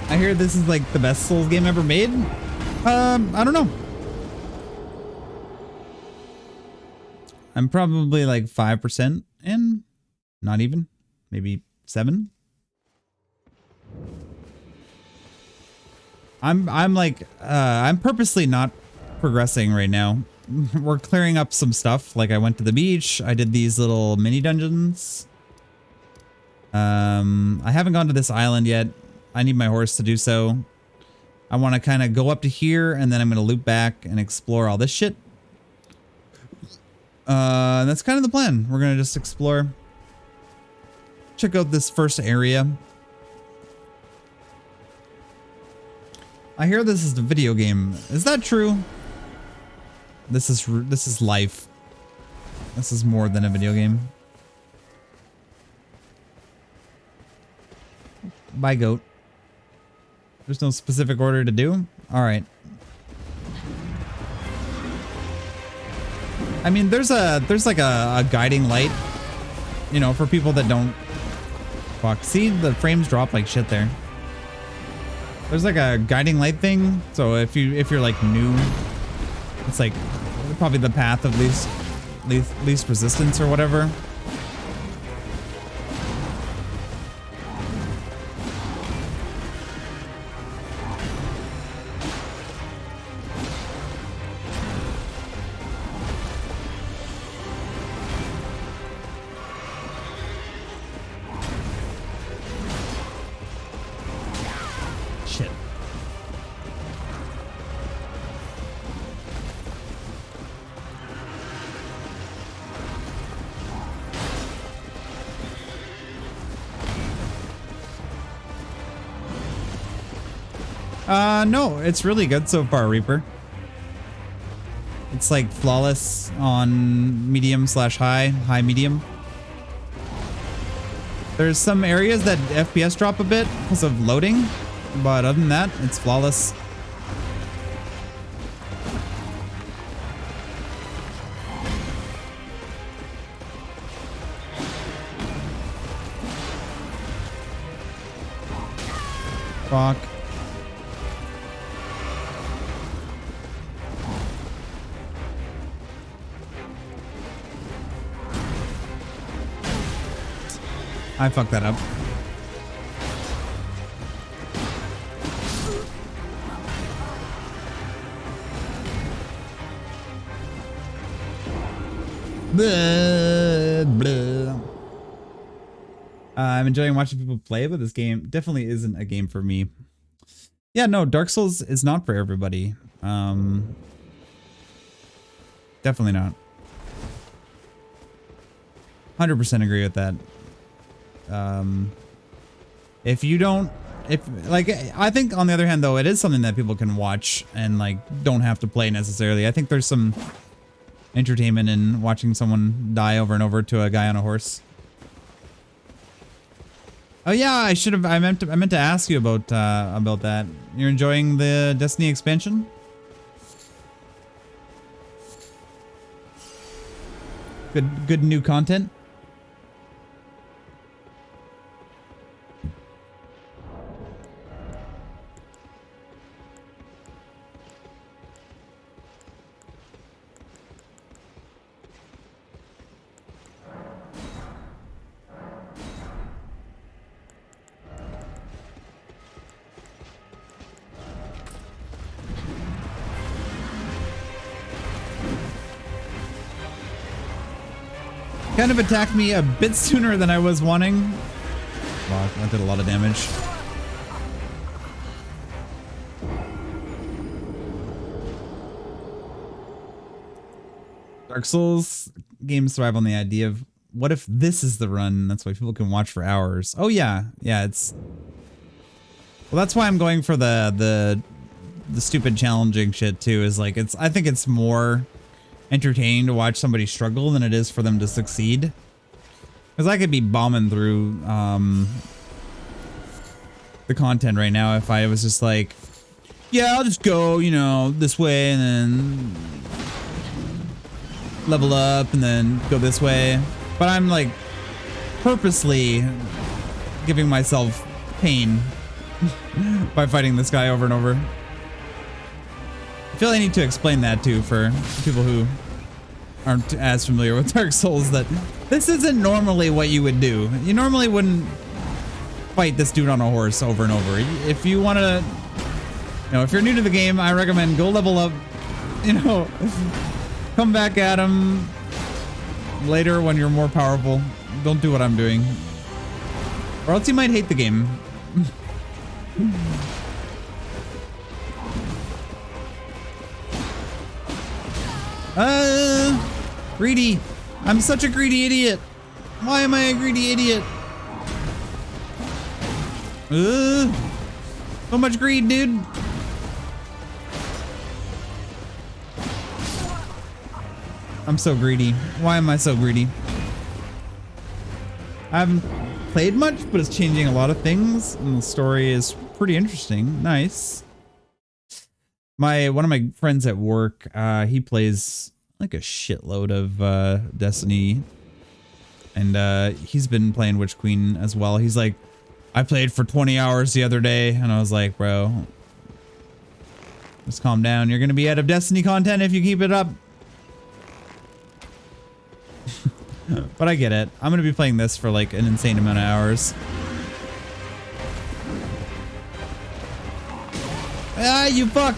A: I hear this is like the best Souls game ever made. I don't know. I'm probably like 5% in. Not even. Maybe 7. I'm like I'm purposely not progressing right now. We're clearing up some stuff. Like I went to the beach. I did these little mini dungeons. I haven't gone to this island yet. I need my horse to do so. I want to kind of go up to here and then I'm going to loop back and explore all this shit. That's kind of the plan. We're going to just explore. Check out this first area. I hear this is the video game. Is that true? This is life. This is more than a video game. Bye, goat. There's no specific order to do. All right. I mean, there's like a guiding light, you know, for people that don't. Fuck. See, the frames drop like shit there. There's like a guiding light thing. So if you're like new, it's like probably the path of least resistance or whatever. No, it's really good so far, Reaper. It's like flawless on medium/high, high-medium. There's some areas that FPS drop a bit because of loading, but other than that, it's flawless. Fuck. I fucked that up. Blah, blah. I'm enjoying watching people play, but this game definitely isn't a game for me. Yeah, no, Dark Souls is not for everybody. Definitely not. 100% agree with that. If you don't, I think on the other hand though, it is something that people can watch and like don't have to play necessarily. I think there's some entertainment in watching someone die over and over to a guy on a horse. Oh yeah, I should have. I meant to ask you about that. You're enjoying the Destiny expansion? Good new content. Kind of attacked me a bit sooner than I was wanting. Wow, that did a lot of damage. Dark Souls games thrive on the idea of what if this is the run? That's why people can watch for hours. Oh yeah, yeah. It's well, that's why I'm going for the stupid challenging shit too. Is like I think it's more entertaining to watch somebody struggle than it is for them to succeed. Because I could be bombing through the content right now if I was just like, yeah, I'll just go, you know, this way and then level up and then go this way. But I'm like purposely giving myself pain by fighting this guy over and over. I feel I need to explain that too for people who aren't as familiar with Dark Souls, that this isn't normally what you would do. You normally wouldn't fight this dude on a horse over and over. If you want to, you know, if you're new to the game, I recommend go level up, you know, come back at him later when you're more powerful. Don't do what I'm doing, or else you might hate the game. Greedy. I'm such a greedy idiot. Why am I a greedy idiot? So much greed, dude. I'm so greedy. Why am I so greedy? I haven't played much, but it's changing a lot of things, and the story is pretty interesting. Nice. One of my friends at work, he plays like a shitload of Destiny, and he's been playing Witch Queen as well. He's like, I played for 20 hours the other day, and I was like, bro, just calm down. You're gonna be out of Destiny content if you keep it up. But I get it. I'm gonna be playing this for like an insane amount of hours. Ah, you fuck!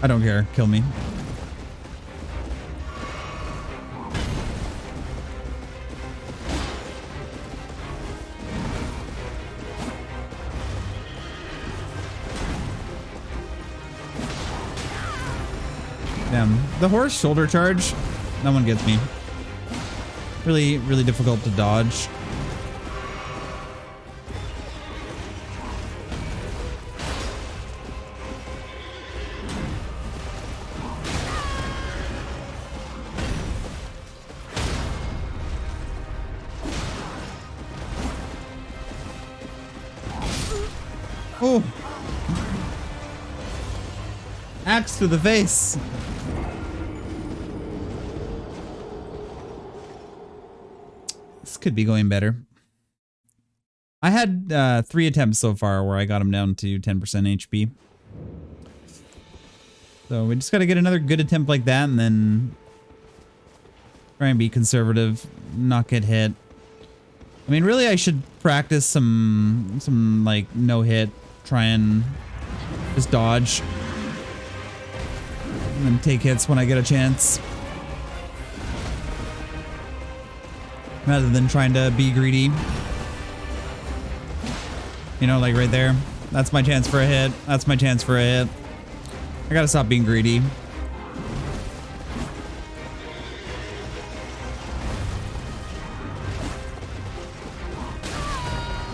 A: I don't care. Kill me. Damn. The horse shoulder charge, that one gets me. Really, really difficult to dodge. Oh! Axe to the face! This could be going better. I had 3 attempts so far where I got him down to 10% HP. So we just gotta get another good attempt like that and then try and be conservative, not get hit. I mean, really, I should practice some like no hit, try and just dodge, and then take hits when I get a chance, rather than trying to be greedy. You know, like right there. That's my chance for a hit. That's my chance for a hit. I gotta stop being greedy.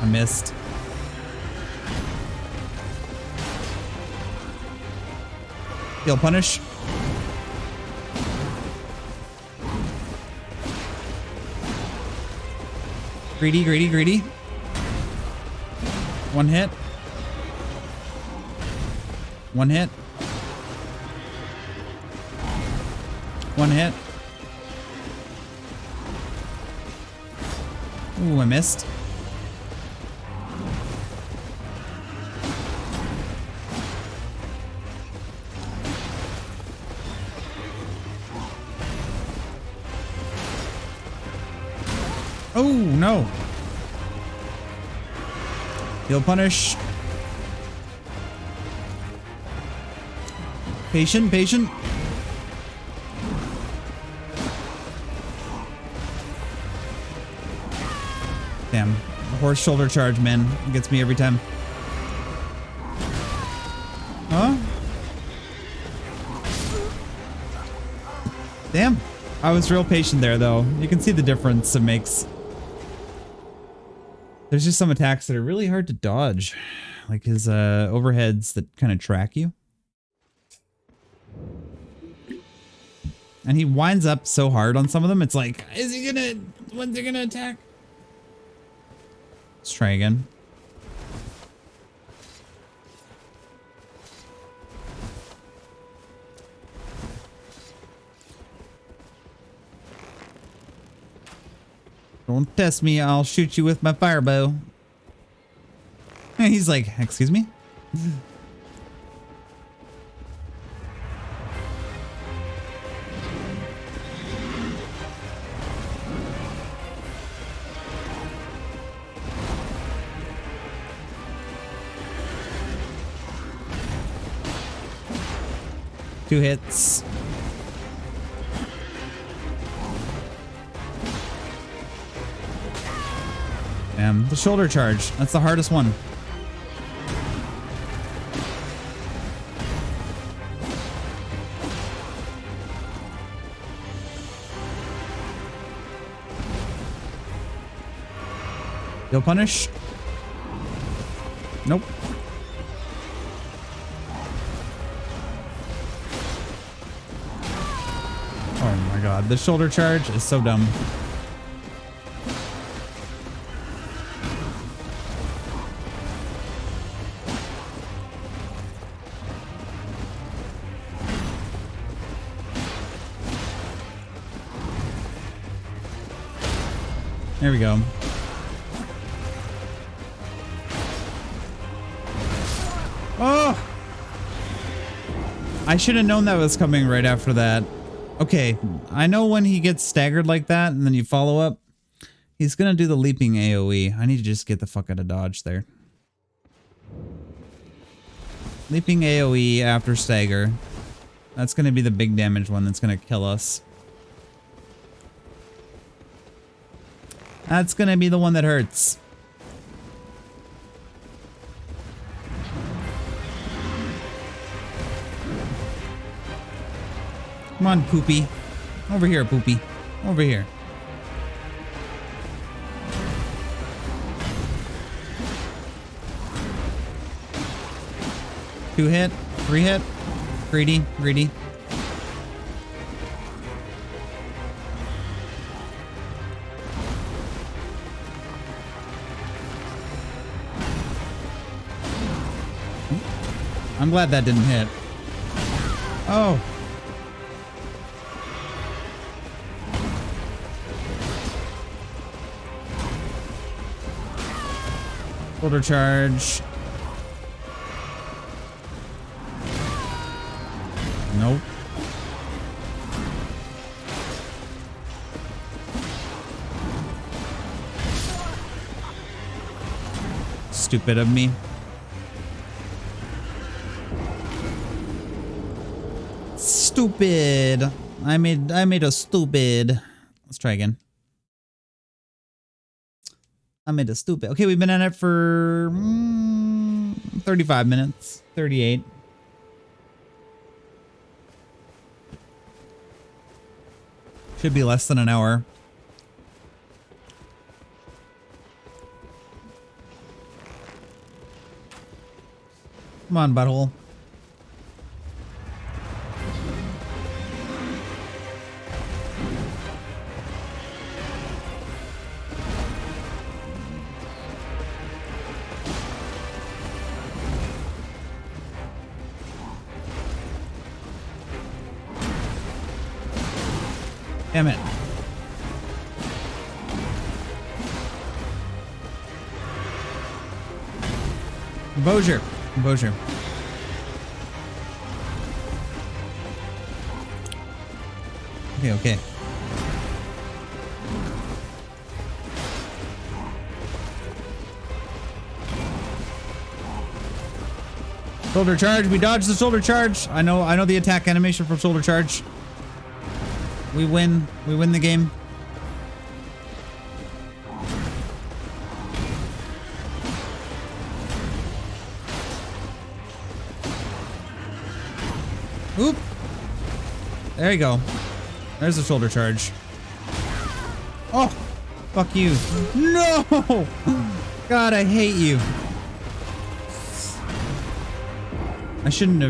A: I missed. He'll punish. Greedy, greedy, greedy. One hit. One hit. One hit. Ooh, I missed. Oh, no. He'll punish. Patient, patient. Damn. The horse shoulder charge, man. It gets me every time. Huh? Damn. I was real patient there, though. You can see the difference it makes. There's just some attacks that are really hard to dodge. Like his overheads that kind of track you. And he winds up so hard on some of them, it's like, is he gonna, when's he gonna attack? Let's try again. Don't test me, I'll shoot you with my fire bow. And he's like, excuse me? Two hits. The shoulder charge. That's the hardest one. You'll punish? Nope. Oh my god, the shoulder charge is so dumb. There we go. Oh! I should have known that was coming right after that. Okay, I know when he gets staggered like that and then you follow up, he's gonna do the leaping AoE. I need to just get the fuck out of dodge there. Leaping AoE after stagger. That's gonna be the big damage one that's gonna kill us. That's gonna be the one that hurts. Come on, Poopy. Over here, Poopy. Over here. Two hit, three hit. Greedy, greedy. I'm glad that didn't hit. Oh. Shoulder charge. Nope. Stupid of me. Stupid. I made a stupid. Let's try again. I made a stupid. Okay, we've been at it for 35 minutes. 38. Should be less than an hour. Come on, butthole. Damn it. Composure. Composure. Okay, okay. Shoulder charge. We dodged the shoulder charge. I know the attack animation from shoulder charge. We win. We win the game. Oop. There you go. There's the shoulder charge. Oh, fuck you. No! God, I hate you. I shouldn't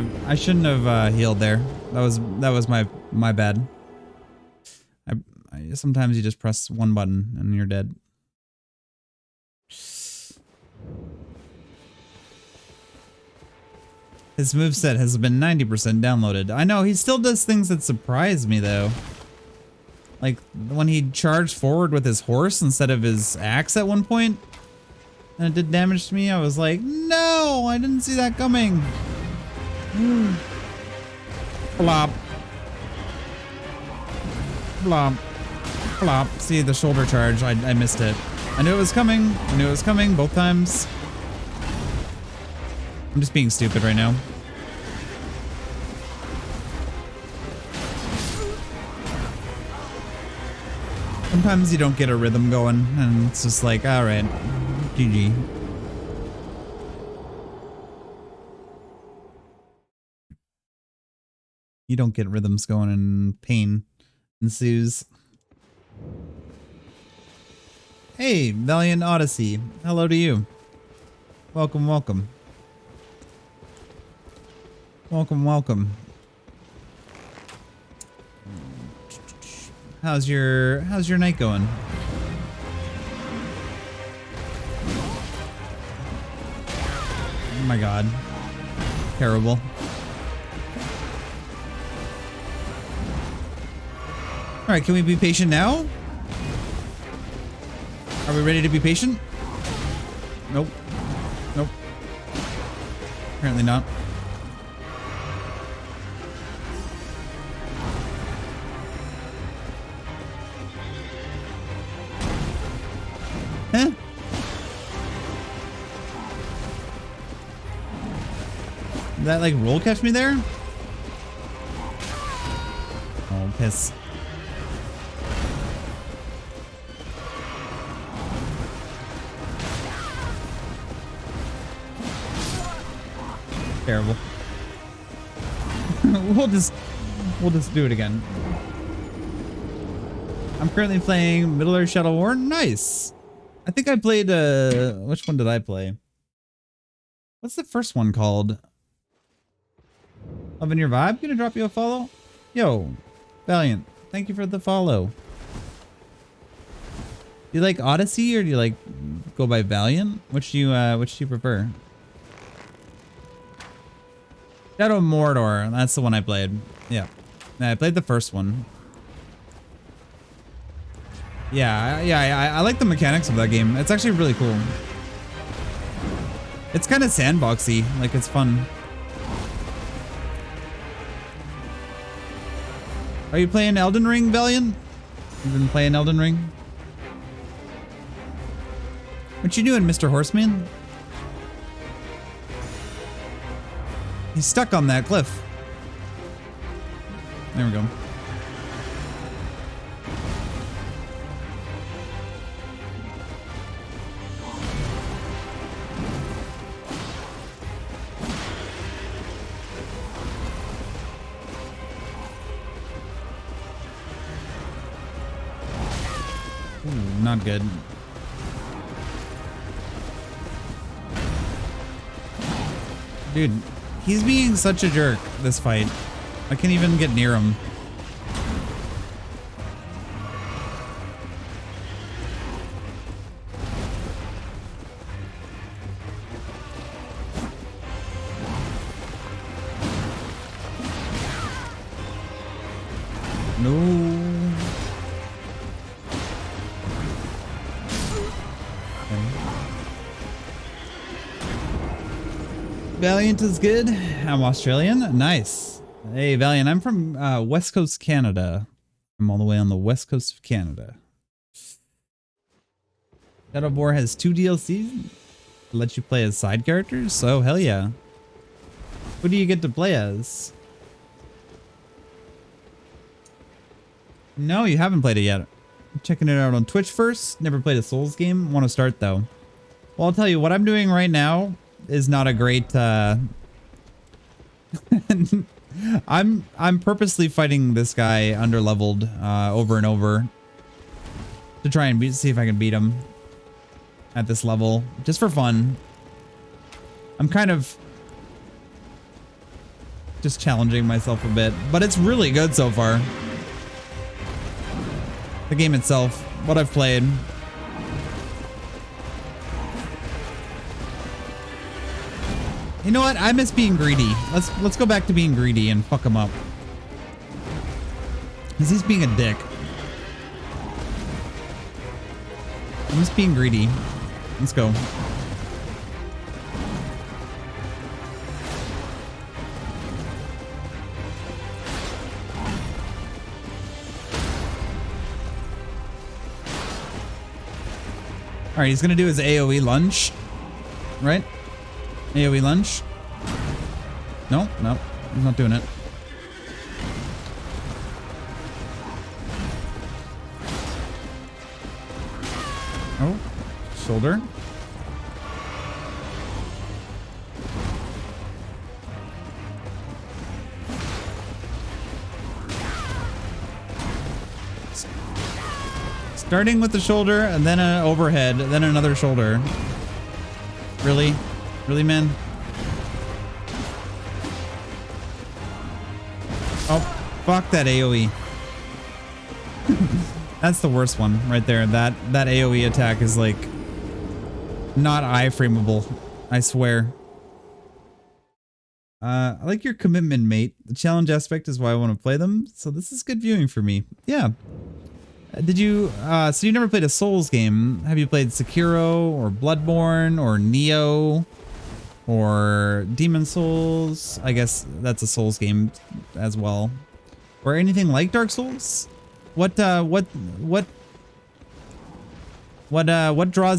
A: have healed there. That was my bad. I sometimes you just press one button and you're dead. His moveset has been 90% downloaded. I know, he still does things that surprise me though. Like when he charged forward with his horse instead of his axe at one point, and it did damage to me, I was like, no, I didn't see that coming. Flop. Flop. Flop. See the shoulder charge, I missed it. I knew it was coming. I knew it was coming both times. I'm just being stupid right now. Sometimes you don't get a rhythm going, and it's just like, alright, GG. You don't get rhythms going and pain ensues. Hey, Valiant Odyssey. Hello to you. Welcome, welcome. Welcome, welcome. How's your night going? Oh my god. Terrible. Alright, can we be patient now? Are we ready to be patient? Nope. Nope. Apparently not. Huh? Did that like roll catch me there? Oh, piss. Terrible. We'll just do it again. I'm currently playing Middle-earth Shadow War. Nice. I think I played which one did I play? What's the first one called? Loving your vibe? Gonna drop you a follow? Yo, Valiant, thank you for the follow. Do you like Odyssey or do you like go by Valiant? Which do you prefer? Shadow of Mordor, that's the one I played. Yeah. I played the first one. Yeah, I like the mechanics of that game. It's actually really cool. It's kind of sandboxy, like it's fun. Are you playing Elden Ring, Valiant? You've been playing Elden Ring? What you doing, Mr. Horseman? He's stuck on that cliff. There we go. Ooh, not good. Dude. He's being such a jerk this fight. I can't even get near him. No. Valiant is good. I'm Australian. Nice. Hey, Valiant. I'm from West Coast, Canada. I'm all the way on the West Coast of Canada. Shadow of War has 2 DLCs. Let you play as side characters. So hell yeah. Who do you get to play as? No, you haven't played it yet. I'm checking it out on Twitch first. Never played a Souls game. Want to start though. Well, I'll tell you what I'm doing right now is not a great. I'm purposely fighting this guy underleveled over and over to try and see if I can beat him at this level just for fun. I'm kind of just challenging myself a bit, but it's really good so far. The game itself, what I've played. You know what? I miss being greedy. Let's go back to being greedy and fuck him up. Cause he's being a dick. I'm just being greedy. Let's go. All right, he's gonna do his AoE lunge, right? AoE lunge. No, no, he's not doing it. Oh, shoulder. Starting with the shoulder and then an overhead, then another shoulder. Really? Really, man? Oh, fuck that AoE. That's the worst one right there. That AoE attack is like not iframeable. I swear. I like your commitment, mate. The challenge aspect is why I want to play them. So this is good viewing for me. Yeah. Did you, so you never played a Souls game. Have you played Sekiro or Bloodborne or Neo or Demon Souls? I guess that's a Souls game as well. Or anything like Dark Souls? What draws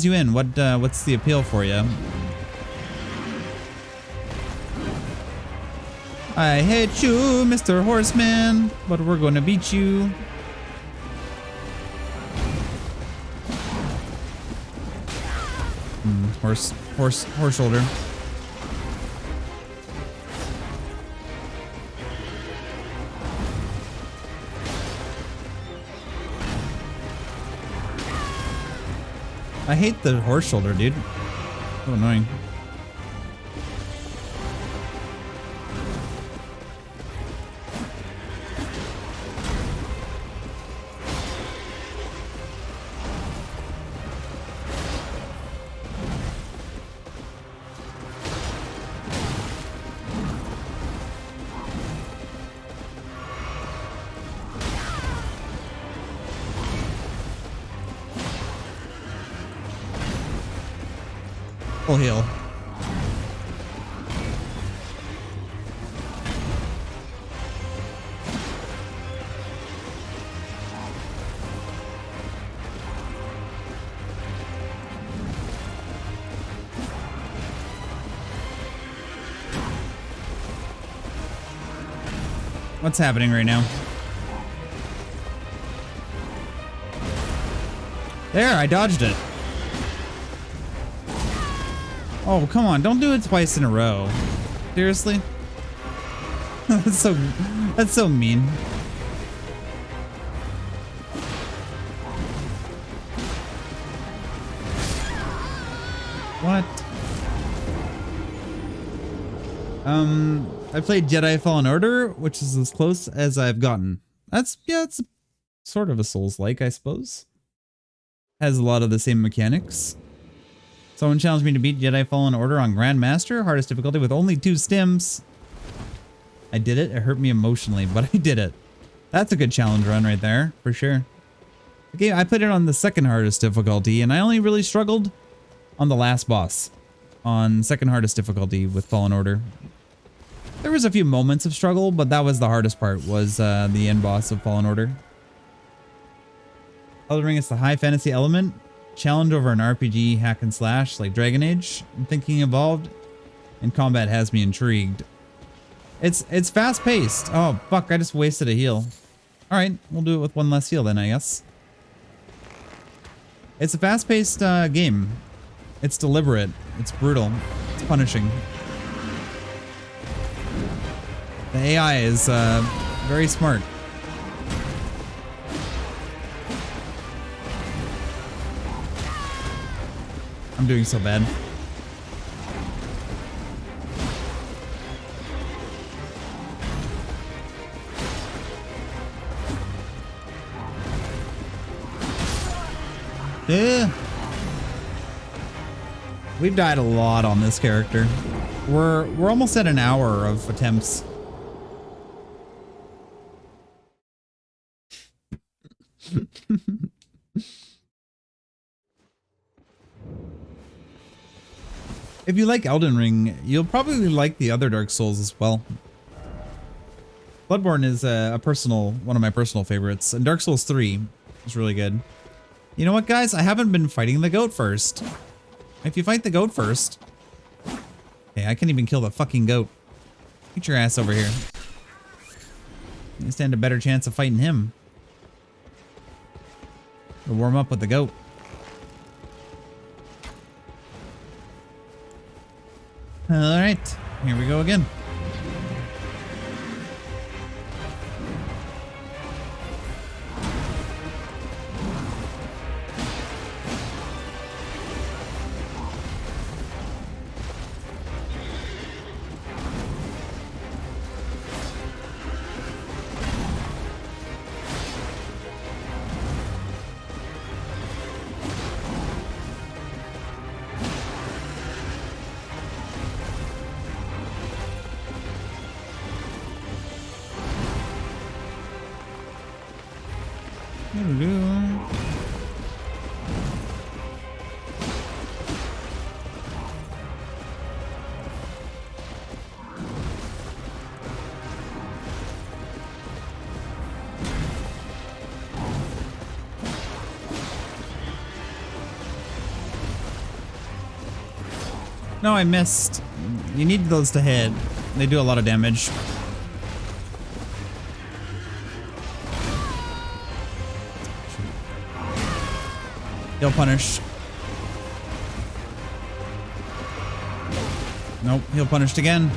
A: you in? What's the appeal for you? I hate you, Mr. Horseman, but we're gonna beat you. Horse shoulder. I hate the horse shoulder, dude. So annoying. Full heal. What's happening right now? There, I dodged it. Oh, come on. Don't do it twice in a row. Seriously? That's so mean. What? I played Jedi Fallen Order, which is as close as I've gotten. It's sort of a Souls-like, I suppose. Has a lot of the same mechanics. Someone challenged me to beat Jedi Fallen Order on Grandmaster, hardest difficulty with only 2 stims. I did it. It hurt me emotionally, but I did it. That's a good challenge run right there, for sure. Okay, I played it on the 2nd hardest difficulty, and I only really struggled on the last boss. on second hardest difficulty with Fallen Order. There was a few moments of struggle, but that was the hardest part, was the end boss of Fallen Order. Elden Ring is the high fantasy element. Challenge over an RPG hack and slash like Dragon Age. I'm thinking evolved, and combat has me intrigued. It's fast paced. Oh fuck! I just wasted a heal. All right, we'll do it with one less heal then, I guess. It's a fast paced game. It's deliberate. It's brutal. It's punishing. The AI is very smart. I'm doing so bad. Yeah. We've died a lot on this character. We're almost at an hour of attempts. If you like Elden Ring, you'll probably like the other Dark Souls as well. Bloodborne is one of my personal favorites, and Dark Souls 3 is really good. You know what, guys? I haven't been fighting the goat first. If you fight the goat first... Hey, I can't even kill the fucking goat. Get your ass over here. You stand a better chance of fighting him. We'll warm up with the goat. Alright, here we go again. No, I missed. You need those to hit. They do a lot of damage. He'll punish. Nope, he'll punished again.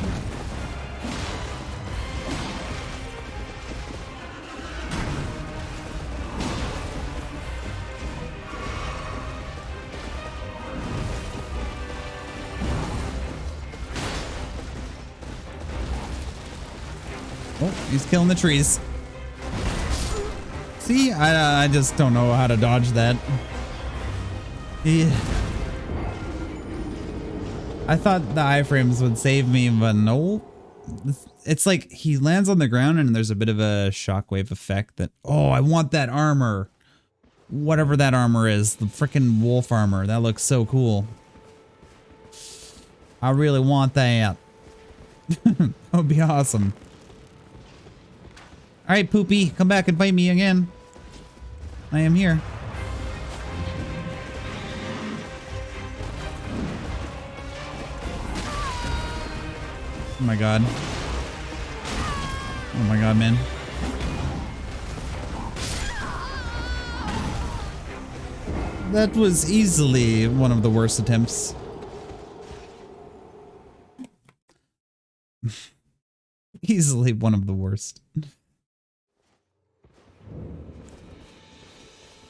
A: Oh, he's killing the trees. See, I just don't know how to dodge that. Yeah. I thought the iframes would save me, but no. It's like he lands on the ground and there's a bit of a shockwave effect that, oh, I want that armor. Whatever that armor is, the freaking wolf armor. That looks so cool. I really want that. That would be awesome. All right, Poopy, come back and fight me again. I am here. Oh my god. Oh my god, man. That was easily one of the worst attempts. Easily one of the worst.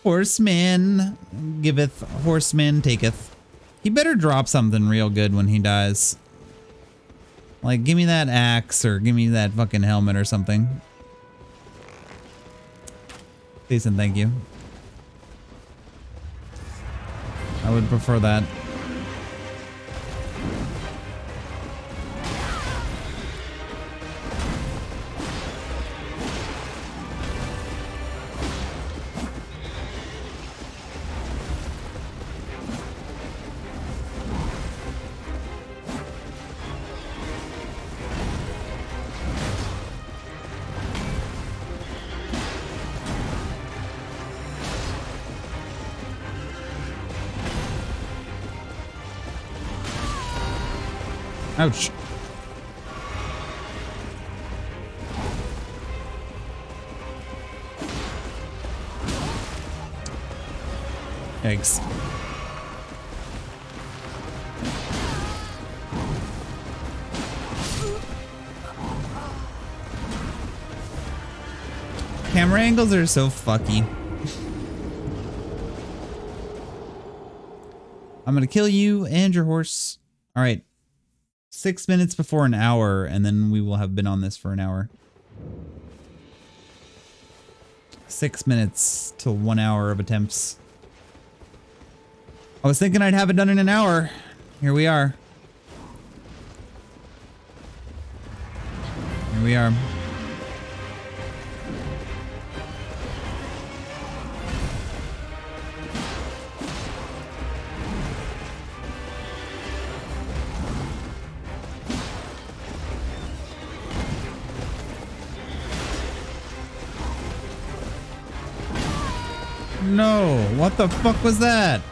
A: Horseman giveth, horseman taketh. He better drop something real good when he dies. Like, give me that axe or give me that fucking helmet or something. Please and thank you. I would prefer that. Ouch. Eggs. Camera angles are so fucky. I'm gonna kill you and your horse. All right. 6 minutes before an hour, and then we will have been on this for an hour. 6 minutes till 1 hour of attempts. I was thinking I'd have it done in an hour. Here we are. Here we are. No, what the fuck was that?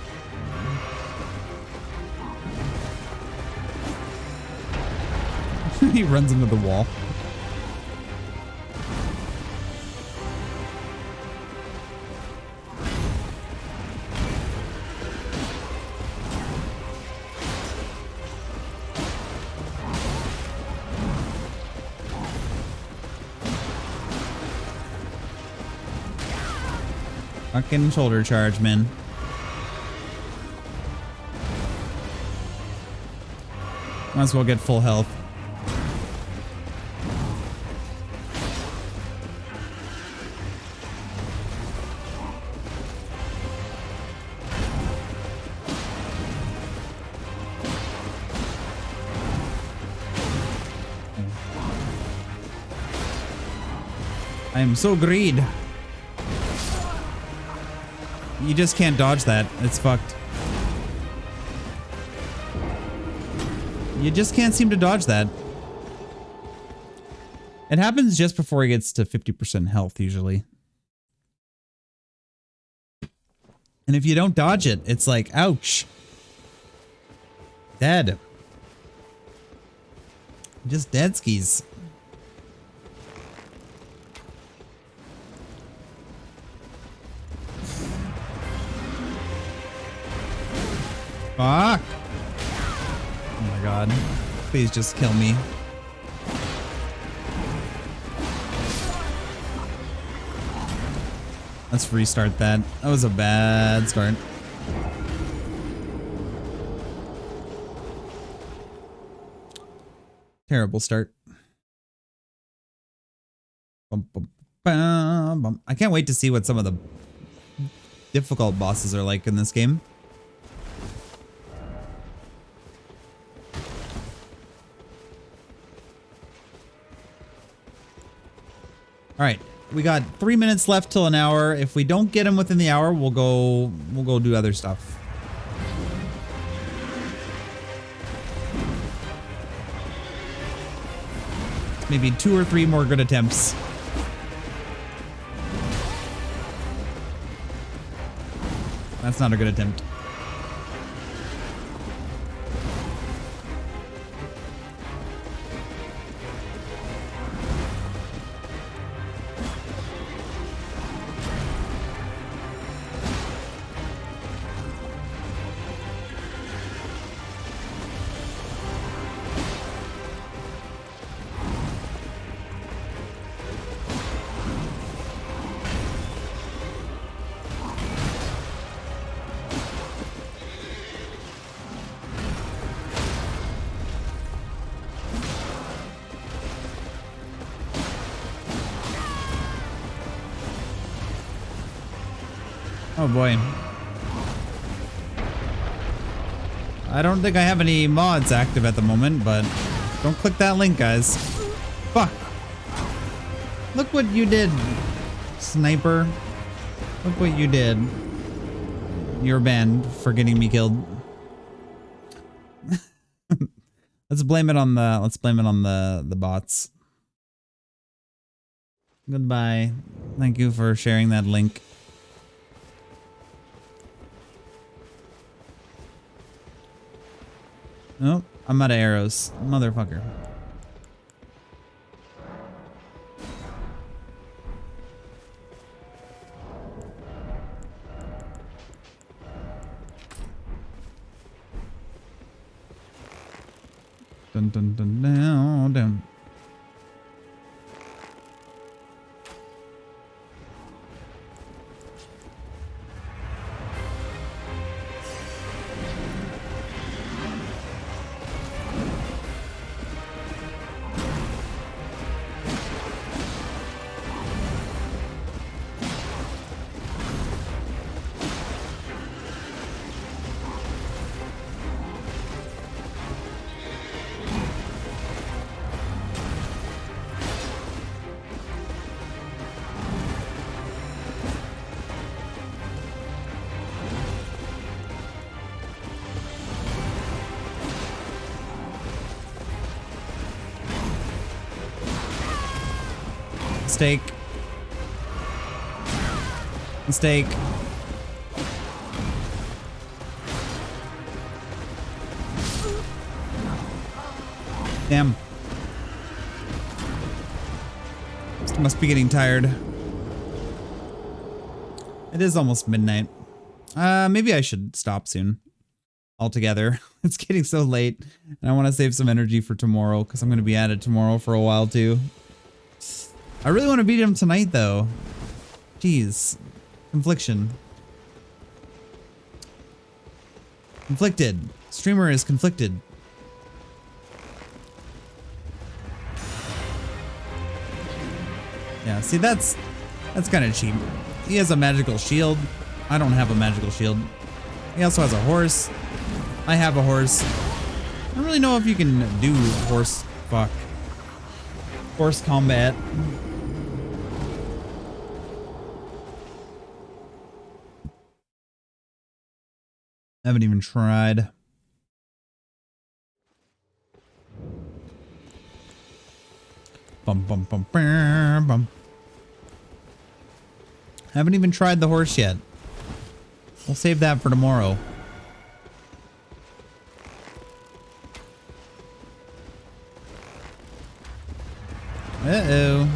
A: He runs into the wall. Fucking shoulder charge, man. Might as well get full health. I am so greed. You just can't dodge that. It's fucked. You just can't seem to dodge that. It happens just before he gets to 50% health, usually. And if you don't dodge it, it's like, ouch. Dead. Just dead skis. Fuck! Oh my god. Please just kill me. Let's restart that. That was a bad start. Terrible start. Bum, bum, bum, bum. I can't wait to see what some of the difficult bosses are like in this game. All right, we got 3 minutes left till an hour. If we don't get him within the hour, we'll go do other stuff. Maybe 2 or 3 more good attempts. That's not a good attempt. Oh boy. I don't think I have any mods active at the moment, but don't click that link, guys. Fuck. Look what you did, sniper. Look what you did. You're banned for getting me killed. Let's blame it on the bots. Goodbye. Thank you for sharing that link. Oh, I'm out of arrows. Motherfucker. Dun dun dun down down. Mistake. Mistake. Damn. Must be getting tired. It is almost midnight. Maybe I should stop soon. Altogether. It's getting so late. And I want to save some energy for tomorrow because I'm going to be at it tomorrow for a while too. I really want to beat him tonight, though. Jeez. Confliction. Conflicted. Streamer is conflicted. Yeah, see, that's kind of cheap. He has a magical shield. I don't have a magical shield. He also has a horse. I have a horse. I don't really know if you can do horse combat. I haven't even tried. Bum bum bum bum bum. Haven't even tried the horse yet. We'll save that for tomorrow. Uh-oh.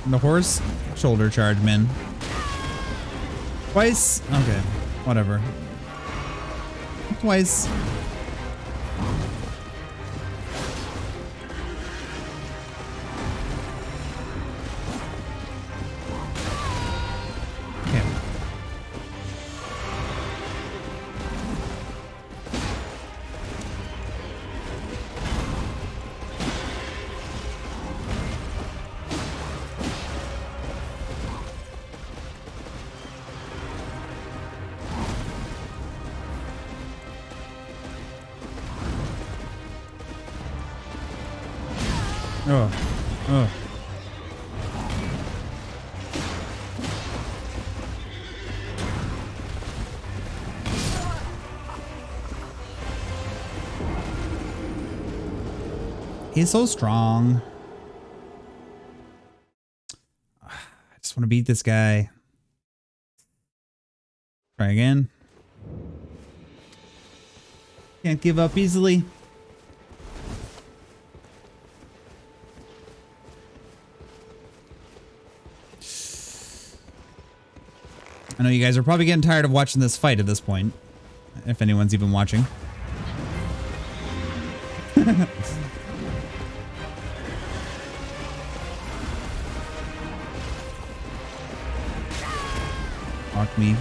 A: The horse shoulder charge, man. Twice? Okay, whatever. Twice. Okay. Oh. Oh. He's so strong. I just want to beat this guy. Try again. Can't give up easily. I know you guys are probably getting tired of watching this fight at this point. If anyone's even watching. Fuck me.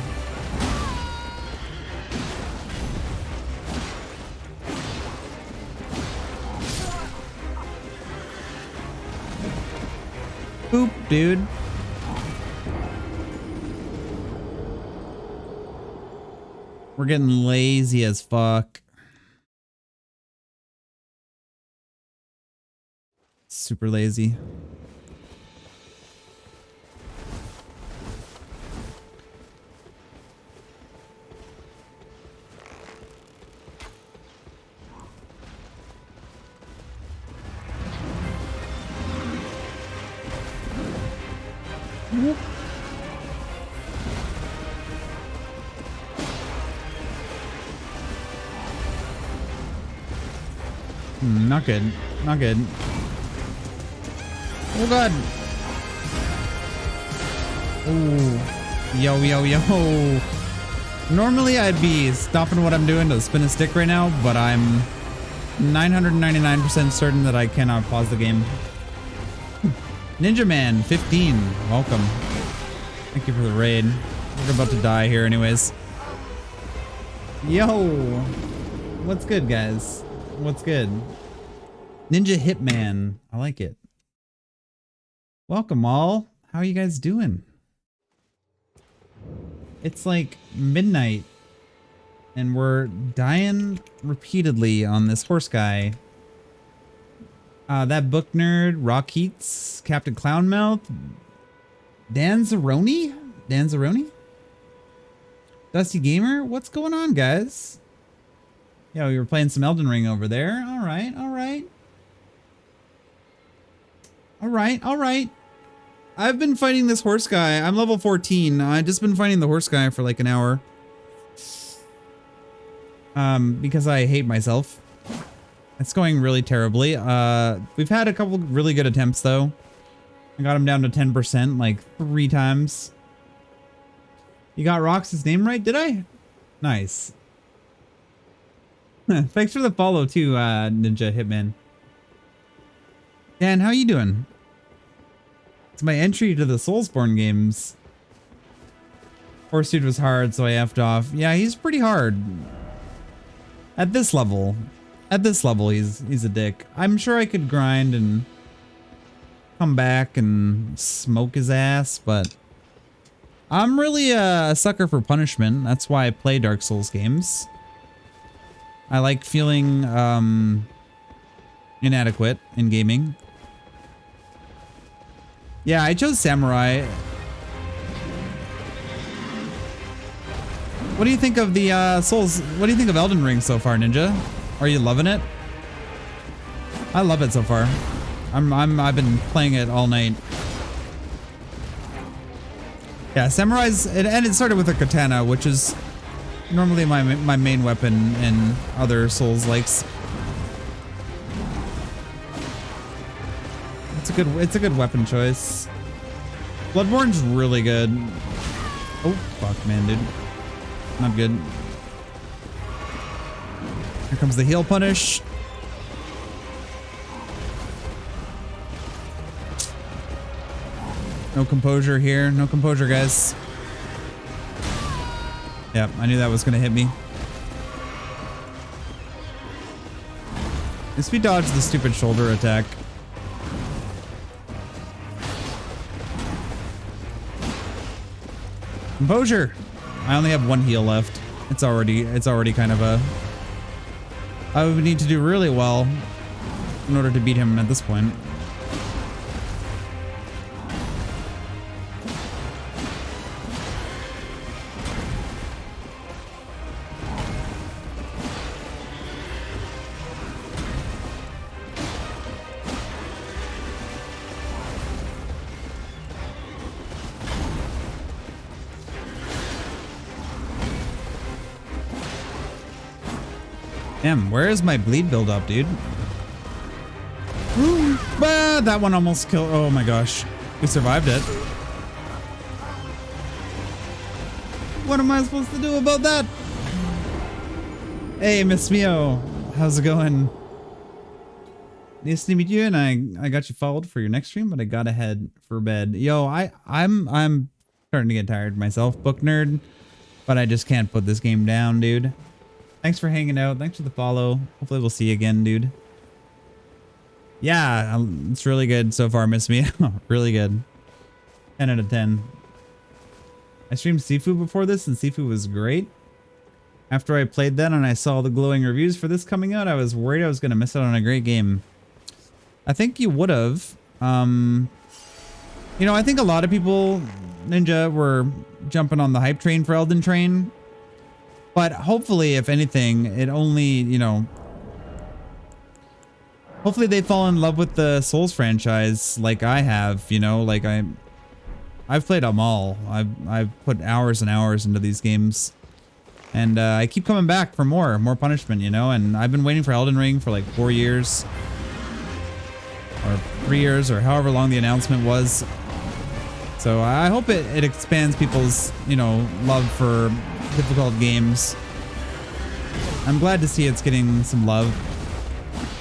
A: Boop, dude. We're getting lazy as fuck. Super lazy. Not good. Not good. Oh god. Oh. Yo, yo, yo. Normally I'd be stopping what I'm doing to spin a stick right now, but I'm 999% certain that I cannot pause the game. Ninja Man 15. Welcome. Thank you for the raid. We're about to die here anyways. Yo. What's good, guys? What's good? Ninja Hitman. I like it. Welcome all. How are you guys doing? It's like midnight and we're dying repeatedly on this horse guy. That book nerd, Rock Heats, Captain Clownmouth, Dan Zeroni? Dan Zeroni? Dusty Gamer? What's going on, guys? Yo, we were playing some Elden Ring over there. All right, all right. All right, all right. I've been fighting this horse guy. I'm level 14. I've just been fighting the horse guy for like an hour. Because I hate myself. It's going really terribly. We've had a couple really good attempts though. I got him down to 10% like 3 times. You got Rox's name right, did I? Nice. Thanks for the follow too, Ninja Hitman. Dan, how you doing? It's my entry to the Soulsborne games. Horse dude was hard, so I effed off. Yeah, he's pretty hard. At this level. At this level, he's a dick. I'm sure I could grind and come back and smoke his ass, but I'm really a sucker for punishment. That's why I play Dark Souls games. I like feeling inadequate in gaming. Yeah, I chose Samurai. What do you think of the Souls? What do you think of Elden Ring so far, Ninja? Are you loving it? I love it so far. I've been playing it all night. Yeah, Samurai's and it started with a katana, which is normally my main weapon in other Souls likes. It's a good weapon choice. Bloodborne's really good. Oh fuck, man, dude. Not good. Here comes the heal punish. No composure here. No composure, guys. Yep, I knew that was gonna hit me. At least we dodged the stupid shoulder attack. Composure. I only have 1 heal left. It's already kind of a. I would need to do really well in order to beat him at this point. Damn, where is my bleed build up, dude? Ooh, that one almost killed. Oh my gosh. We survived it. What am I supposed to do about that? Hey, Miss Mio. How's it going? Nice to meet you, and I got you followed for your next stream, but I gotta head for bed. Yo, I'm starting to get tired myself, book nerd, but I just can't put this game down, dude. Thanks for hanging out. Thanks for the follow. Hopefully we'll see you again, dude. Yeah, it's really good so far, Miss Me. Really good. 10 out of 10. I streamed Sifu before this, and Sifu was great. After I played that and I saw the glowing reviews for this coming out, I was worried I was going to miss out on a great game. I think you would have. You know, I think a lot of people, Ninja, were jumping on the hype train for Elden Ring. But hopefully, if anything, it only, you know, hopefully they fall in love with the Souls franchise like I have, you know, like I've played them all. I've put hours and hours into these games. And I keep coming back for more punishment, you know? And I've been waiting for Elden Ring for like 4 years. Or 3 years, or however long the announcement was. So I hope it expands people's, you know, love for difficult games. I'm glad to see it's getting some love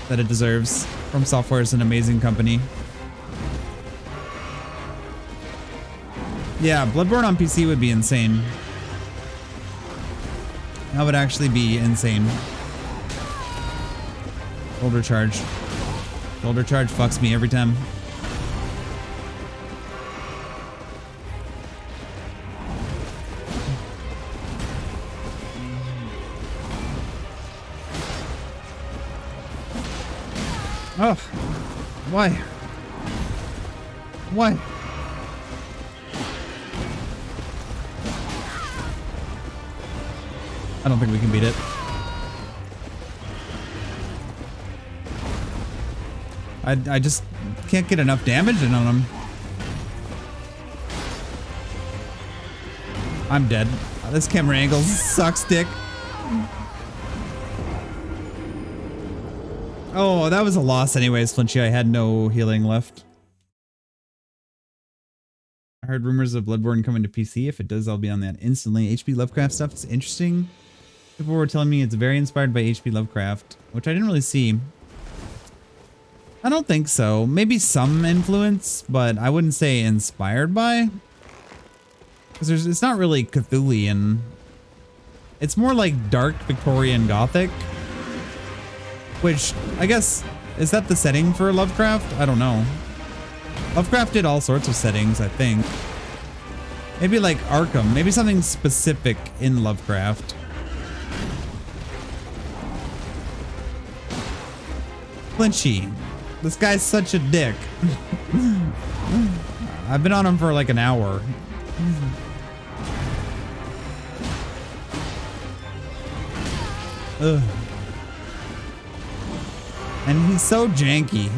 A: that it deserves. From Software is an amazing company. Yeah, Bloodborne on PC would be insane. That would actually be insane. Shoulder charge. Shoulder charge fucks me every time. Oh, why? Why? I don't think we can beat it. I just can't get enough damage in on him. I'm dead. This camera angle sucks dick. Oh, that was a loss anyways, Flinchy. I had no healing left. I heard rumors of Bloodborne coming to PC. If it does, I'll be on that instantly. H.P. Lovecraft stuff is interesting. People were telling me it's very inspired by H.P. Lovecraft, which I didn't really see. I don't think so. Maybe some influence, but I wouldn't say inspired by. Because it's not really Cthulhian. It's more like dark Victorian Gothic. Which, I guess, is that the setting for Lovecraft? I don't know. Lovecraft did all sorts of settings, I think. Maybe like Arkham. Maybe something specific in Lovecraft. Flinchy. This guy's such a dick. I've been on him for like an hour. Ugh. And he's so janky.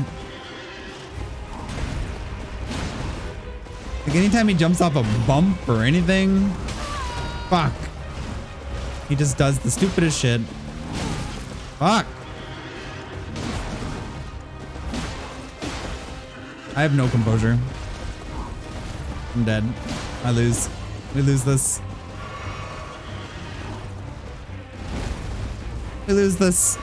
A: Like anytime he jumps off a bump or anything, fuck. He just does the stupidest shit. Fuck. I have no composure. I'm dead. I lose. We lose this. We lose this.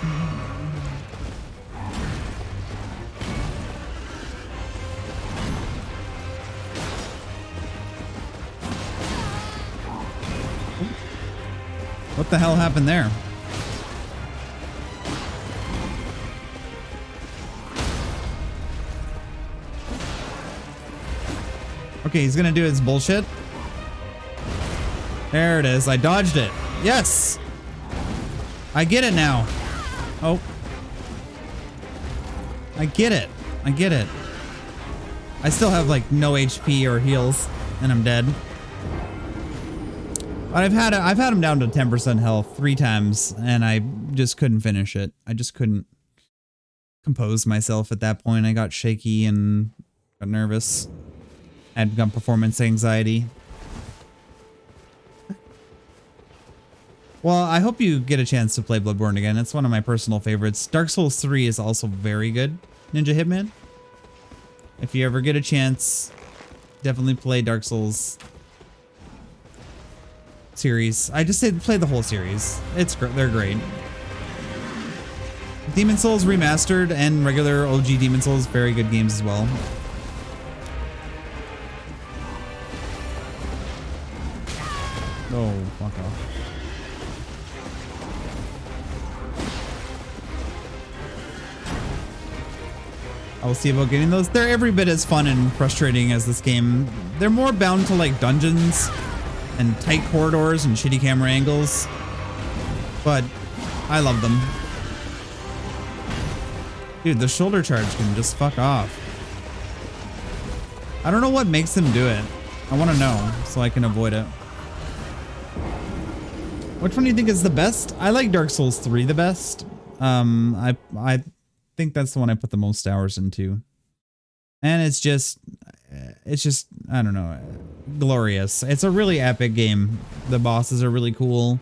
A: What the hell happened there? Okay, he's gonna do his bullshit. There it is. I dodged it. Yes! I get it now. Oh. I get it. I get it. I still have like no HP or heals, and I'm dead. But I've had him down to 10% health 3 times, and I just couldn't finish it. I just couldn't compose myself at that point. I got shaky and got nervous. I had gun performance anxiety. Well, I hope you get a chance to play Bloodborne again. It's one of my personal favorites. Dark Souls 3 is also very good, Ninja Hitman. If you ever get a chance, definitely play Dark Souls series. I just say play the whole series. It's great. They're great. Demon Souls Remastered and regular OG Demon Souls, very good games as well. Oh, fuck off. I will see about getting those. They're every bit as fun and frustrating as this game. They're more bound to like dungeons and tight corridors and shitty camera angles, but I love them. Dude, the shoulder charge can just fuck off. I don't know what makes them do it. I want to know so I can avoid it. Which one do you think is the best? I like Dark Souls 3 the best. I think that's the one I put the most hours into. And it's just, I don't know, glorious. It's a really epic game. The bosses are really cool.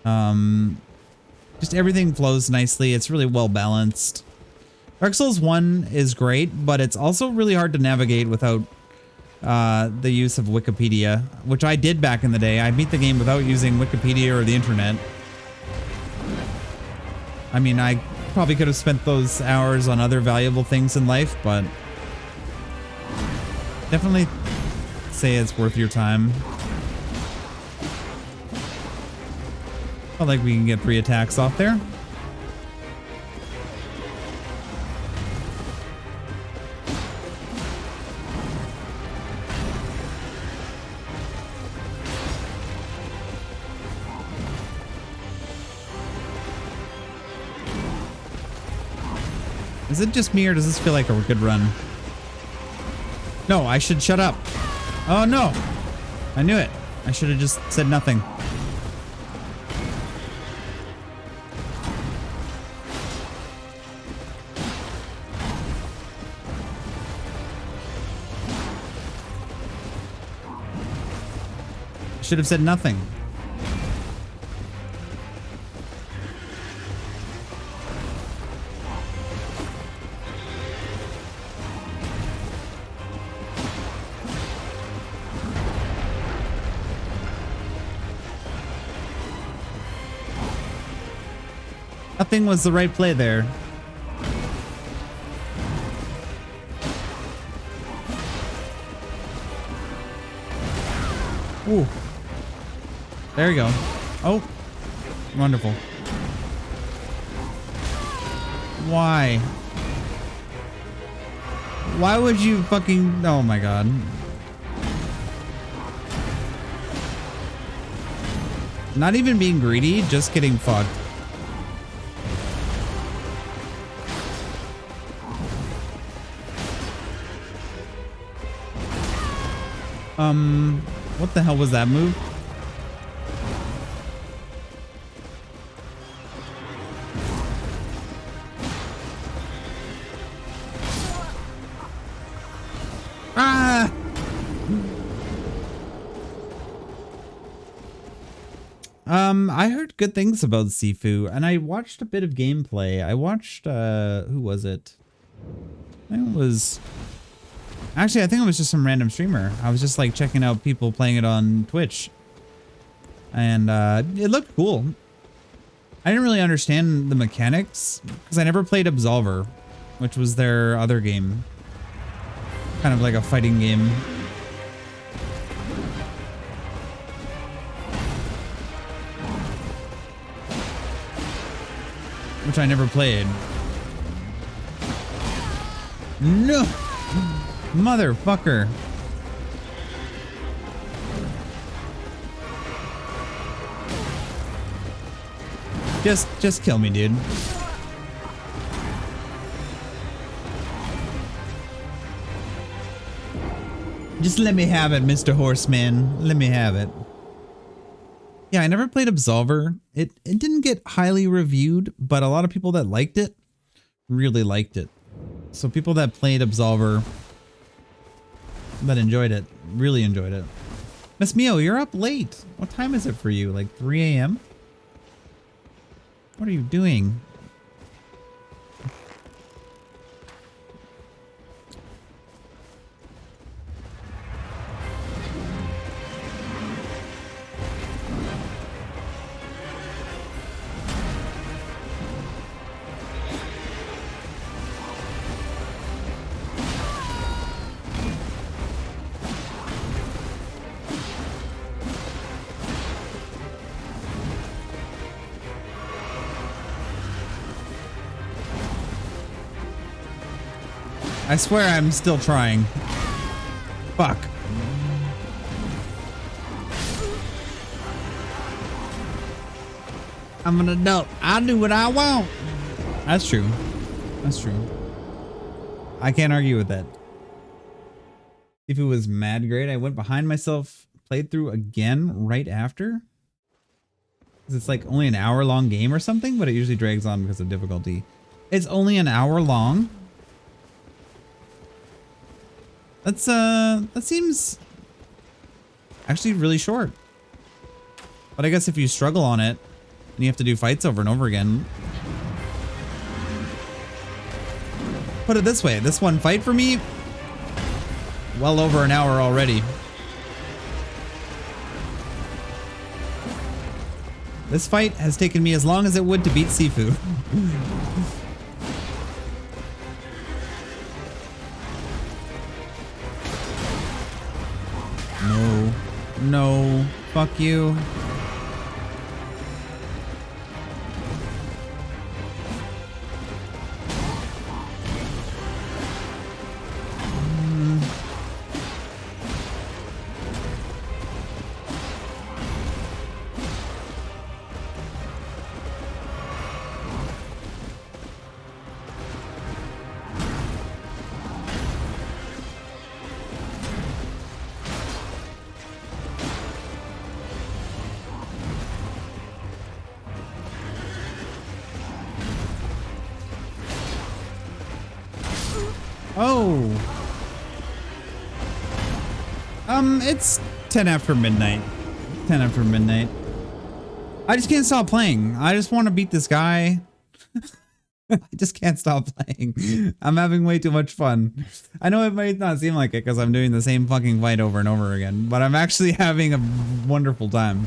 A: Just everything flows nicely. It's really well balanced. Dark Souls 1 is great, but it's also really hard to navigate without the use of Wikipedia, which I did back in the day. I beat the game without using Wikipedia or the internet. I mean, I probably could have spent those hours on other valuable things in life, but definitely say it's worth your time. Felt like we can get 3 attacks off there. Is it just me or does this feel like a good run? No, I should shut up. Oh no! I knew it. I should have just said nothing. I should have said nothing. Nothing was the right play there. Ooh. There you go. Oh. Wonderful. Why? Why would you fucking... Oh my god. Not even being greedy, just getting fucked. What the hell was that move? Ah! I heard good things about Sifu, and I watched a bit of gameplay. I watched, who was it? I think it was... Actually, I think it was just some random streamer. I was just like checking out people playing it on Twitch. And it looked cool. I didn't really understand the mechanics because I never played Absolver, which was their other game. Kind of like a fighting game. Which I never played. No! Motherfucker. Just kill me, dude. Just let me have it, Mr. Horseman. Let me have it. Yeah, I never played Absolver. It didn't get highly reviewed, but a lot of people that liked it really liked it. So people that played Absolver that enjoyed it, really enjoyed it. Miss Mio, you're up late. What time is it for you? Like 3 a.m.? What are you doing? I swear I'm still trying. Fuck. I'm an adult. I do what I want. That's true. That's true. I can't argue with that. If it was mad great, I went behind myself, played through again right after. It's like only an hour-long game or something, but it usually drags on because of difficulty. It's only an hour long. That's that seems actually really short. But I guess if you struggle on it, you have to do fights over and over again. Put it this way, this one fight for me, well over an hour already. This fight has taken me as long as it would to beat Sifu. No. No. Fuck you. Oh. It's 10 after midnight. 10 after midnight. I just can't stop playing. I just want to beat this guy. I just can't stop playing. I'm having way too much fun. I know it might not seem like it because I'm doing the same fucking fight over and over again, but I'm actually having a wonderful time.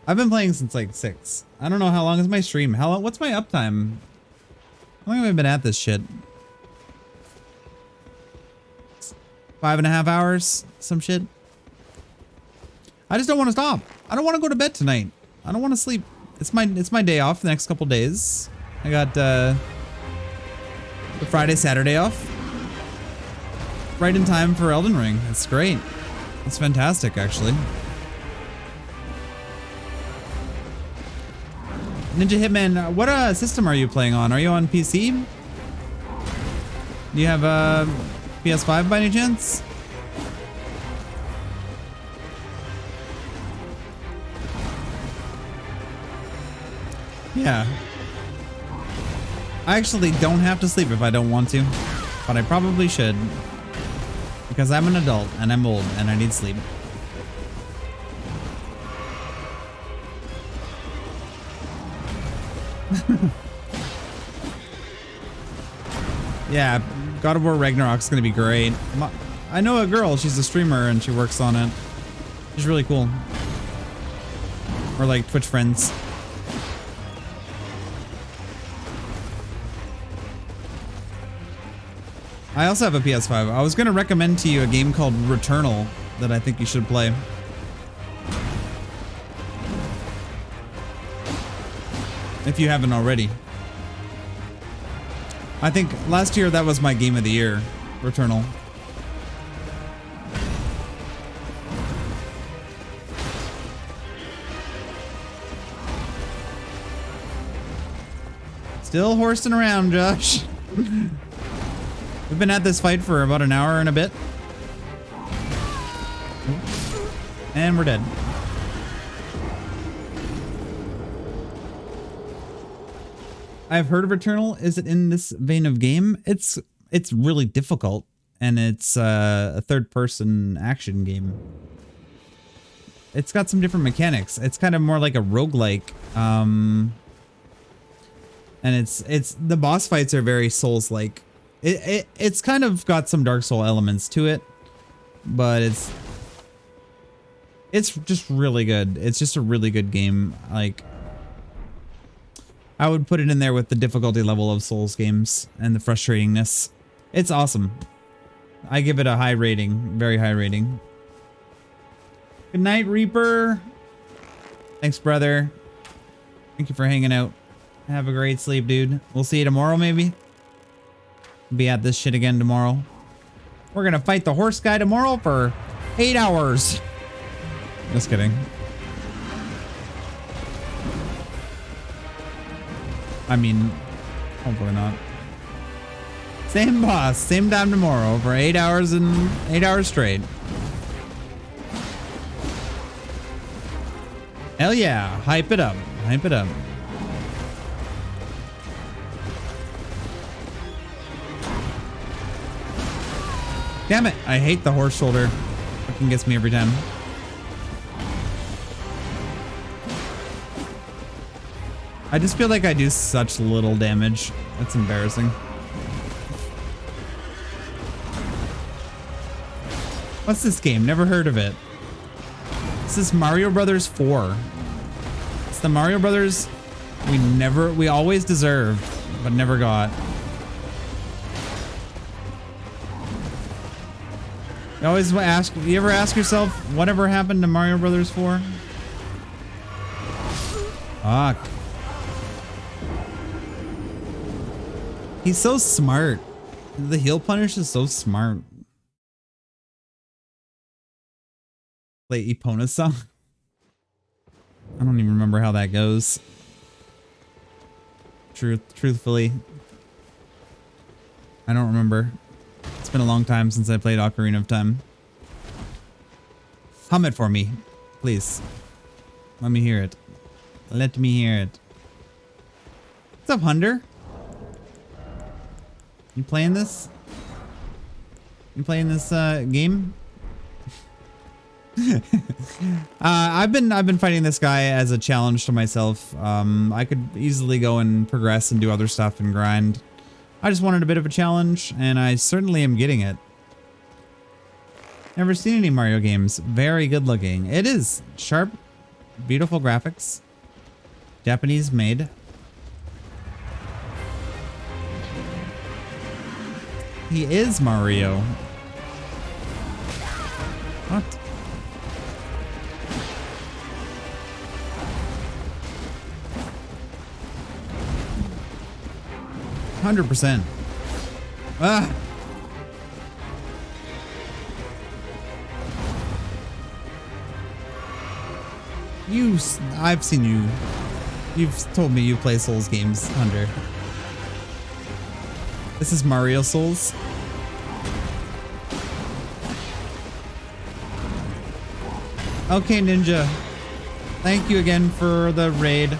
A: I've been playing since like 6. I don't know how long is my stream. How long, what's my uptime? How long have I been at this shit? 5.5 hours? Some shit? I just don't want to stop. I don't want to go to bed tonight. I don't want to sleep. It's my day off the next couple days. I got the Friday, Saturday off. Right in time for Elden Ring. It's great. It's fantastic, actually. Ninja Hitman, what system are you playing on? Are you on PC? Do you have a PS5 by any chance? Yeah. I actually don't have to sleep if I don't want to, but I probably should. Because I'm an adult and I'm old and I need sleep. Yeah, God of War Ragnarok's gonna be great. I know a girl, she's a streamer and she works on it. She's really cool. Or like Twitch friends. I also have a PS5. I was gonna recommend to you a game called Returnal that I think you should play. If you haven't already. I think last year that was my game of the year, Returnal. Still horsing around, Josh. We've been at this fight for about an hour and a bit. And we're dead. I've heard of Returnal. Is it in this vein of game? It's really difficult, and it's a third-person action game. It's got some different mechanics. It's kind of more like a roguelike. And it's the boss fights are very Souls-like. It's kind of got some Dark Soul elements to it, but it's just really good. It's just a really good game. Like, I would put it in there with the difficulty level of Souls games and the frustratingness. It's awesome. I give it a high rating, very high rating. Good night, Reaper. Thanks, brother. Thank you for hanging out. Have a great sleep, dude. We'll see you tomorrow, maybe. Be at this shit again tomorrow. We're gonna fight the horse guy tomorrow for 8 hours. Just kidding. I mean, hopefully not. Same boss, same time tomorrow for 8 hours and 8 hours straight. Hell yeah, hype it up, hype it up. Damn it, I hate the horse shoulder. Fucking gets me every time. I just feel like I do such little damage. That's embarrassing. What's this game? Never heard of it. This is Mario Brothers 4. It's the Mario Brothers we always deserved, but never got. You ever ask yourself, whatever happened to Mario Brothers 4? Fuck. He's so smart. The heal punish is so smart. Play Epona's song. I don't even remember how that goes. Truthfully, I don't remember. It's been a long time since I played Ocarina of Time. Hum it for me, please. Let me hear it. Let me hear it. What's up, Hunter? You playing this? You playing this game? I've been fighting this guy as a challenge to myself. I could easily go and progress and do other stuff and grind. I just wanted a bit of a challenge, and I certainly am getting it. Never seen any Mario games. Very good looking. It is sharp, beautiful graphics. Japanese made. He is Mario. What? %. Ah. I've seen you. You've told me you play Souls games, Hunter. This is Mario Souls. Okay, Ninja. Thank you again for the raid.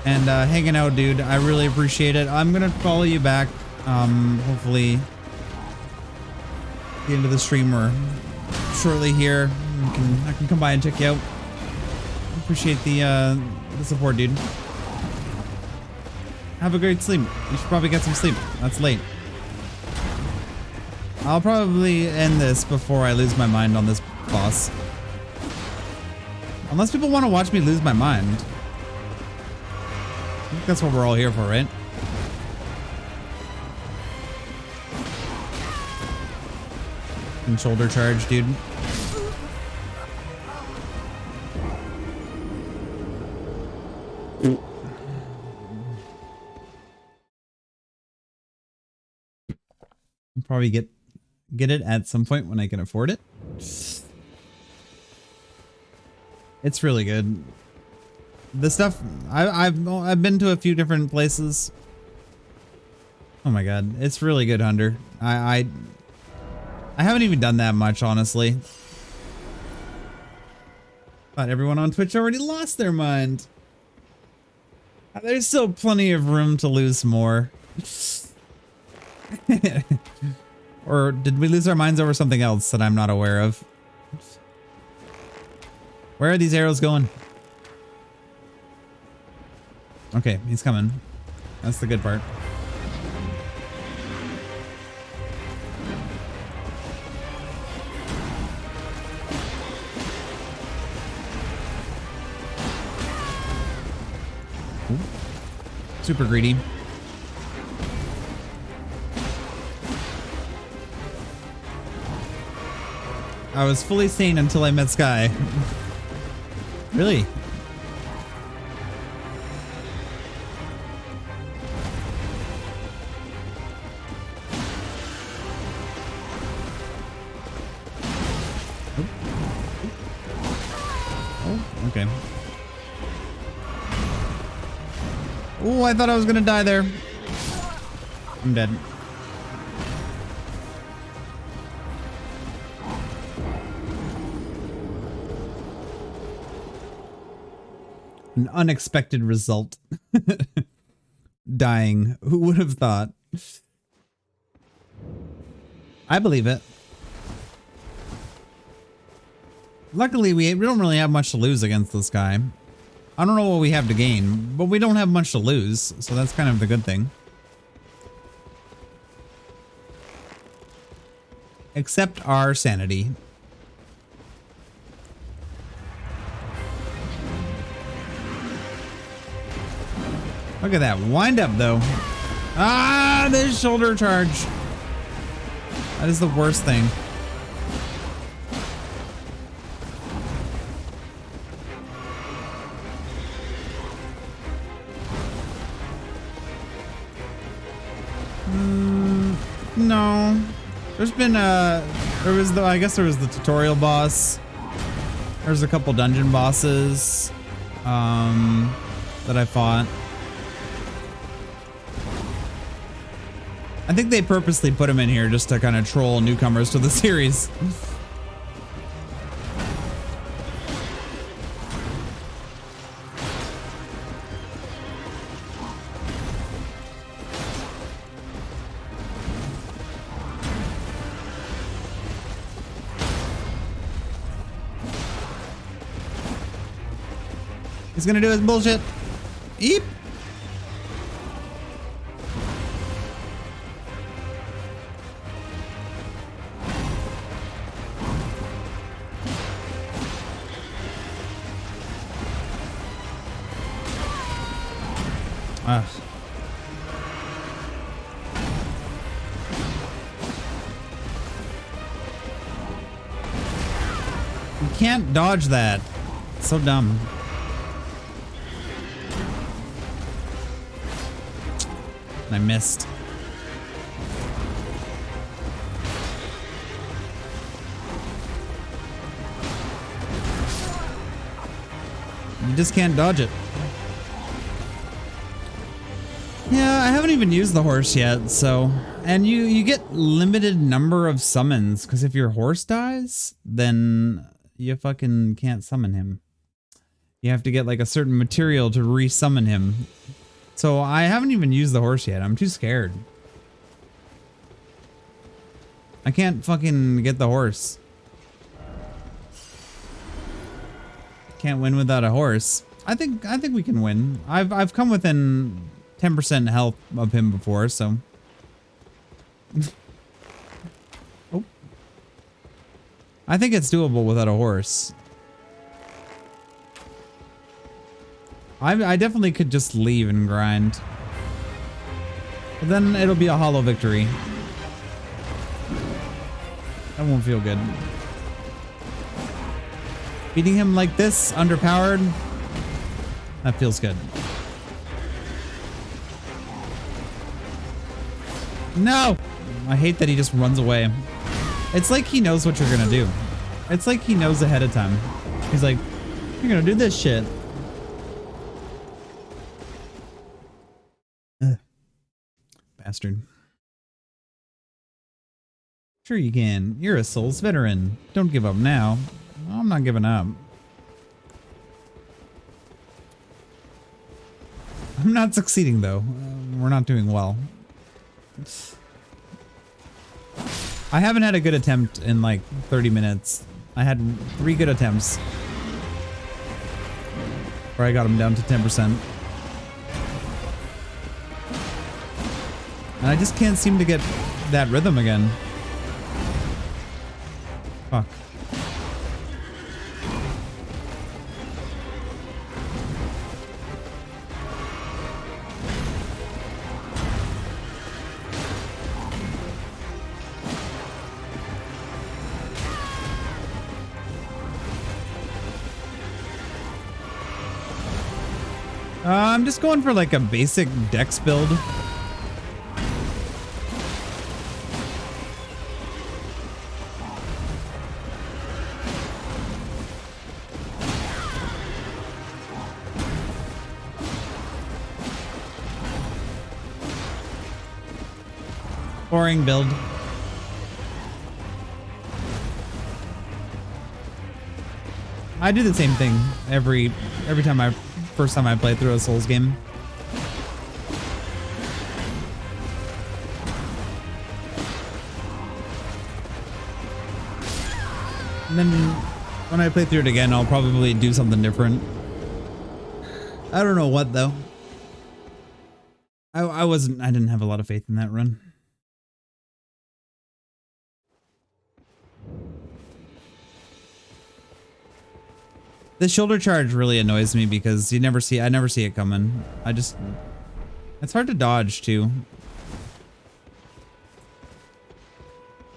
A: And hanging out, dude. I really appreciate it. I'm gonna follow you back. Hopefully the end of the stream or shortly here. I can come by and check you out. Appreciate the support, dude. Have a great sleep. You should probably get some sleep. That's late. I'll probably end this before I lose my mind on this boss. Unless people want to watch me lose my mind. I think that's what we're all here for, right? And shoulder charge, dude. I'll probably get it at some point when I can afford it. It's really good. The stuff I've been to a few different places. Oh my god, it's really good, Hunter. I haven't even done that much, honestly. Thought everyone on Twitch already lost their mind. There's still plenty of room to lose more. Or did we lose our minds over something else that I'm not aware of? Where are these arrows going? Okay, he's coming. That's the good part. Ooh. Super greedy. I was fully sane until I met Sky. Really? Oh, okay. Oh, I thought I was gonna die there. I'm dead. An unexpected result. Dying. Who would have thought? I believe it. Luckily, we don't really have much to lose against this guy. I don't know what we have to gain, but we don't have much to lose, so that's kind of the good thing. Except our sanity. Look at that wind up though. Ah, this shoulder charge. That is the worst thing. No. There's been I guess there was the tutorial boss. There's a couple dungeon bosses that I fought. I think they purposely put him in here just to kind of troll newcomers to the series. He's gonna do his bullshit. Eep. You can't dodge that. It's so dumb. I missed. You just can't dodge it. Yeah, I haven't even used the horse yet, so... And you get limited number of summons, because if your horse dies, then you fucking can't summon him. You have to get like a certain material to re-summon him. So I haven't even used the horse yet. I'm too scared. I can't fucking get the horse. Can't win without a horse. I think we can win. I've come within 10% health of him before, so. Oh. I think it's doable without a horse. I definitely could just leave and grind. But then it'll be a hollow victory. That won't feel good. Beating him like this, underpowered, that feels good. No! I hate that he just runs away. It's like he knows what you're gonna do. It's like he knows ahead of time. He's like, you're gonna do this shit. Bastard. Sure you can. You're a Souls veteran. Don't give up now. I'm not giving up. I'm not succeeding though. We're not doing well. I haven't had a good attempt in like 30 minutes. I had 3 good attempts where I got him down to 10%. And I just can't seem to get that rhythm again. Fuck. I'm just going for like a basic dex build. Boring build. I do the same thing every time first time I play through a Souls game. And then when I play through it again, I'll probably do something different. I don't know what though. I didn't have a lot of faith in that run. The shoulder charge really annoys me because I never see it coming. It's hard to dodge too.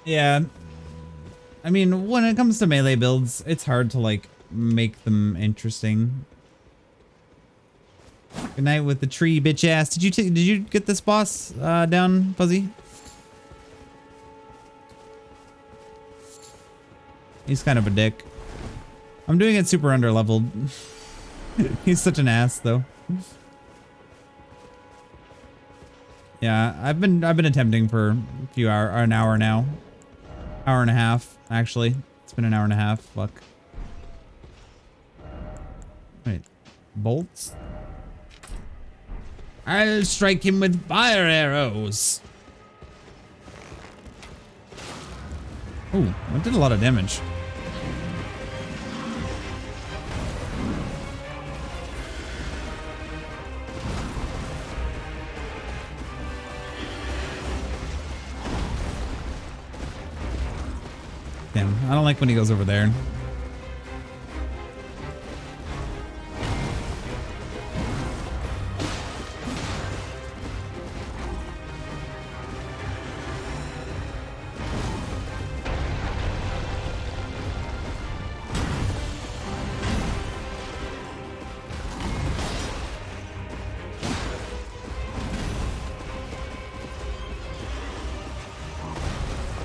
A: Yeah. I mean, when it comes to melee builds, it's hard to like make them interesting. Good night with the tree, bitch ass. Did you get this boss down, Fuzzy? He's kind of a dick. I'm doing it super underleveled. He's such an ass though. Yeah, I've been attempting for an hour now. Hour and a half, actually. It's been an hour and a half. Fuck. Wait. Bolts? I'll strike him with fire arrows. Ooh, that did a lot of damage. Damn, I don't like when he goes over there.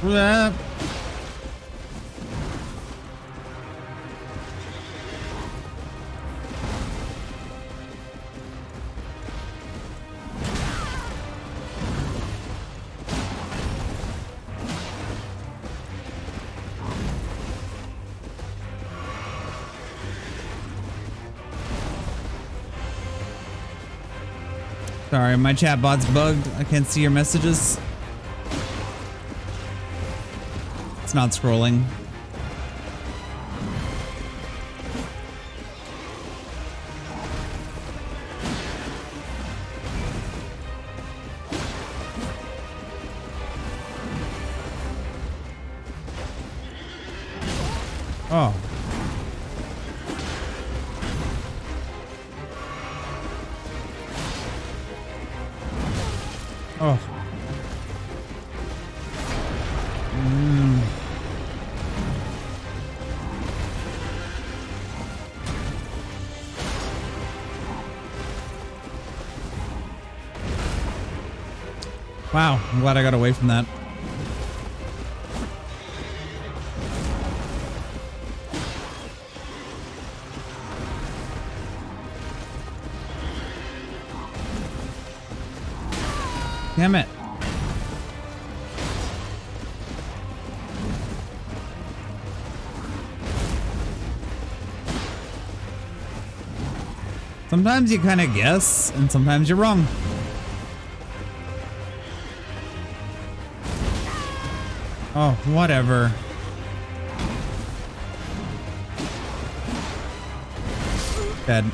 A: Blah. Sorry, my chat bot's bugged. I can't see your messages. It's not scrolling. Oh. Oh. Wow, I'm glad I got away from that. Damn it. Sometimes you kind of guess, and sometimes you're wrong. Oh, whatever. Dead.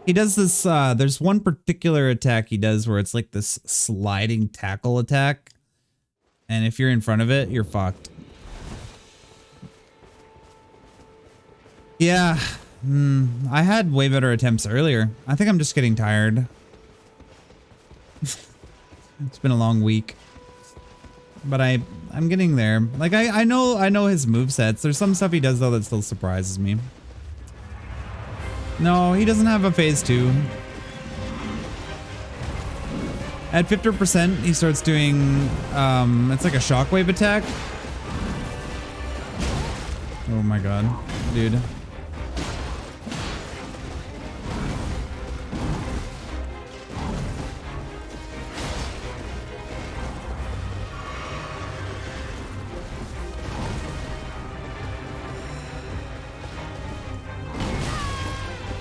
A: He does this, there's one particular attack he does where it's like this sliding tackle attack. And if you're in front of it, you're fucked. Yeah. I had way better attempts earlier. I think I'm just getting tired. It's been a long week. But I'm getting there. Like I know his movesets. There's some stuff he does though that still surprises me. No, he doesn't have a phase 2. At 50%, he starts doing it's like a shockwave attack. Oh my god, dude.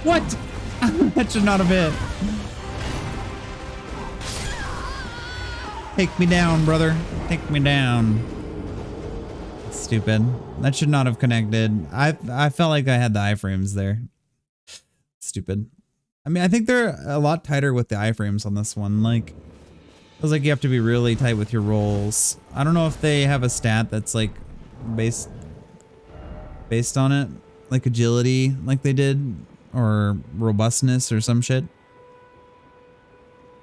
A: What? That should not have hit. Take me down, brother. Take me down. Stupid. That should not have connected. I felt like I had the iframes there. Stupid. I mean, I think they're a lot tighter with the iframes on this one. Like, feels like you have to be really tight with your rolls. I don't know if they have a stat that's like based on it, like agility, like they did, or robustness or some shit.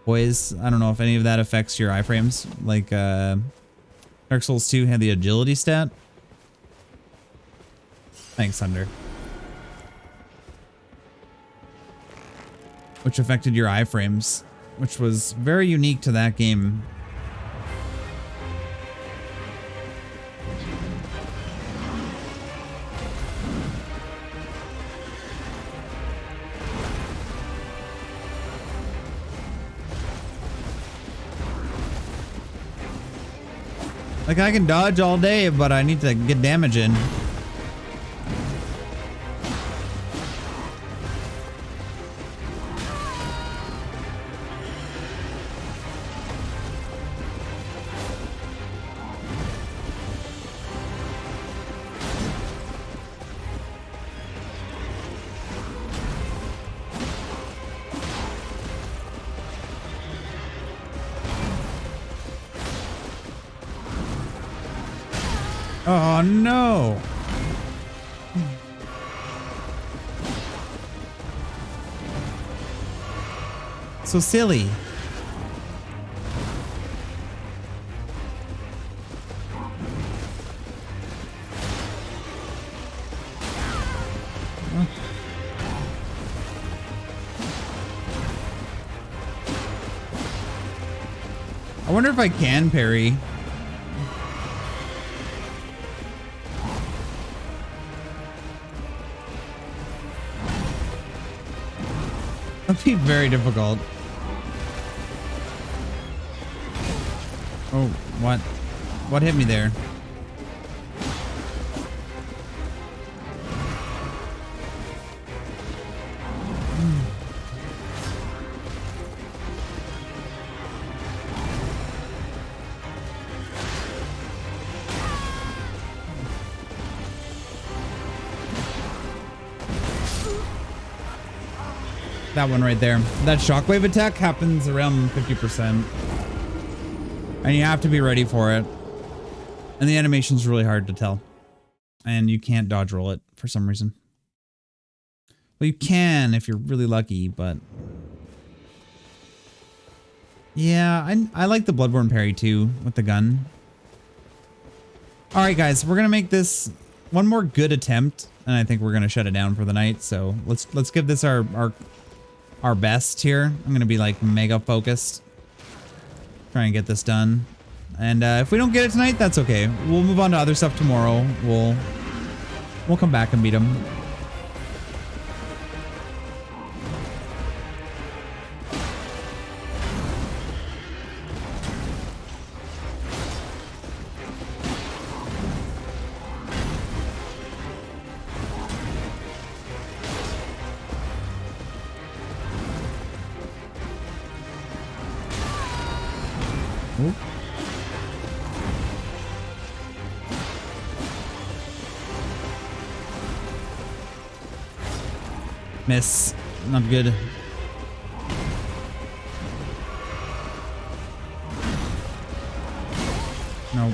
A: Boys, I don't know if any of that affects your iframes. Like, Dark Souls 2 had the agility stat. Thanks, Thunder. Which affected your iframes, which was very unique to that game. Like, I can dodge all day, but I need to get damage in. Oh no! So silly. I wonder if I can parry. That'd be very difficult. Oh, what? What hit me there? That one right there. That shockwave attack happens around 50%. And you have to be ready for it. And the animation's really hard to tell. And you can't dodge roll it for some reason. Well, you can if you're really lucky, but... Yeah, I like the Bloodborne parry too, with the gun. Alright guys, we're gonna make this one more good attempt, and I think we're gonna shut it down for the night, so let's give this our best here. I'm gonna be like mega focused. Try and get this done. And if we don't get it tonight, that's okay. We'll move on to other stuff tomorrow. We'll come back and beat him. Oop. Miss. Not good. Nope.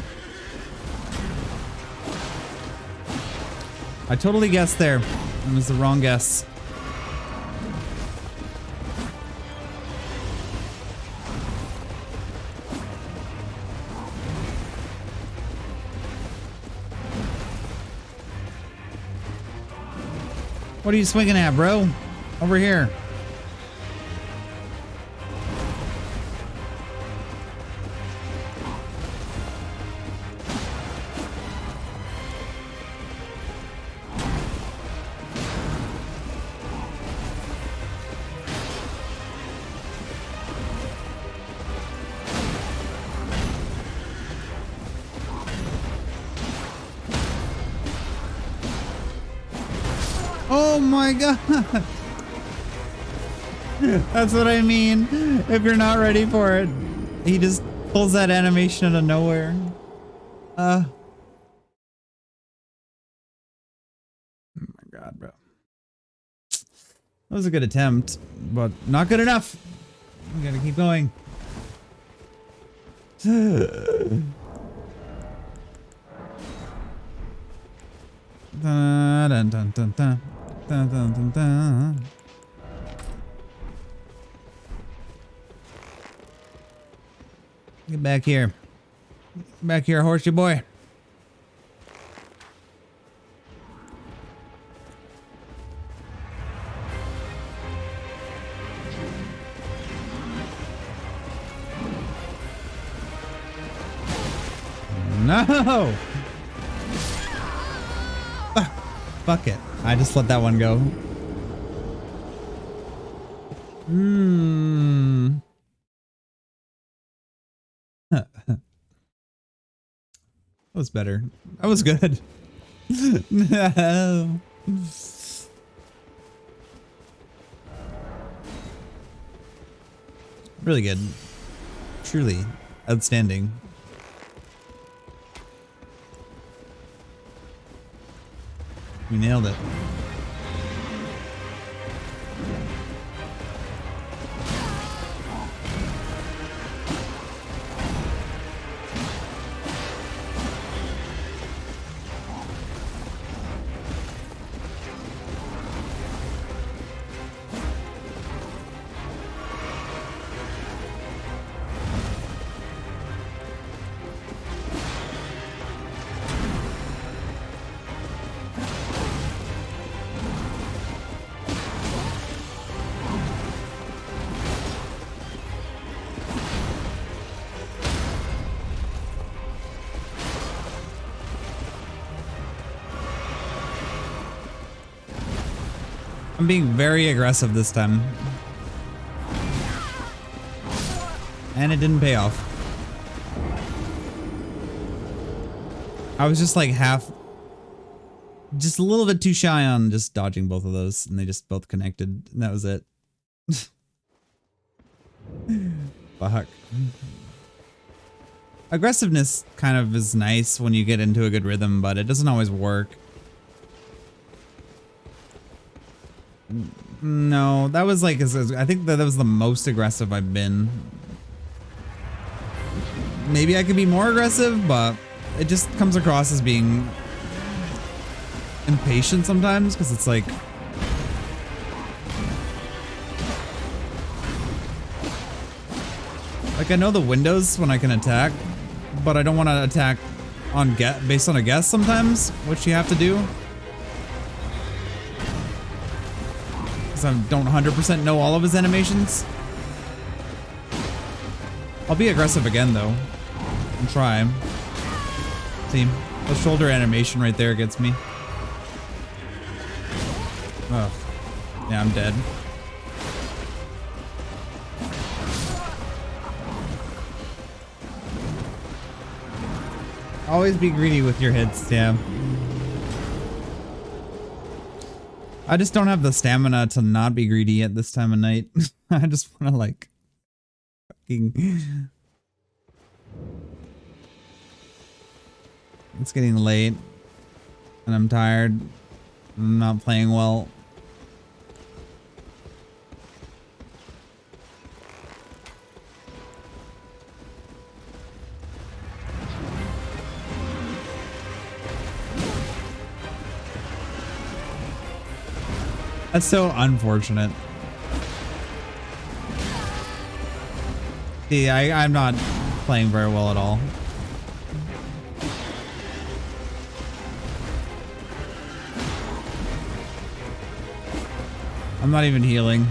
A: I totally guessed there. It was the wrong guess. What are you swinging at, bro? Over here. Oh my god. That's what I mean. If you're not ready for it, he just Pulls that animation out of nowhere. Oh my god, bro. That was a good attempt, but not good enough. We gotta keep going. Dun, dun, dun, dun, dun. Dun, dun, dun, dun. Get back here. Get back here, horsey boy. No! Fuck it. I just let that one go. That was better. That was good. No. Really good. Truly outstanding. We nailed it. I'm being very aggressive this time. And it didn't pay off. I was just like just a little bit too shy on just dodging both of those, and they just both connected, and that was it. Fuck. Aggressiveness kind of is nice when you get into a good rhythm, but it doesn't always work. No, that was like, I think that was the most aggressive I've been. Maybe I could be more aggressive, but it just comes across as being impatient sometimes, because it's like, I know the windows when I can attack, but I don't want to attack on based on a guess sometimes, which you have to do. I don't 100% know all of his animations. I'll be aggressive again though, and try. See, the shoulder animation right there gets me. Oh, yeah, I'm dead. Always be greedy with your hits, yeah. I just don't have the stamina to not be greedy at this time of night. I just want to like fucking... It's getting late and I'm tired. I'm not playing well. That's so unfortunate. See, I'm not playing very well at all. I'm not even healing.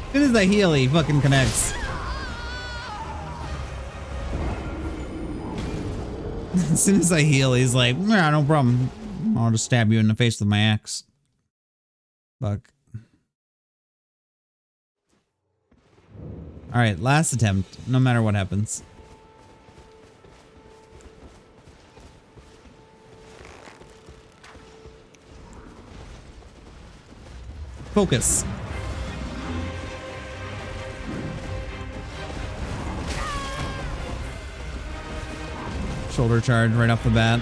A: As soon as I heal, he fucking connects. As soon as I heal, he's like, nah, no problem. I'll just stab you in the face with my axe. Fuck. Alright, last attempt, no matter what happens. Focus. Shoulder charge right off the bat.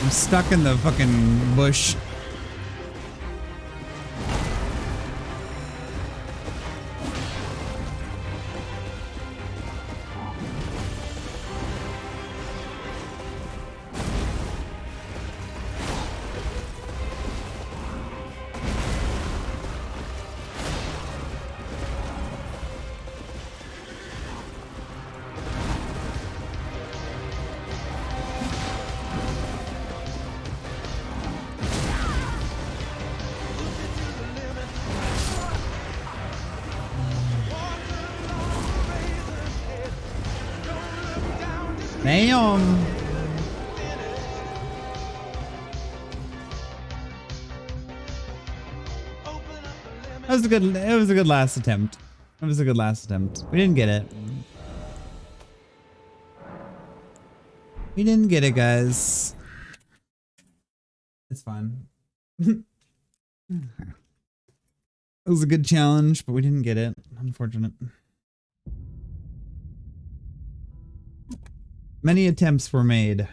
A: I'm stuck in the fucking bush. Damn. That was a good. It was a good last attempt. It was a good last attempt. We didn't get it. We didn't get it, guys. It's fine. It was a good challenge, but we didn't get it. Unfortunate. Many attempts were made.